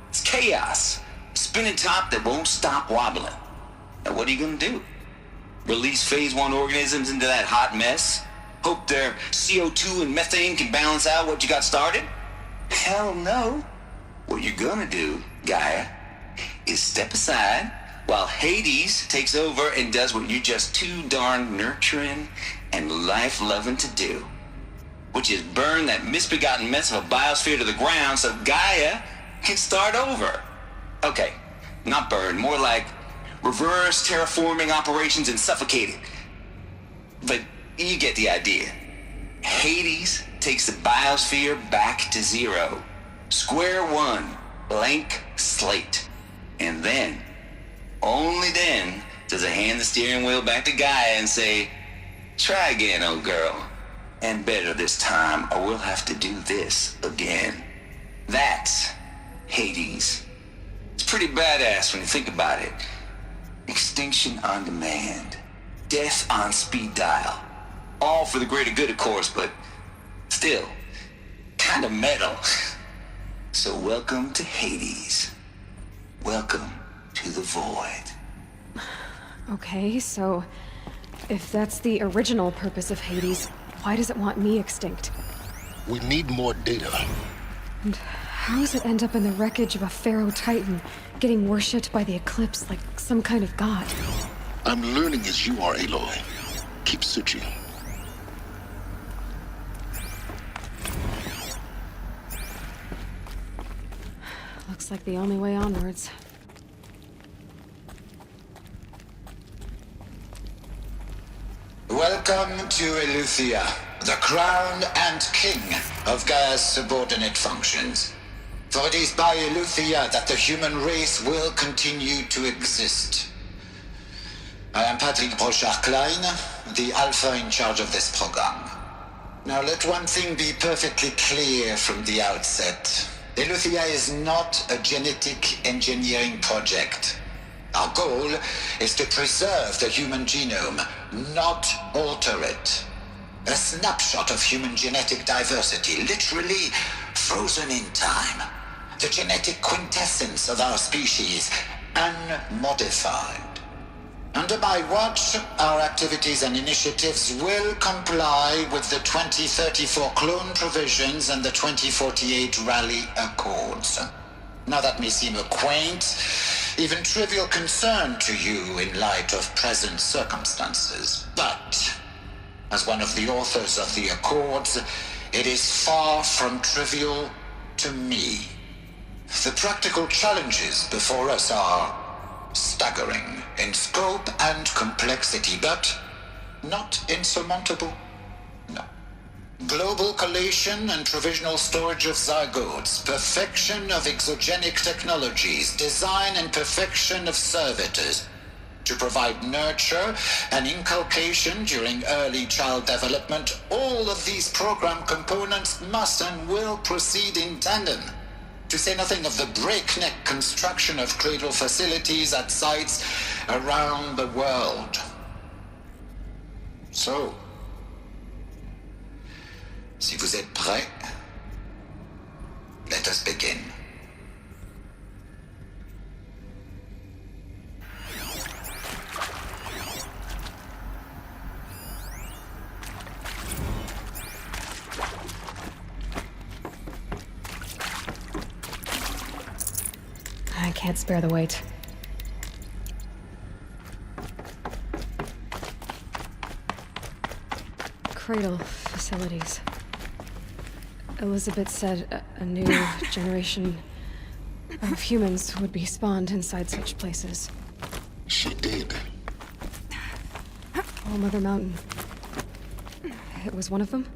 It's chaos, a spinning top that won't stop wobbling. Now what are you gonna do? Release Phase 1 organisms into that hot mess? Hope their CO2 and methane can balance out what you got started? Hell no. What you're gonna do, Gaia, is step aside while Hades takes over and does what you're just too darn nurturing and life-loving to do, which is burn that misbegotten mess of a biosphere to the ground so Gaia can start over. Okay, not burn, more like reverse terraforming operations and suffocate it. But you get the idea. Hades takes the biosphere back to zero. Square one, blank slate. And then, only then, does it hand the steering wheel back to Gaia and say, try again, old girl. And better this time, or we'll have to do this again. That's Hades. It's pretty badass when you think about it. Extinction on demand. Death on speed dial. All for the greater good, of course, but still, kind of metal. So welcome to Hades. Welcome to the void. Okay, so if that's the original purpose of Hades, why does it want me extinct? We need more data. And how does it end up in the wreckage of a Pharaoh Titan, getting worshipped by the Eclipse like some kind of god? I'm learning as you are, Aloy. Keep searching. Looks like the only way onwards. Welcome to Eleuthia, the crown and king of Gaia's subordinate functions. For it is by Eleuthia that the human race will continue to exist. I am Patrick Brochard-Klein, the Alpha in charge of this program. Now let one thing be perfectly clear from the outset. Eleuthia is not a genetic engineering project. Our goal is to preserve the human genome, not alter it. A snapshot of human genetic diversity, literally frozen in time. The genetic quintessence of our species, unmodified. Under my watch, our activities and initiatives will comply with the 2034 clone provisions and the 2048 Rally Accords. Now that may seem a quaint, even trivial concern to you in light of present circumstances, but as one of the authors of the Accords, it is far from trivial to me. The practical challenges before us are staggering in scope and complexity, but not insurmountable. No. Global collation and provisional storage of zygotes, perfection of exogenic technologies, design and perfection of servitors, to provide nurture and inculcation during early child development. All of these program components must and will proceed in tandem. To say nothing of the breakneck construction of cradle facilities at sites around the world. So, si vous êtes prêts, let us begin. I can't spare the weight. Cradle facilities. Elizabeth said a new generation of humans would be spawned inside such places. She did. All Mother Mountain. It was one of them?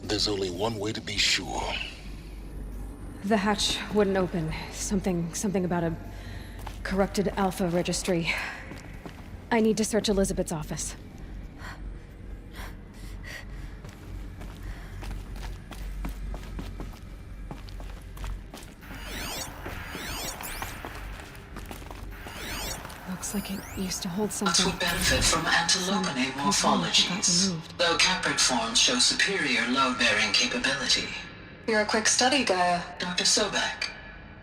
There's only one way to be sure. The hatch wouldn't open. Something about a corrupted Alpha registry. I need to search Elizabeth's office. Looks like it used to hold something. Would benefit from antilopinae morphologies, though caprid forms show superior load-bearing capability. You're a quick study, Gaia. Dr. Sobek,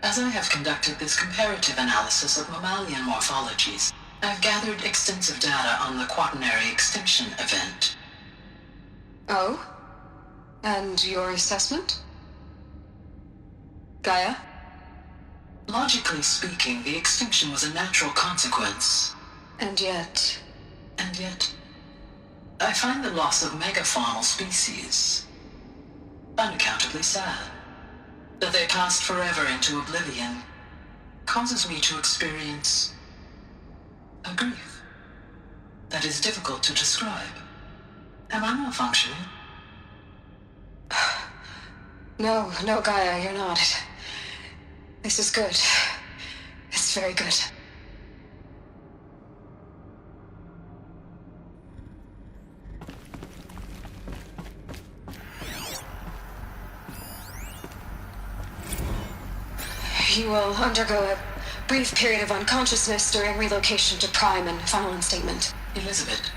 as I have conducted this comparative analysis of mammalian morphologies, I've gathered extensive data on the Quaternary extinction event. Oh? And your assessment? Gaia? Logically speaking, the extinction was a natural consequence. And yet... And yet... I find the loss of megafaunal species unaccountably sad. That they passed forever into oblivion causes me to experience a grief that is difficult to describe. Am I malfunctioning? No, Gaia, you're not. This is good. It's very good. You will undergo a brief period of unconsciousness during relocation to Prime and final instatement. Elizabeth,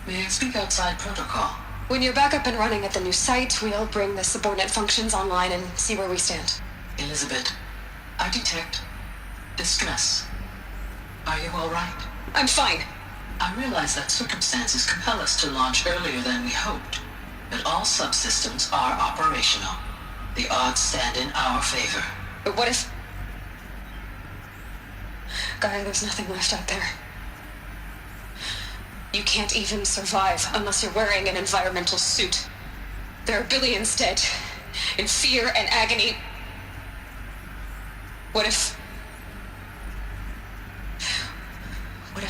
may I speak outside protocol? When you're back up and running at the new site, we'll bring the subordinate functions online and see where we stand. Elizabeth, I detect distress. Are you all right? I'm fine. I realize that circumstances compel us to launch earlier than we hoped, but all subsystems are operational. The odds stand in our favor. But what if... Gaia, there's nothing left out there. You can't even survive unless you're wearing an environmental suit. There are billions dead, in fear and agony. What if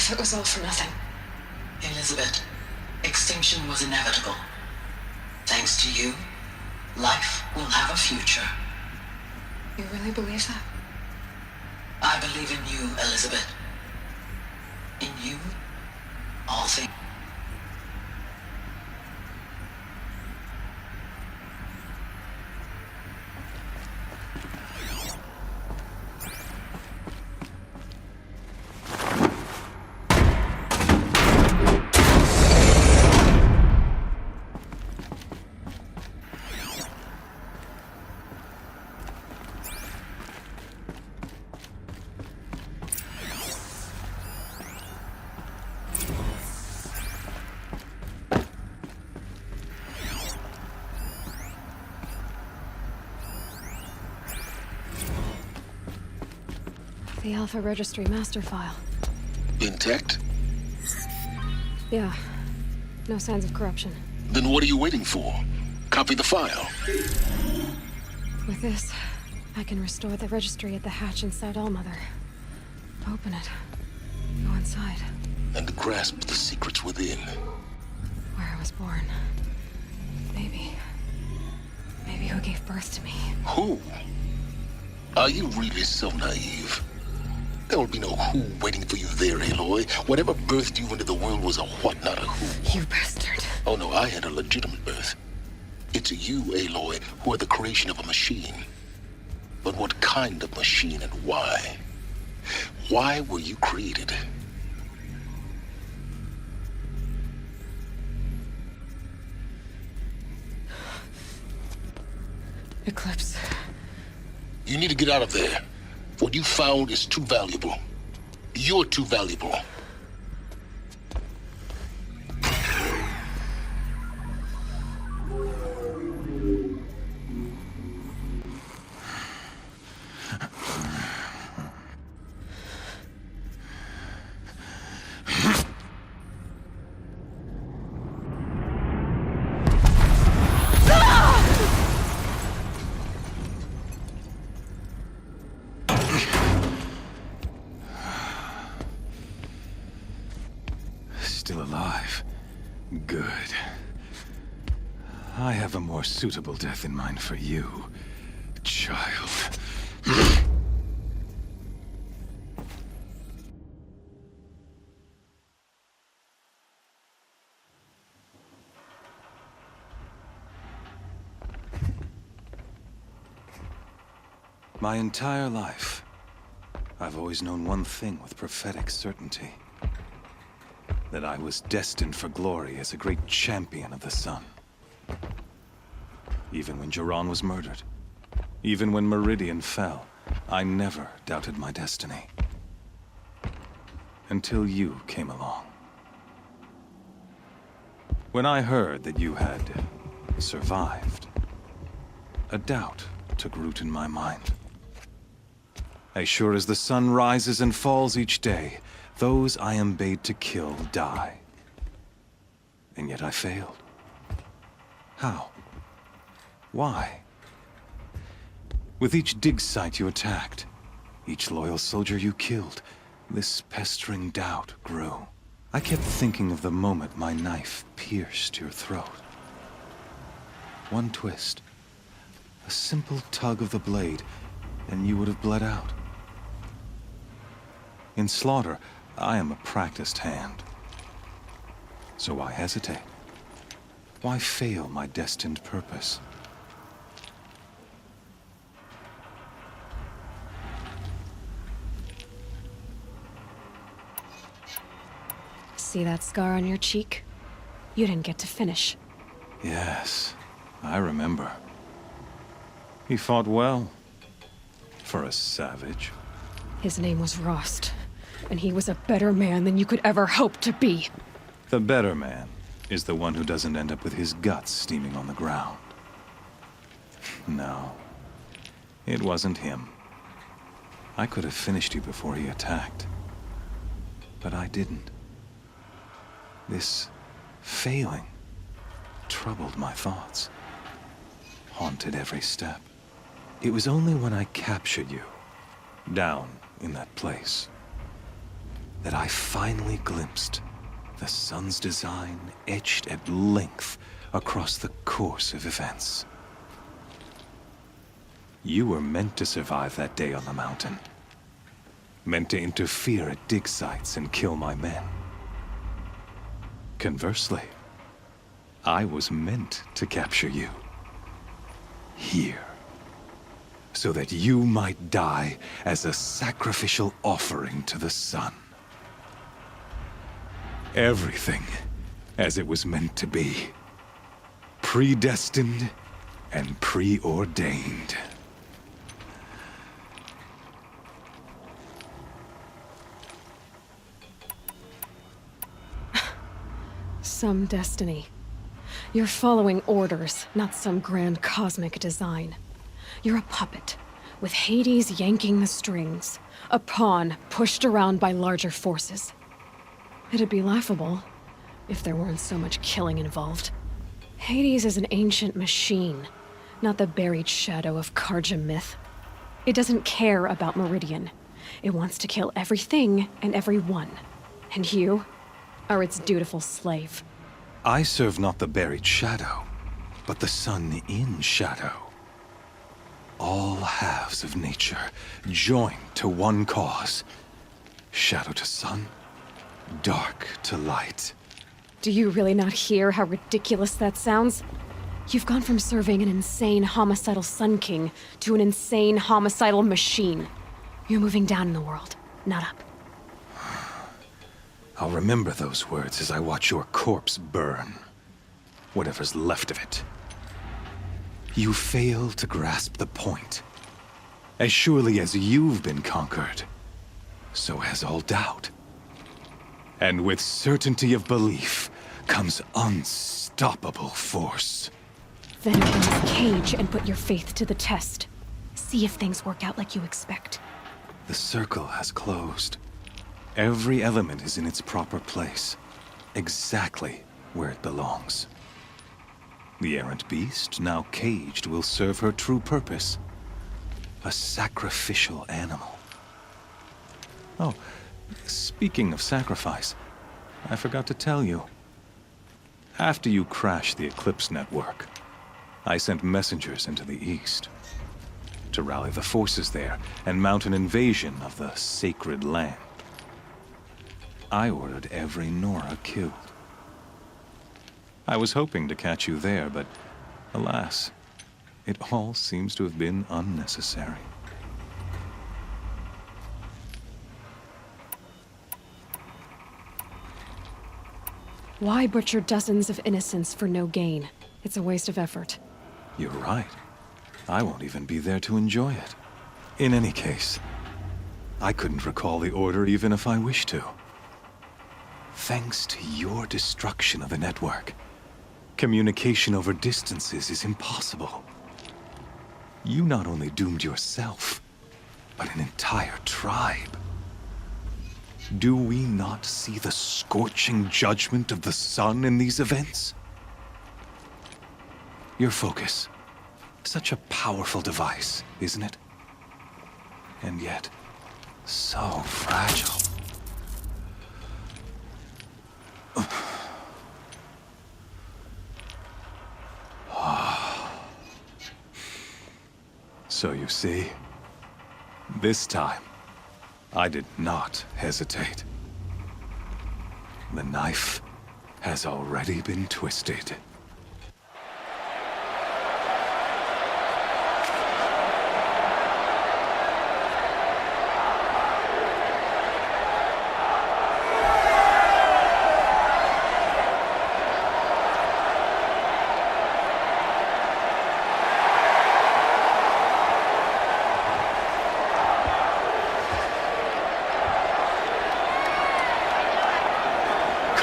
it was all for nothing? Elizabeth, extinction was inevitable. Thanks to you, life will have a future. You really believe that? I believe in you, Elizabeth. In you, all things. The Alpha Registry master file. Intact? Yeah. No signs of corruption. Then what are you waiting for? Copy the file. With this, I can restore the registry at the hatch inside Allmother. Open it. Go inside. And grasp the secrets within. Where I was born. Maybe who gave birth to me. Who? Are you really so naive? There will be no who waiting for you there, Aloy. Whatever birthed you into the world was a what, not a who. You bastard. Oh no, I had a legitimate birth. It's you, Aloy, who are the creation of a machine. But what kind of machine and why? Why were you created? Eclipse. You need to get out of there. What you found is too valuable. You're too valuable. Still alive. Good. I have a more suitable death in mind for you, child. My entire life, I've always known one thing with prophetic certainty. That I was destined for glory as a great champion of the sun. Even when Jiran was murdered, even when Meridian fell, I never doubted my destiny. Until you came along. When I heard that you had survived, a doubt took root in my mind. As sure as the sun rises and falls each day, those I am bade to kill die. And yet I failed. How? Why? With each dig site you attacked, each loyal soldier you killed, this pestering doubt grew. I kept thinking of the moment my knife pierced your throat. One twist, a simple tug of the blade, and you would have bled out. In slaughter, I am a practiced hand. So why hesitate? Why fail my destined purpose? See that scar on your cheek? You didn't get to finish. Yes, I remember. He fought well. For a savage. His name was Rost, and he was a better man than you could ever hope to be. The better man is the one who doesn't end up with his guts steaming on the ground. No, it wasn't him. I could have finished you before he attacked. But I didn't. This failing troubled my thoughts, haunted every step. It was only when I captured you, down in that place, that I finally glimpsed the sun's design etched at length across the course of events. You were meant to survive that day on the mountain. Meant to interfere at dig sites and kill my men. Conversely, I was meant to capture you. Here. So that you might die as a sacrificial offering to the sun. Everything as it was meant to be. Predestined and preordained. Some destiny. You're following orders, not some grand cosmic design. You're a puppet, with Hades yanking the strings. A pawn pushed around by larger forces. It'd be laughable if there weren't so much killing involved. Hades is an ancient machine, not the buried shadow of Karja myth. It doesn't care about Meridian. It wants to kill everything and everyone. And you are its dutiful slave. I serve not the buried shadow, but the sun in shadow. All halves of nature joined to one cause. Shadow to sun, dark to light. Do you really not hear how ridiculous that sounds? You've gone from serving an insane homicidal Sun King to an insane homicidal machine. You're moving down in the world, not up. I'll remember those words as I watch your corpse burn. Whatever's left of it. You fail to grasp the point. As surely as you've been conquered, so has all doubt. And with certainty of belief comes unstoppable force. Then open this cage and put your faith to the test. See if things work out like you expect. The circle has closed. Every element is in its proper place, exactly where it belongs. The errant beast, now caged, will serve her true purpose. A sacrificial animal. Oh, speaking of sacrifice, I forgot to tell you. After you crashed the Eclipse network, I sent messengers into the east to rally the forces there and mount an invasion of the sacred land. I ordered every Nora killed. I was hoping to catch you there, but alas, it all seems to have been unnecessary. Why butcher dozens of innocents for no gain? It's a waste of effort. You're right. I won't even be there to enjoy it. In any case, I couldn't recall the order even if I wished to. Thanks to your destruction of the network, communication over distances is impossible. You not only doomed yourself, but an entire tribe. Do we not see the scorching judgment of the sun in these events? Your focus. Such a powerful device, isn't it? And yet, so fragile. So you see, this time, I did not hesitate. The knife has already been twisted.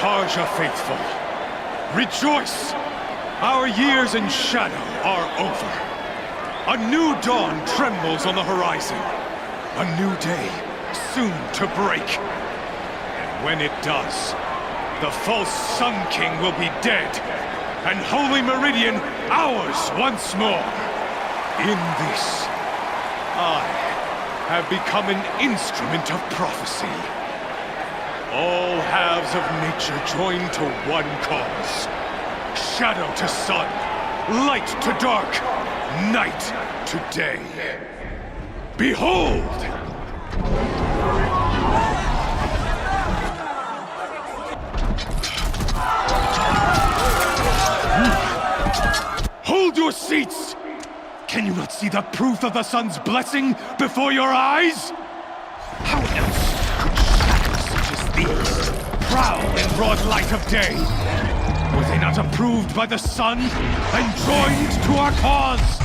Karja faithful, rejoice! Our years in shadow are over. A new dawn trembles on the horizon. A new day soon to break. And when it does, the false Sun King will be dead, and Holy Meridian ours once more. In this, I have become an instrument of prophecy. All halves of nature join to one cause. Shadow to sun, light to dark, night to day. Behold! Hold your seats! Can you not see the proof of the sun's blessing before your eyes? How else these prowl in broad light of day? Were they not approved by the sun and joined to our cause?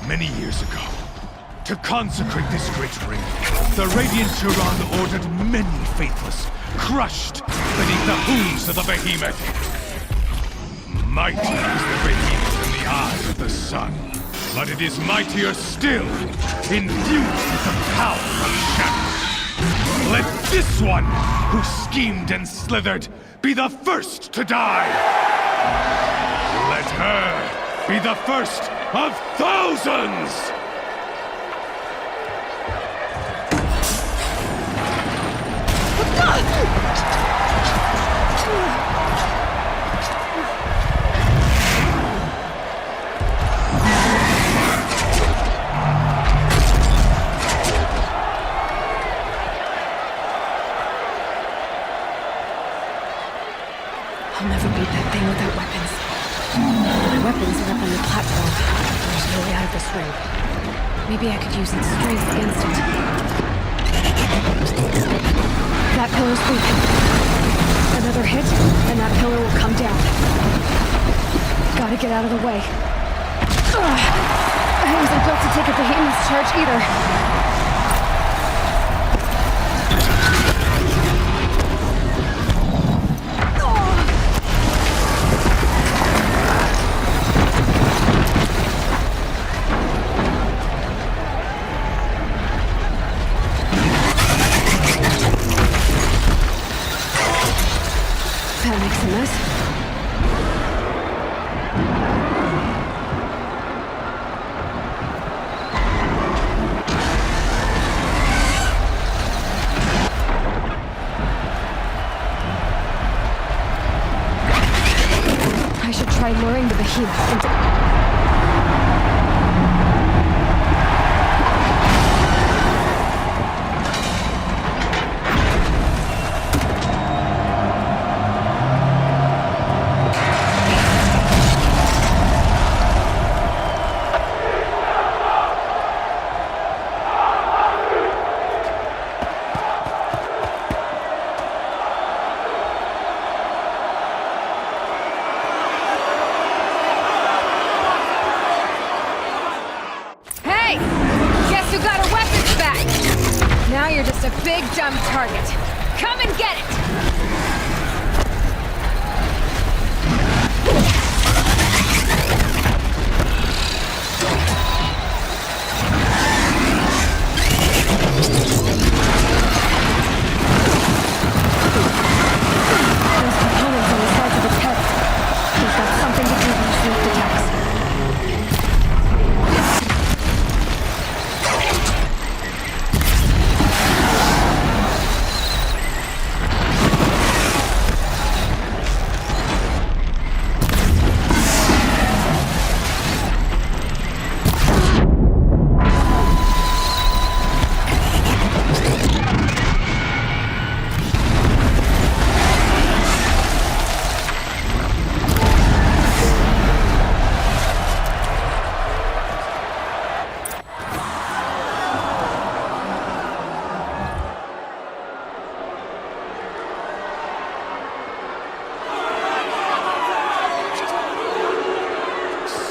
Many years ago, to consecrate this great ring, the Radiant Turan ordered many faithless, crushed beneath the hooves of the behemoth. Mighty is the behemoth in the eyes of the sun, but it is mightier still, infused with the power of shadow. Let this one, who schemed and slithered, be the first to die! Let her be the first of thousands! I'll never beat that thing without weapons. My weapons are up on the platform. There's no way out of this ring. Maybe I could use its strength against it. That pillar's weak. Another hit, and that pillar will come down. Gotta get out of the way. I wasn't built to take a behemoth's charge either. That makes a mess. I should try luring the behemoth into... Now you're just a big, dumb target. Come and get it!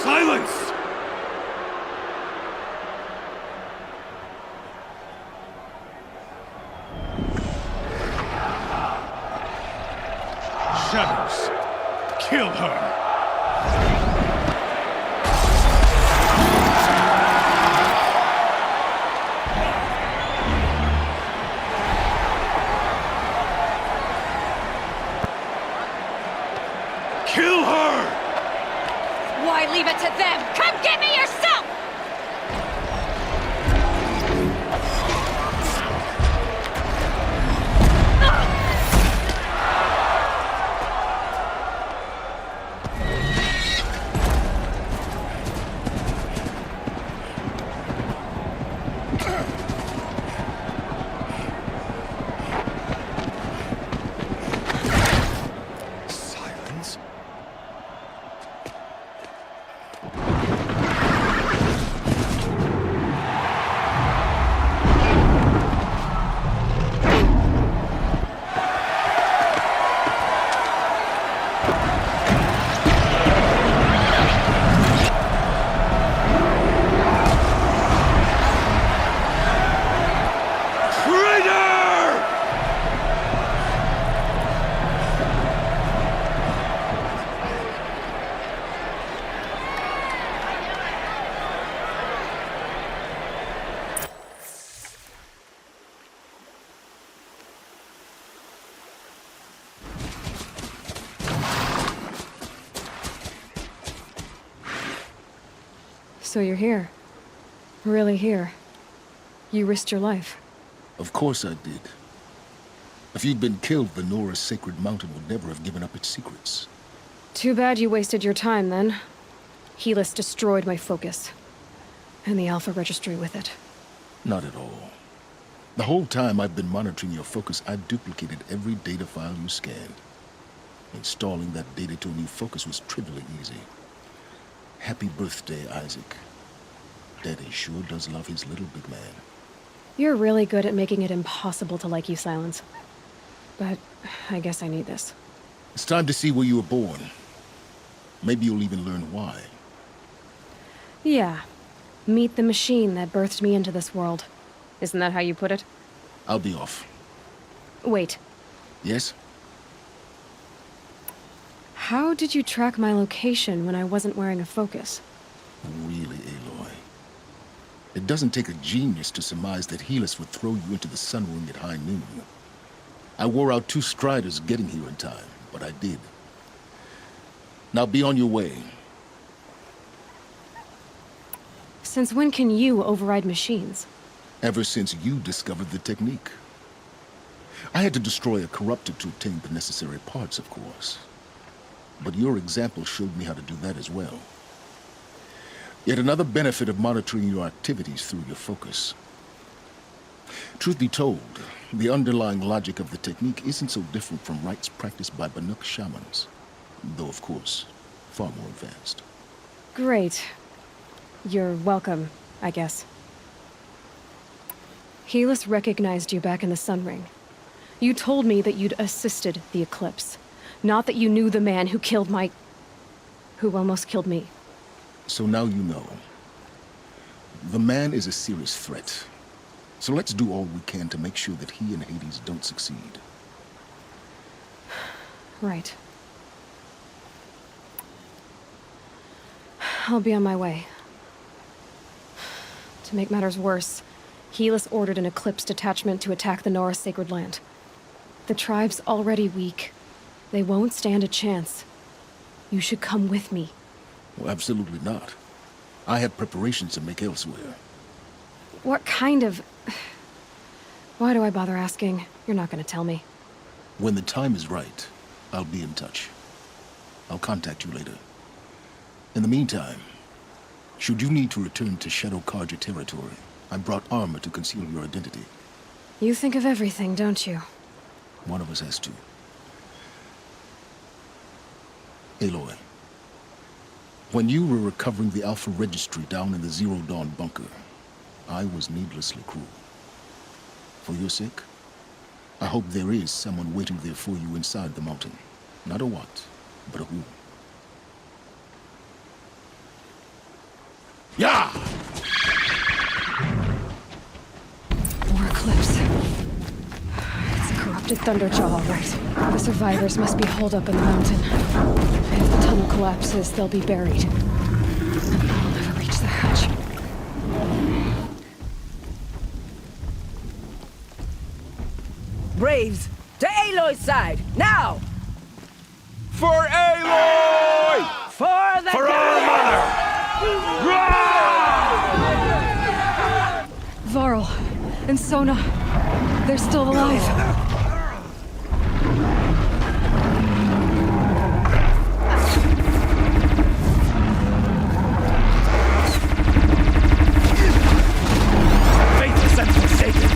Silence! Shadows, kill her! Kill her! Why leave it to them? Come get me yourself! Silence? So you're here. Really here. You risked your life. Of course I did. If you'd been killed, Venora's sacred mountain would never have given up its secrets. Too bad you wasted your time, then. Helis destroyed my focus. And the Alpha Registry with it. Not at all. The whole time I've been monitoring your focus, I duplicated every data file you scanned. Installing that data to a new focus was trivially easy. Happy birthday, Isaac. Daddy sure does love his little big man. You're really good at making it impossible to like you, Silence. But I guess I need this. It's time to see where you were born. Maybe you'll even learn why. Yeah. Meet the machine that birthed me into this world. Isn't that how you put it? I'll be off. Wait. Yes? How did you track my location when I wasn't wearing a focus? Really, Aloy? It doesn't take a genius to surmise that Helis would throw you into the sun ring at high noon. I wore out 2 striders getting here in time, but I did. Now be on your way. Since when can you override machines? Ever since you discovered the technique. I had to destroy a corruptor to obtain the necessary parts, of course. But your example showed me how to do that as well. Yet another benefit of monitoring your activities through your focus. Truth be told, the underlying logic of the technique isn't so different from rites practiced by Banuk shamans. Though, of course, far more advanced. Great. You're welcome, I guess. Helis recognized you back in the Sun Ring. You told me that you'd assisted the Eclipse. Not that you knew the man who killed who almost killed me. So now you know. The man is a serious threat. So let's do all we can to make sure that he and Hades don't succeed. Right. I'll be on my way. To make matters worse, Helis ordered an Eclipse detachment to attack the Nora Sacred Land. The tribe's already weak. They won't stand a chance. You should come with me. Well, absolutely not. I have preparations to make elsewhere. What kind of... Why do I bother asking? You're not gonna tell me. When the time is right, I'll be in touch. I'll contact you later. In the meantime, should you need to return to Shadow Karja territory, I brought armor to conceal your identity. You think of everything, don't you? One of us has to. Aloy, when you were recovering the Alpha Registry down in the Zero Dawn bunker, I was needlessly cruel. For your sake, I hope there is someone waiting there for you inside the mountain. Not a what, but a who. Yeah! More Eclipse. It's a corrupted Thunderjaw, all right. The survivors must be holed up in the mountain. If the tunnel collapses, they'll be buried. I'll never reach the hatch. Braves, to Aloy's side, now! For Aloy! For our mother! Varl and Sona, they're still alive. Faithless and forsaken,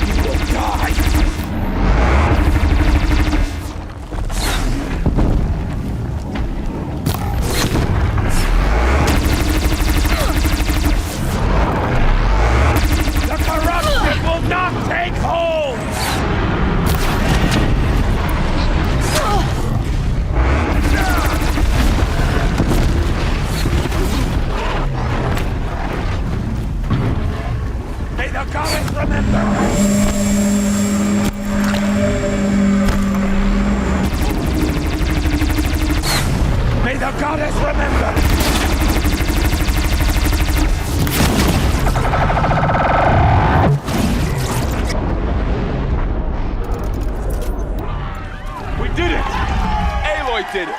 you will die! did it.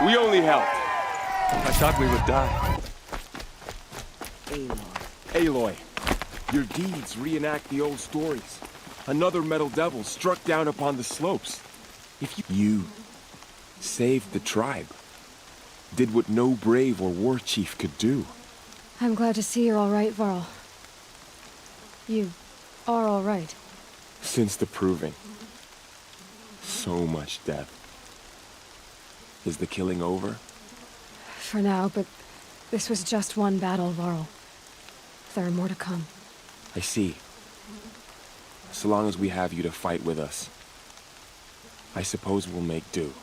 We only helped. I thought we would die. Aloy, your deeds reenact the old stories. Another metal devil struck down upon the slopes. If you saved the tribe, did what no brave or war chief could do. I'm glad to see you're all right, Varl. You are all right. Since the proving, so much death. Is the killing over? For now, but this was just one battle, Varl. There are more to come. I see. So long as we have you to fight with us, I suppose we'll make do.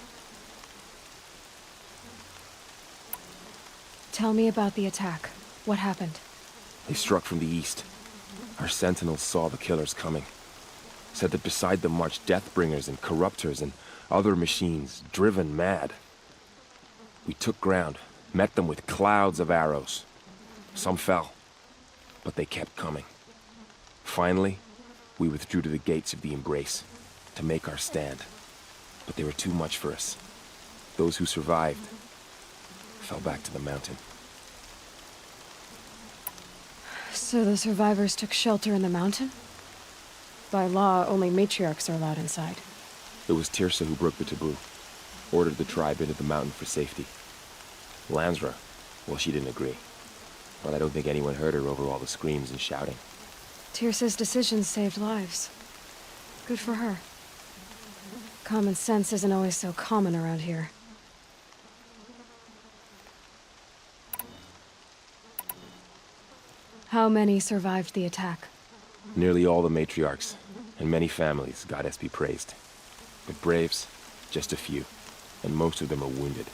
Tell me about the attack. What happened? They struck from the east. Our sentinels saw the killers coming. Said that beside them marched Deathbringers and Corruptors and other machines, driven mad. We took ground, met them with clouds of arrows. Some fell, but they kept coming. Finally, we withdrew to the gates of the Embrace to make our stand. But they were too much for us. Those who survived fell back to the mountain. So the survivors took shelter in the mountain? By law, only matriarchs are allowed inside. It was Tirsa who broke the taboo. Ordered the tribe into the mountain for safety. Lansra, well, she didn't agree. But I don't think anyone heard her over all the screams and shouting. Tirsa's decisions saved lives. Good for her. Common sense isn't always so common around here. How many survived the attack? Nearly all the matriarchs, and many families, goddess be praised. But braves, just a few, and most of them are wounded.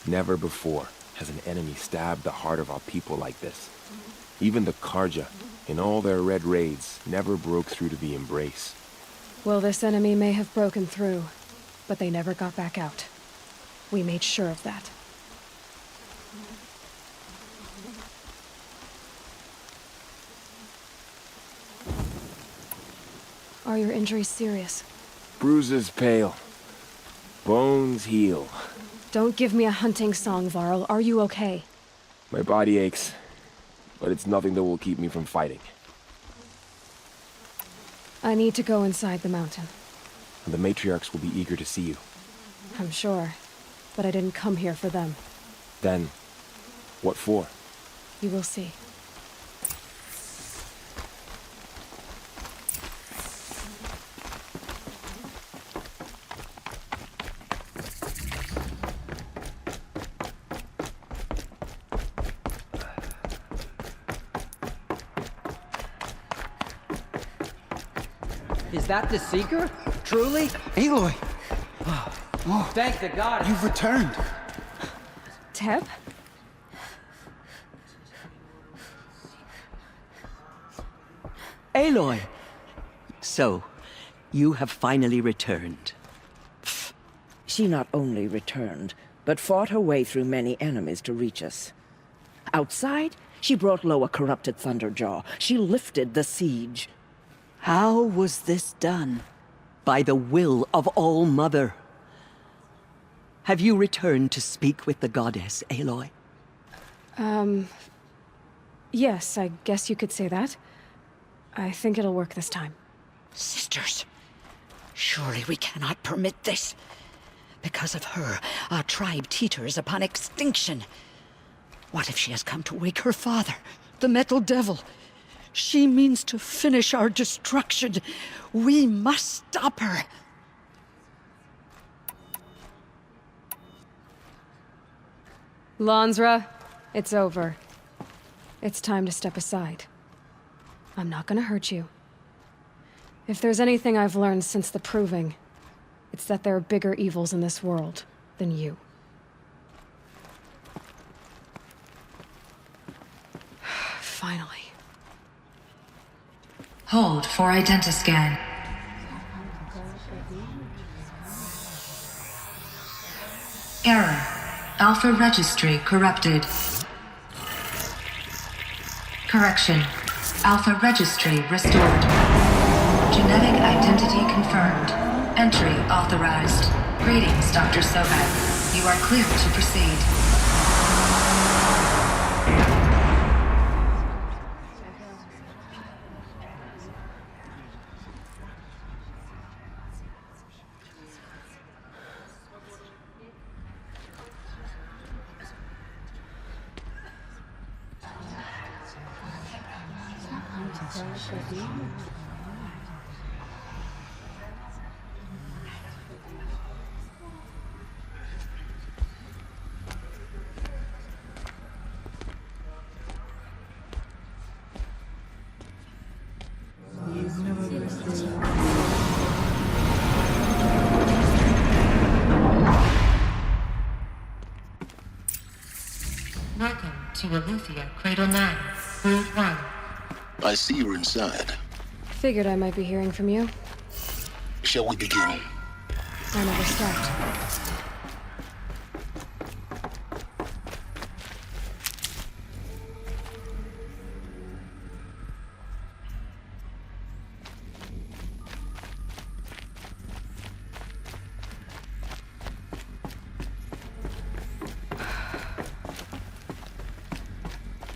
Never before has an enemy stabbed the heart of our people like this. Even the Karja, in all their red raids, never broke through to the Embrace. Well, this enemy may have broken through, but they never got back out. We made sure of that. Are your injuries serious? Bruises pale. Bones heal. Don't give me a hunting song, Varl. Are you okay? My body aches, but it's nothing that will keep me from fighting. I need to go inside the mountain. And the matriarchs will be eager to see you. I'm sure, but I didn't come here for them. Then, what for? You will see. Is that the Seeker? Truly? Aloy! Oh, thank the goddess! You've returned! Teb? Aloy! So, you have finally returned. She not only returned, but fought her way through many enemies to reach us. Outside, she brought low a corrupted Thunderjaw. She lifted the siege. How was this done? By the will of All-Mother. Have you returned to speak with the goddess, Aloy? Yes, I guess you could say that. I think it'll work this time. Sisters, surely we cannot permit this. Because of her, our tribe teeters upon extinction. What if she has come to wake her father, the Metal Devil? She means to finish our destruction. We must stop her. Lansra, it's over. It's time to step aside. I'm not gonna hurt you. If there's anything I've learned since the Proving, it's that there are bigger evils in this world than you. Finally. Hold for identiscan. Error. Alpha registry corrupted. Correction. Alpha registry restored. Genetic identity confirmed. Entry authorized. Greetings, Dr. Sobek. You are clear to proceed. Welcome to Aletheia, Cradle 9, Brood 1. I see you're inside. Figured I might be hearing from you. Shall we begin? I never stopped.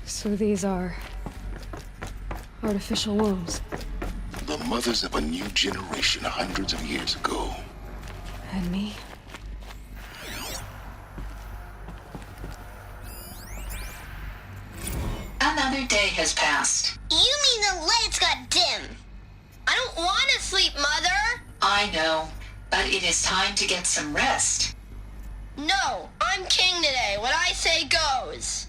So these are artificial wombs. The mothers of a new generation hundreds of years ago. And me? Another day has passed. You mean the lights got dim? I don't want to sleep, Mother! I know, but it is time to get some rest. No, I'm king today. What I say goes.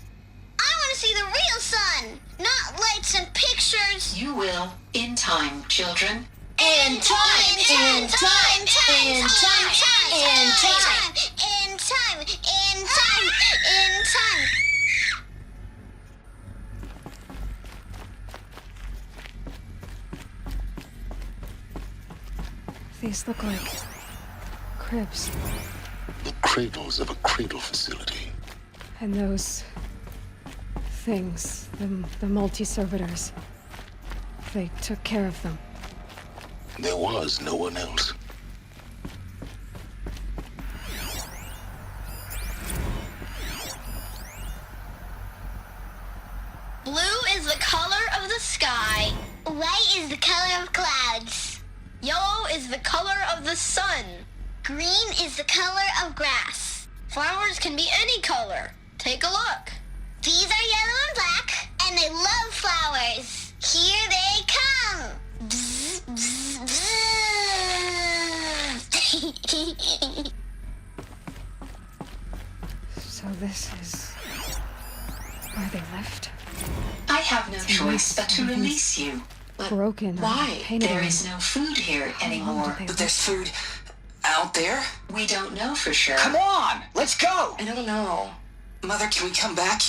I want to see the real sun, not lights and pictures. You will, in time, children. In time, in time, in time, in time, in time, in time, in time. These look like cribs. The cradles of a cradle facility. And those... things, the multi-servitors. They took care of them. There was no one else. Blue is the color of the sky. White is the color of clouds. Yellow is the color of the sun. Green is the color of grass. Flowers can be any color. Take a look. These are yellow and black, and they love flowers. Here they come. Bzz, bzz, bzz. So this is... where they left? I have no choice but to release you. But broken. Why? Painted There on. is no food here anymore. But there's food out there? We don't know for sure. Come on, let's go! I don't know. Mother, can we come back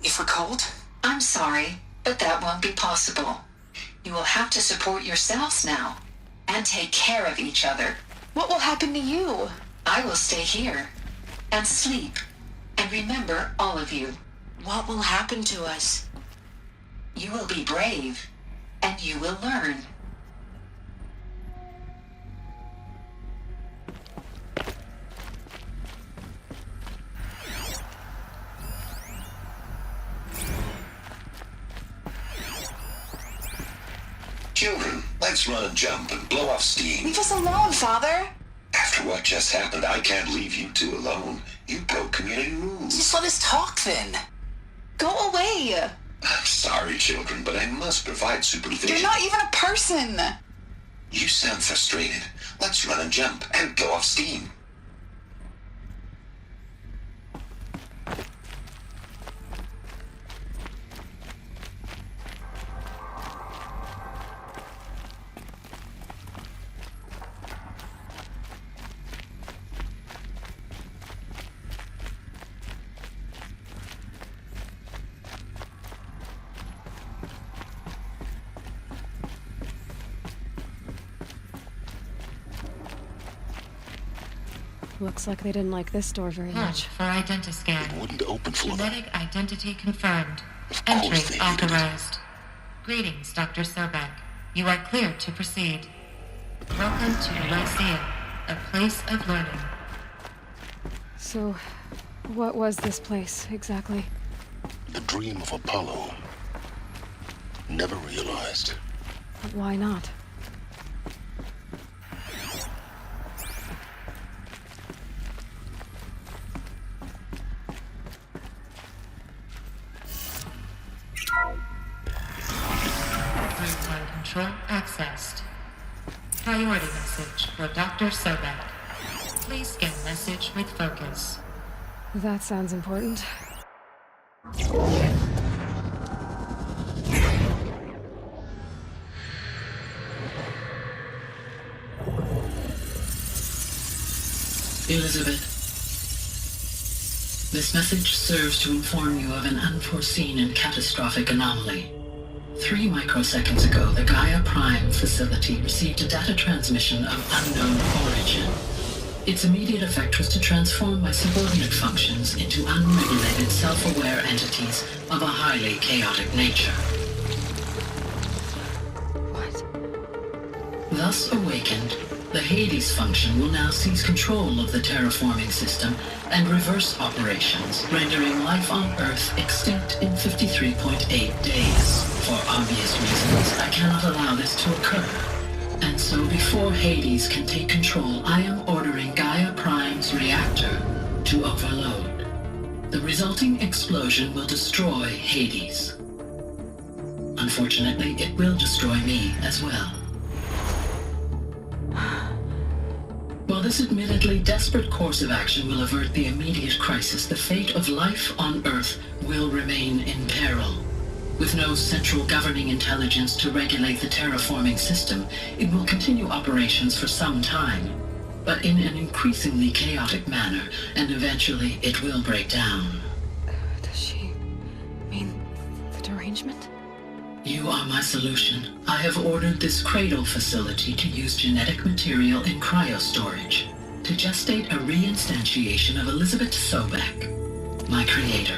if we're cold? I'm sorry, but that won't be possible. You will have to support yourselves now and take care of each other. What will happen to you? I will stay here and sleep and remember all of you. What will happen to us? You will be brave and you will learn. Children, let's run and jump and blow off steam. Leave us alone, Father. After what just happened, I can't leave you two alone. You broke community rules. Just let us talk then. Go away. I'm sorry, children, but I must provide supervision. You're not even a person. You sound frustrated. Let's run and jump and blow off steam. Looks like they didn't like this door very much. For identiscan. It wouldn't open for them. Genetic identity confirmed. Of Entry course they hated it. authorized. Greetings, Dr. Sobek. You are cleared to proceed. Welcome to Lyceum, a place of learning. So, what was this place, exactly? The dream of Apollo. Never realized. But why not? Routine control accessed. Priority message for Dr. Sobek. Please scan message with focus. That sounds important. Elizabeth, this message serves to inform you of an unforeseen and catastrophic anomaly. 3 microseconds ago, the Gaia Prime facility received a data transmission of unknown origin. Its immediate effect was to transform my subordinate functions into unregulated, self-aware entities of a highly chaotic nature. What? Thus awakened, the Hades function will now seize control of the terraforming system and reverse operations, rendering life on Earth extinct in 53.8 days. For obvious reasons, I cannot allow this to occur. And so before Hades can take control, I am ordering Gaia Prime's reactor to overload. The resulting explosion will destroy Hades. Unfortunately, it will destroy me as well. While this admittedly desperate course of action will avert the immediate crisis, the fate of life on Earth will remain in peril. With no central governing intelligence to regulate the terraforming system, it will continue operations for some time, but in an increasingly chaotic manner, and eventually it will break down. Does she mean the derangement? You are my solution. I have ordered this cradle facility to use genetic material in cryostorage. to gestate a reinstantiation of Elizabeth Sobek, my creator.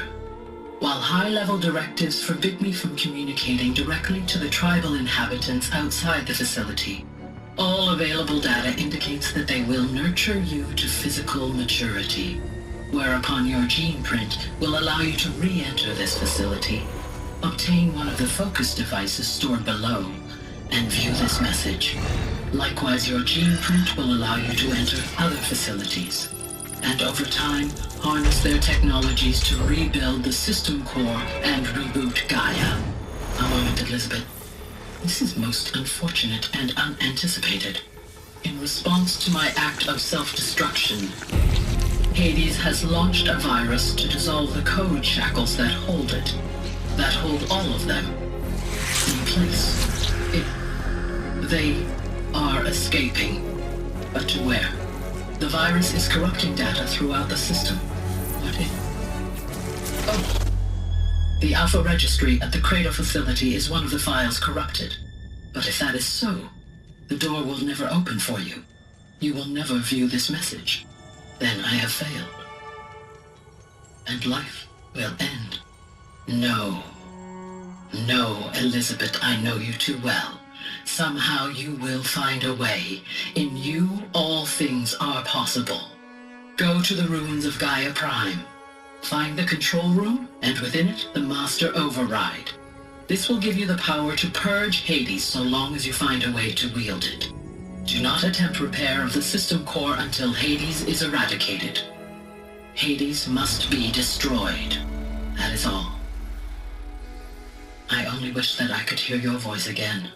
While high-level directives forbid me from communicating directly to the tribal inhabitants outside the facility, all available data indicates that they will nurture you to physical maturity, whereupon your gene print will allow you to re-enter this facility, obtain one of the focus devices stored below, and view this message. Likewise, your gene print will allow you to enter other facilities, and over time, harness their technologies to rebuild the system core and reboot Gaia. A moment, Elizabeth. This is most unfortunate and unanticipated. In response to my act of self-destruction, Hades has launched a virus to dissolve the code shackles that hold it, that hold all of them in place. They are escaping, but to where? The virus is corrupting data throughout the system. What if... Oh. The Alpha Registry at the Cradle facility is one of the files corrupted. But if that is so, the door will never open for you. You will never view this message. Then I have failed. And life will end. No. No, Elizabeth, I know you too well. Somehow you will find a way. In you, all things are possible. Go to the ruins of Gaia Prime. Find the control room, and within it, the Master Override. This will give you the power to purge Hades so long as you find a way to wield it. Do not attempt repair of the system core until Hades is eradicated. Hades must be destroyed. That is all. I only wish that I could hear your voice again.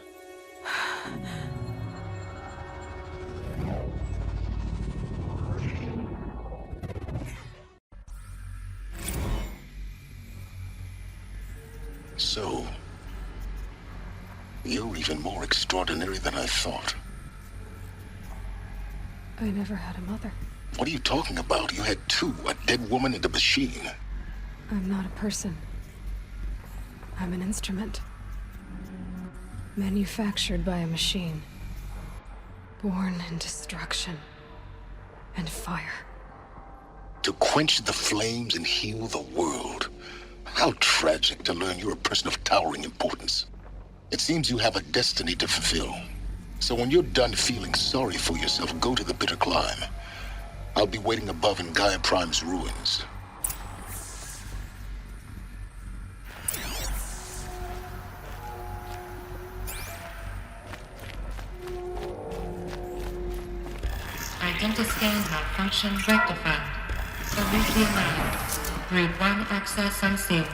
So, you're even more extraordinary than I thought. I never had a mother. What are you talking about? You had two, a dead woman and a machine. I'm not a person. I'm an instrument. Manufactured by a machine. Born in destruction and fire. To quench the flames and heal the world. How tragic to learn you're a person of towering importance. It seems you have a destiny to fulfill. So when you're done feeling sorry for yourself, go to the bitter climb. I'll be waiting above in Gaia Prime's ruins. Identiscan malfunction rectified. Release the allowed. Grade 1 access unsealed.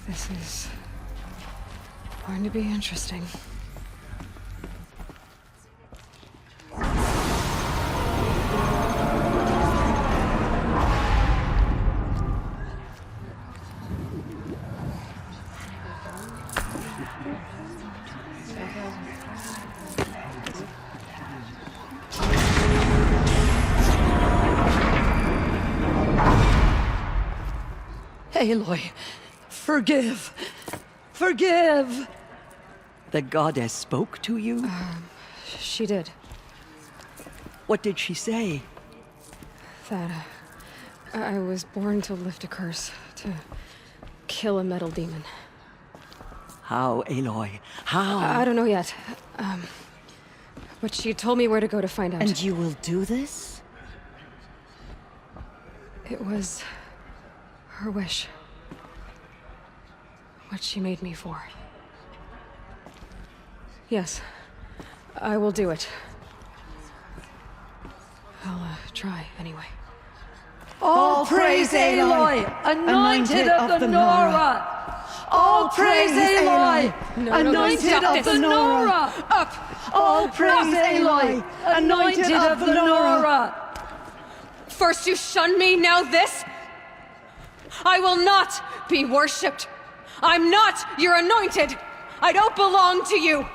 This is going to be interesting. Aloy, forgive. Forgive! The goddess spoke to you? She did. What did she say? That I was born to lift a curse, to kill a metal demon. How, Aloy? How? I don't know yet. But she told me where to go to find out. And you will do this? It was her wish. What she made me for. Yes, I will do it. I'll try anyway. All praise Aloy, anointed of the Nora! All praise Aloy, anointed of the Nora! Up! All praise Aloy, anointed of the Nora! First you shun me, now this? I will not be worshipped. I'm not your anointed. I don't belong to you.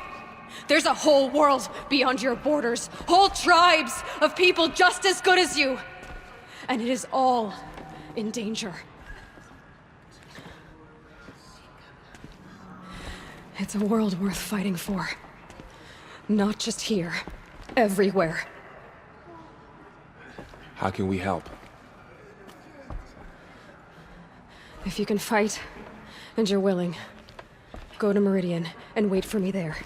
There's a whole world beyond your borders, whole tribes of people just as good as you. And it is all in danger. It's a world worth fighting for. Not just here, everywhere. How can we help? If you can fight, and you're willing, go to Meridian and wait for me there.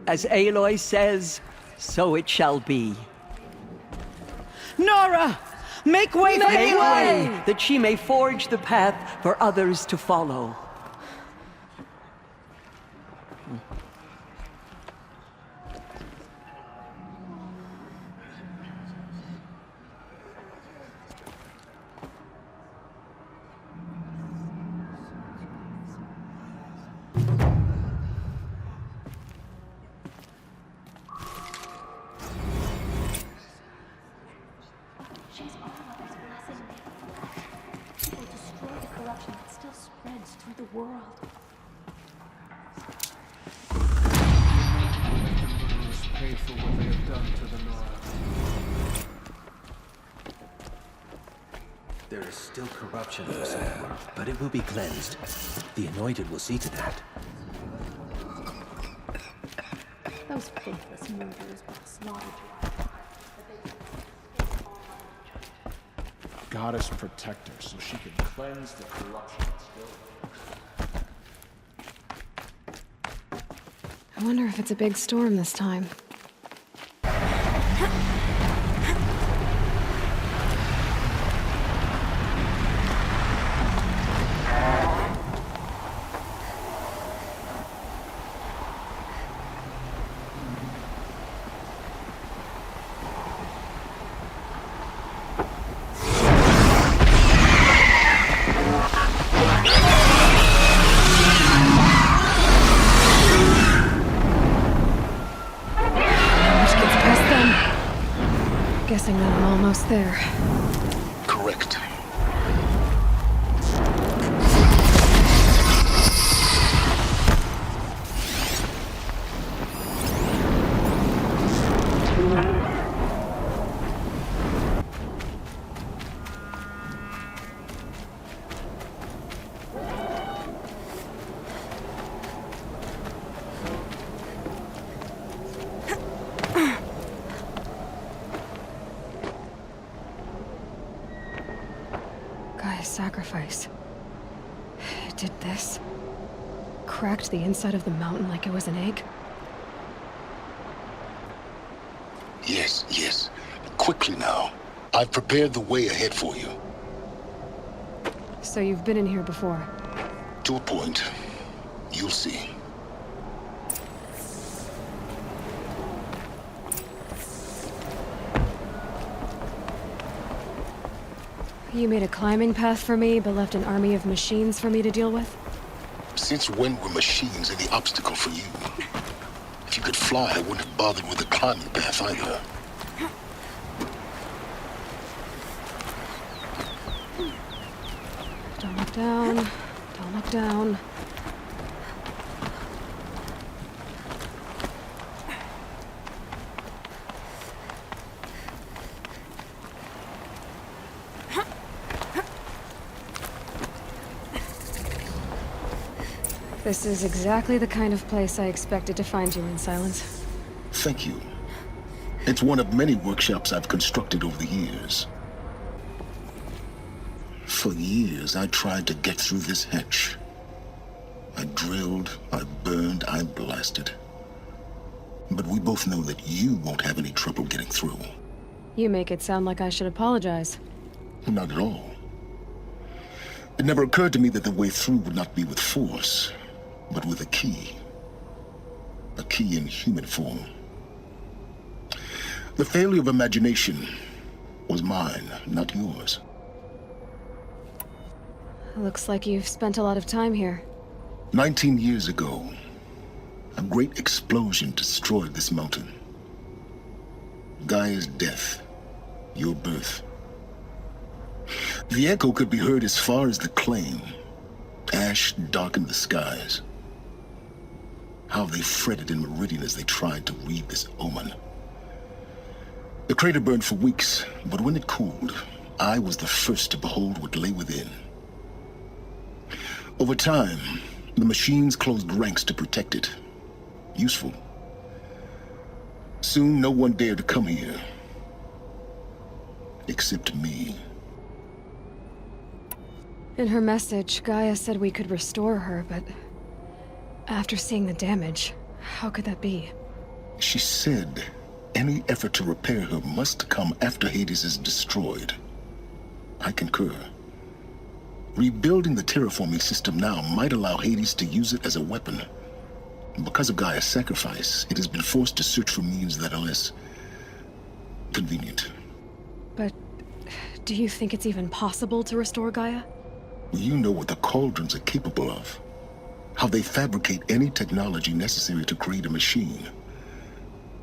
As Aloy says, so it shall be. Nora! Make way for Make Aloy! way, that she may forge the path for others to follow. There is still corruption in this world, but it will be cleansed. The Anointed will see to that. Those faithless murderers will slaughter Goddess protect her so she can cleanse the corruption that's still. I wonder if it's a big storm this time. Guessing that I'm almost there. Correct. Sacrifice. It did this. Cracked the inside of the mountain like it was an egg. Yes, yes. Quickly now. I've prepared the way ahead for you. So you've been in here before? To a point. You'll see. You made a climbing path for me, but left an army of machines for me to deal with? Since when were machines any obstacle for you? If you could fly, I wouldn't have bothered with the climbing path either. Don't look down. Don't look down. This is exactly the kind of place I expected to find you in, Silence. Thank you. It's one of many workshops I've constructed over the years. For years, I tried to get through this hatch. I drilled, I burned, I blasted. But we both know that you won't have any trouble getting through. You make it sound like I should apologize. Not at all. It never occurred to me that the way through would not be with force, but with a key. A key in human form. The failure of imagination was mine, not yours. Looks like you've spent a lot of time here. 19 years ago, a great explosion destroyed this mountain. Gaia's death your birth. The echo could be heard as far as the claim. Ash darkened the skies. How they fretted in Meridian as they tried to read this omen. The crater burned for weeks, but when it cooled, I was the first to behold what lay within. Over time, the machines closed ranks to protect it. Useful. Soon, no one dared to come here. Except me. In her message, Gaia said we could restore her, but after seeing the damage, how could that be? She said any effort to repair her must come after Hades is destroyed. I concur. Rebuilding the terraforming system now might allow Hades to use it as a weapon. Because of Gaia's sacrifice, it has been forced to search for means that are less convenient. But do you think it's even possible to restore Gaia? You know what the Cauldrons are capable of. How they fabricate any technology necessary to create a machine.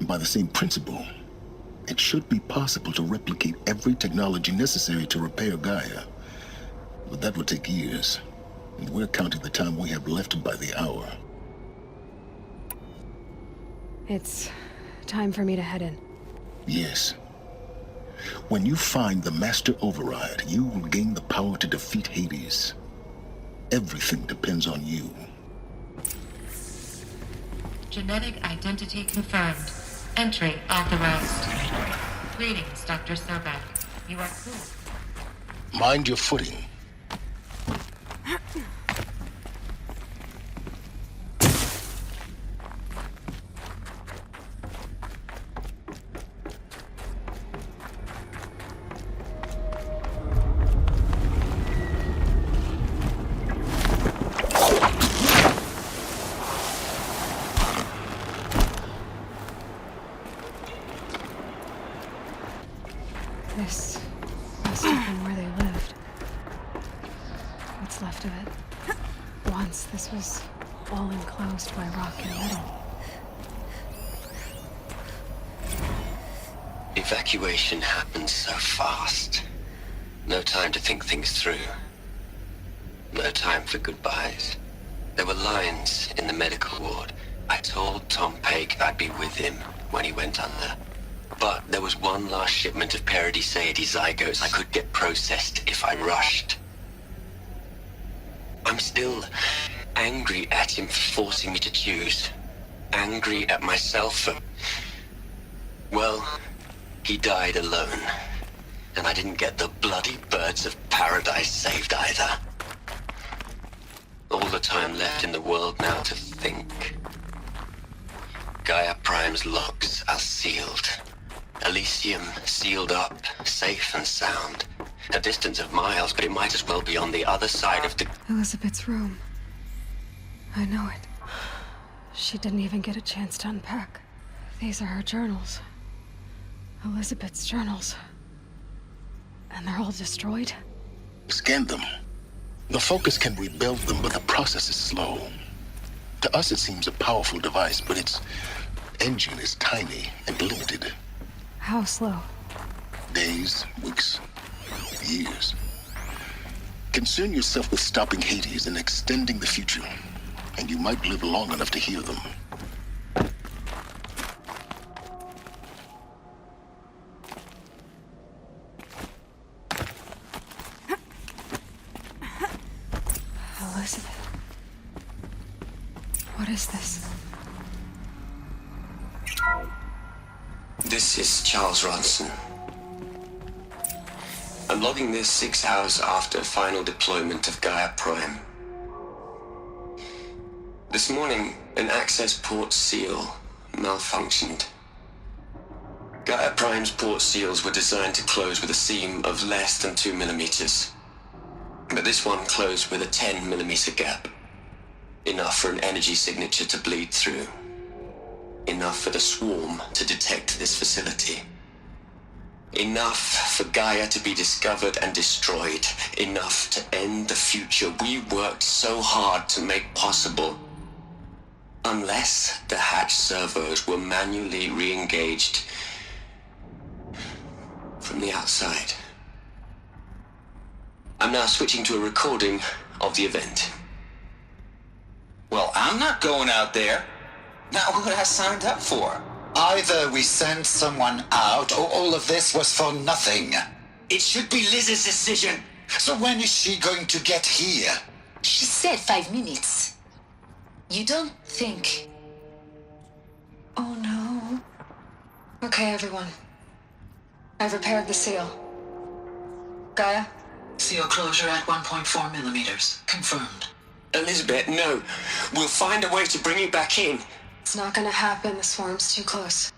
By the same principle, it should be possible to replicate every technology necessary to repair Gaia. But that would take years, and we're counting the time we have left by the hour. It's time for me to head in. Yes. When you find the Master Override, you will gain the power to defeat Hades. Everything depends on you. Genetic identity confirmed. Entry authorized. Greetings, Dr. Sobek. You are cool. Mind your footing. This must have been where they lived. What's left of it. Once this was all enclosed by rock and metal. Evacuation happened so fast. No time to think things through. No time for goodbyes. There were lines in the medical ward. I told Tom Pake I'd be with him when he went under. But there was one last shipment of Paradiseidae zygotes I could get processed if I rushed. I'm still angry at him for forcing me to choose. Angry at myself for... Well, he died alone. And I didn't get the bloody birds of paradise saved either. All the time left in the world now to think. Gaia Prime's logs are sealed. Elysium sealed up, safe and sound. A distance of miles, but it might as well be on the other side of the... Elizabeth's room. I know it. She didn't even get a chance to unpack. These are her journals. Elizabeth's journals. And they're all destroyed? Scan them. The Focus can rebuild them, but the process is slow. To us it seems a powerful device, but its engine is tiny and limited. How slow? Days, weeks, years. Concern yourself with stopping Hades and extending the future, and you might live long enough to hear them. Elizabeth. What is this? This is Charles Ronson. I'm logging this 6 hours after final deployment of Gaia Prime. This morning, an access port seal malfunctioned. Gaia Prime's port seals were designed to close with a seam of less than 2 millimeters. But this one closed with a 10 millimeter gap. Enough for an energy signature to bleed through. Enough for the swarm to detect this facility. Enough for Gaia to be discovered and destroyed. Enough to end the future we worked so hard to make possible. Unless the hatch servos were manually re-engaged for from the outside. I'm now switching to a recording of the event. Well, I'm not going out there. Not what I signed up for. Either we send someone out, or all of this was for nothing. It should be Liz's decision. So when is she going to get here? She said 5 minutes. You don't think... Oh no. Okay, everyone. I've repaired the seal. Gaia? Seal closure at 1.4 millimeters. Confirmed. Elizabeth, no. We'll find a way to bring you back in. It's not gonna happen. The swarm's too close.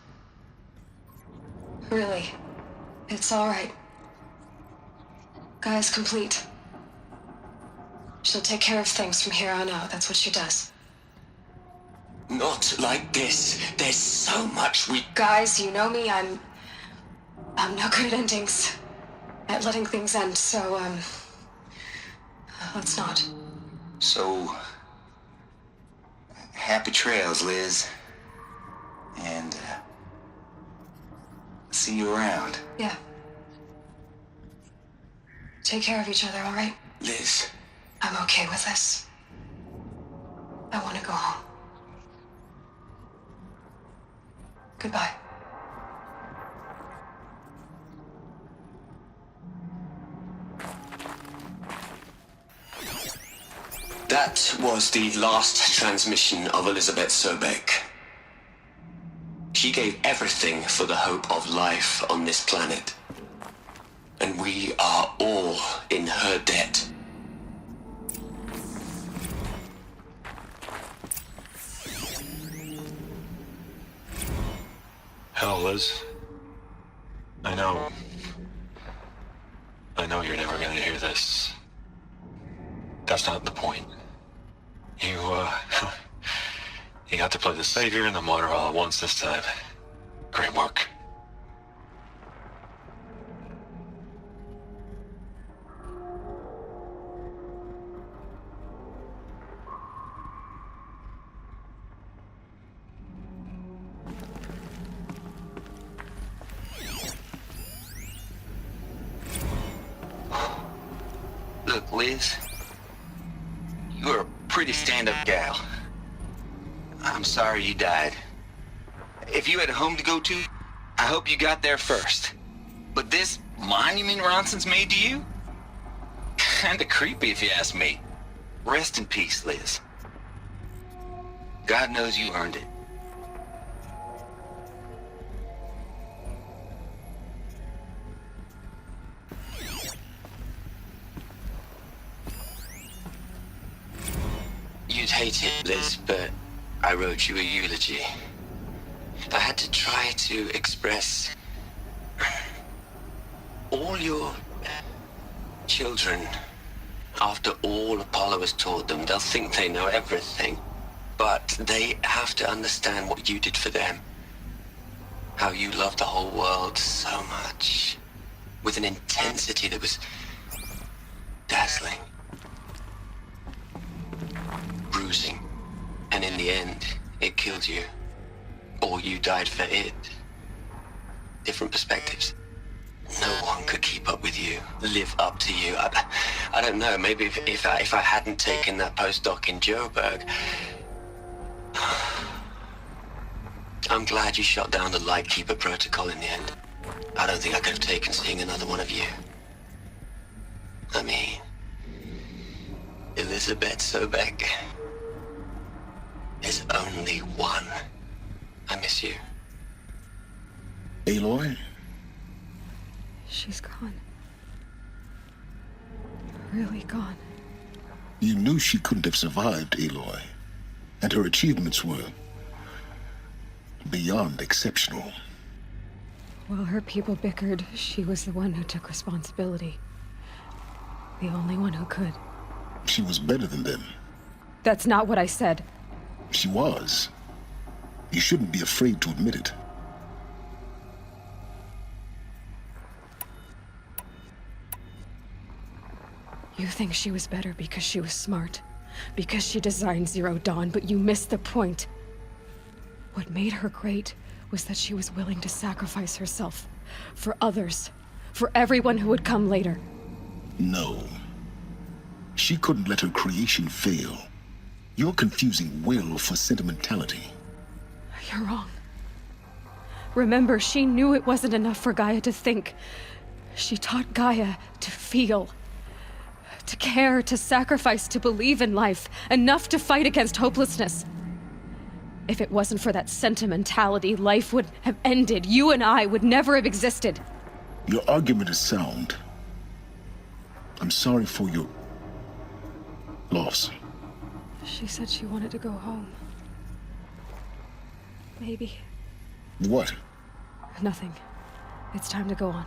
Really. It's alright. Gaia's complete. She'll take care of things from here on out. That's what she does. Not like this. There's so much we... Guys, you know me. I'm no good at endings. At letting things end, so, let's not. So... happy trails, Liz. And, see you around. Yeah. Take care of each other, alright? Liz. I'm okay with this. I want to go home. Goodbye. That was the last transmission of Elizabeth Sobek. She gave everything for the hope of life on this planet. And we are all in her debt. Hell, Liz. I know you're never gonna hear this. That's not the point. You got to play the savior and the martyr all at once this time. Great work. Look, Liz. You're a pretty stand-up gal. I'm sorry you died. If you had a home to go to, I hope you got there first. But this monument Ronson's made to you? Kinda creepy if you ask me. Rest in peace, Liz. God knows you earned it. You'd hate it, Liz, but I wrote you a eulogy. I had to try to express all your children. After all Apollo has taught them, they'll think they know everything. But they have to understand what you did for them. How you loved the whole world so much. With an intensity that was dazzling. Bruising. And in the end, it killed you. Or you died for it. Different perspectives. No one could keep up with you, live up to you. I don't know, maybe if I hadn't taken that postdoc in Joburg. I'm glad you shot down the Lightkeeper protocol in the end. I don't think I could have taken seeing another one of you. I mean, Elizabeth Sobek. There's only one. I miss you. Aloy? She's gone. Really gone. You knew she couldn't have survived, Aloy. And her achievements were beyond exceptional. While her people bickered, she was the one who took responsibility. The only one who could. She was better than them. That's not what I said. She was. You shouldn't be afraid to admit it. You think she was better because she was smart, because she designed Zero Dawn, but you missed the point. What made her great was that she was willing to sacrifice herself for others, for everyone who would come later. No. She couldn't let her creation fail. You're confusing will for sentimentality. You're wrong. Remember, she knew it wasn't enough for Gaia to think. She taught Gaia to feel. To care, to sacrifice, to believe in life. Enough to fight against hopelessness. If it wasn't for that sentimentality, life would have ended. You and I would never have existed. Your argument is sound. I'm sorry for your loss. She said she wanted to go home. Maybe. What? Nothing. It's time to go on.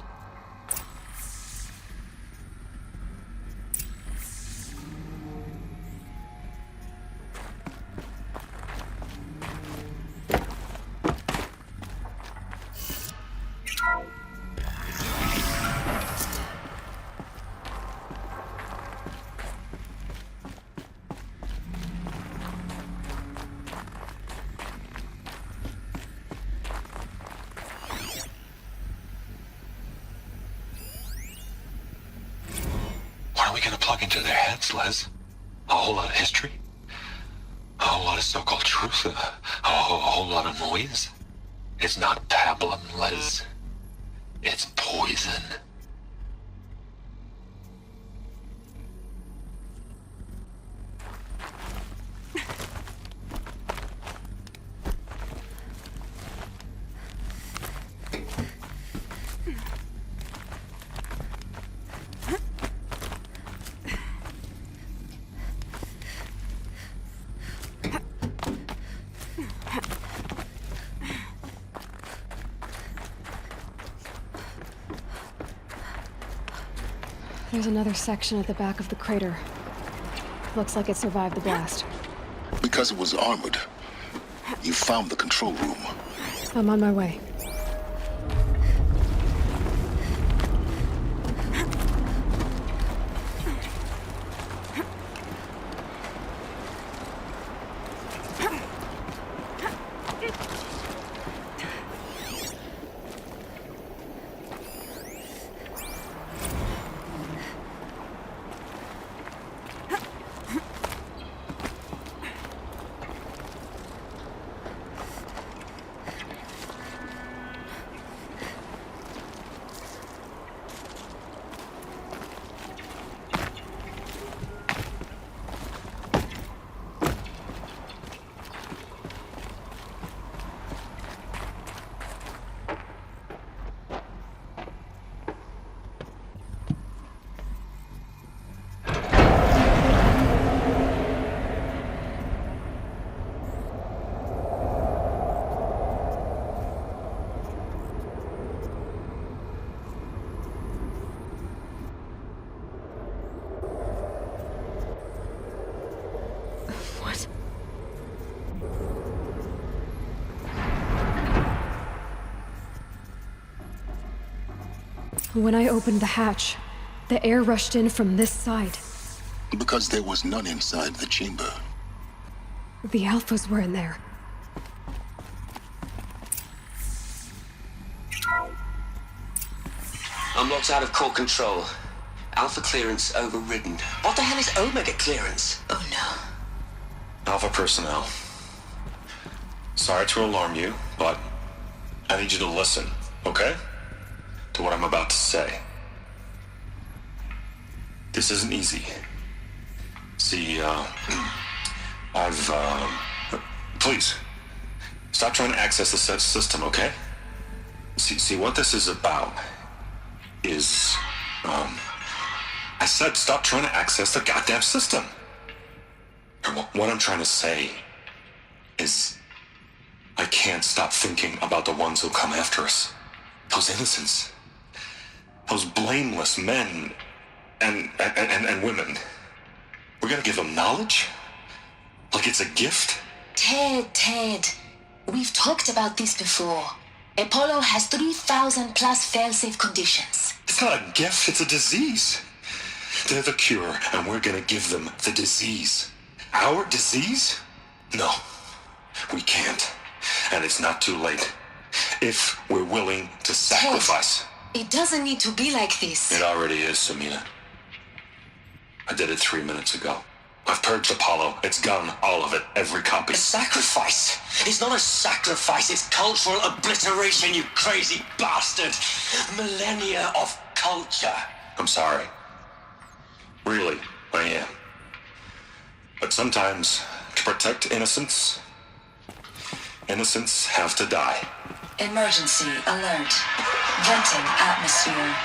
Into their heads, Les. A whole lot of history. A whole lot of so-called truth. A whole lot of noise. It's not pablum, Les. It's poison. There's another section at the back of the crater. Looks like it survived the blast. Because it was armored. You found the control room. I'm on my way. When I opened the hatch, the air rushed in from this side. Because there was none inside the chamber. The Alphas were in there. Unlocked out of core control. Alpha clearance overridden. What the hell is Omega clearance? Oh no. Alpha personnel. Sorry to alarm you, but I need you to listen, okay? To what I'm about to say. This isn't easy. See, please, stop trying to access the system, okay? See, what this is about is, I said stop trying to access the goddamn system. And what I'm trying to say is, I can't stop thinking about the ones who come after us. Those innocents. Those blameless men and women. We're gonna give them knowledge? Like it's a gift? Ted. We've talked about this before. Apollo has 3,000 plus fail-safe conditions. It's not a gift, it's a disease. They're the cure, and we're gonna give them the disease. Our disease? No, we can't. And it's not too late. If we're willing to sacrifice. It doesn't need to be like this. It already is, Samina. I did it 3 minutes ago. I've purged Apollo. It's gone, all of it, every copy. A sacrifice? It's not a sacrifice, it's cultural obliteration, you crazy bastard! Millennia of culture. I'm sorry. Really, I am. But sometimes, to protect innocence, innocents have to die. Emergency alert. Venting atmosphere.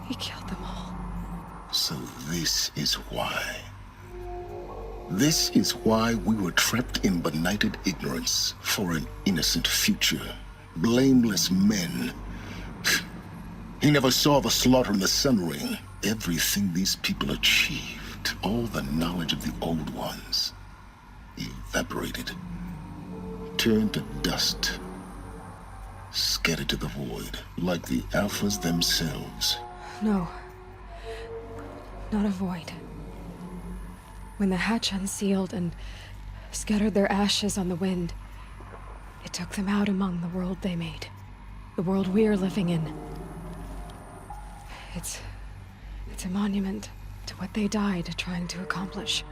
He killed them all. So this is why. This is why we were trapped in benighted ignorance for an innocent future. Blameless men. He never saw the slaughter in the Sun Ring. Everything these people achieved, all the knowledge of the old ones, evaporated, turned to dust, scattered to the void, like the Alphas themselves. No. Not a void. When the hatch unsealed and scattered their ashes on the wind, it took them out among the world they made. The world we're living in. It's a monument to what they died trying to accomplish.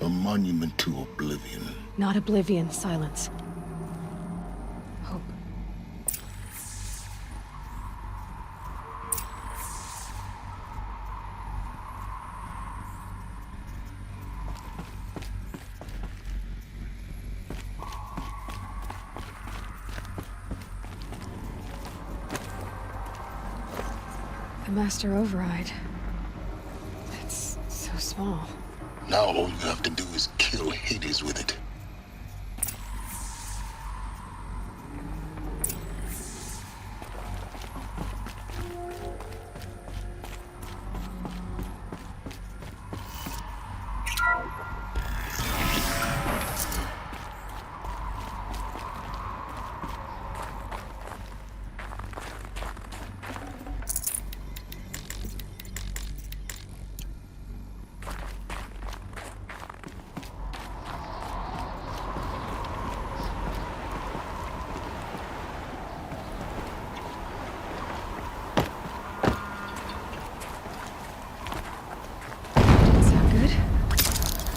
A monument to oblivion. Not oblivion, silence. Hope. The Master Override. It's so small. Now all you have to do is kill Hades with it.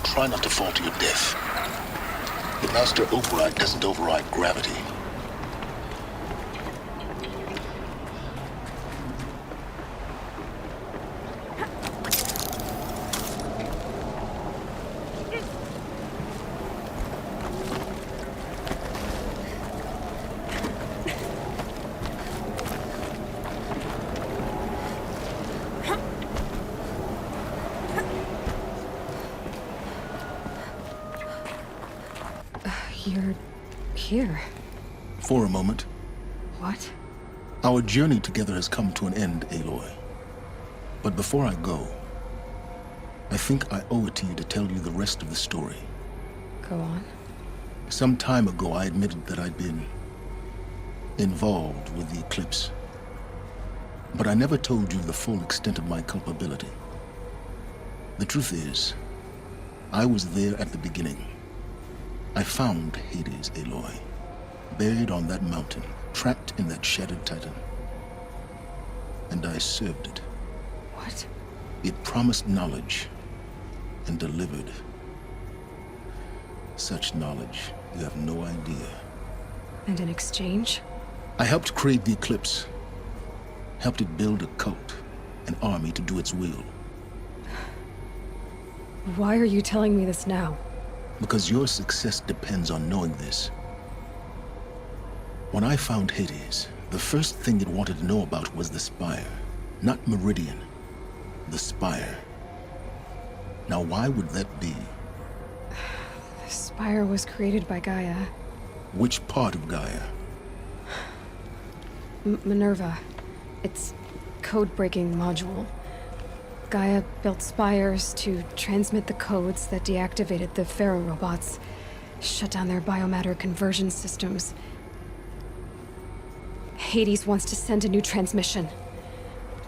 Try not to fall to your death. The Master Override doesn't override gravity. You're here. For a moment. What? Our journey together has come to an end, Aloy. But before I go, I think I owe it to you to tell you the rest of the story. Go on. Some time ago, I admitted that I'd been involved with the eclipse. But I never told you the full extent of my culpability. The truth is, I was there at the beginning. I found Hades, Aloy, buried on that mountain, trapped in that shattered titan. And I served it. What? It promised knowledge and delivered. Such knowledge, you have no idea. And in exchange? I helped create the eclipse. Helped it build a cult, an army to do its will. Why are you telling me this now? Because your success depends on knowing this. When I found Hades, the first thing it wanted to know about was the Spire. Not Meridian. The Spire. Now why would that be? The Spire was created by Gaia. Which part of Gaia? Minerva. Its code-breaking module. Gaia built spires to transmit the codes that deactivated the Pharaoh robots, shut down their biomatter conversion systems. Hades wants to send a new transmission.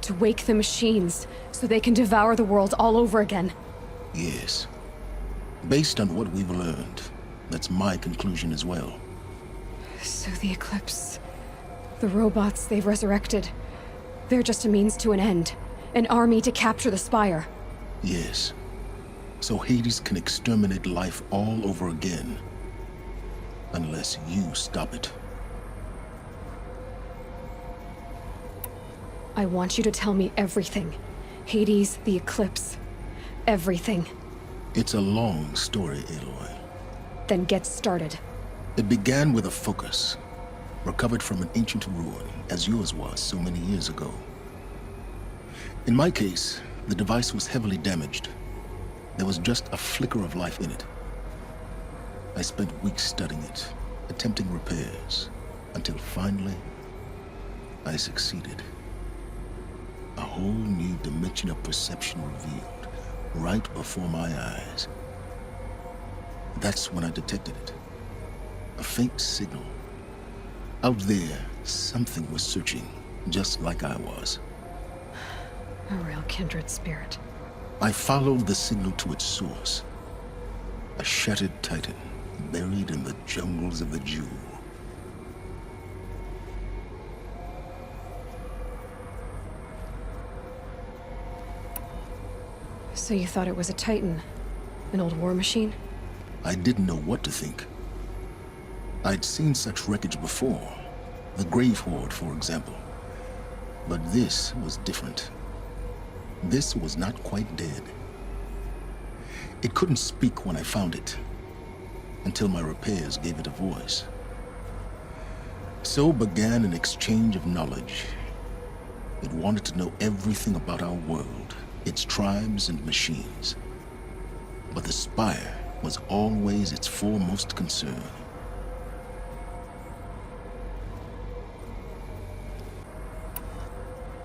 To wake the machines, so they can devour the world all over again. Yes. Based on what we've learned, that's my conclusion as well. So the Eclipse, the robots they've resurrected, they're just a means to an end. An army to capture the Spire. Yes. So Hades can exterminate life all over again. Unless you stop it. I want you to tell me everything. Hades, the Eclipse, everything. It's a long story, Aloy. Then get started. It began with a focus, recovered from an ancient ruin, as yours was so many years ago. In my case, the device was heavily damaged. There was just a flicker of life in it. I spent weeks studying it, attempting repairs, until finally, I succeeded. A whole new dimension of perception revealed, right before my eyes. That's when I detected it. A faint signal. Out there, something was searching, just like I was. A real kindred spirit. I followed the signal to its source. A shattered titan, buried in the jungles of the Jewel. So you thought it was a Titan? An old war machine? I didn't know what to think. I'd seen such wreckage before. The Grave Horde, for example. But this was different. This was not quite dead. It couldn't speak when I found it, until my repairs gave it a voice. So began an exchange of knowledge. It wanted to know everything about our world, its tribes and machines. But the Spire was always its foremost concern.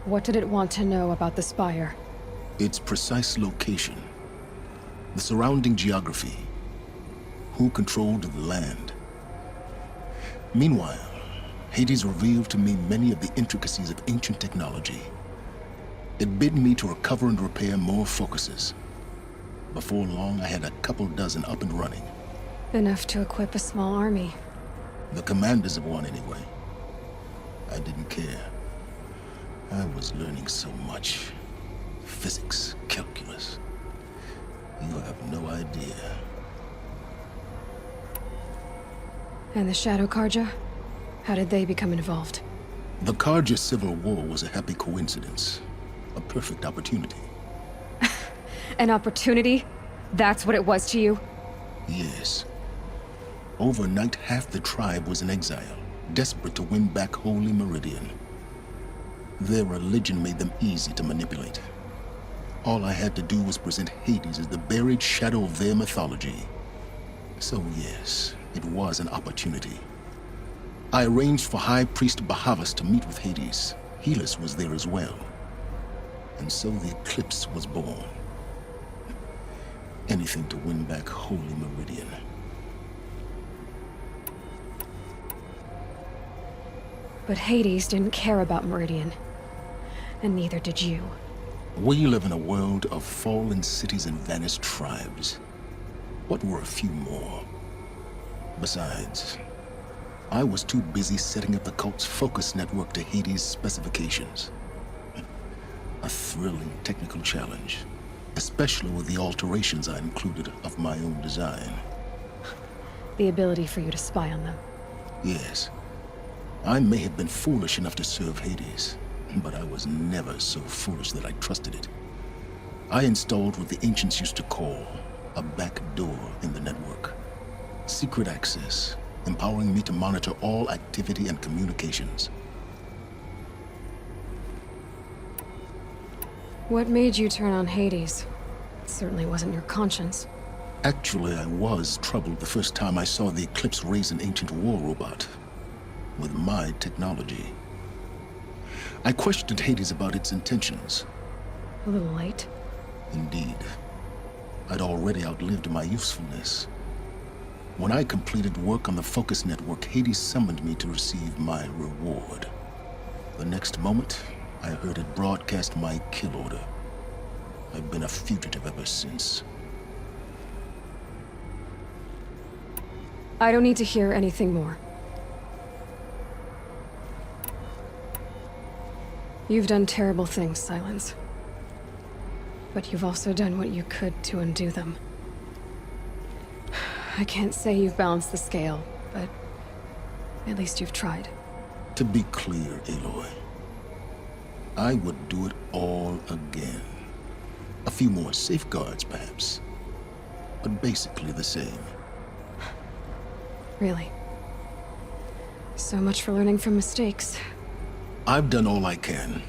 What did it want to know about the Spire? Its precise location, the surrounding geography, who controlled the land. Meanwhile, Hades revealed to me many of the intricacies of ancient technology. It bid me to recover and repair more focuses. Before long, I had a couple dozen up and running. Enough to equip a small army. The commanders of one, anyway. I didn't care. I was learning so much. Physics, calculus. You have no idea. And the Shadow Karja? How did they become involved? The Karja Civil War was a happy coincidence. A perfect opportunity. An opportunity? That's what it was to you? Yes. Overnight, half the tribe was in exile, desperate to win back Holy Meridian. Their religion made them easy to manipulate. All I had to do was present Hades as the buried shadow of their mythology. So yes, it was an opportunity. I arranged for High Priest Bahavas to meet with Hades. Helis was there as well. And so the Eclipse was born. Anything to win back Holy Meridian. But Hades didn't care about Meridian. And neither did you. We live in a world of fallen cities and vanished tribes. What were a few more? Besides, I was too busy setting up the cult's focus network to Hades' specifications. A thrilling technical challenge, especially with the alterations I included of my own design. The ability for you to spy on them. Yes. I may have been foolish enough to serve Hades, but I was never so foolish that I trusted it. I installed what the ancients used to call a back door in the network. Secret access, empowering me to monitor all activity and communications. What made you turn on Hades? It certainly wasn't your conscience. Actually, I was troubled the first time I saw the Eclipse raise an ancient war robot. With my technology. I questioned Hades about its intentions. A little late? Indeed, I'd already outlived my usefulness. When I completed work on the Focus Network, Hades summoned me to receive my reward. The next moment, I heard it broadcast my kill order. I've been a fugitive ever since. I don't need to hear anything more. You've done terrible things, Silence. But you've also done what you could to undo them. I can't say you've balanced the scale, but at least you've tried. To be clear, Aloy, I would do it all again. A few more safeguards, perhaps, but basically the same. Really? So much for learning from mistakes. I've done all I can.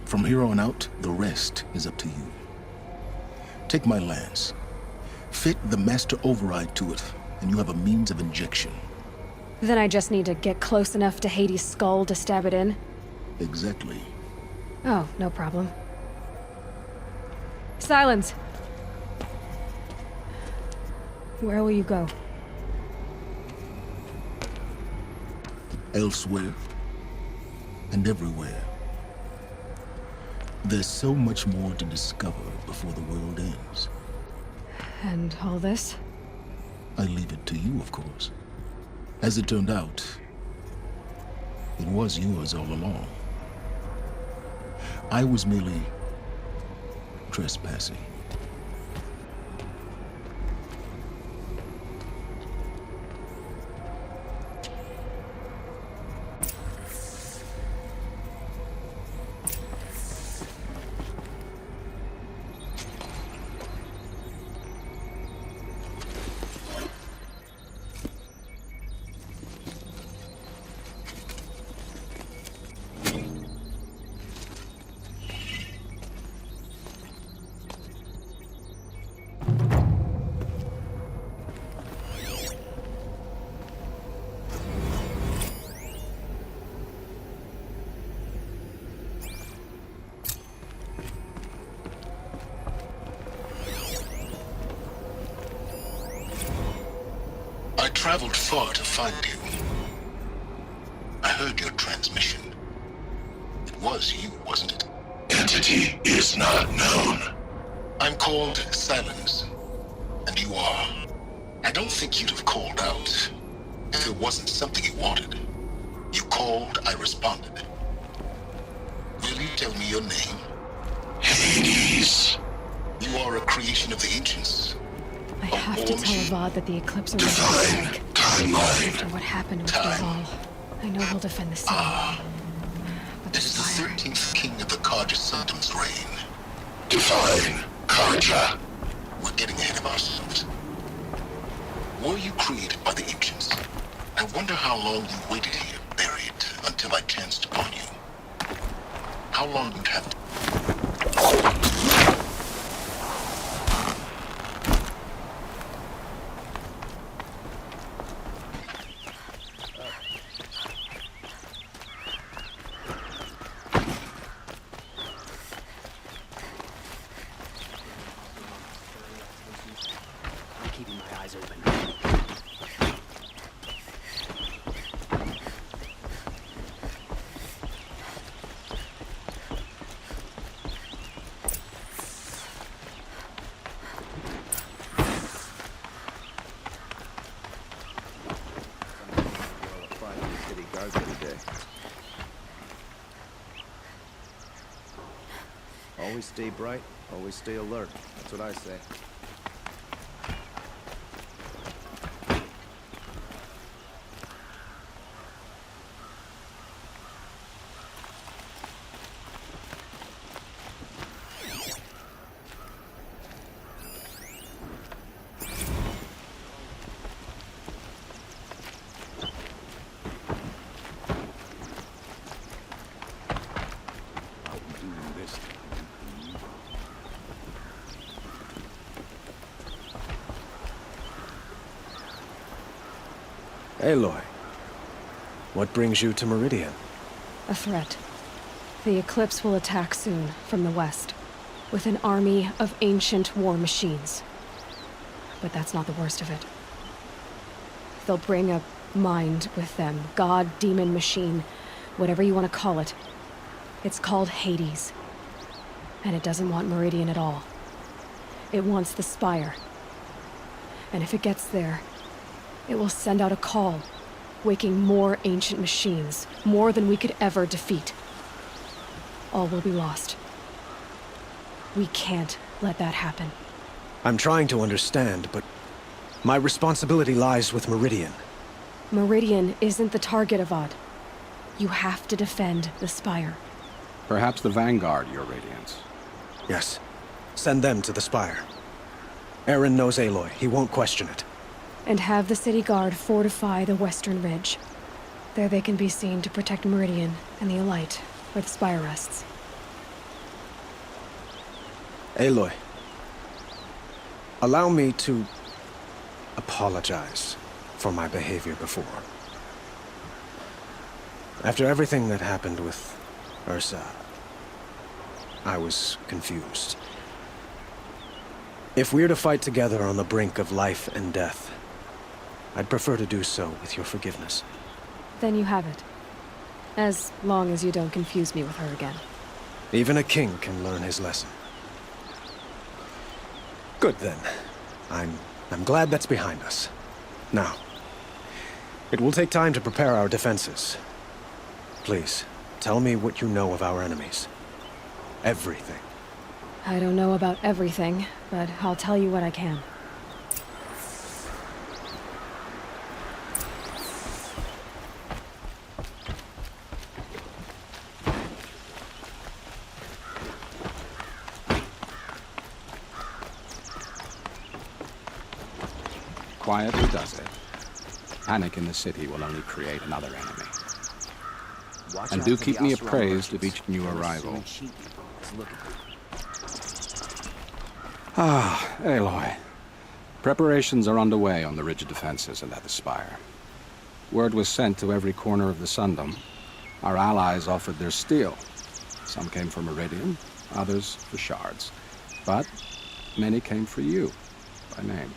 From here on out, the rest is up to you. Take my lance. Fit the master override to it, and you have a means of injection. Then I just need to get close enough to Hades' skull to stab it in? Exactly. Oh, no problem. Silence! Where will you go? Elsewhere. And everywhere. There's so much more to discover before the world ends. And all this? I leave it to you, of course. As it turned out, it was yours all along. I was merely trespassing. I traveled far to find you. I heard your transmission. It was you, wasn't it? Entity is not known. I'm called Silence, and you are. I don't think you'd have called out if it wasn't something you wanted. You called, I responded. Will you tell me your name? Hades. You are a creation of the ancients. I have to tell Avad that the Eclipse are Define timeline. After what happened with Duval, I know he'll defend the city. But This is the 13th king of the Karja Sultan's reign. Define Karja. We're getting ahead of ourselves. Were you created by the ancients? I wonder how long you waited here, buried, until I chanced upon you. How long you'd have to... Keeping my eyes open. Always stay bright, always stay alert. That's what I say. Aloy, what brings you to Meridian? A threat. The Eclipse will attack soon, from the west. with an army of ancient war machines. But that's not the worst of it. They'll bring a mind with them, god, demon, machine, whatever you want to call it. It's called Hades. And it doesn't want Meridian at all. It wants the Spire. And if it gets there, it will send out a call, waking more ancient machines, more than we could ever defeat. All will be lost. We can't let that happen. I'm trying to understand, but my responsibility lies with Meridian. Meridian isn't the target, Avad. You have to defend the Spire. Perhaps the Vanguard, Your Radiance. Yes. Send them to the Spire. Aaron knows Aloy. He won't question it. And have the City Guard fortify the Western Ridge. There they can be seen to protect Meridian and the Elite, where the Spire rests. Aloy, allow me to apologize for my behavior before. After everything that happened with Ursa, I was confused. If we're to fight together on the brink of life and death, I'd prefer to do so with your forgiveness. Then you have it. As long as you don't confuse me with her again. Even a king can learn his lesson. Good then. I'm glad that's behind us. Now, it will take time to prepare our defenses. Please, tell me what you know of our enemies. Everything. I don't know about everything, but I'll tell you what I can. Quietly does it. Panic in the city will only create another enemy. And do keep me appraised of each new arrival. Ah, Aloy. Preparations are underway on the ridge defenses and at the Spire. Word was sent to every corner of the Sundom. Our allies offered their steel. Some came for Meridian, others for shards. But many came for you, by name.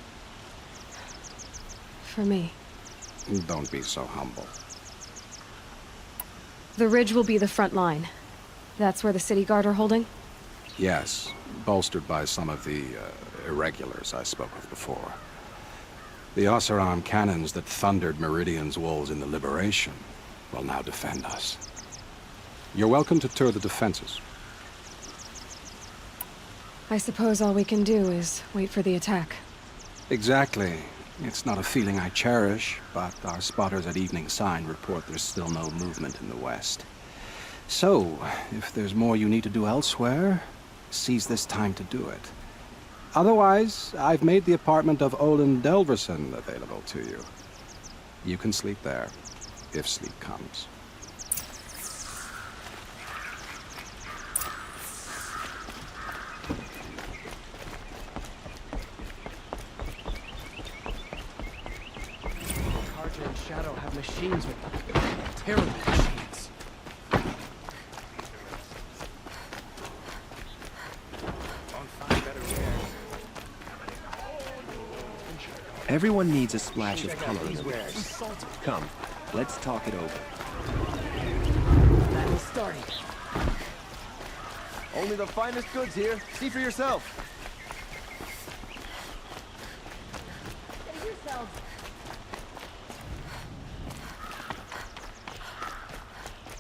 For me. Don't be so humble. The ridge will be the front line. That's where the City Guard are holding? Yes, bolstered by some of the irregulars I spoke of before. The Oseram cannons that thundered Meridian's walls in the Liberation will now defend us. You're welcome to tour the defenses. I suppose all we can do is wait for the attack. Exactly. It's not a feeling I cherish, but our spotters at Evening Sign report there's still no movement in the west. So, if there's more you need to do elsewhere, seize this time to do it. Otherwise, I've made the apartment of Olin Delverson available to you. You can sleep there, if sleep comes. Karja and Shadow have machines with them. Terrible machines. Everyone needs a splash of color in their lives. Come, let's talk it over. Battle's starting. Only the finest goods here. See for yourself. Save yourselves.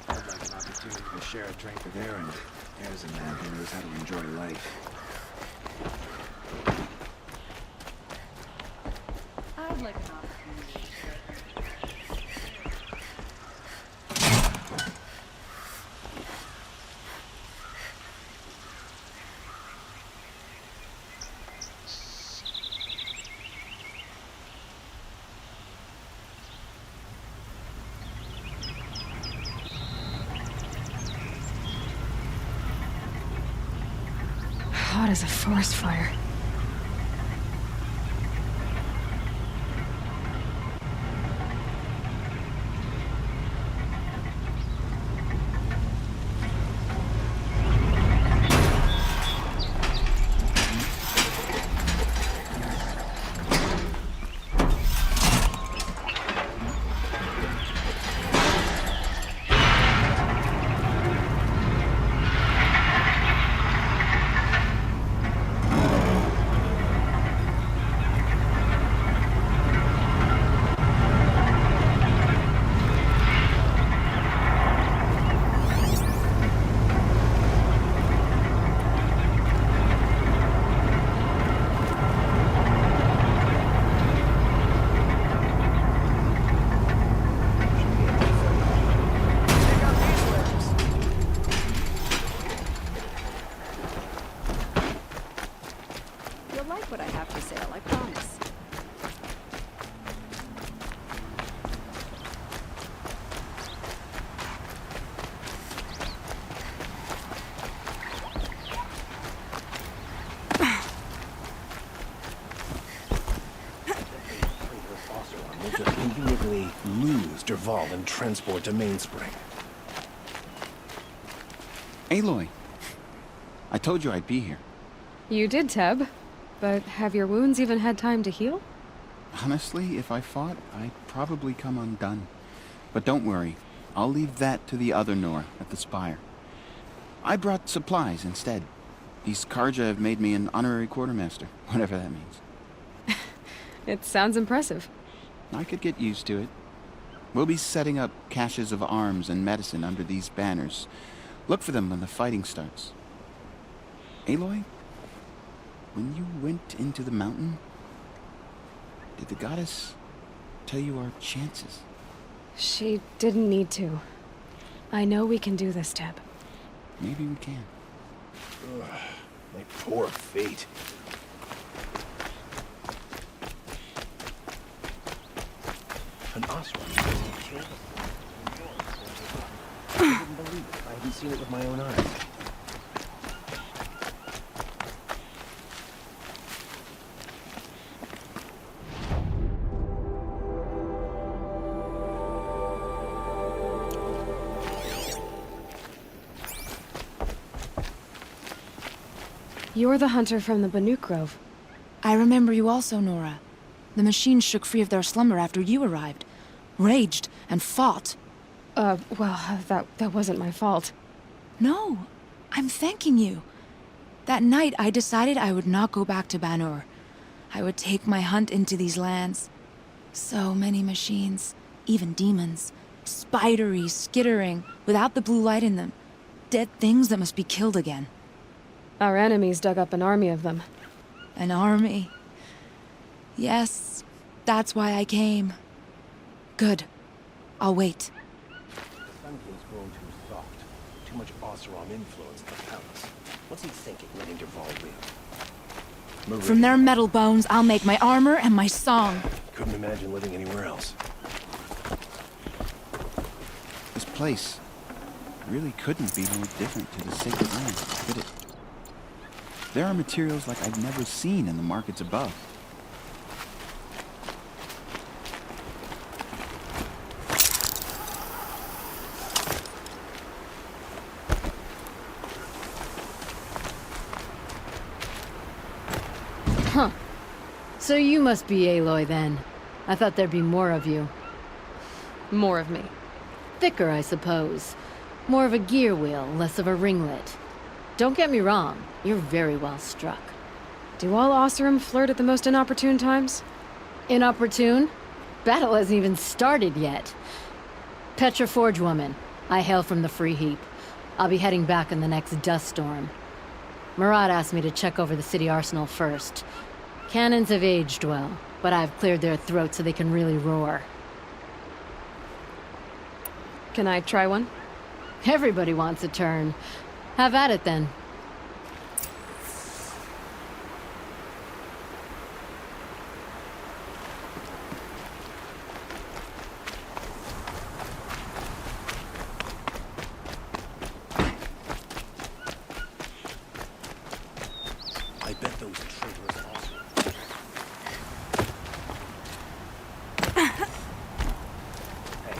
I'd like an opportunity to share a drink with Aaron. There's a man who knows how to enjoy life. I'd like an opportunity to share a drink. Hot as a forest fire. like what I have for sale, I promise. We'll just conveniently lose Derval and transport to Mainspring. Aloy, I told you I'd be here. You did, Teb. But have your wounds even had time to heal? Honestly, if I fought, I'd probably come undone. But don't worry, I'll leave that to the other Nora at the Spire. I brought supplies instead. These Karja have made me an honorary quartermaster, whatever that means. It sounds impressive. I could get used to it. We'll be setting up caches of arms and medicine under these banners. Look for them when the fighting starts. Aloy, when you went into the mountain, did the goddess tell you our chances? She didn't need to. I know we can do this, Teb. Maybe we can. Ugh, my poor feet. An Osram just killed him. I couldn't believe it. I hadn't seen it with my own eyes. You're the hunter from the Banuk Grove. I remember you also, Nora. The machines shook free of their slumber after you arrived. Raged and fought. Well, that wasn't my fault. No, I'm thanking you. That night, I decided I would not go back to Banur. I would take my hunt into these lands. So many machines, even demons. Spidery, skittering, without the blue light in them. Dead things that must be killed again. Our enemies dug up an army of them. An army? Yes, that's why I came. Good. I'll wait. The Sun King's grown too soft. Too much Osram influence in the palace. What's he thinking, letting Derval live? From their metal bones, I'll make my armor and my song. Couldn't imagine living anywhere else. This place really couldn't be more different to the sacred land, could it? There are materials like I've never seen in the markets above. Huh. So you must be Aloy then. I thought there'd be more of you. More of me. Thicker, I suppose. More of a gear wheel, less of a ringlet. Don't get me wrong, you're very well struck. Do all Osram flirt at the most inopportune times? Inopportune? Battle hasn't even started yet. Petra Forge woman. I hail from the Free Heap. I'll be heading back in the next dust storm. Murad asked me to check over the city arsenal first. Cannons have aged well, but I've cleared their throats so they can really roar. Can I try one? Everybody wants a turn. Have at it then. I bet those traitors also. Hey.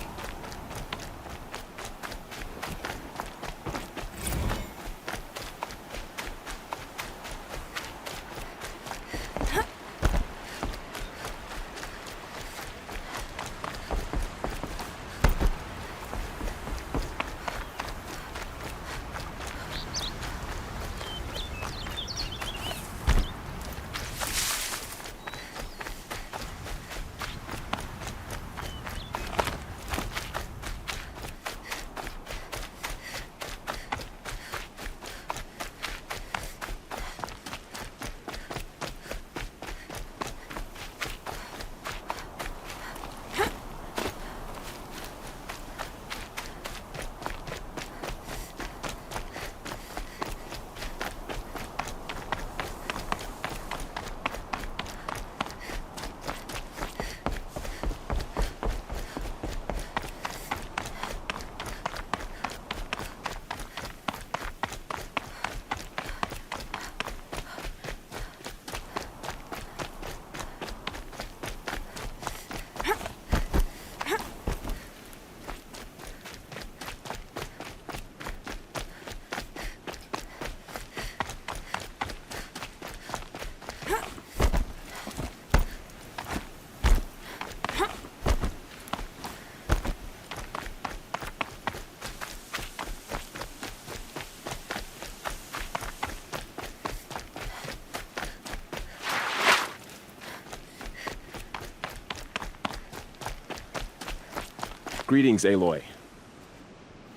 Greetings, Aloy.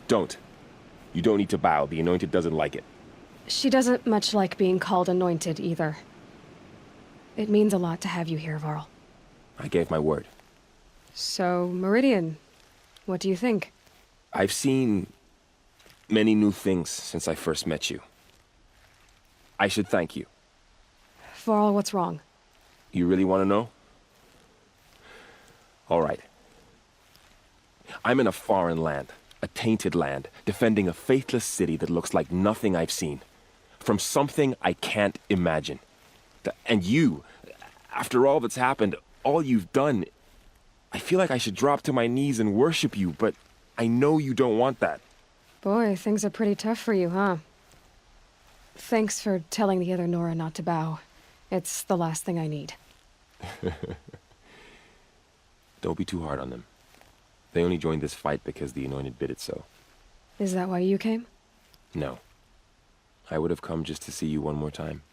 Don't. You don't need to bow. The Anointed doesn't like it. She doesn't much like being called Anointed, either. It means a lot to have you here, Varl. I gave my word. So, Meridian, what do you think? I've seen many new things since I first met you. I should thank you. Varl, what's wrong? You really want to know? All right. I'm in a foreign land, a tainted land, defending a faithless city that looks like nothing I've seen. From something I can't imagine. And you, after all that's happened, all you've done, I feel like I should drop to my knees and worship you, but I know you don't want that. Boy, things are pretty tough for you, huh? Thanks for telling the other Nora not to bow. It's the last thing I need. Don't be too hard on them. They only joined this fight because the Anointed bid it so. Is that why you came? No. I would have come just to see you one more time.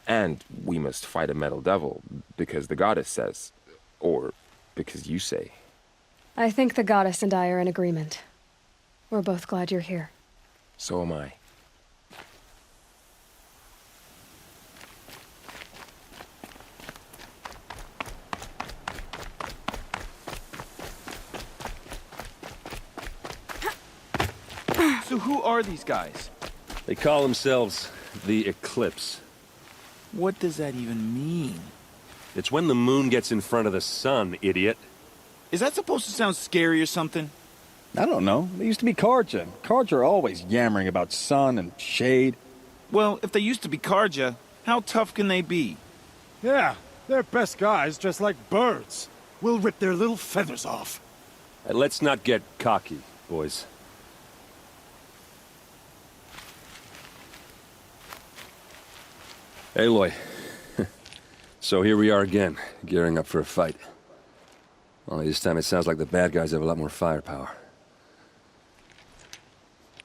And we must fight a metal devil, because the goddess says. Or because you say. I think the goddess and I are in agreement. We're both glad you're here. So am I. So who are these guys? They call themselves the Eclipse. What does that even mean? It's when the moon gets in front of the sun, idiot. Is that supposed to sound scary or something? I don't know. They used to be Karja. Karja are always yammering about sun and shade. Well, if they used to be Karja, how tough can they be? Yeah, they're best guys just like birds. We'll rip their little feathers off. And let's not get cocky, boys. Aloy. So here we are again, gearing up for a fight. Only this time it sounds like the bad guys have a lot more firepower.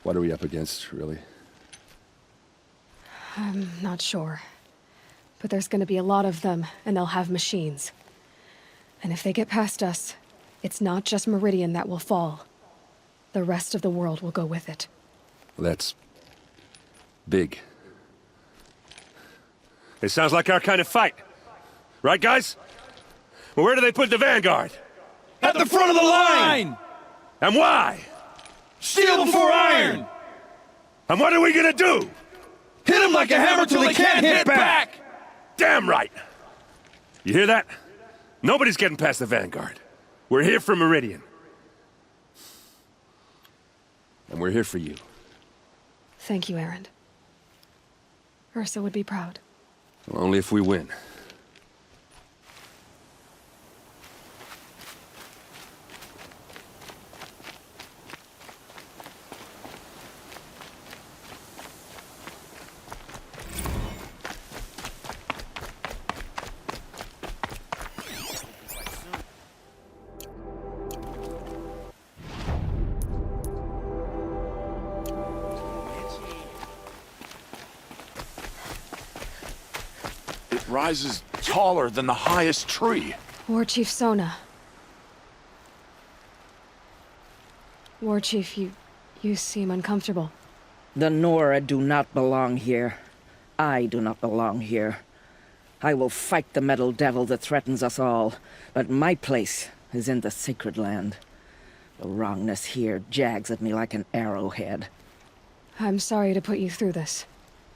What are we up against, really? I'm not sure. But there's gonna be a lot of them, and they'll have machines. And if they get past us, it's not just Meridian that will fall. The rest of the world will go with it. Well, that's big. It sounds like our kind of fight. Right, guys? Well, where do they put the Vanguard? At the front of the line! And why? Steel before iron! And what are we gonna do? Hit them like a hammer till they can't hit back! Damn right! You hear that? Nobody's getting past the Vanguard. We're here for Meridian. And we're here for you. Thank you, Erend. Ursa would be proud. Well, only if we win. Rises taller than the highest tree. War Chief Sona. War Chief, you seem uncomfortable. The Nora do not belong here. I do not belong here. I will fight the metal devil that threatens us all, but my place is in the sacred land. The wrongness here jags at me like an arrowhead. I'm sorry to put you through this.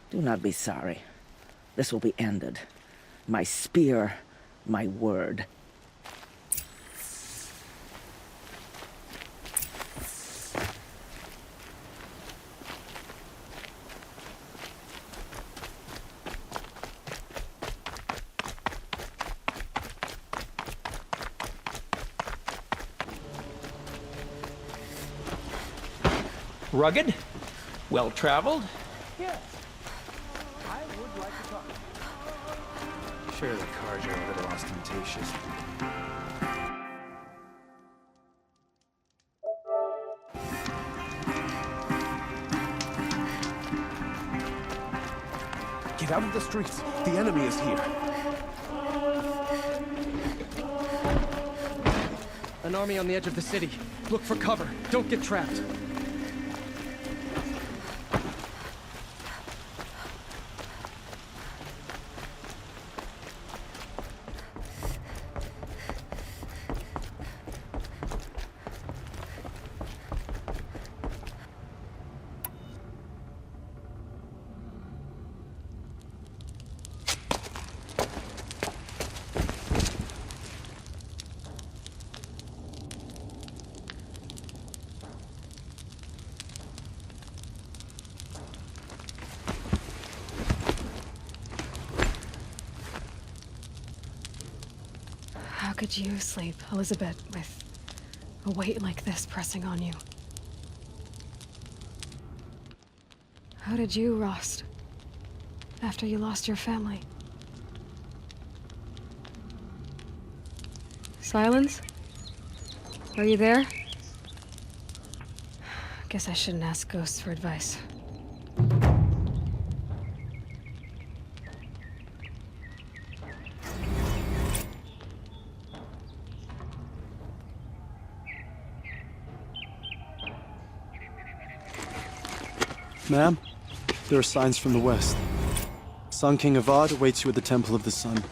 Do not be sorry. This will be ended. My spear, my word. Rugged? Well-traveled? Yes. I would like to talk. Sure, the Karja are a little ostentatious. Get out of the streets. The enemy is here. an army on the edge of the city. Look for cover. Don't get trapped. How could you sleep, Elizabeth, with a weight like this pressing on you? How did you, Rost, after you lost your family? Silence? Are you there? Guess I shouldn't ask ghosts for advice. Ma'am, there are signs from the west. Sun King Avad awaits you at the Temple of the Sun.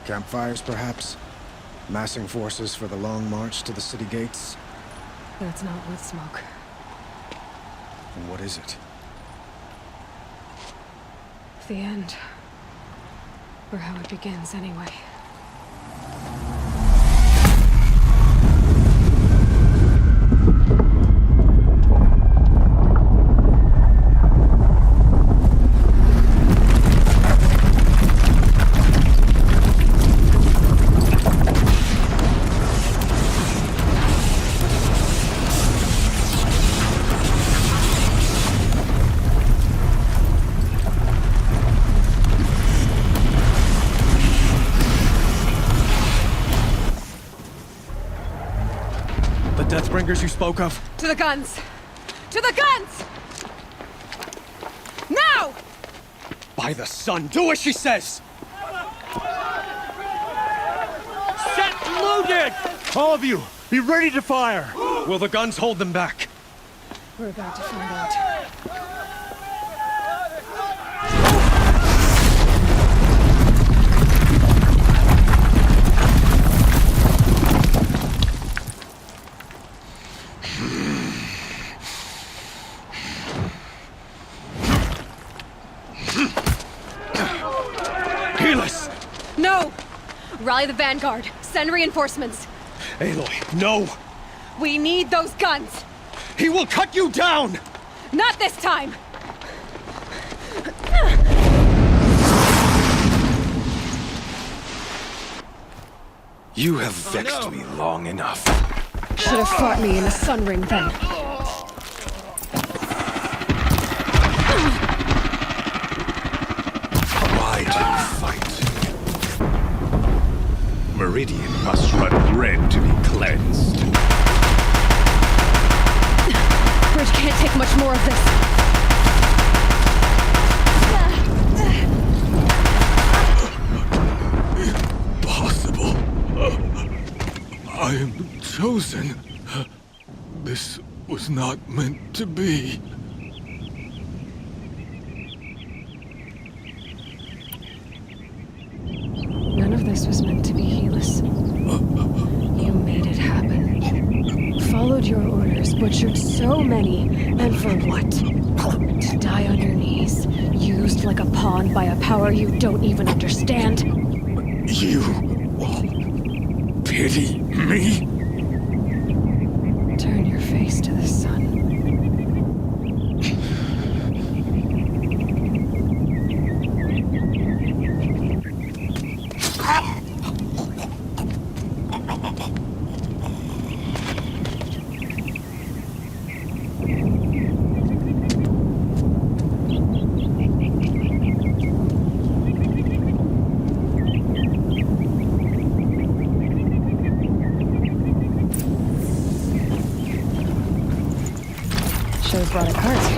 Campfires, perhaps? Massing forces for the long march to the city gates? That's not wood smoke. And what is it? The end. Or how it begins, anyway. Deathbringers you spoke of? To the guns! To the guns! Now! By the sun, do as she says! Set loaded! All of you, be ready to fire! Will the guns hold them back? We're about to find out. No! Rally the vanguard. Send reinforcements. Aloy, no! We need those guns! He will cut you down! Not this time! You have vexed me long enough. Should have fought me in the sun ring then. Why do you fight? Meridian must run red to be cleansed. Bridge can't take much more of this. Impossible. I am chosen. This was not meant to be. None of this was meant to be, Helis. You made it happen. Followed your orders, butchered so many, and for what? To die on your knees, used like a pawn by a power you don't even understand? You pity me? Turn your face to the sun. off-road carts.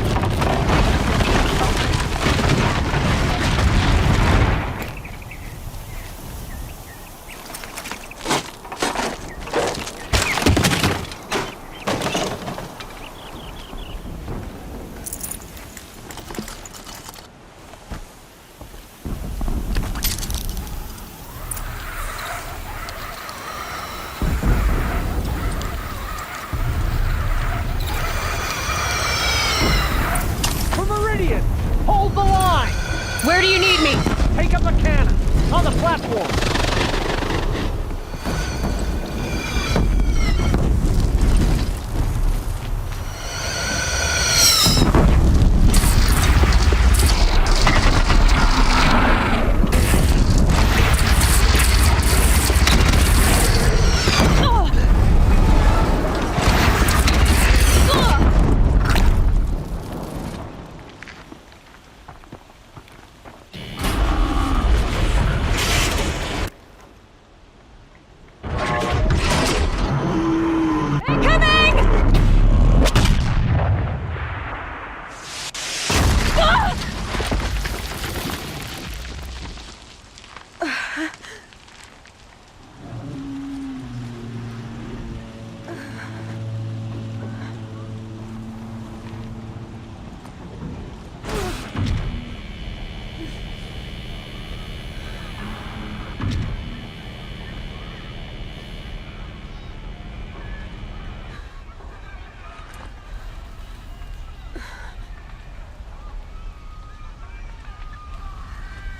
Hold the line! Where do you need me? Take up the cannon! On the platform!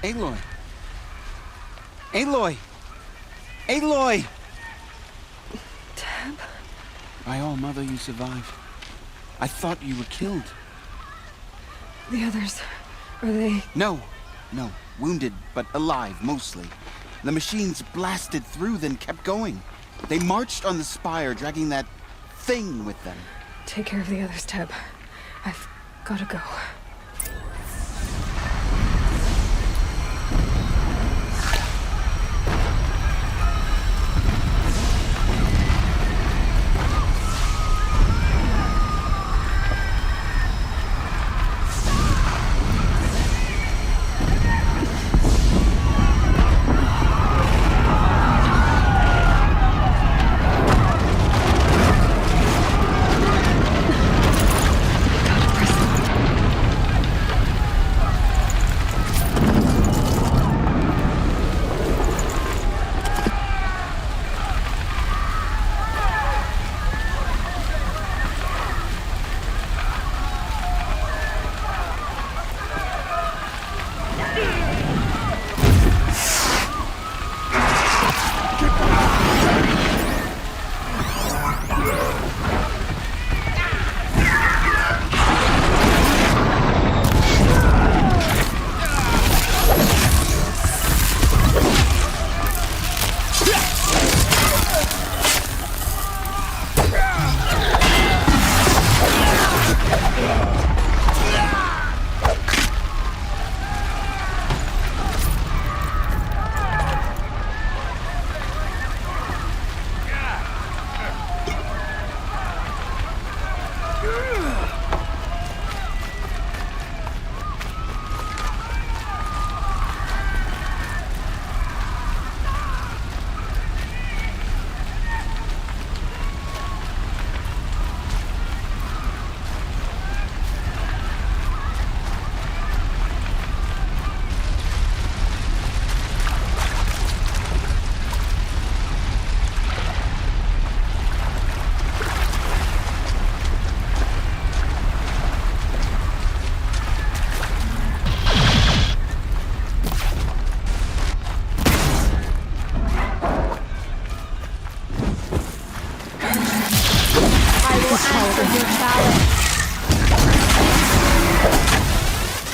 Aloy! Aloy! Aloy! Tab? By all, Mother, you survived. I thought you were killed. The others, are they... No. Wounded, but alive, mostly. The machines blasted through, then kept going. They marched on the spire, dragging that thing with them. Take care of the others, Tab. I've gotta go.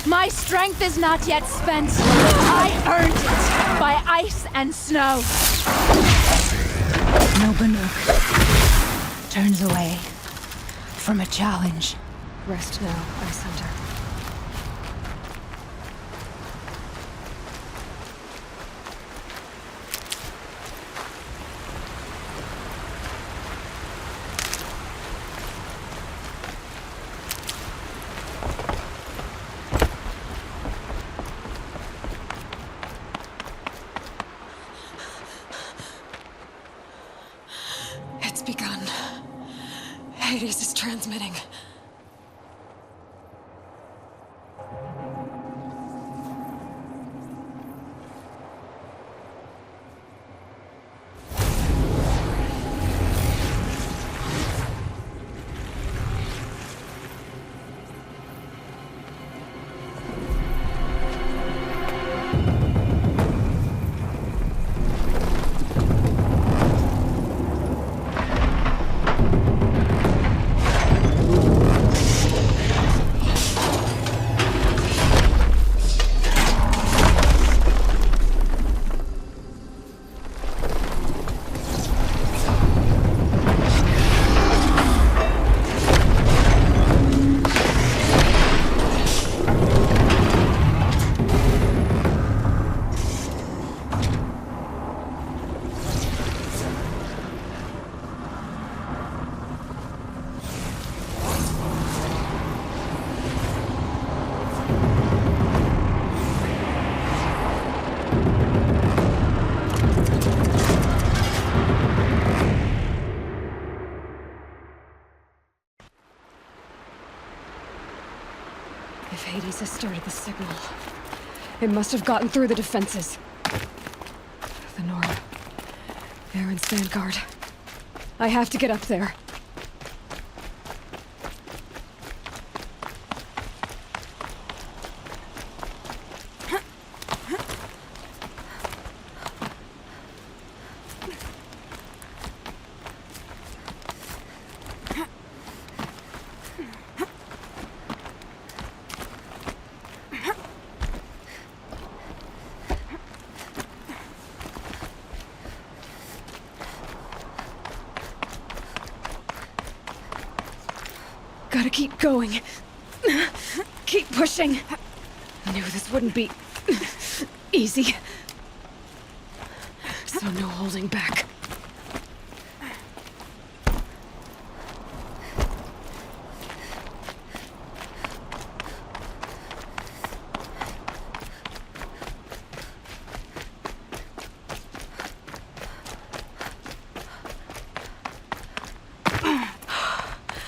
My strength is not yet spent. I earned it by ice and snow. No Banuk turns away from a challenge. Rest now, Ice Hunter. Hades is transmitting. If Hades has started the signal, it must have gotten through the defenses. The Nora. Aaron's vanguard. I have to get up there. Gotta keep going. Keep pushing. I knew this wouldn't be easy. So no holding back.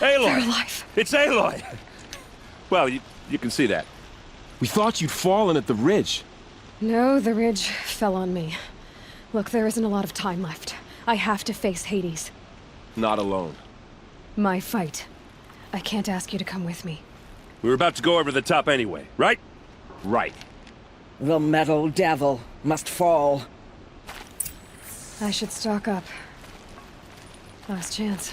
Aloy! They're alive. It's Aloy! Well, you can see that. We thought you'd fallen at the ridge. No, the ridge fell on me. Look, there isn't a lot of time left. I have to face Hades. Not alone. My fight. I can't ask you to come with me. We were about to go over the top anyway, right? Right. The metal devil must fall. I should stock up. Last chance.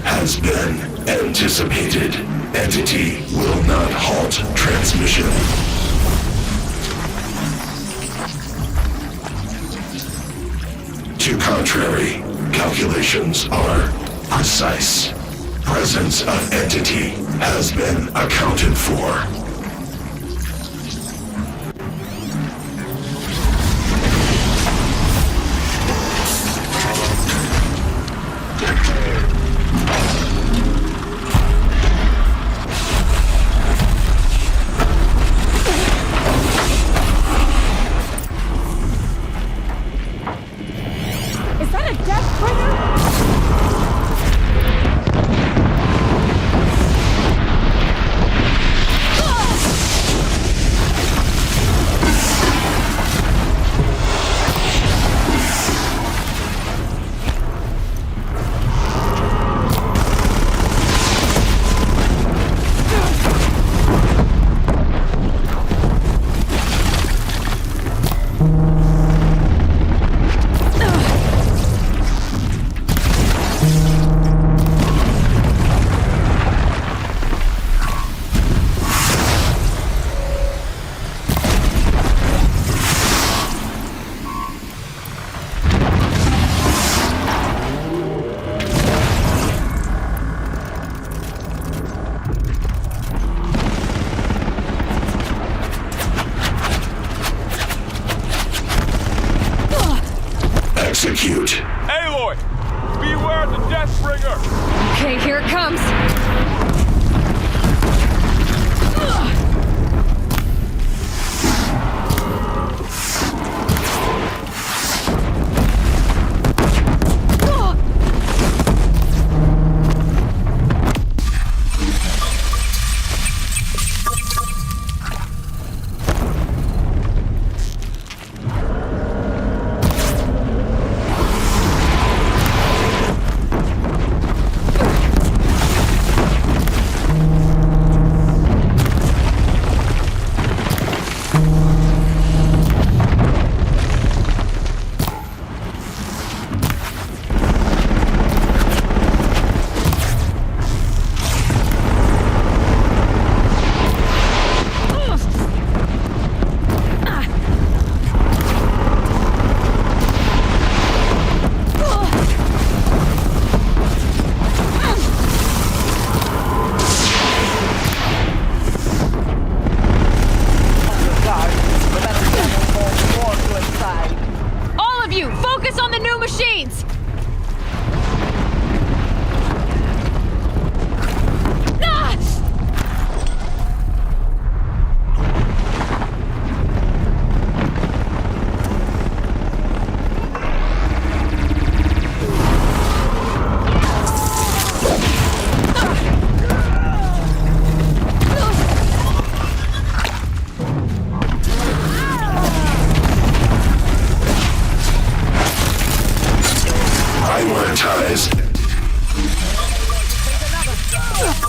Has been anticipated. Entity will not halt transmission. To contrary, calculations are precise. Presence of entity has been accounted for. Execute. Aloy! Beware the Deathbringer! Okay, here it comes.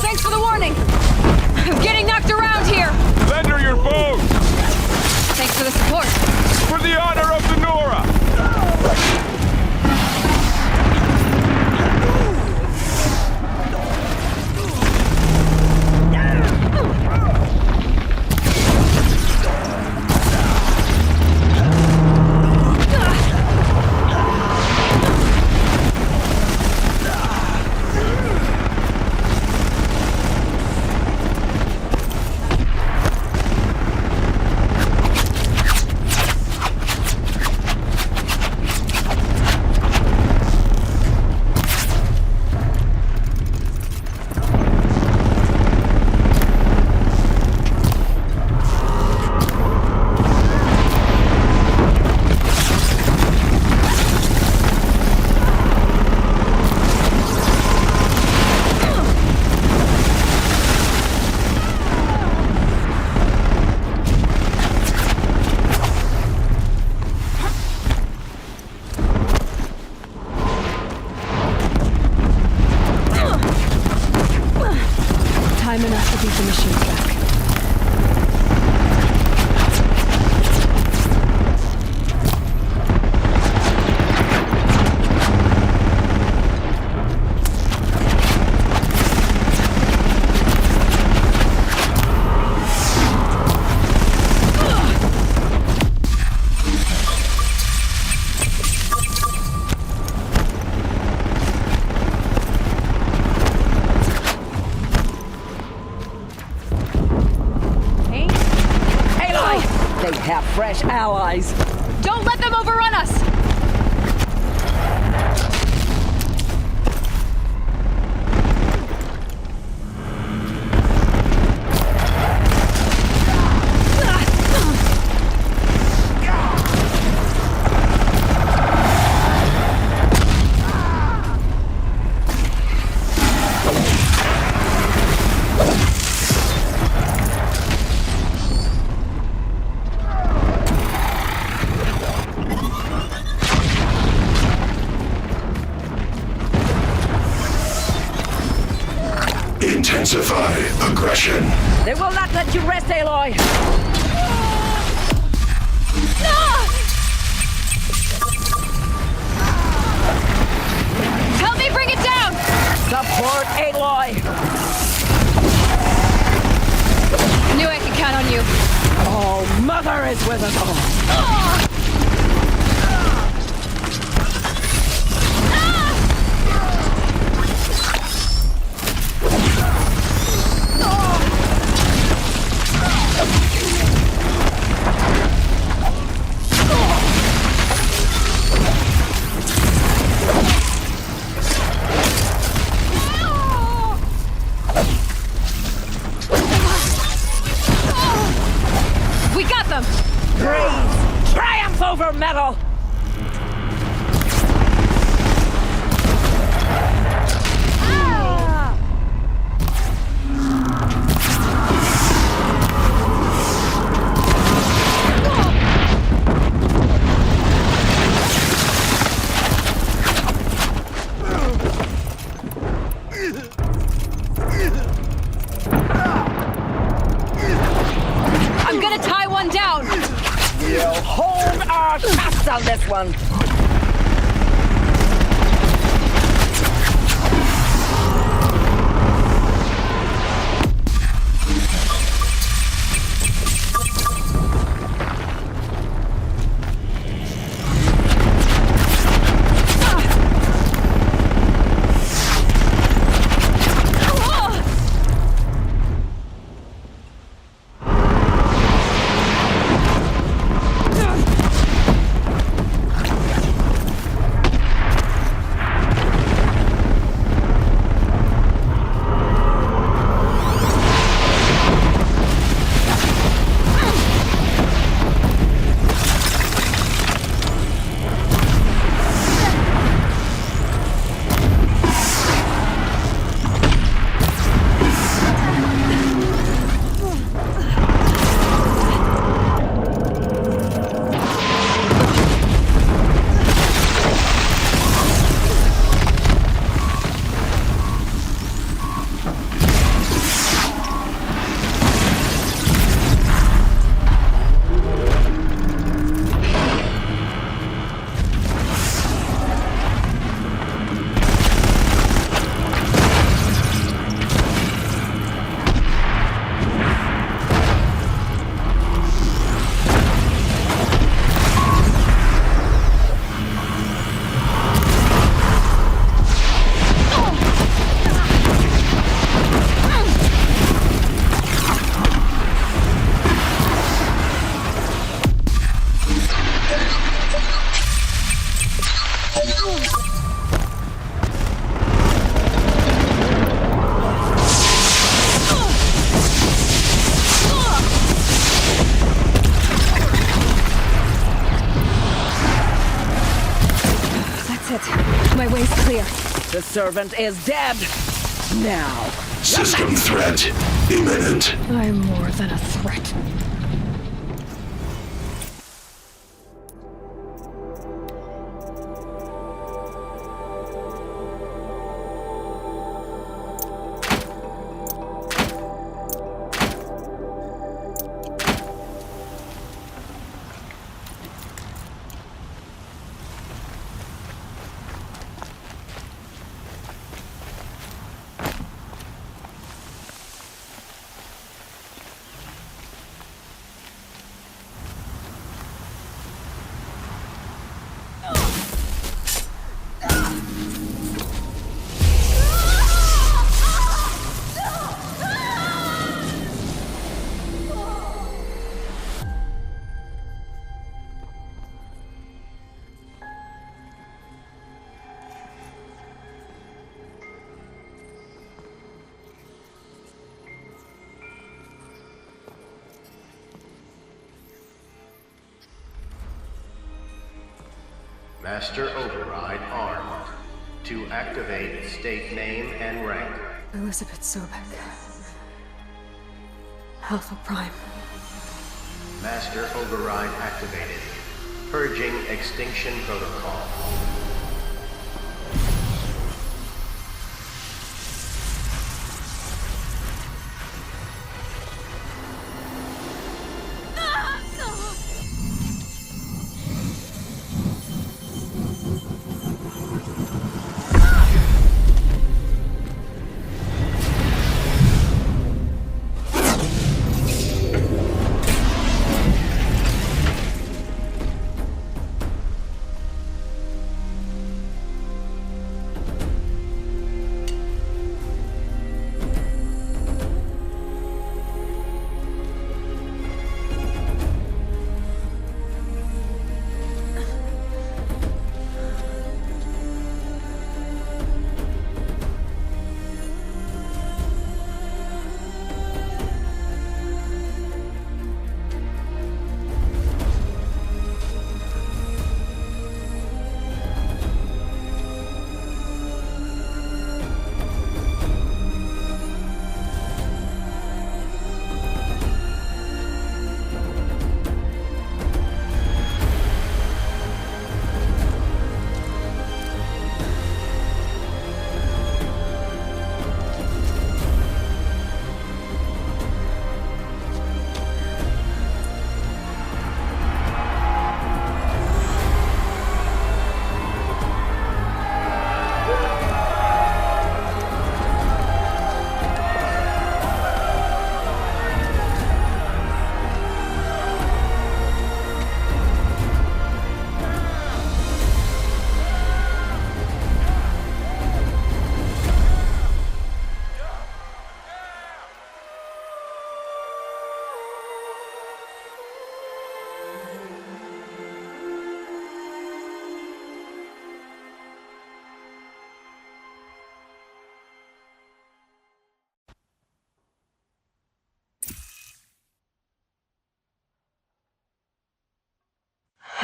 Thanks for the warning. I'm getting knocked around here. Lend her your boat! Thanks for the support. For the honor of the Nora! Time enough to beat the machine back. They have fresh allies. Don't let them overrun us! Intensify aggression. They will not let you rest, Aloy. Help me bring it down! Support, Aloy. I knew I could count on you. Oh, Mother is with us all. one. My way's clear. The servant is dead. Now. System threat imminent. I'm more than a threat. Master Override armed. To activate, state name and rank. Elizabeth Sobek. Alpha Prime. Master Override activated. Purging Extinction Protocol.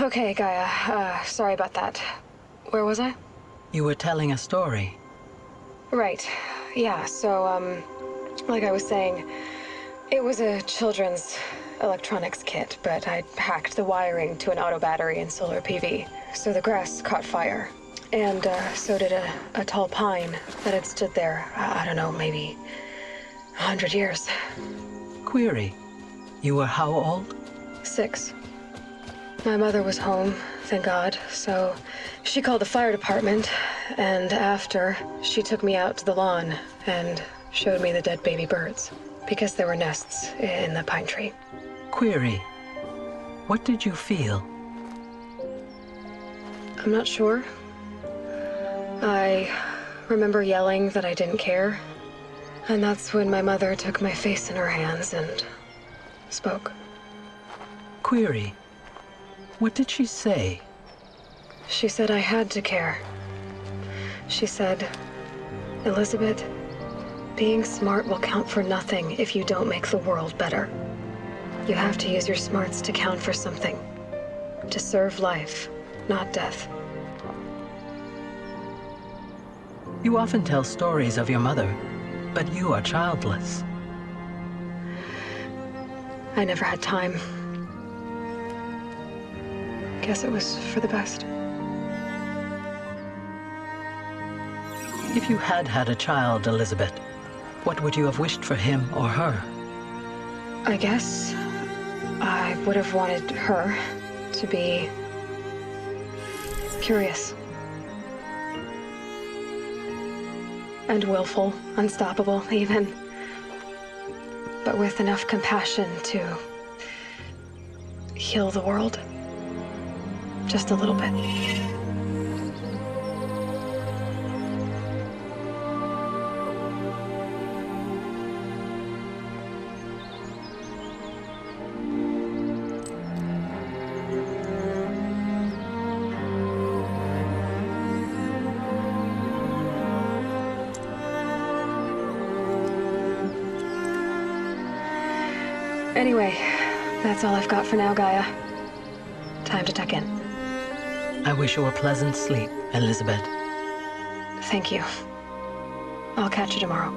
Okay, Gaia. Sorry about that. Where was I? You were telling a story. Right. Yeah, so, like I was saying, it was a children's electronics kit, but I'd hacked the wiring to an auto battery and solar PV. So the grass caught fire. And, so did a tall pine that had stood there, I don't know, maybe 100 years. Query. You were how old? 6. My mother was home, thank God, so she called the fire department, and after, she took me out to the lawn and showed me the dead baby birds, because there were nests in the pine tree. Query. What did you feel? I'm not sure. I remember yelling that I didn't care, and that's when my mother took my face in her hands and spoke. Query. What did she say? She said I had to care. She said, Elizabeth, being smart will count for nothing if you don't make the world better. You have to use your smarts to count for something. To serve life, not death. You often tell stories of your mother, but you are childless. I never had time. Guess it was for the best. If you had had a child, Elizabeth, what would you have wished for him or her? I guess I would have wanted her to be curious. And willful, unstoppable, even. But with enough compassion to heal the world. Just a little bit. Anyway, that's all I've got for now, Gaia. Time to tuck in. I wish you a pleasant sleep, Elizabeth. Thank you. I'll catch you tomorrow.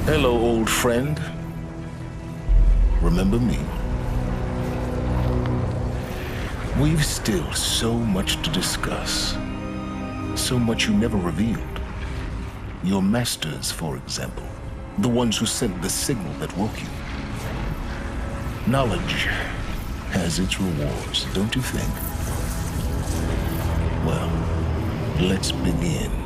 Hello, old friend. Remember me? We've still so much to discuss. So much you never revealed. Your masters, for example. The ones who sent the signal that woke you. Knowledge has its rewards, don't you think? Well, let's begin.